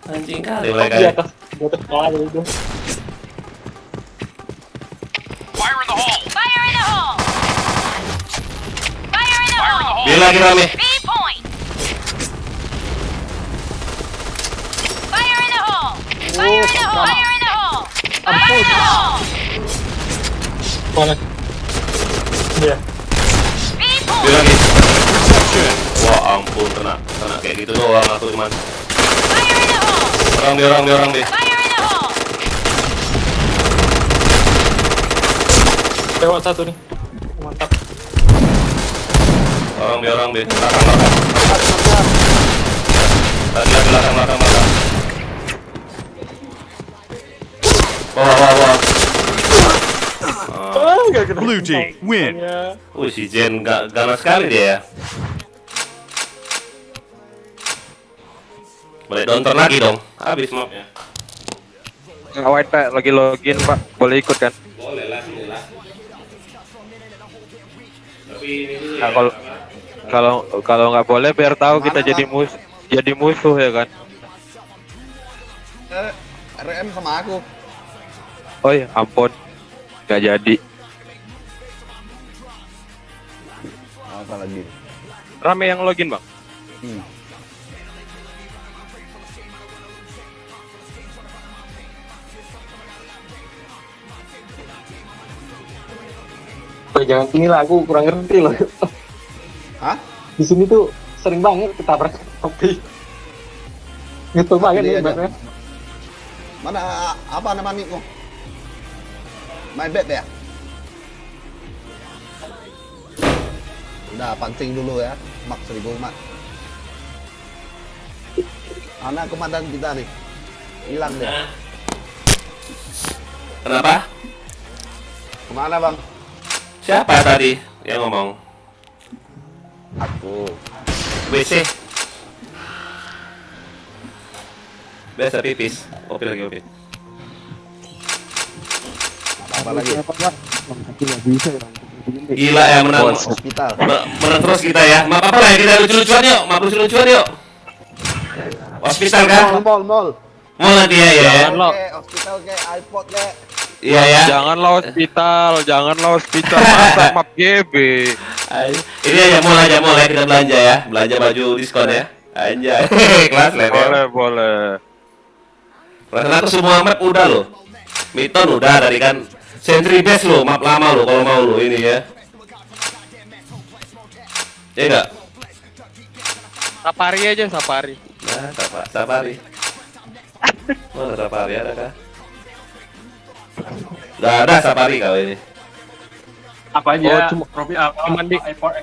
Anjing kali mereka Di ya. atas kepala itu. Fire in the hole. Fire in the hole! Fire in the Fire in the hole! hole. Dia lagi rame. B point! Fire in the hole! Fire in the hole! Fire in the hole! Fire in the hole! Mana? Iya. B Dia point! lagi. Wah ampun kena kayak gitu doang aku cuman. Fire in the hole! Orang deh. Fire in the hole! Lewat satu nih. Mantap. Orang deh. Belakang. Belakang. Wah. Gak kena. Blue team win. Ya. Si Jen ganas sekali dia ya. Boleh nonton lagi dong. Habis mapnya. White Pak, lagi login Pak. Boleh ikut kan? Boleh lah. Tapi ini dulu Nah, kalau nggak boleh biar tahu kita Mana, jadi musuh ya kan? RM sama aku. Oh ya ampun, nggak jadi. Apa lagi? Rame yang login Bang. Oh, jangan sini lah, aku kurang ngerti loh. Hah? Di sini tuh sering banget ketabrak kopi. Gitu banget Ini nih aja. ibaratnya. Mana apa nama nickmu? My bad ya? Udah pancing dulu ya, Mak 1000 Mak. Anak komandan kita nih, hilang deh. Kenapa? Kemana bang? Siapa tadi yang ngomong? Aku. WC. Biasa pipis. Opi lagi. Apa lagi? Gila ya menang. Hospital. Menang terus kita ya. Maaf apa lah ya, kita lucu-lucuan yuk. Maaf lucu-lucuan yuk. Hospital kan? Mall. Mau nanti ya. Jangan lo. Oke, hospital ke iPod ke. Iya ya. Janganlah hospital, masa map GB. Ini aja mulai kita belanja ya. Belanja baju diskon ya. Anjay. Kelas level. Boleh. Perasaan aku semua map udah loh. Miton udah dari kan. Sentry Base lo, map lama lo kalau mau lo ini ya. Ya enggak? Safari aja, Safari. Nah, Safari. Mana Safari ada kah? Gak ada Safari kau ini. Apa aja? Oh, cuma- Trofi apa?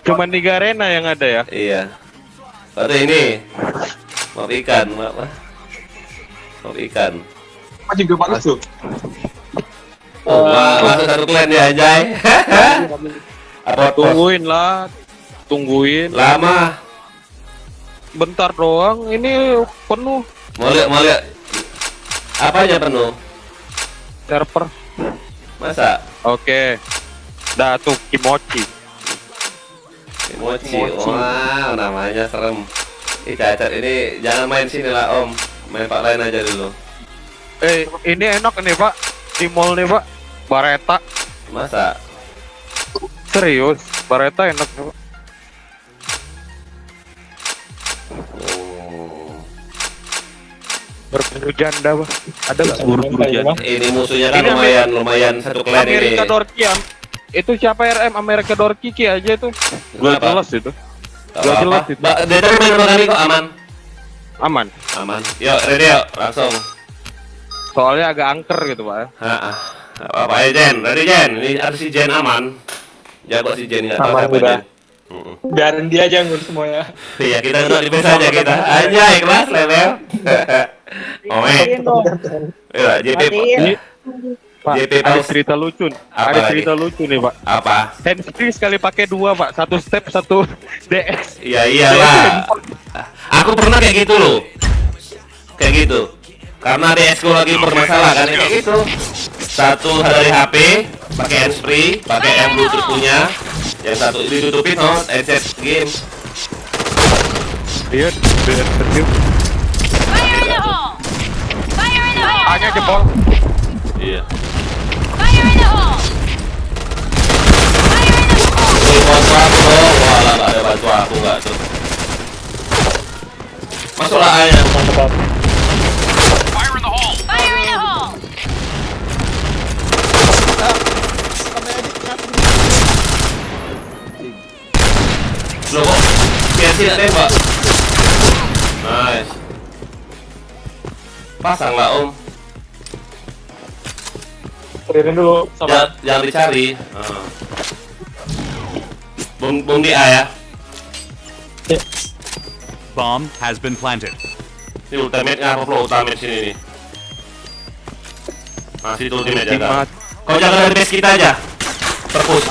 Cuman di Garena yang ada ya. Iya. Ada ini. Map ikan, map ikan. Apa juga bagus tuh. Oh, masuk satu clan ya anjay. Apa Tungguin. Lama. Bentar doang, ini penuh Mau lihat. Apanya penuh? server. Masa? Oke. Dah tuh Kimochi. Emoji. Wah, namanya serem. Cacat ini jangan main sini lah Om. Main pak lain aja dulu. Ini enak nih Pak. Di mall nih Pak. Bareta. Masa? Serius, Bareta enak nih Pak. Oh. Berburu janda Pak. Ada nggak berburu janda? Ini musuhnya kan Ini lumayan satu clan ini. Amerika Dorki ya. Itu siapa RM Amerika Dorki Ki aja itu. Gak Kenapa? jelas itu. Gak Gak jelas apa-apa. itu. Dia tadi main berapa kali kok aman? Aman. Yuk, ready yuk, langsung. Soalnya agak angker gitu Pak. Apa ya Jen? Ready Jen? Ini ada si Jen aman. Jago si Jen nggak tahu Aman siapa udah. Jen. Biarin dia aja ngurus semuanya. Iya kita untuk di base aja kita. Aja ikhlas level. Matiin dong. Ya, JP. Matiin. Pak, JP ada Paus. cerita lucu. Apa Ada lagi? cerita lucu nih Pak. Apa? Handsfree sekali pakai 2 Pak. Satu step, satu DS. Iya iyalah. Aku pernah kayak gitu loh. Kayak gitu. Karena DS ku lagi bermasalah kan kayak gitu. Satu dari HP, pakai handsfree, pakai yang Bluetooth punya. Yang satu ditutupin headset game. Dia tertiup. Fire in the hole! Fire in the hole! Hanya jempol. Iya. Fire in the hole! Fire in the hole! Bantu aku dong. Wah lah nggak ada bantu aku nggak tuh. Masuklah ayah. Fire in the hole! Fire in the hole! Loh kok PNC nggak tembak? Nice. Pasang lah Om. Clearin dulu sama Jangan dicari. Bom di A ya. Bomb has been planted. Ini ultimate nggak apa ultimate sini nih. Masih itu ultimate jaga. Kau jaga dari base kita aja. Perpus.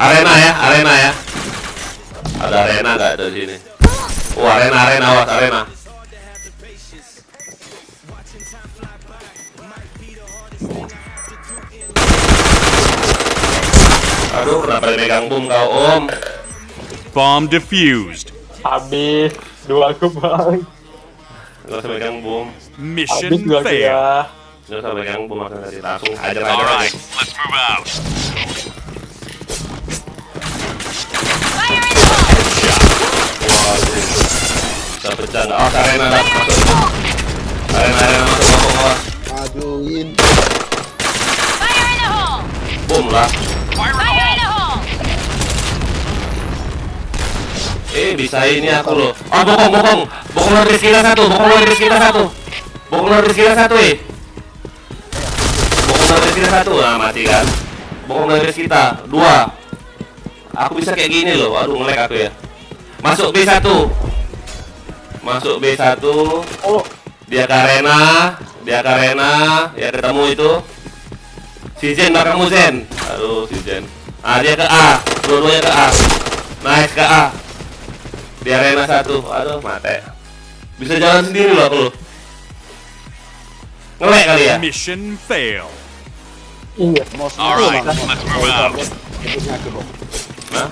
Arena ya. Ada arena nggak ada di sini? Oh arena awas arena. Aduh kenapa dipegang bom kau Om? Bomb defused. habis dua aku bang. Gak usah pegang bom. Habis Mission dua aku failed. ya. Gak usah pegang bom langsung hajar All aja. right, let's move out. Fire in the hole! Wah, bisa pecah nggak? Oh, arena dah masuk. Arena masuk. Aduin. Fire in the hole! Bom lah. Fire in the Fire in hole! the hole! Bisa ini aku loh. Oh, bokong. Bokong luar dari kita satu. Bokong luar dari kita satu. Bokong luar dari kita satu. Nah, mati kan. Bokong luar dari kita. 2. Aku bisa kayak gini loh. Aduh, nge-lag aku ya. Masuk B1. Oh, Dia ke arena. Ya ketemu itu. Si Zen belakangmu Zen. Aduh, si Zen. Dia ke A. Dua-duanya ke A. Nice ke A. Di arena 1. Aduh, mati. Bisa jalan sendiri loh aku loh. Nge-lag kali ya? Mission failed. iya. All right, let's move out. Nah,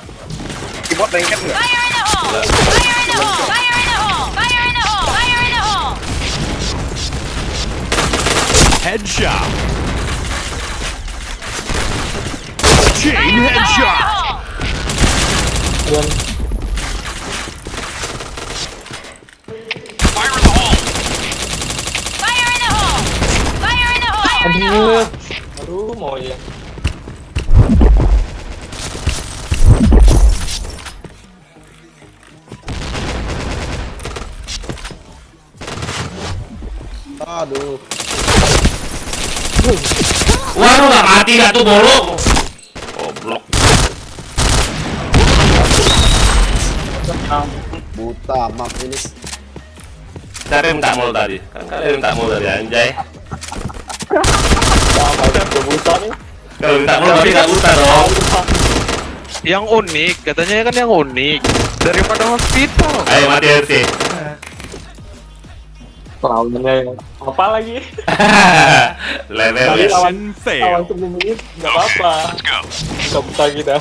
Fire in the hole! Fire in the hole! Fire in the hole! Fire in the hole! Fire in the hole! Headshot. Chain headshot. Dan Fire in the hole. Fire in the hole! Fire in the hole! Fire in the aduh, hole! aduh mau ya. Aduh. Waduh, nggak mati nggak tuh bolong. Goblok. Buta mak ini. Cari minta mul tadi. Kan kalian minta mul tadi anjay. Udah buta nih. Kalau minta mul tapi nggak buta dong. Yang unik, katanya kan yang unik daripada hospital. Ayo mati RC. Lawannya apa lagi? Level Tapi ya. lawan Mission fail. 10 menit nggak apa-apa. Let's go. Nggak buta kita.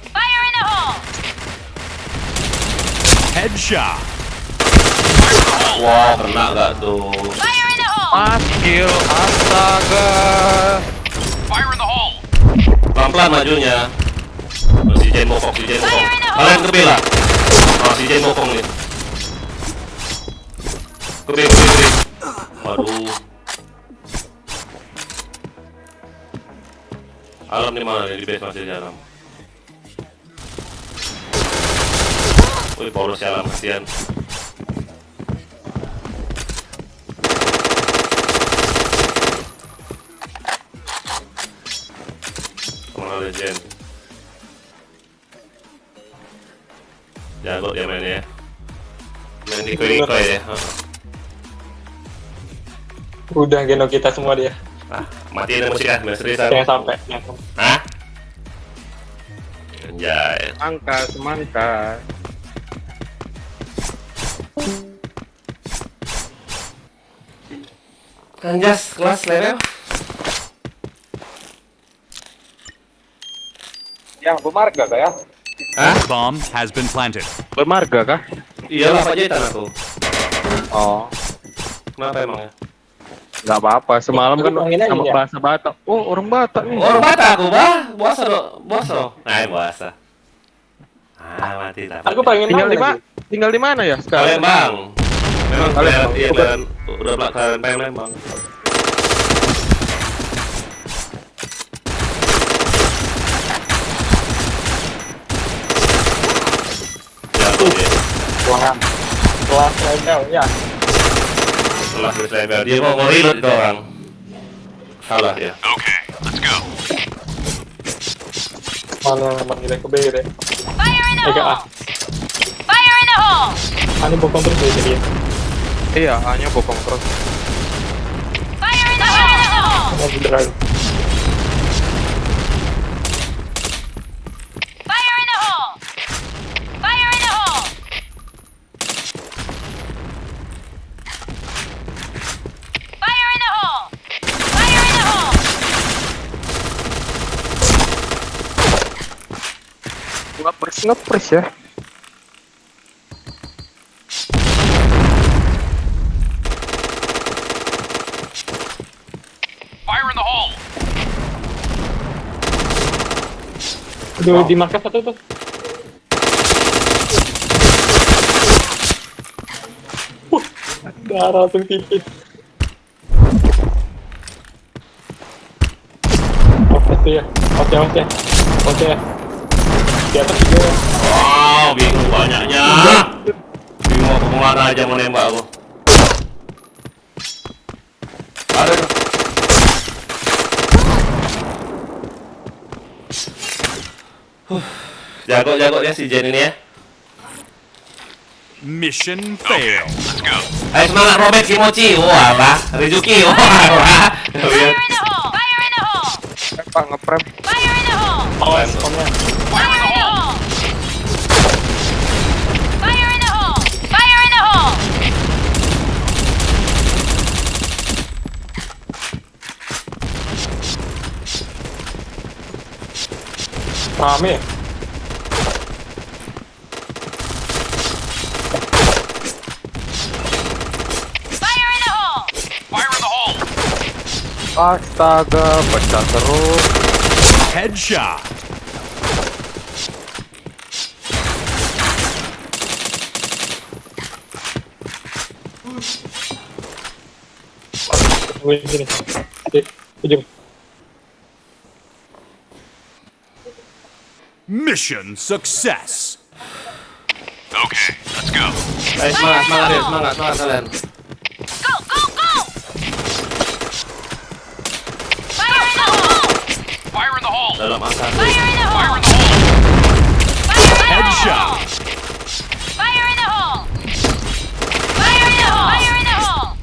Fire in the hole! Headshot. Wah, kena nggak tuh? Fire in the hole! Skill, astaga. Fire in the hole. Pelan-pelan majunya. Si Jen mokok, si Jen mokok. Kalian kebil lah. Oh, si Jen mokok nih. Kebil. Waduh. Alam di mana nih? Di base masih di alam. Wih, polos ya alam, kasihan. Kemana Jen? Jago dia mainnya ya. Main di koi-koi ya. Udah geno kita semua dia. Ah, matiin musik ya, seriusan. Jangan sampai. Hah? Anjay. Angka, semangka. Kanjas kelas level. Yang bermarga kayak. Hah? Bomb has been planted. Bermarga kah? Iyalah Pak Jaitan aku. Oh, Kenapa emangnya? nggak apa-apa. Semalam kan Ngomongin aja. sama bahasa Batak. Oh, orang Batak nih. Orang Batak aku, Bah. Puasa dong, puasa. Nah, puasa. Ah, mati tak. Aku pengen Tinggal di nanya mana? Tinggal di mana ya sekarang? Palembang. Memang kalian Palembang. iya dan udah belakang Palembang. Jatuh dia. Wah, kelas level ya. Setelah level dia mau reload ke orang. Salah ya. Okay, let's go. Mana manggilnya ke B deh. Fire in the Ke A. hole! Fire in the hole! Ani bokong terus ya jadi. Iya, hanya bokong terus. Fire in the hole! Mau beneran. Fire in the hole! Fire in the hole! Fire in the hole! Fire in the hole! Ngepres ya. Fire in the hole. Aduh, di markas satu tuh. Darah langsung tipis. Oke tuh ya. Oke. Oke. Di atas juga ya. Wow, bingung banyaknya. Bingung mau kemana aja mau nembak aku. Ada. Jago ya si Jen ini ya. Mission fail. Let's go. Ayo semangat Robert Kimochi. Wah, apa? Rizuki. Wah. Fire in the hole! Fire in the hole! Pak ngeprem. Fire in the hole! Awas, omnya. Fire in the hole. Fire in the hole! Fire in the hole! Rame ya? Fire in the hole! Fire in the hole. Astaga, pecah terus. Headshot. Tungguin sini. Ujung. Mission success. Okay, let's go. Ayo semangat, semangat ya, semangat kalian. Go, go, go! Fire in the hole! Fire in the hole. Dalam asal. Fire in the Fire hole! in the hole. Fire in the Headshot. hole! Fire in the hole! Fire in the hole! Fire in the hole!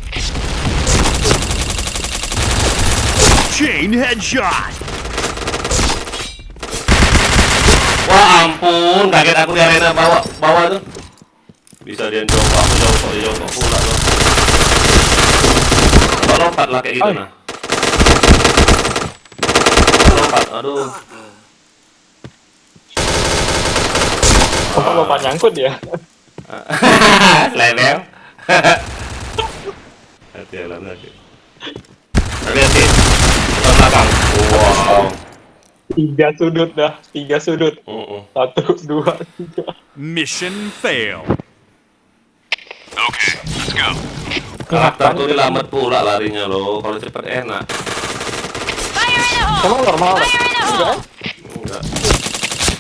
Chain headshot. Wah ampun, kaget aku di arena bawah tuh. Bisa dia jongkok pula loh. Lompat lah kayak gitu nah. Lompat, aduh. Kok bapak nyangkut ya? Level. Hati-hati. Hati-hati. Ke belakang. Wow. 3 sudut dah, 3 sudut. 1, 2, 3. Mission fail. Okay, let's go. Karakter tuh dilambat pula larinya loh. Kalau cepet enak. Fire in the hole! Emang normal? Fire in the hole! Enggak.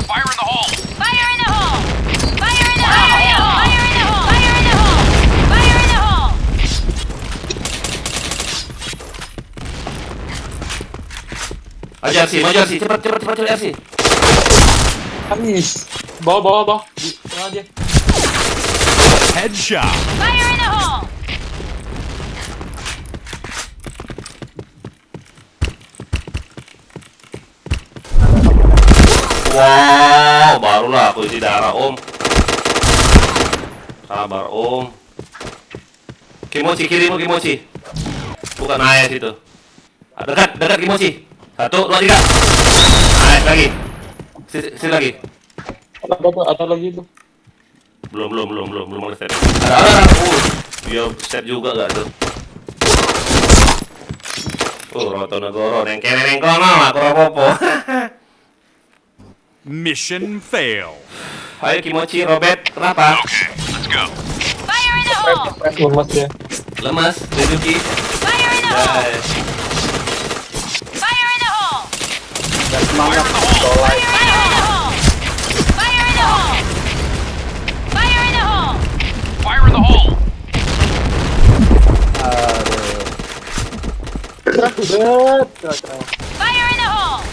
Fire in the hole. Fire in the hole! Fire in the hole! Fire in the hole! Fire in the hole! Fire in the hole! Maju RC, cepet RC. Amis. Bawa. Di tengah aja. Headshot. Fire in the hole! Wow, barulah aku isi darah om. Sabar om. Kimochi kirimu Kimochi. Bukan ayah situ. Dekat Kimochi. 1, 2, 3. Nice lagi. Sini lagi. Ada lagi tuh. Belum ada set. Ada. Dia set juga gak tuh. Roto Negoro, neng kene neng kono lah, kurang apa-apa. Mission fail. Ayo Kimochi, Robert, kenapa? Okay, let's go. Fire in the hole! Lemas ya. Lemas, Rizuki. Fire in the hole! Guys. Fire in the hole! Fire in the hole. Fire in the hole! Fire in the hole! Fire in the hole! Fire in the hole. Fire in the hole!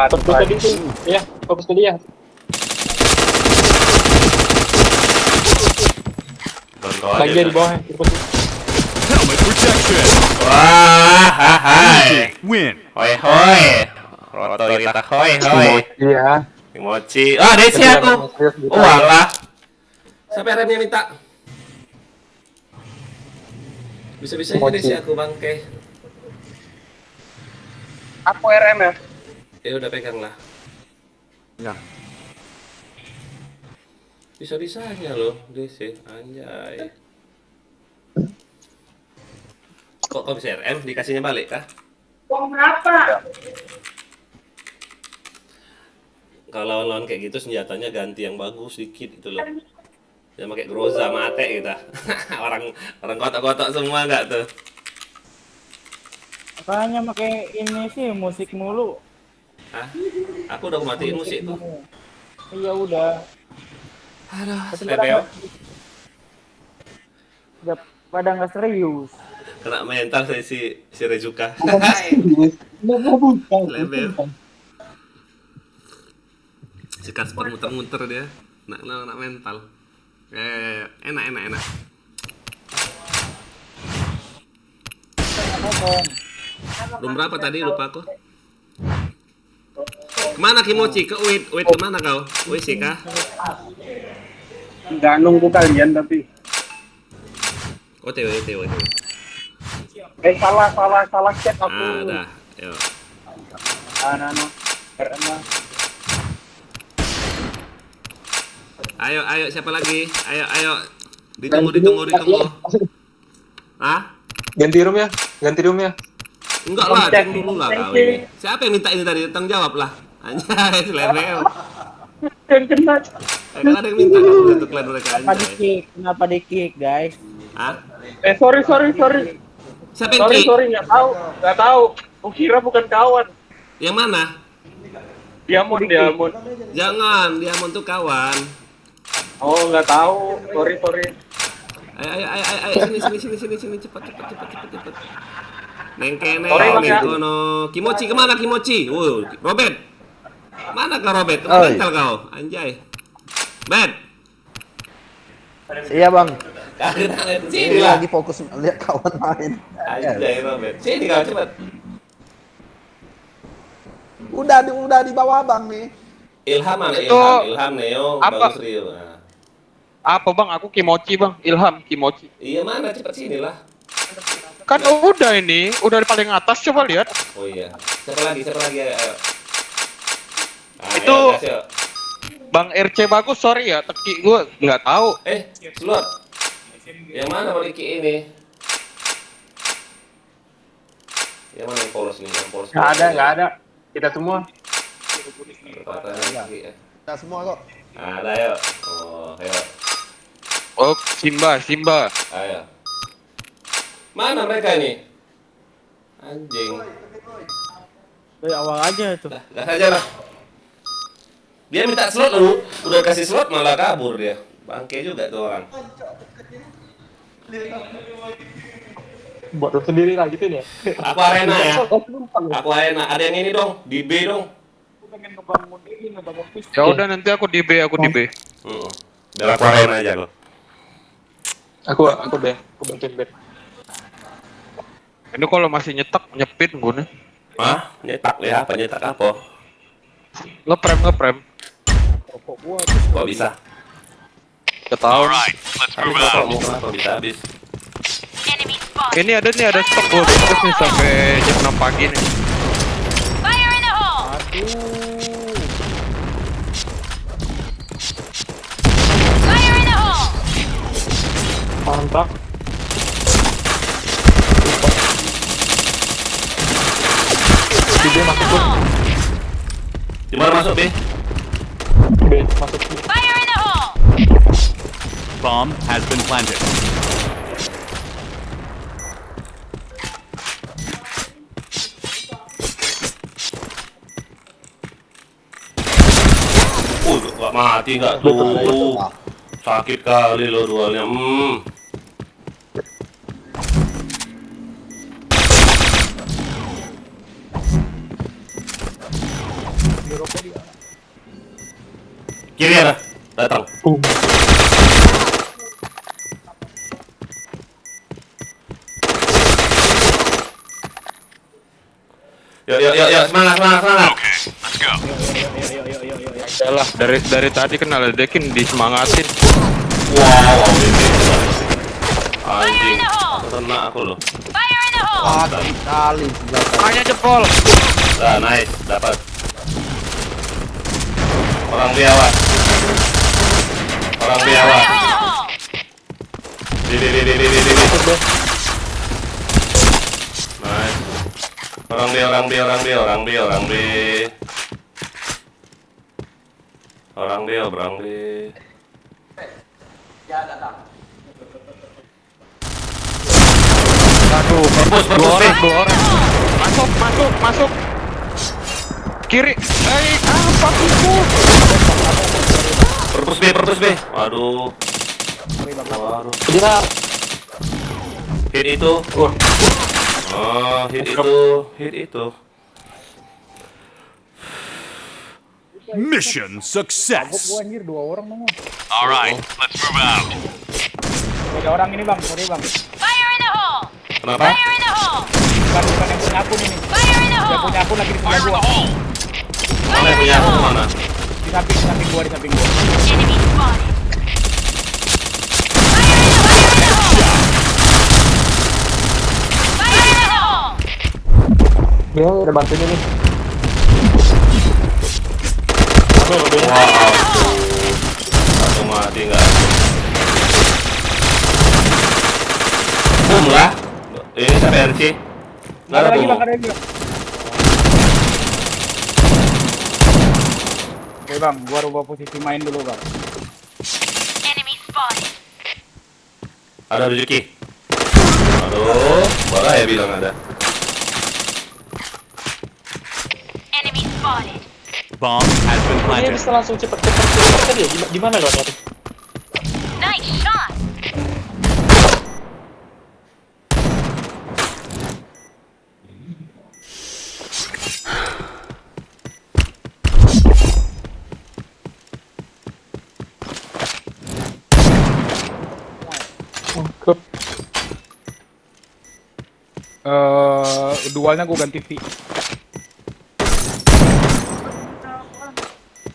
Fokus tadi tuh. Ya, fokus tadi ya. Contoh Lagi aja. di bawah. Fokus. Helmet protection. Wah, hai. Win. Hoi. Roto kita hoi. Iya. Kimochi. Ah, desi aku. Oh, alah. Sampai remnya minta. Bisa-bisa ini desi aku bangke. Aku RM ya. Ya udah pegang lah. Ya. Bisa-bisanya loh, DC, anjay. Kok bisa RM dikasihnya balik kah? Uang berapa? Kalau lawan-lawan kayak gitu senjatanya ganti yang bagus dikit gitu loh. Jangan pakai Groza mate kita. orang kotak-kotak semua enggak tuh. Makanya pakai ini sih musik mulu. Hah? Aku udah matiin musik tuh. Iya udah. Aduh, Tapi Lebel. Udah pada nggak serius. Kena mental saya si Rezuka. Lebel. Si Kasper muter-muter dia. Nak mental. Enak. Room berapa tadi lupa aku. Kemana Kimochi? Ke Wait kemana kau? WC kah? Nggak nunggu kalian tapi. Oh TW. Salah chat aku. Ah, dah. Yuk. Ano. Ayo, siapa lagi? Ayo. Ditunggu. Hah? Ganti room ya. Enggak lah, cek dulu lah kau ini. Siapa yang minta ini tadi? Tanggung jawab lah. Anjay, level. Yang kena. Kan ada yang minta kamu untuk klan mereka anjay. Kenapa di kick, guys? Hah? Sorry. Siapa yang kick? Sorry, nggak tahu. Kukira bukan kawan. Yang mana? Diamond. Jangan, Diamond tuh kawan. Oh, nggak tahu. Sorry. Ayo, sini, cepat. Nengkene, Sorry, Bang, ya. kono. Kimochi kemana Kimochi? Robert. Mana kau Robert? Oi. Mental kau, anjay. Bet. Iya bang. Sini Ini lah. lagi fokus lihat kawan main. Anjay Robert. Sini kau cepat. Udah di bawah bang nih. Ilham mana Itu Ilham Neo, apa? Bang Srio. Nah. Apa bang? Aku Kimochi bang. Ilham Kimochi. Iya mana cepat sini lah. Kan udah ini, udah di paling atas, coba lihat. Oh iya. Siapa lagi? Ayo. Itu- Ayo, gas, yuk. Bang RC bagus, sorry ya, teki gue nggak tahu. Slot. Yang mana Maliki ini? Yang mana yang polos nih? Yang polos. Nggak ada. Kita semua. Perpatahan lagi, Kita semua kok. Ada yuk. Oh, ayo. Oh, Simba. Ayo. Mana mereka ini? Anjing. Dari awal aja itu. Gas aja lah. Dia minta slot lu, udah kasih slot malah kabur dia. Bangke juga tuh orang. Buat sendiri lah gitu ya. Aku arena ya. Aku arena. Ada yang ini dong, di B dong. Ya udah nanti aku di B. Udah aku arena aja lo. Aku bantuin B. Ini kalau masih nyepit gue nih. Hah? Nyetak ya? Apa nyetak apa? Ngeprem. Kok bisa? Ketahuan. Alright, let's Tapi move out. kok kenapa bisa habis? Enemy spot. Ini ada stok gue terus nih sampai jam 6 pagi nih. Fire in the hole. Fire in the hole. Mantap. Fire in the hole. Gimana masuk B? B masuk. Fire in the hole. Bomb has been planted. Gak mati nggak tuh? Sakit kali lo dualnya. Kiri ada, datang. Yuk, semangat. Okay, let's go. Yalah, dari tadi kenal dekin disemangatin. Wow, anjing. Kena aku loh. Fire in the hole. Kali Hanya jempol. Nah, nice, dapat. Orang biawak. Fire in the hole. Di. Nice. Orang B. Aduh, dua orang. Masuk. Kiri. Apa itu? Perpus B. Waduh. Dia Hit itu. Oh, hit itu. Mission success. Anjir, 2 orang nongol. Alright, let's move out. 3 orang ini bang, sorry bang. Fire in the hole. Kenapa? Fire in the hole. Bukan yang punya akun ini. Fire in the Yang hole. punya akun lagi di sebelah Fire in gua. the hole. Mana yang punya aku mana? Di samping gua. Enemy spotted. Fire in the hole. Fire in the hole. udah bantuin ini. Wah, langsung mati nggak? Boom lah. Ini sampai RC. Nggak ada lagi boom. bang, ada lagi. Oke bang, gua rubah posisi main dulu bang. Enemy spotted. Ada rezeki. Aduh, boleh ya bilang ada. Enemy spotted. Bomb has been Dia planted. bisa langsung cepet-cepet tadi ya? Di mana lo tadi? Nice shot. Dualnya gua ganti V.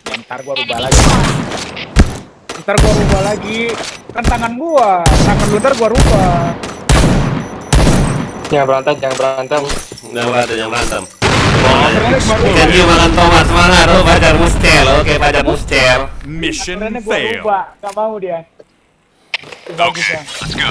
Ya, ntar gua rubah Enemy lagi. spotted. Ntar gua rubah lagi. Kan tangan lu ntar gua rubah. Jangan berantem, jangan berantem. Jangan berantem. Jadi makan tomat semangat, oh Fajar Mustel, oke Fajar Mustel. Mission Karena gua failed. rubah, gak mau dia. Bagus ya. Let's go.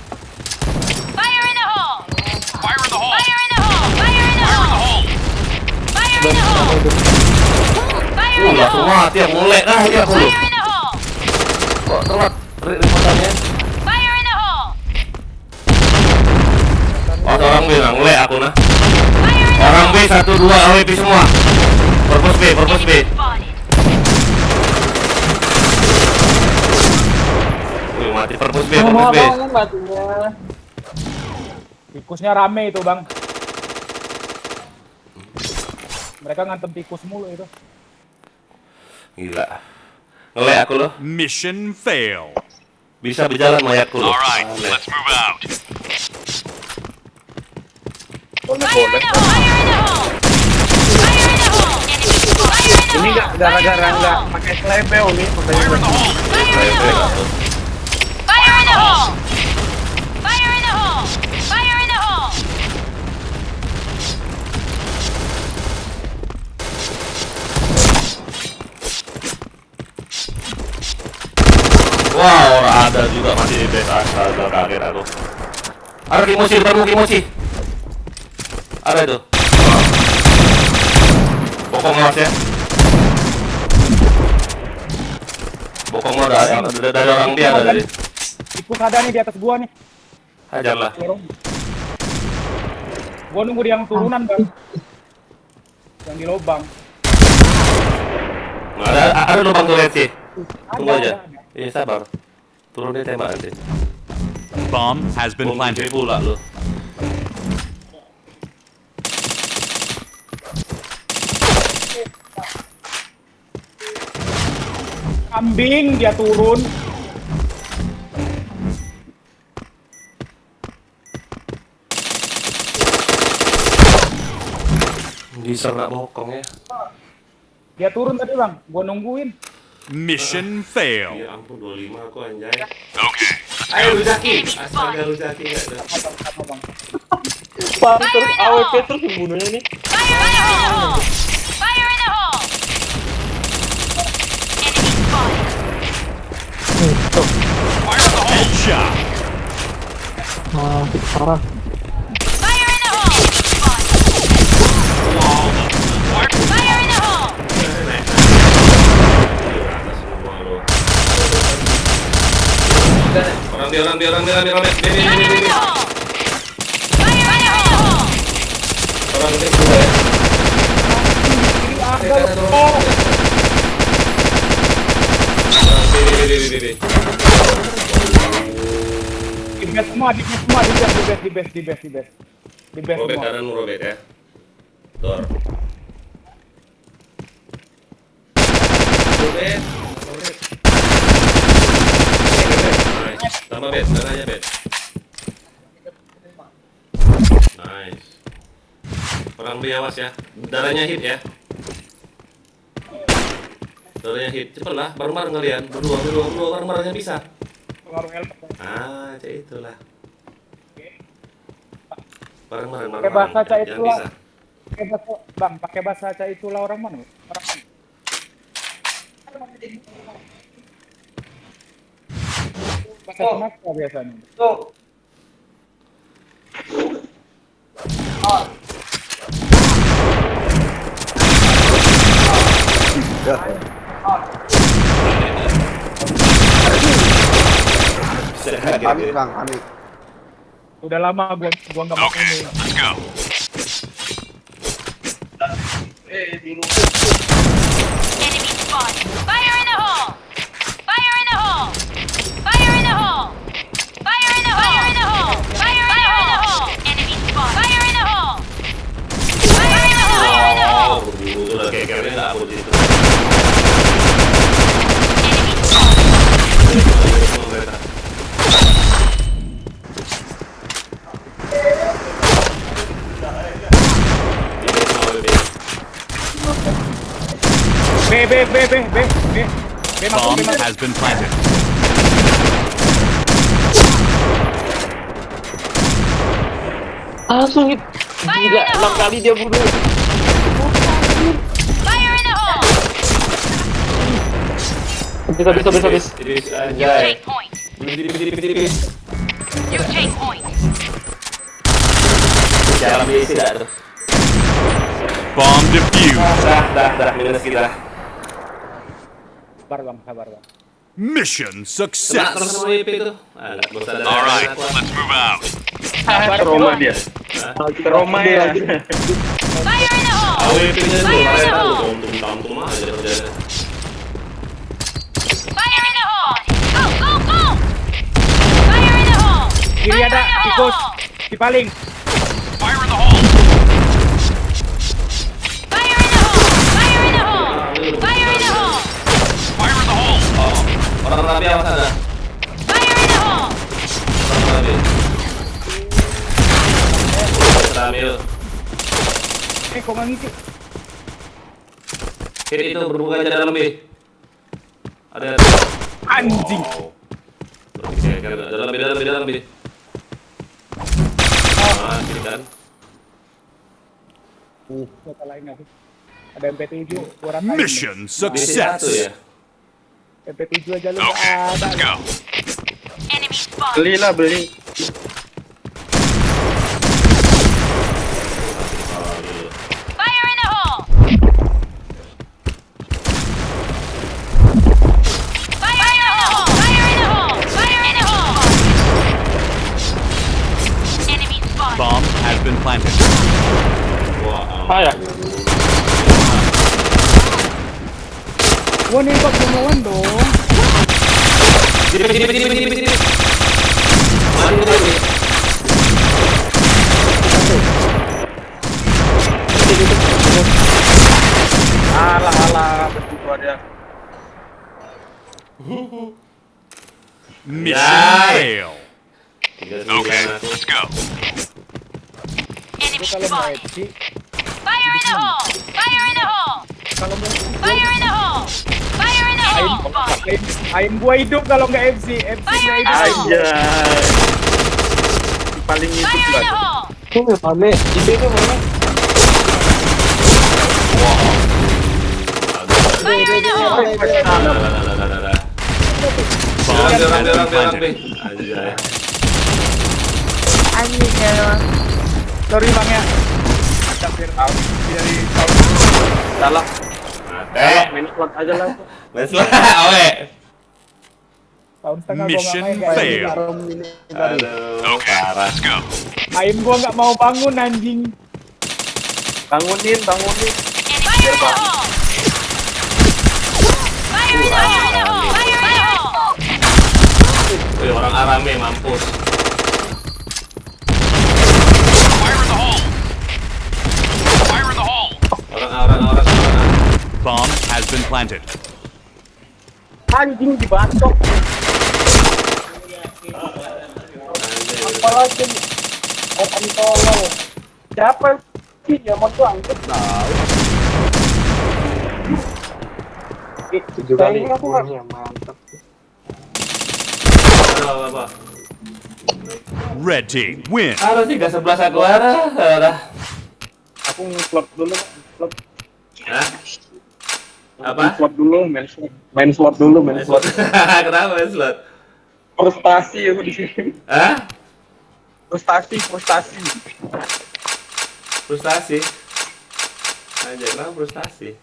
Fire in the hole. Fire in the hole. Fire in the hole. Fire in the hole. Fire in the hole. Fire in the Langsung hole. mati ya, mulai nah ini aku. Fire in the hole. Kok telat remotannya? Fire in the hole. Oh, orang bilang mulai aku nah. Fire in the Orang hole. B 1 2 AWP semua. Purpose B. Enemy spotted. Wih, mati purpose B. Matinya. Tikusnya rame itu bang. Mereka ngantem tikus mulu itu. Gila. Ngelek aku loh. Mission failed. Bisa berjalan mayatku loh. Alright, let's move out. Fire in the hole. Fire in the hole. Fire in the hole. Enemy spotted. Fire in the Ini hole. nggak gara-gara Fire in the nggak hole. pakai slepeo nih. Fire in the hole. Fire in the hole. Fire in the hole. Fire in the hole. Fire in the hole. Wow, ada juga masih di base. Astaga, kaget aku. Ada Kimochi, depanmu Kimochi. Ada itu. Bokong awas ya. Bokong ada yang dari orang dia ada tadi. Tikus ada nih di atas gua nih. Hajarlah. Gua nunggu di yang turunan bang. Yang di lubang. Ada lubang tuh lihat sih. Tunggu Ada, aja. ada. Iya sabar. Turun dia tembak nanti. Bomb has been Bom planted. gede pula lu. Kambing dia turun. Diserang bokong ya. Dia turun tadi bang. Gua nungguin. Mission failed. Ya ampun 25 aku anjay. Okay. Ayo Ruzaki. Astaga Ruzaki enggak ada. Apa bang? terus AWP terus membunuhnya nih. Fire in the hole. Fire in the hole. Enemy spotted. Fire in the hole. Headshot. Fire in the hole. Enemy spotted. Fire in the hole. Atas semua lu. Orang dia. Fire in the hole. Fire in the hole. Orang dia dua ya. Di. Di base semua, di base. Di base Robek semua. kanan robek ya. Dor. Robek. Nice. Tambah bet, darahnya bet. Nice. Orang biawas ya. Darahnya hit ya. Darahnya hit. Cepet lah, bareng-bareng kalian. Berdua, bareng-barengnya bisa. Pengaruh helmet. Ah, cek itulah. Bareng-bareng. Pakai bahasa Jangan itulah. bisa. Bang, pakai bahasa itulah orang mana? Orang mana? Bahasa Sumatera biasanya. Panik bang, panik. Udah lama gua nggak mau ini. Let's go. Enemy spotted. Fire in the hole! Fire in the hole! Fire in the hole! Fire in the hole! Fire in the hole! Fire in the hole! Enemy spotted. Fire in the hole! Fire in the hole! Fire in the hole! Oh, begitu udah kayak keren nggak aku gitu. Enemy spotted. B masuk, Bomb B masuk. has been planted. Langsung hit. Gila, 6 kali dia bunuh. Fire in the hole! Habis. Take point. You take point. Jalan biasa dah tuh. Bomb defused. Dah minus kita. Sabar bang. Mission Kena success. terus sama WP tuh. Ah, nggak bosan ada All right, aku. let's move out. Trauma dia. Trauma ya. Fire in the hole! WP-nya tuh Fire in the mereka tuh hole! tuntum aja kerjanya. Fire in the hole! Go! Fire in the hole! Kiri ada tikus, di paling. Fire in the hole. Fire in the hole! Fire in the hole! Fire in the hole! Fire in the hole. Oh, orang rapi awas ada. Fire in the hole! Orang rapi. Ambil. Kok nggak ngisi? Hit itu berbuka aja dalam B. Ada. Anjing. Wow. Oke, dalam B. Ah, sini kan. Kota lain nggak sih? Ada MP7, gua rasain. Mission B satu success. ya. MP7 aja lu Okay, ada. let's go. Enemy spotted! Beli. Fire in the hole! Fire in the hole! Fire in the hole! Fire in the hole! Enemy spotted! Bomb has been planted. Wah, Ya. Gua nembak duluan dong. Sini. Mari kita. Alah, begitu ada. Mission fail. Okay, Okay, let's go. Enemy Kalau mau spotted! FC, Fire in the hole! Fire in the hole! kalau mau Fire in the hole! Fire in the hole! Spotted! aim gua hidup kalau nggak FC nggak Fire in the hidup. hole! Paling itu Fire in the hole! Ini rame. Di sini mana? Fire in the hole! Bomb has been Orang planted. Anjay. Anjing ya lo. Sorry bang ya. Hampir out dari tahun Salah. Main slot aja lah. awe. setengah gua nggak Mission main guys. fail. Aduh, Okay, parah. let's go. Aim gua nggak mau bangun anjing. Bangunin. Fire in the hole! Fire in the hole! Fire in the hole! Wih, orang Arame mampus. Fire in the hole. Fire in the hole. Orang. Bomb has been planted. Anjing dibatok. Apalagi orang tolol. Siapa sih yang mau tuh angkut? Tujuh kali. Mantap. Apa? Red team win. Halo 3-11 aku ada. Aku nge-slot dulu, slot. Hah? Apa? Slot dulu, main slot dulu, main slot. Kenapa main slot? Frustasi aku di sini. Hah? Frustasi. Frustasi? Anjir, kenapa frustasi?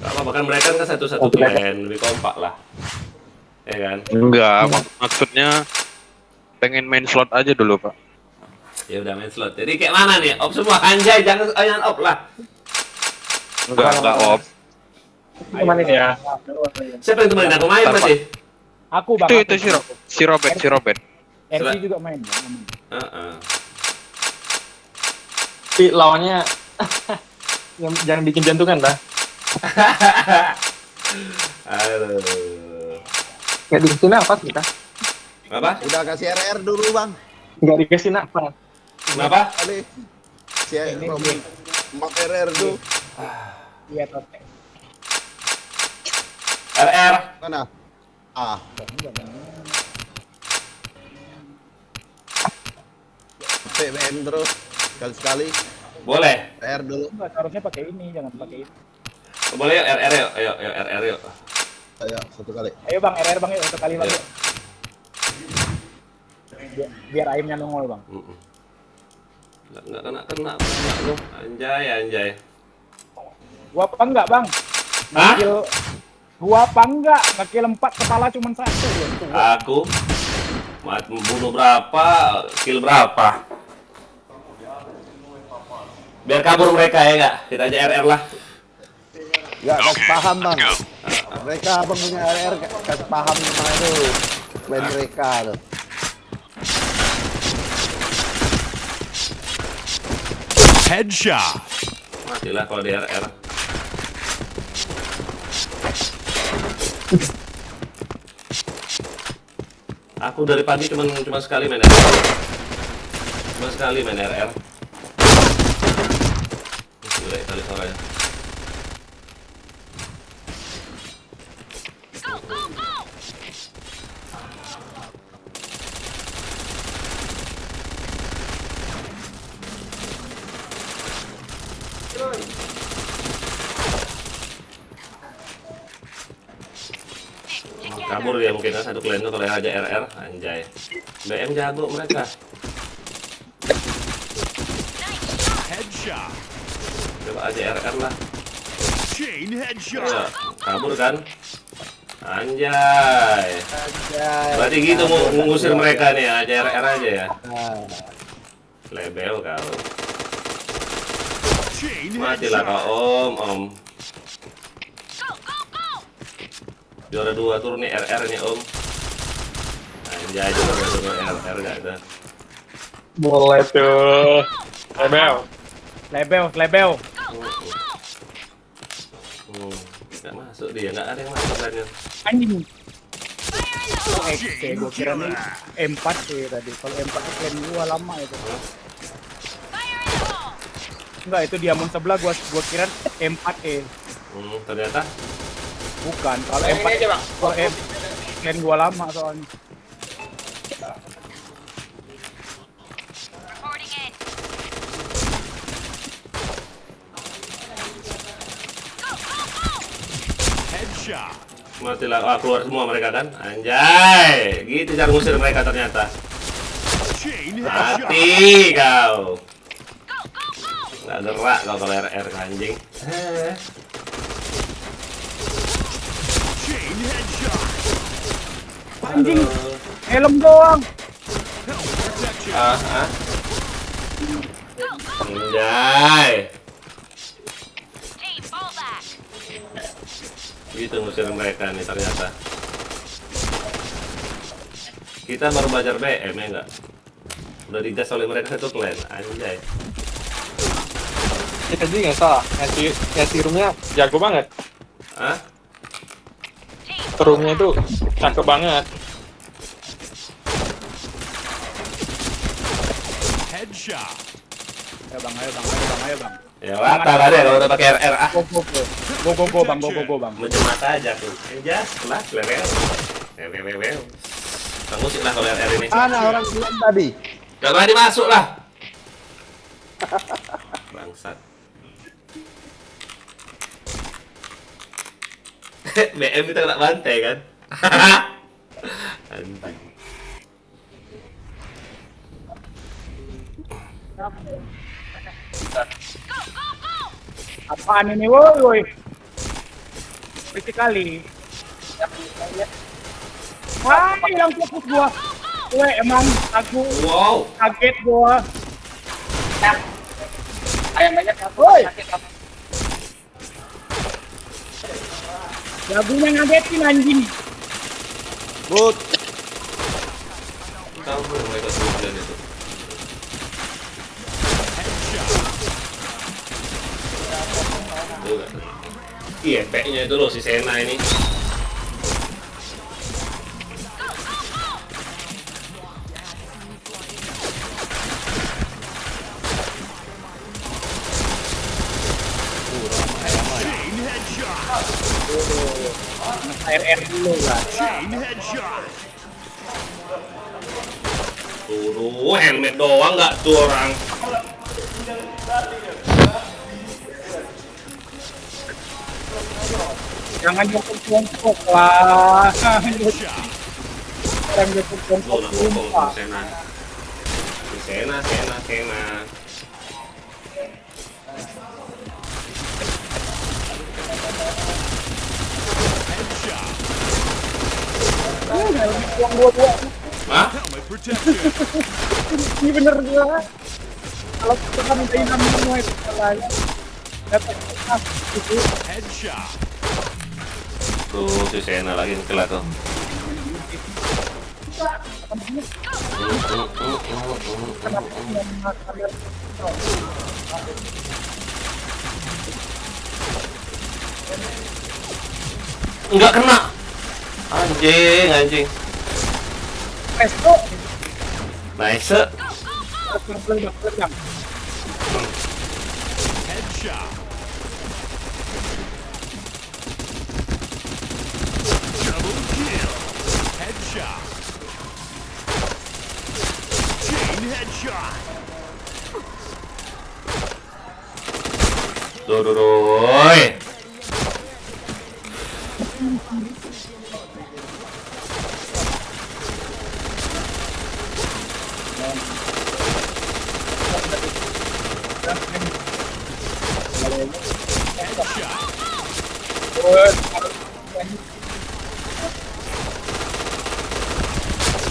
Gak apa-apa, kan mereka kan satu-satu clan, lebih kompak lah. Ya kan? Enggak, maksudnya pengen main slot aja dulu, Pak. Ya udah main slot. Jadi kayak mana nih? Op semua, anjay, jangan op lah. Enggak off. Teman ini ya. Siapa yang temenin aku main masih? Aku bang. Itu si Robert. RC juga main. Heeh. Tapi lawannya jangan bikin jantungan dah. Aduh. Nggak dikasih nafas kita. Apa? Udah kasih RR dulu bang. Nggak dikasih nafas. Kenapa? Kali. Si Robin. Mak RR dulu. Iya totek. RR. Mana? Ah. PBM terus. Sekali-sekali. Boleh. RR dulu. Enggak, harusnya pakai ini, jangan pakai itu. Boleh yuk RR yuk. Ayo RR yuk. Ayo, satu kali. Ayo bang, RR bang yuk, sekali lagi. Ayo. Biar aimnya nongol bang. Enggak kena lu. Anjay. Gua apa enggak bang? Hah? Ngekill. Gua apa enggak? Ngekill 4 kepala cuma 1. Aku bunuh berapa, kill berapa. Biar kabur mereka ya enggak? Kita aja RR lah. Ya, kasih paham bang. Go. Mereka abang punya RR, kasih paham sama itu. Plan mereka tuh. Headshot. Matilah kalau di RR. Aku dari pagi cuma sekali main RR. Cuma sekali main RR. Gila kali suaranya. Kabur dia mungkin kan satu clan tuh kalau aja RR anjay. BM jago mereka. Headshot. Coba aja RR lah. Chain headshot. Ya, kabur kan? Anjay. Berarti gitu mau ngusir mereka nih aja RR aja ya. Lebel kau. Chain Matilah headshot. kau om. Juara 2 turun nih RR nya om. Anjay juara 2 RR gak ada. Boleh tuh. Lebel. Gak masuk dia, gak ada yang masuk kan. Anjing. XC gua kira nih M4 sih tadi. Kalau M4 itu plan gua lama itu. Enggak, itu diamond sebelah gua kira M4E. Ternyata Bukan, kalau M4 kalau plan gua lama soalnya. Headshot. matilah. Wah, keluar semua mereka kan. Anjay, gitu cara ngusir mereka ternyata. Chain headshot. Mati kau. Nggak gerak kau kalau RR anjing. Chain headshot. Anjing, helm doang. Ah. Anjay. Gitu ngusir mereka nih ternyata. Kita baru belajar BM ya enggak? Udah digas oleh mereka satu clan. Anjay. Kita juga nggak salah. Ngasih roomnya jago banget. Hah? Roomnya tuh cakep banget. Headshot. Ayo bang. Ya rata lah deh kalau udah pakai RR ah. Go bang. Macam mata aja tuh. Anjas, kelas level. Level. Kamu sih lah kalau RR ini. Mana orang bilang tadi? Gak berani masuk lah. Bangsat. BM kita kena bantai kan? Anjing. Apaan ini woi woi? Berisik kali. Wah, hilang fokus gua. Woi, emang aku Wow. kaget gua. Ayam banyak ya. Woi. Lagunya ngagetin anjing. But, Kamu mulai kesulitan itu. Tuh kan. Iya, efeknya itu loh si Sena ini. Chain headshot. RR dulu lah. Chain headshot. Tuh, helmet doang nggak tuh orang. Jangan jongkok lah. Jangan Shot. jongkok Gua udah ngomong sumpah. si Sena. Si Sena. Headshot. Yang dua-dua Hah? Helmet protection. ini bener gua. Kalau kita kan mintain semua itu salah. Dapat itu Headshot. Tuh si Sena lagi ngekel tuh. Enggak kena. Anjing. Presto. Nice. Pelan-pelan. Headshot. Double kill. Headshot. Chain headshot. Oi.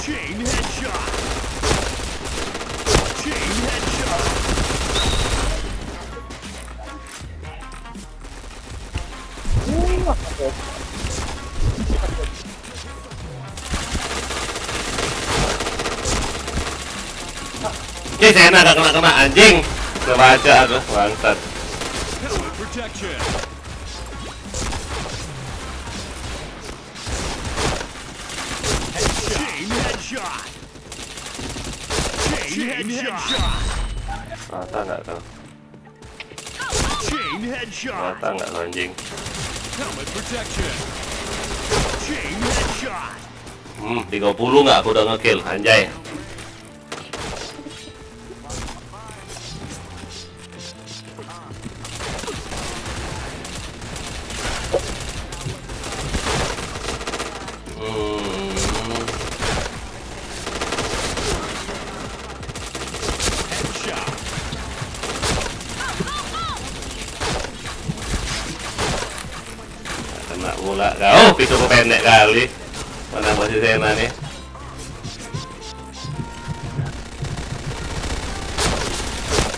Chain headshot. Chain headshot. Ini Sena gak kena anjing. Kebaca aku bangsat. Helmet protection. Chain headshot. Chain headshot. Rata nggak tuh? Chain headshot. Rata nggak tuh, anjing? Helmet protection. Chain headshot. 30 nggak aku udah ngekill, anjay. Headshot. Kena pula kau, pintu pendek kali. Mana masih Sena nih?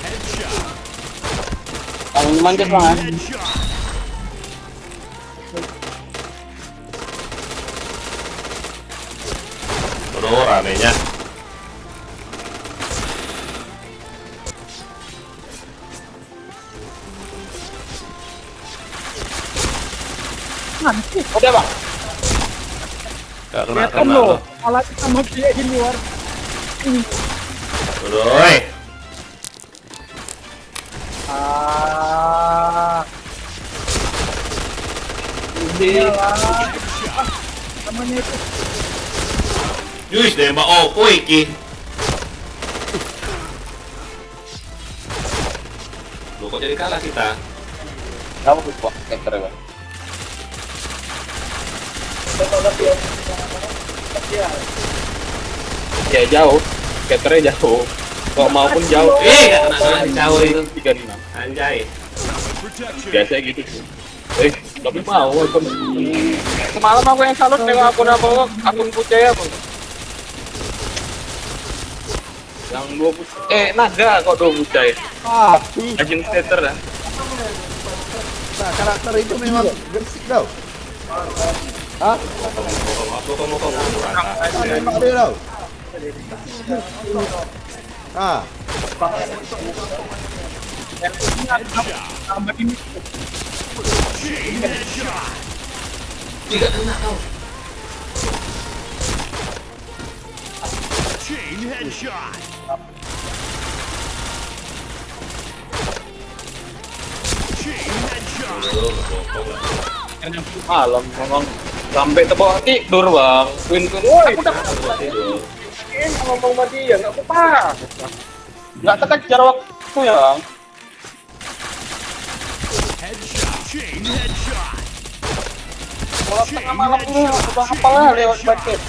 Headshot. Ang manjat bang. Headshot. Aduh, ramenya. Udah bang. Gak Lihat kena lo. lo. Alat sama dia di luar. Aduh, oi. Ini lah. Namanya itu. Yuis, nembak opo iki. Loh, kok jadi kalah kita? Kamu lupa counter ya. Ya jauh, counternya jauh. Kok maupun jauh. Gak kena jauh itu. 36. Anjay. Biasanya gitu sih. Tapi mau akun. Semalam aku yang salut dengan akun putih apa? Yang 2 naga kok 2 putih. Agent Stater dah. Nah, karakter itu memang gersik tau. Hah? Nembak dia tau. Ah, Tidak kena tau. Chain headshot. Chain headshot. Malam ngomong sampai tebak tidur bang. Win. Woi, aku udah ngomong sama dia nggak apa-apa. Nggak terkejar waktu ya bang. Headshot. Chain headshot. Kalau tengah malam ini udah apalah lewat basket.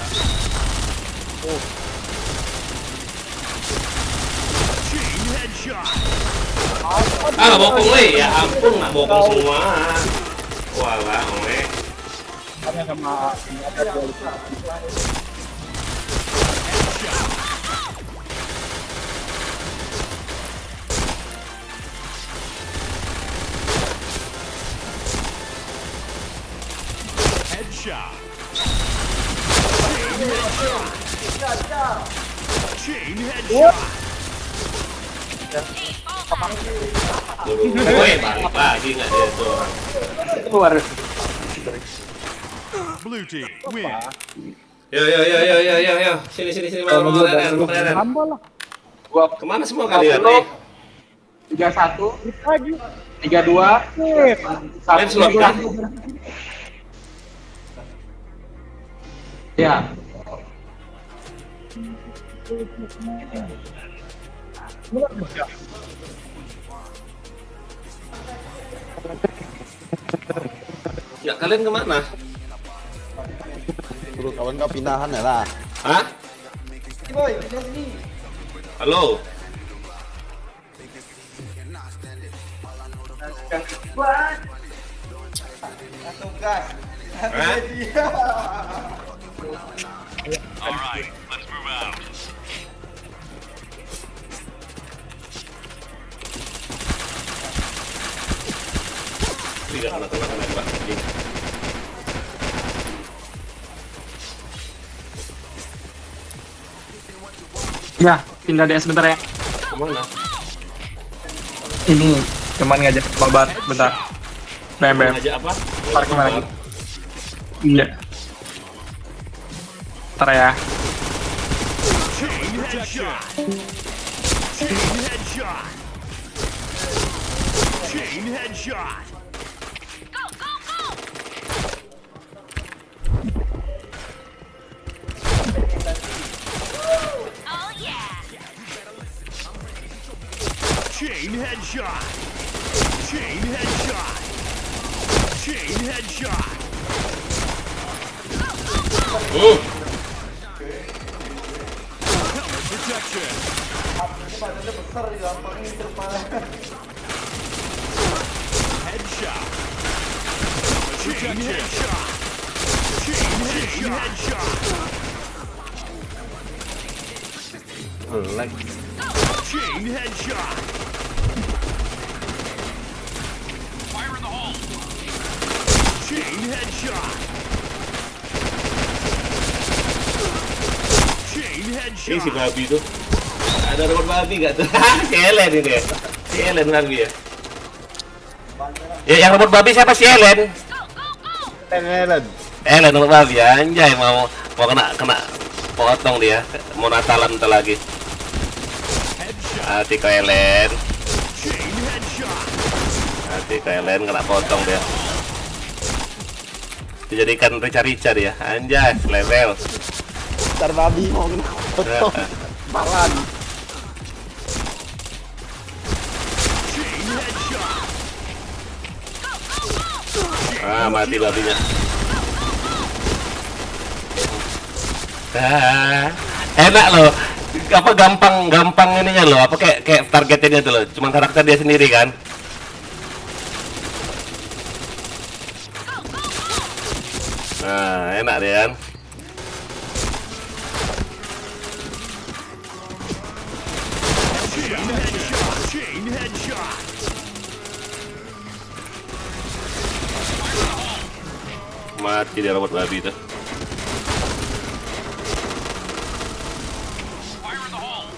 Chain headshot. Bokong le, ya ampun, nak bokong semua. Walah, ome. Headshot. Chain headshot. Woi, balik lagi nggak dia tuh. Keluar. Blue team win. Yo. Sini. Mau leren. Gua Kemana semua kalian nih? 31 32 Main slot kan? Ya. Ya kalian kemana? suruh kawan kau pindahan ya lah. Hah? Halo? Hah? All right, let's move out. Tidak kena nembak. Ya, pindah DS bentar ya. Kemana? Ini cuman ngajak babat bentar. Bem. Ngajak apa? Parkir lagi. Iya. Ntar ya. Chain headshot. Chain headshot. Chain headshot. Oh yeah. Chain headshot. Chain headshot. Chain headshot. Helmet protection. Headshot. Chain headshot. Chain headshot. Lag. Chain headshot. Fire in the hole. Chain headshot. Chain Ini si headshot. babi tuh. Ada robot babi gak tuh? Si Ellen ini ya. Si Ellen babi ya. Ya yang robot babi siapa? Si Ellen. Ellen. Ellen robot babi ya. Anjay mau kena potong dia. Mau Natalan bentar lagi. Headshot. Hati ke Ellen. Chain headshot. Hati ke Ellen kena potong dia. Dijadikan rica-rica dia. Anjay level. Ntar babi mau kena potong. Paran. Ah, mati babinya. Enak loh. Apa gampang ininya loh. Apa kayak targetnya tuh loh. Cuman karakter dia sendiri kan. Nah, enak deh kan. Chain headshot. Mati dia robot babi itu. Fire in the hole.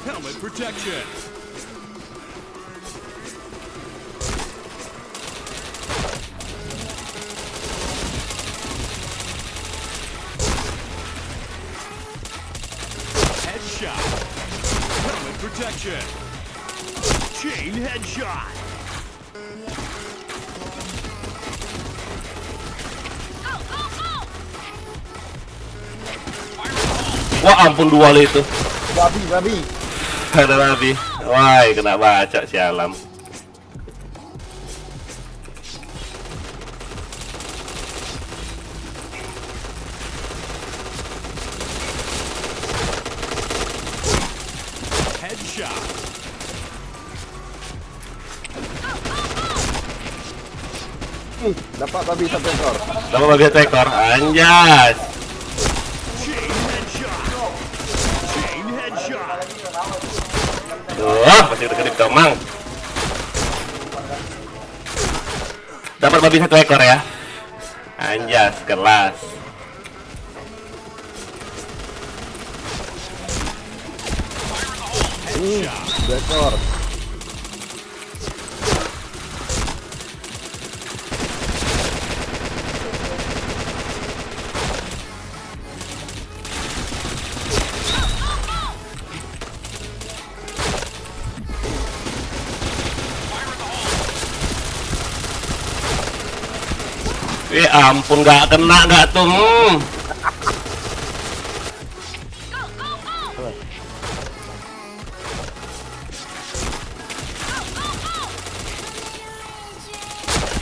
Helmet protection. Headshot. Helmet protection. Chain headshot. Wah, ampun dua lo itu. Babi. Ada babi. Wah, kena baca sialam. Headshot. Dapat babi satu ekor. Dapat babi satu ekor. Anjas. Chain headshot. Chain headshot. Masih kedip domang. Dapat babi satu ekor ya. Anjas, kelas. Dua ekor. Ampun, nggak kena nggak tuh.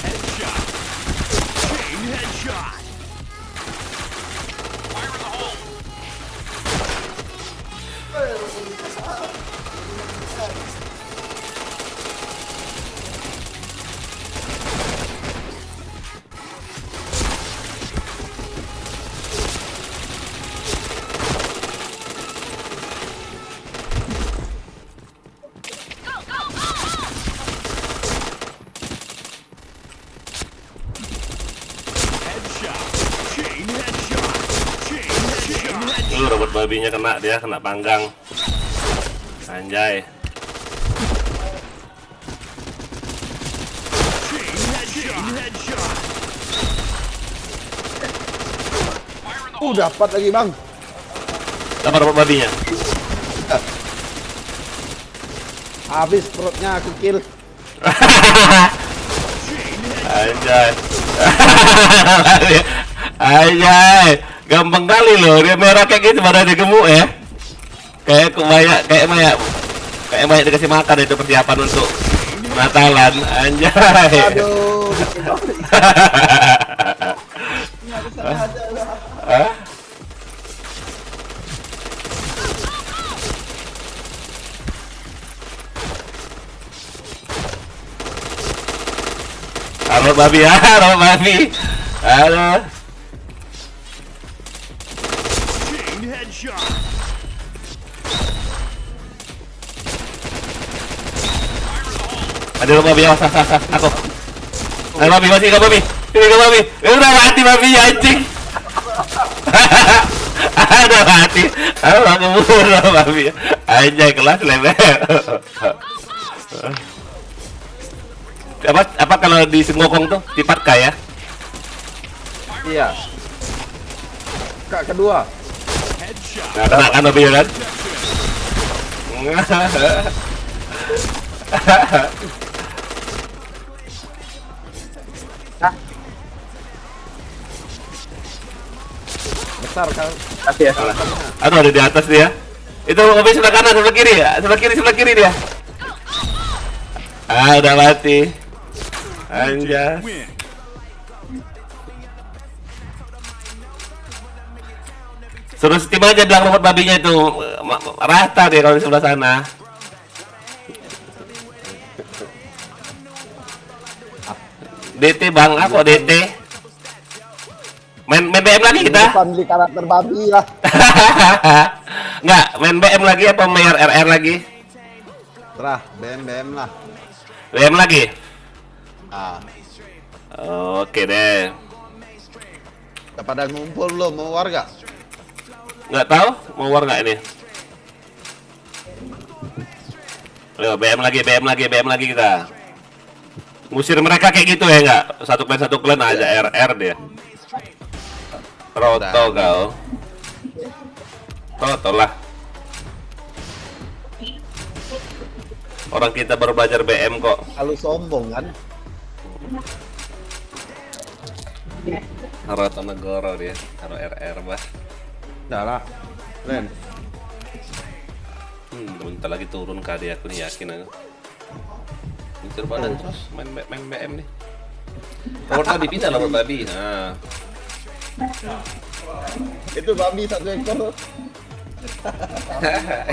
Headshot. Chain headshot. Fire in the hole. Headshot. Chain headshot. Chain headshot. Robot babinya kena, dia kena panggang. Anjay. Chain headshot. Dapat lagi bang. Dapat robot babinya. Habis perutnya aku kill. Anjay. Anjay. Gampang kali loh, dia merah kayak gitu badannya gemuk ya. Kayak Maya dikasih makan itu persiapan untuk Natalan. Anjay. Aduh. Hah? Halo babi ya, halo babi. Halo. Chain headshot. Ada babi ya, aku. Ayo babi, masih ke babi. Ini ke babi. Udah mati babi anjing. Ada mati. Aku bunuh babi. Anjay, kelas level. Apa kalau di Senggokong tuh tipat K ya? Iya. Kak kedua. Headshot. Nah, kena kan babi kan? Sar kan. Kasih ya. Aduh, ada di atas dia. Itu mobil sebelah kanan, sebelah kiri ya? Sebelah kiri dia. Ah, udah mati. Anjas. Win. Suruh Steam aja bilang robot babinya itu rata deh kalau di sebelah sana. DT bang, apa DT? Main BM lagi kita? Depan beli karakter babi lah. Nggak, main BM lagi apa main RR lagi? Terah, BM lah. BM lagi? Ah, Oke deh. udah pada ngumpul belum mau warga? Nggak tahu mau war nggak ini? Ayo BM lagi kita. Ngusir mereka kayak gitu ya nggak? Satu klan aja RR dia. Roto kau. Roto lah. Orang kita baru belajar BM kok. Kalau sombong kan? Roto Negoro dia. Taruh RR bah. Udah lah, Ren. Bentar lagi turun KD aku nih yakin aku. Mikir badan terus main BM nih. Robot babi pindah robot babi. Nah. Itu babi satu ekor.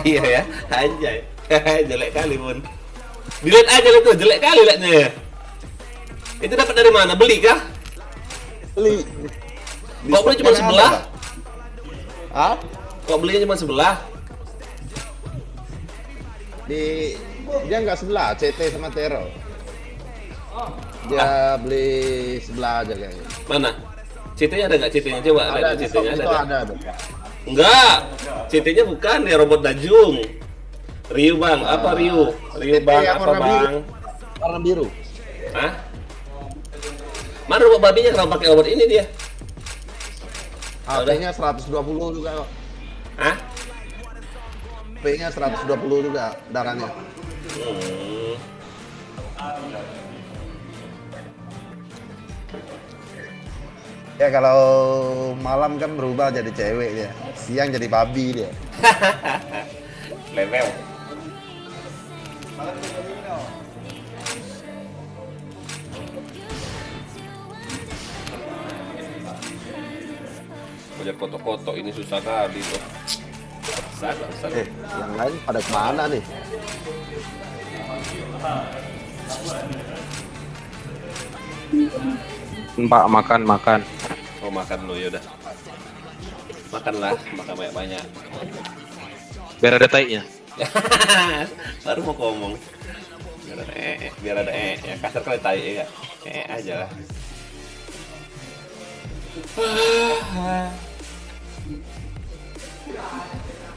Iya ya, anjay. Jelek kali pun. Dilihat aja lu tuh, jelek kali liatnya ya. Itu dapat dari mana? Beli kah? Beli. Kok beli cuma sebelah? Ah? Kok belinya cuma sebelah? Dia nggak sebelah, CT sama Tero. Dia beli sebelah aja kayaknya. Mana? CT-nya ada nggak CT-nya? Coba Ada lihat di CT-nya itu ada. ada. Enggak. CT-nya bukan ya robot Dajung. Ryu bang, apa Ryu? Ryu CT bang, yang apa warna biru. bang? Warna biru. Hah? Mana robot babinya kenapa pakai robot ini dia? HP-nya 120 juga kok. Hah? HP-nya 120 juga darahnya. Hmm. Ya kalau malam kan berubah jadi cewek dia. Siang jadi babi dia. Level. Belajar foto-foto ini susah kali tuh. Salah. Yang lain pada kemana nih? Pak makan. Oh makan lu ya udah. Makanlah, makan banyak-banyak. Biar ada tainya. Baru mau ngomong. Biar ada ya kasar kali tai ya. Aja lah.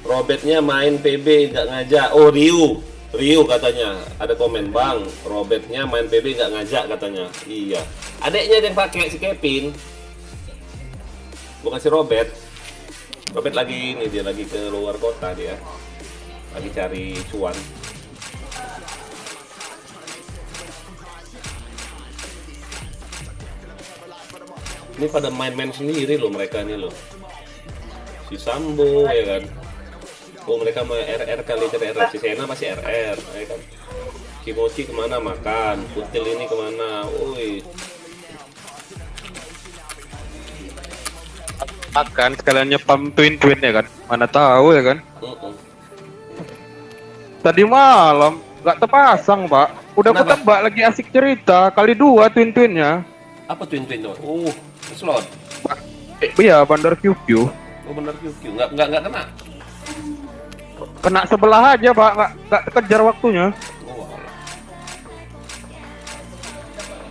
Robetnya main PB nggak ngajak. Oh Ryu katanya ada komen bang. Robetnya main PB nggak ngajak katanya. Iya. Adeknya yang pakai si Kevin. Bukan si Robert. Robert lagi ini dia lagi ke luar kota dia. Lagi cari cuan. Ini pada main-main sendiri loh mereka ini loh. Si Sambo ya kan. Oh mereka mau RR kali cari RR. Si Sena masih RR ya kan. Kimochi kemana makan. Kutil ini kemana. Woi. Makan sekalian nyepam twin ya kan. Mana tahu ya kan. Tadi malam nggak terpasang pak. Udah Kenapa? ketebak lagi asik cerita. Kali 2 twin-twinnya. Apa twin tuh? Slot. Iya bandar QQ. Oh benar QQ. Nggak kena. Kena sebelah aja pak. Nggak kejar waktunya. Oh alah.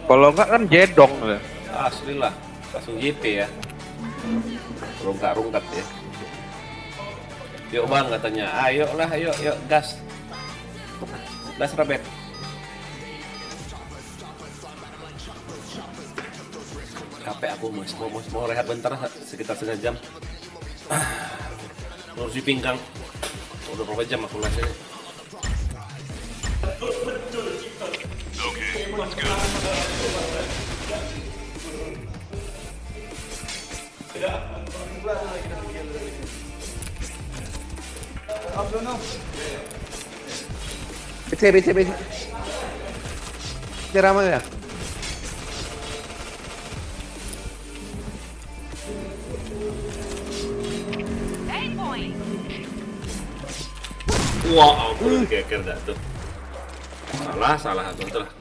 Kalau nggak kan jedong. Ya. Asli lah. Langsung JP ya. Rungkat ya. Yuk bang katanya. Ayo lah, ayo gas. Gas Robert. Capek aku mau rehat bentar sekitar setengah jam. Ngurusi pinggang. Udah berapa jam aku ngasih. Okay, let's go. BC. Cerama ya? Wah, ampun, keker dah tuh. Salah, betul lah.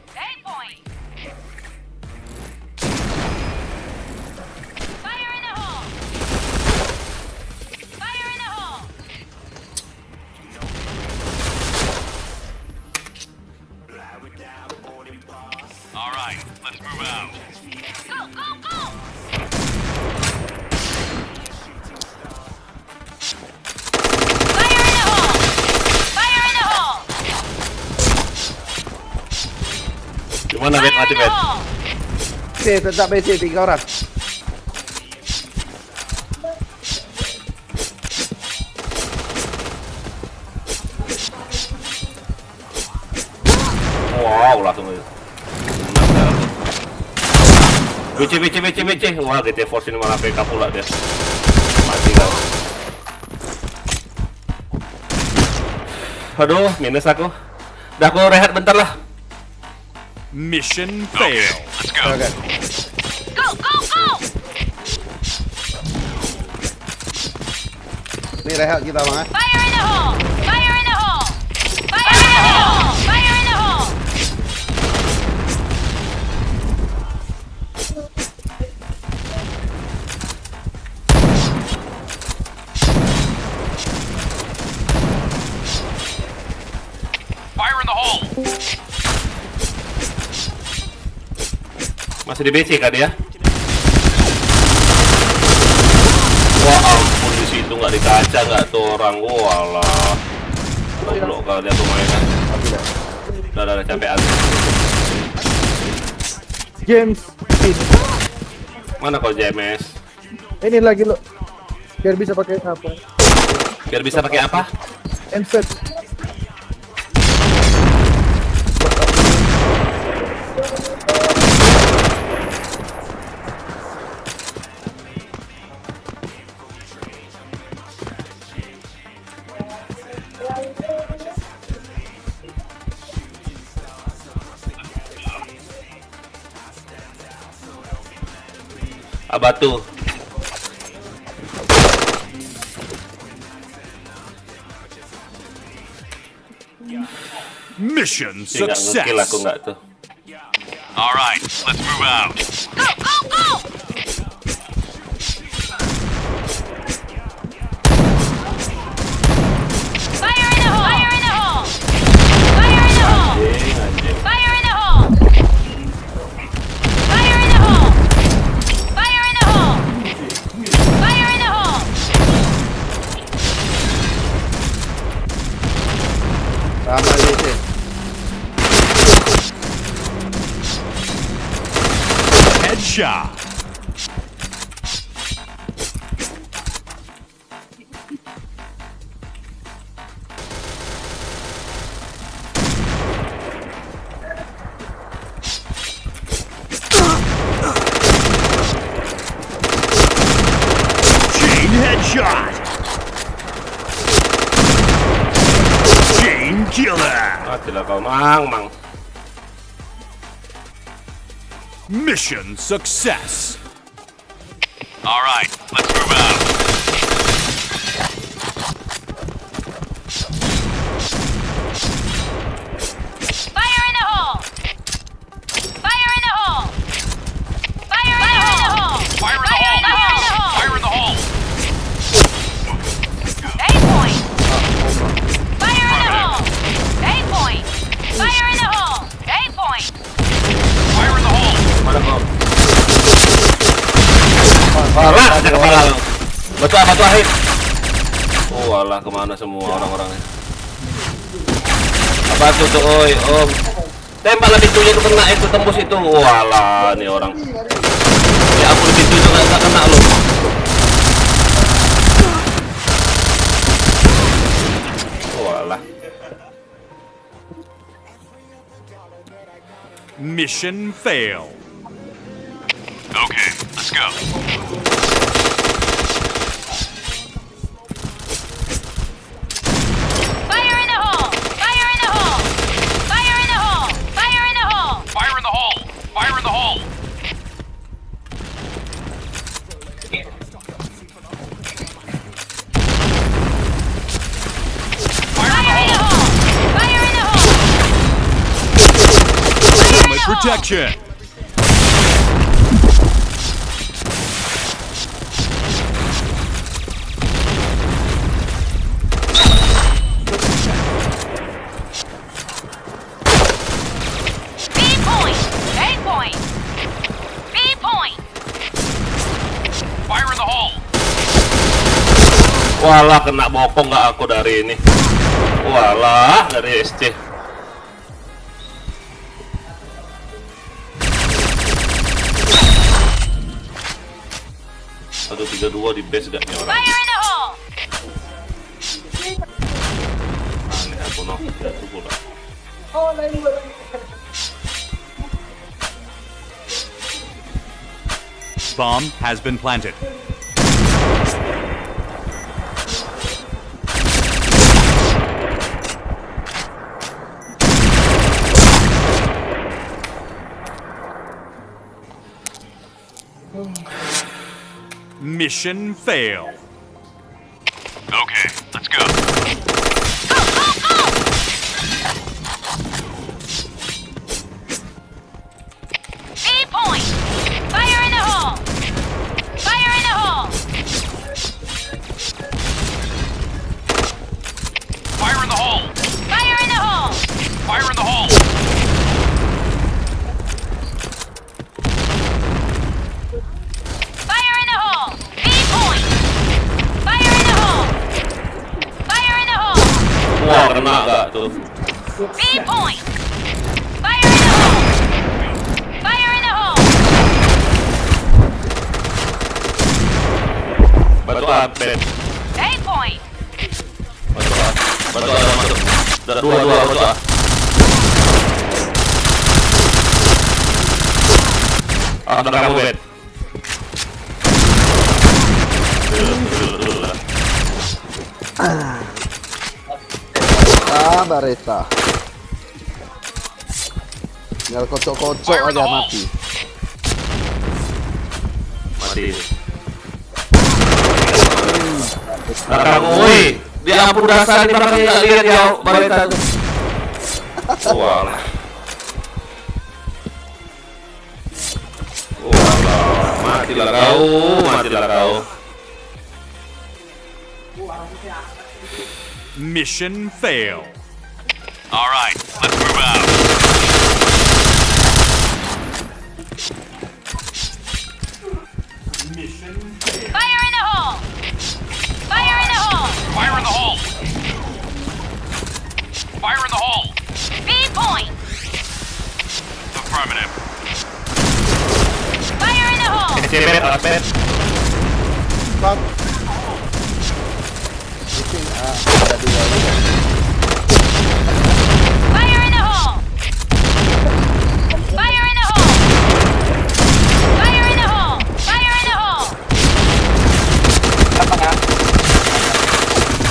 All right, let's move out. Gimana bet mati bet? Tetap BC 3 orang. Wow, langsung aja. BC. Wah, GT Force ini malah PK pula dia. Mati kau. Aduh, minus aku. Dah aku rehat bentar lah. Mission failed. Let's go. Oke. Ini rehat kita bang ya. Fire in the hole. Masih di BC kah dia? Wah ampun, di situ nggak dikaca nggak tuh orang. Walah, goblok kalau dia tuh mainan. Udah capek aja. James. Mana kau JMS? Ini lagi lo. Biar bisa pakai apa? Biar bisa pakai apa? Handset. Abatu. Mission Nggak ngekill aku success. nggak tuh. All right, let's move out. Anjing. Sama BC. Headshot. Chain headshot. Chain killer. Matilah kau, mang. Mission success. All right, let's move out. Fire in the hole. Fire in the hole. Fire in the hole. Mana kau? Alah, ada kepala lu. Batu ahit. Oh alah, kemana semua orang-orangnya? Apa tuh, oi, om? Tembak lah pintunya itu kena itu tembus itu. Walah, nih orang. Ya ampun, pintu itu nggak kena loh. Walah. Mission failed. Okay, let's go. protection. B point. A point. B point. Fire in the hole. Walah, kena bokong nggak aku dari ini. Walah, dari SC. Satu 3-2 di base gak nih orang. Fire in the hole. Aneh aku noh, jatuh pula. Bomb has been planted. Mission fail. Okay, let's go. B point. Fire in the hole. Fire in the hole. Fire in the hole. Fire in the hole. Fire in the hole. Fire in the hole. B point. Fire in the hole. Fire in the hole. Wah, kena gak tuh? B point. Fire in the hole. Fire in the hole. Bantu update. A point. Bantu ada masuk. Dua bantu ah. Ada kamu bed. Bareta. Tinggal kocok-kocok aja mati. Mati. Kamu, woi, dia ampun dasar ini barangnya nggak lihat ya, Bareta. Walah. Walah, matilah kau, matilah kau. Mission fail. All right, let's move out. Mission fail. Fire in the hole. Fire in the hole. Fire in the hole. Fire in the hole. B point. Affirmative. Fire in the hole. Cebet, update. Stop. Itu ada dua lagi. Fire in the hole. Fire in the hole. Fire in the hole. Fire in the hole.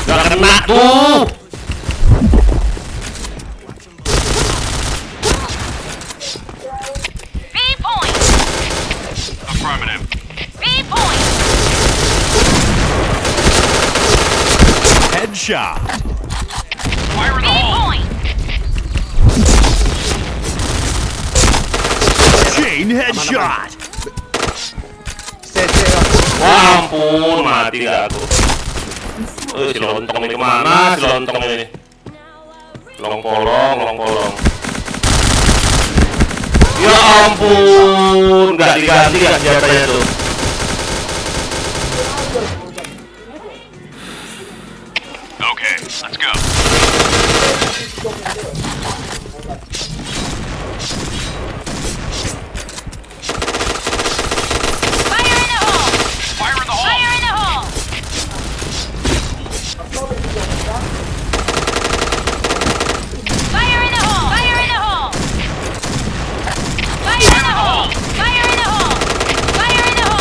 Gak kena tuh. B point. Affirmative. B point. Headshot. Fire in B the hole. point. Chain headshot. CC Wah, ampun, mati gak aku. Si lontong ini kemana? Si lontong ini. Long polong. Ya ampun, gak diganti gak senjatanya tuh. Okay, let's go. Fire in the hole. Fire in the hole. Fire in the hole. Fire in the hole. Fire in the hole. Fire in the hole. Fire in the hole. Fire in the hole.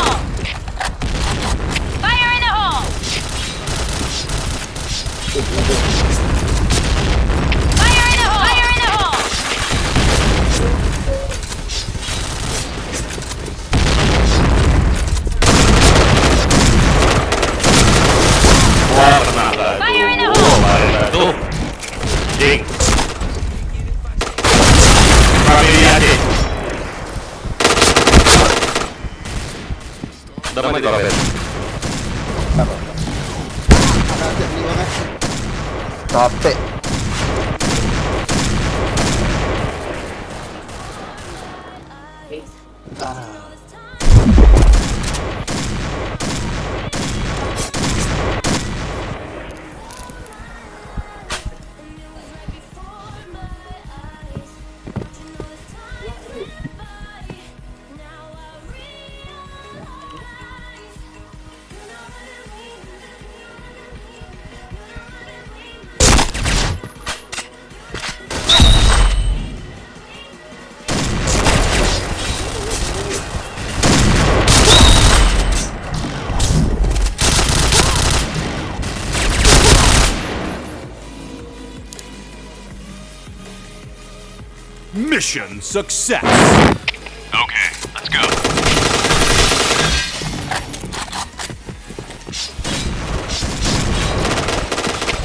sama di bawah. Capek. Mission success. Okay, let's go.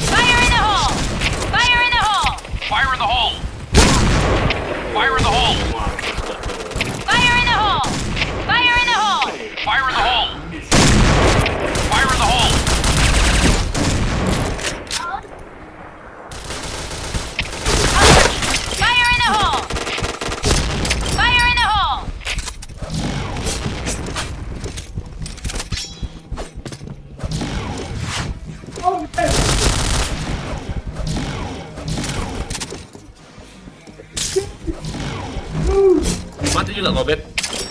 Fire in the hole! Fire in the hole! Fire in the hole. Fire in the hole. Fire in the hole! Fire in the hole! Fire in the hole. Fire in the hole. Fire in the hole! Fire in the hole! Mati juga Gobet.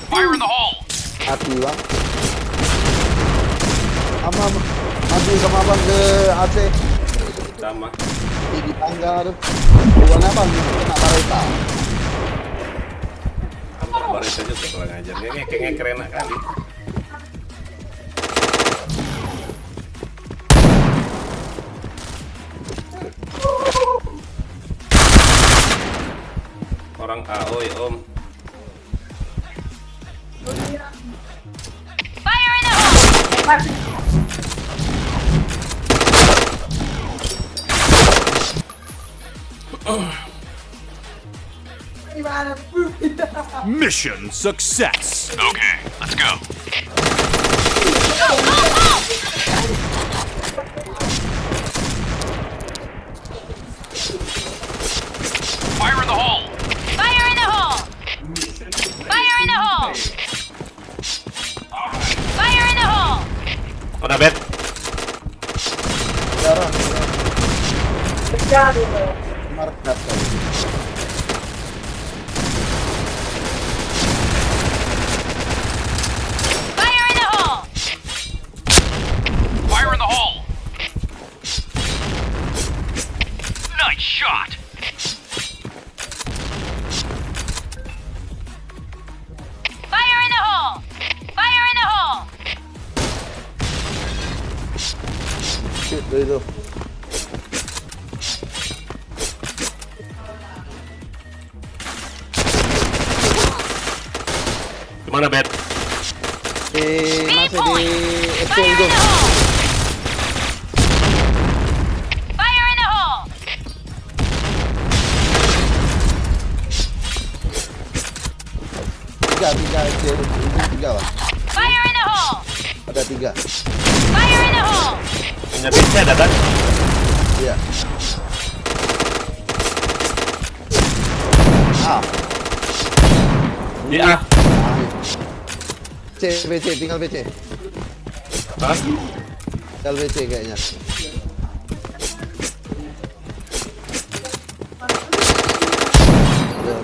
Fire in the hole. Mati bang. Mati sama bang ke AC. Sama. Di tangga tuh. Bukan apa? Kena bareta. Baris aja tuh kurang ajar. Ini kayaknya keren kali. Orang AOI om. Fire in the hole! Mission success. Okay, let's go. Go, go, go! Fire in the hole. Fire in the hole! Fire in the hole! Fire in the hole! Udah Bet. Markas kali. Fire in the hole! Fire in the hole. Nice shot. Fire in the hole! Fire in the hole! Shit tuh itu. Gimana Bet? Masih di FC Fire itu. in the hole! Fire in the hole! Tiga FC itu tiga bang. Fire in the hole! Ada tiga. Fire in the hole! Punya BC ada kan? Iya. Ah. Di A. BC tinggal BC. Hah? Tinggal BC kayaknya. Udah.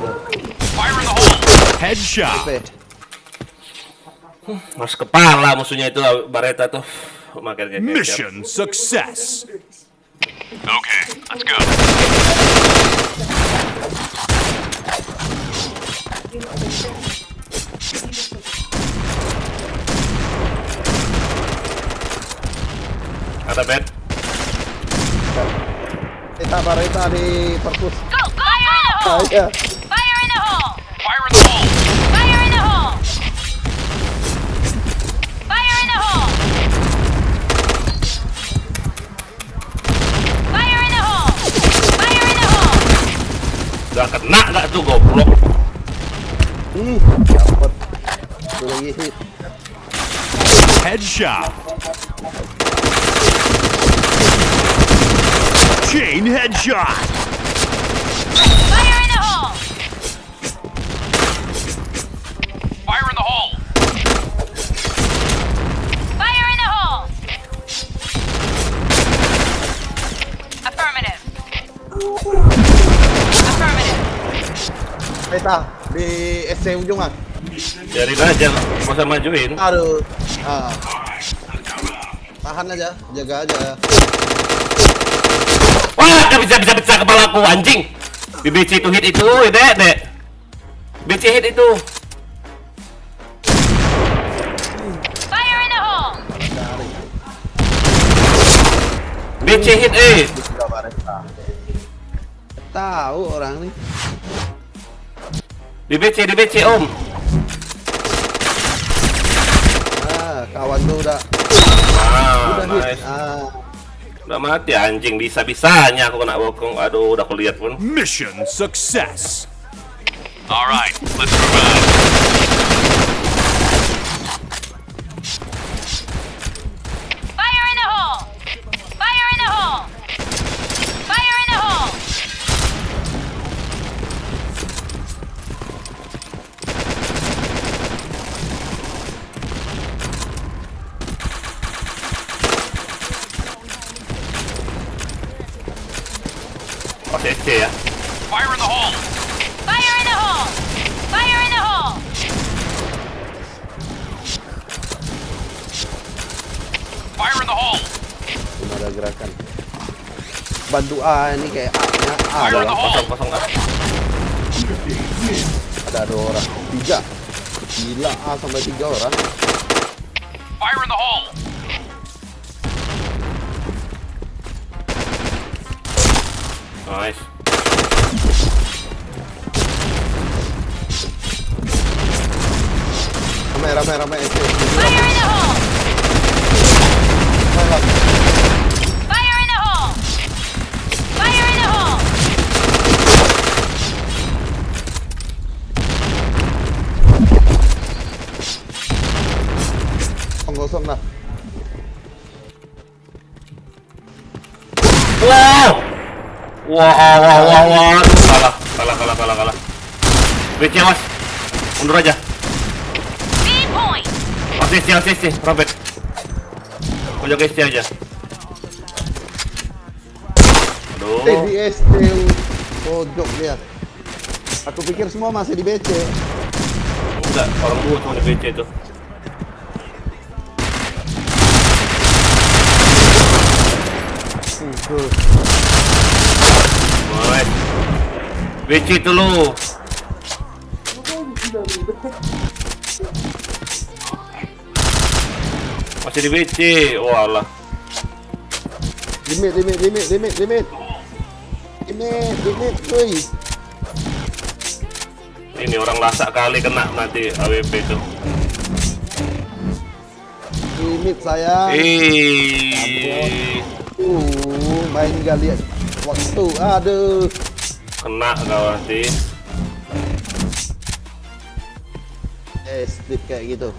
Fire in the hole. Headshot. BP. Mas kepala musuhnya itu Bareta tuh. Makin kayak Mission success. Okay, let's go. Ada Bet. Kita bareta di perpus. Go! Fire in the hole! Iya. Fire in the hole! Fire in the hole. Fire in the hole! Fire in the hole! Fire in the hole! Fire in the hole! Gak kena gak tuh goblok. Dapat. Satu lagi hit. Headshot. Chain headshot. Fire in the hole! Fire in the hole. Fire in the hole! Affirmative. Affirmative. Peta di SC ujung ah. Biarin aja, masa majuin. Aduh. Tahan aja, jaga aja. Wah, gak bisa pecah kepalaku, anjing. Di BC itu hit itu, dek. BC hit itu. Fire in the hole! BC hit Tahu orang nih. Di BC om. Kawan tuh udah Udah hit. nice. Udah mati anjing, bisa-bisanya aku kena bokong. Aduh, udah aku lihat pun. Mission success. All right, let's move on. Fire in the hole! Fire in the hole! Fire in the hole! Oh, SC ya. Fire in the hole. Fire in the hole! Fire in the hole! Fire in the hole. Belum ada gerakan. Bantu A ini kayak A-nya A Fire in the adalah hole. Kosong A. ada 2 orang. 3. Gila A sampai 3 orang. Fire in the hole. Nice. Ramai SC. Fire in the hole! Fire in the hole! Fire in the hole! Kosong dah. Wow. Wah. Kalah. BC awas. Mundur aja. B point! Asist, Robert. Kau jaga SC aja. Aduh. Di SC pojok dia. Aku pikir semua masih di BC. Enggak, orang dua cuma di BC itu. Nice. BC itu lu. Masih di BC. Walah. Limit, cuy. Ini orang lasak kali kena nanti AWP itu. Limit sayang. Main gak lihat waktu. Aduh. Kena kau nanti. Speed kayak gitu.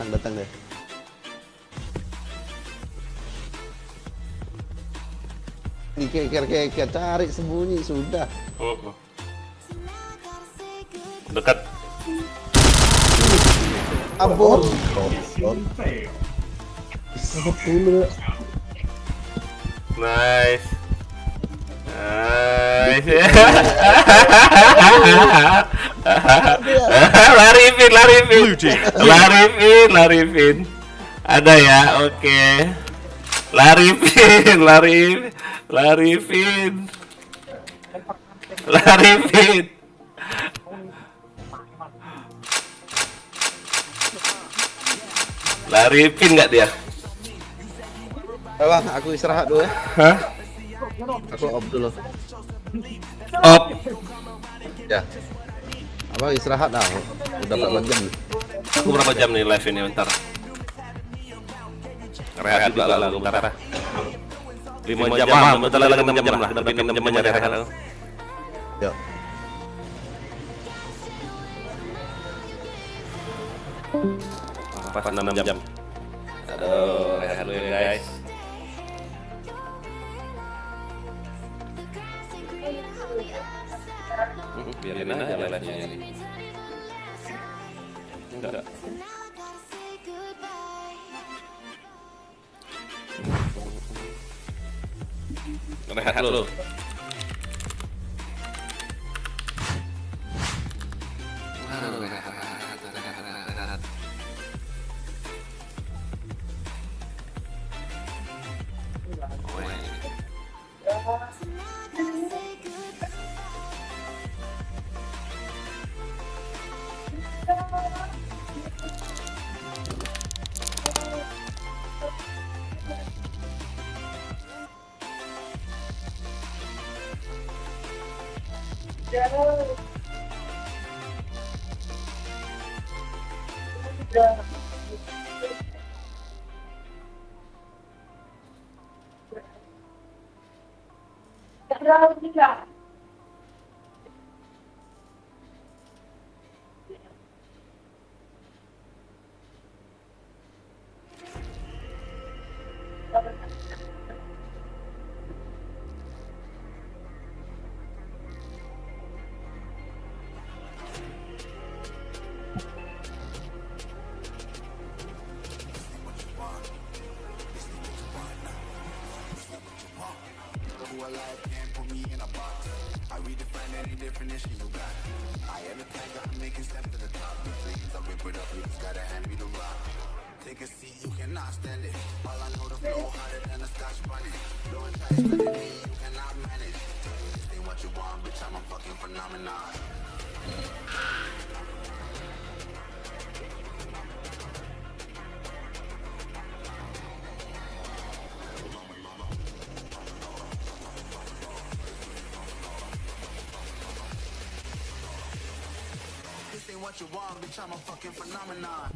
Datang deh. Dikeker cari sembunyi sudah. Dekat. Ampun. Nice. Larifin. Ada ya, oke. Larifin. Larifin nggak dia? Bang, aku istirahat dulu ya. Hah? Aku off dulu. Op. Ya. Abang istirahat dah. Udah berapa jam nih? Aku berapa jam nih live ini bentar? Rehat juga lah, bentar. 5 jam, bentar lagi 6 jam lah. Tapi 6 jam aja rehat. Yuk. Pas 6 jam. Aduh, rehat dulu ya guys. Biarin aja live-nya ini. Enggak. Rehat dulu. Aduh, rehat. This ain't what you want, bitch, I'm a fucking phenomenon.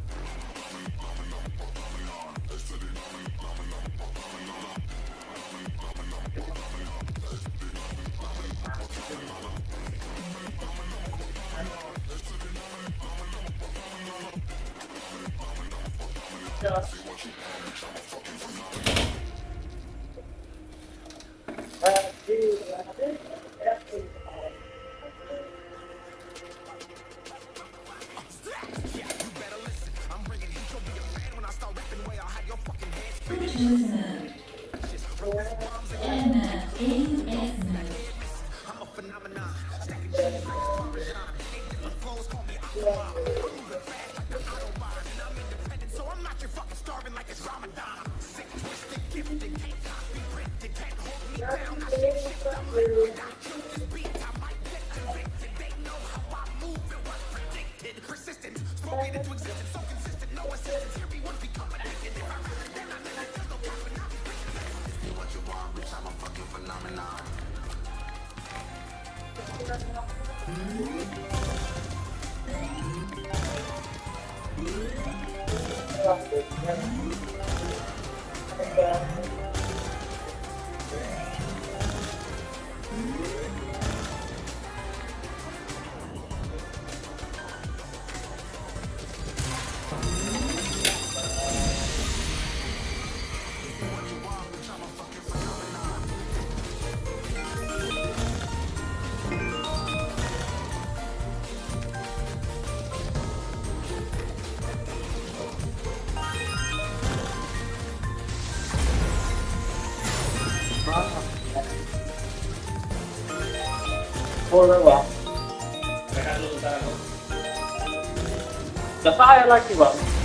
Boleh bang. Udah kaya lagi bang.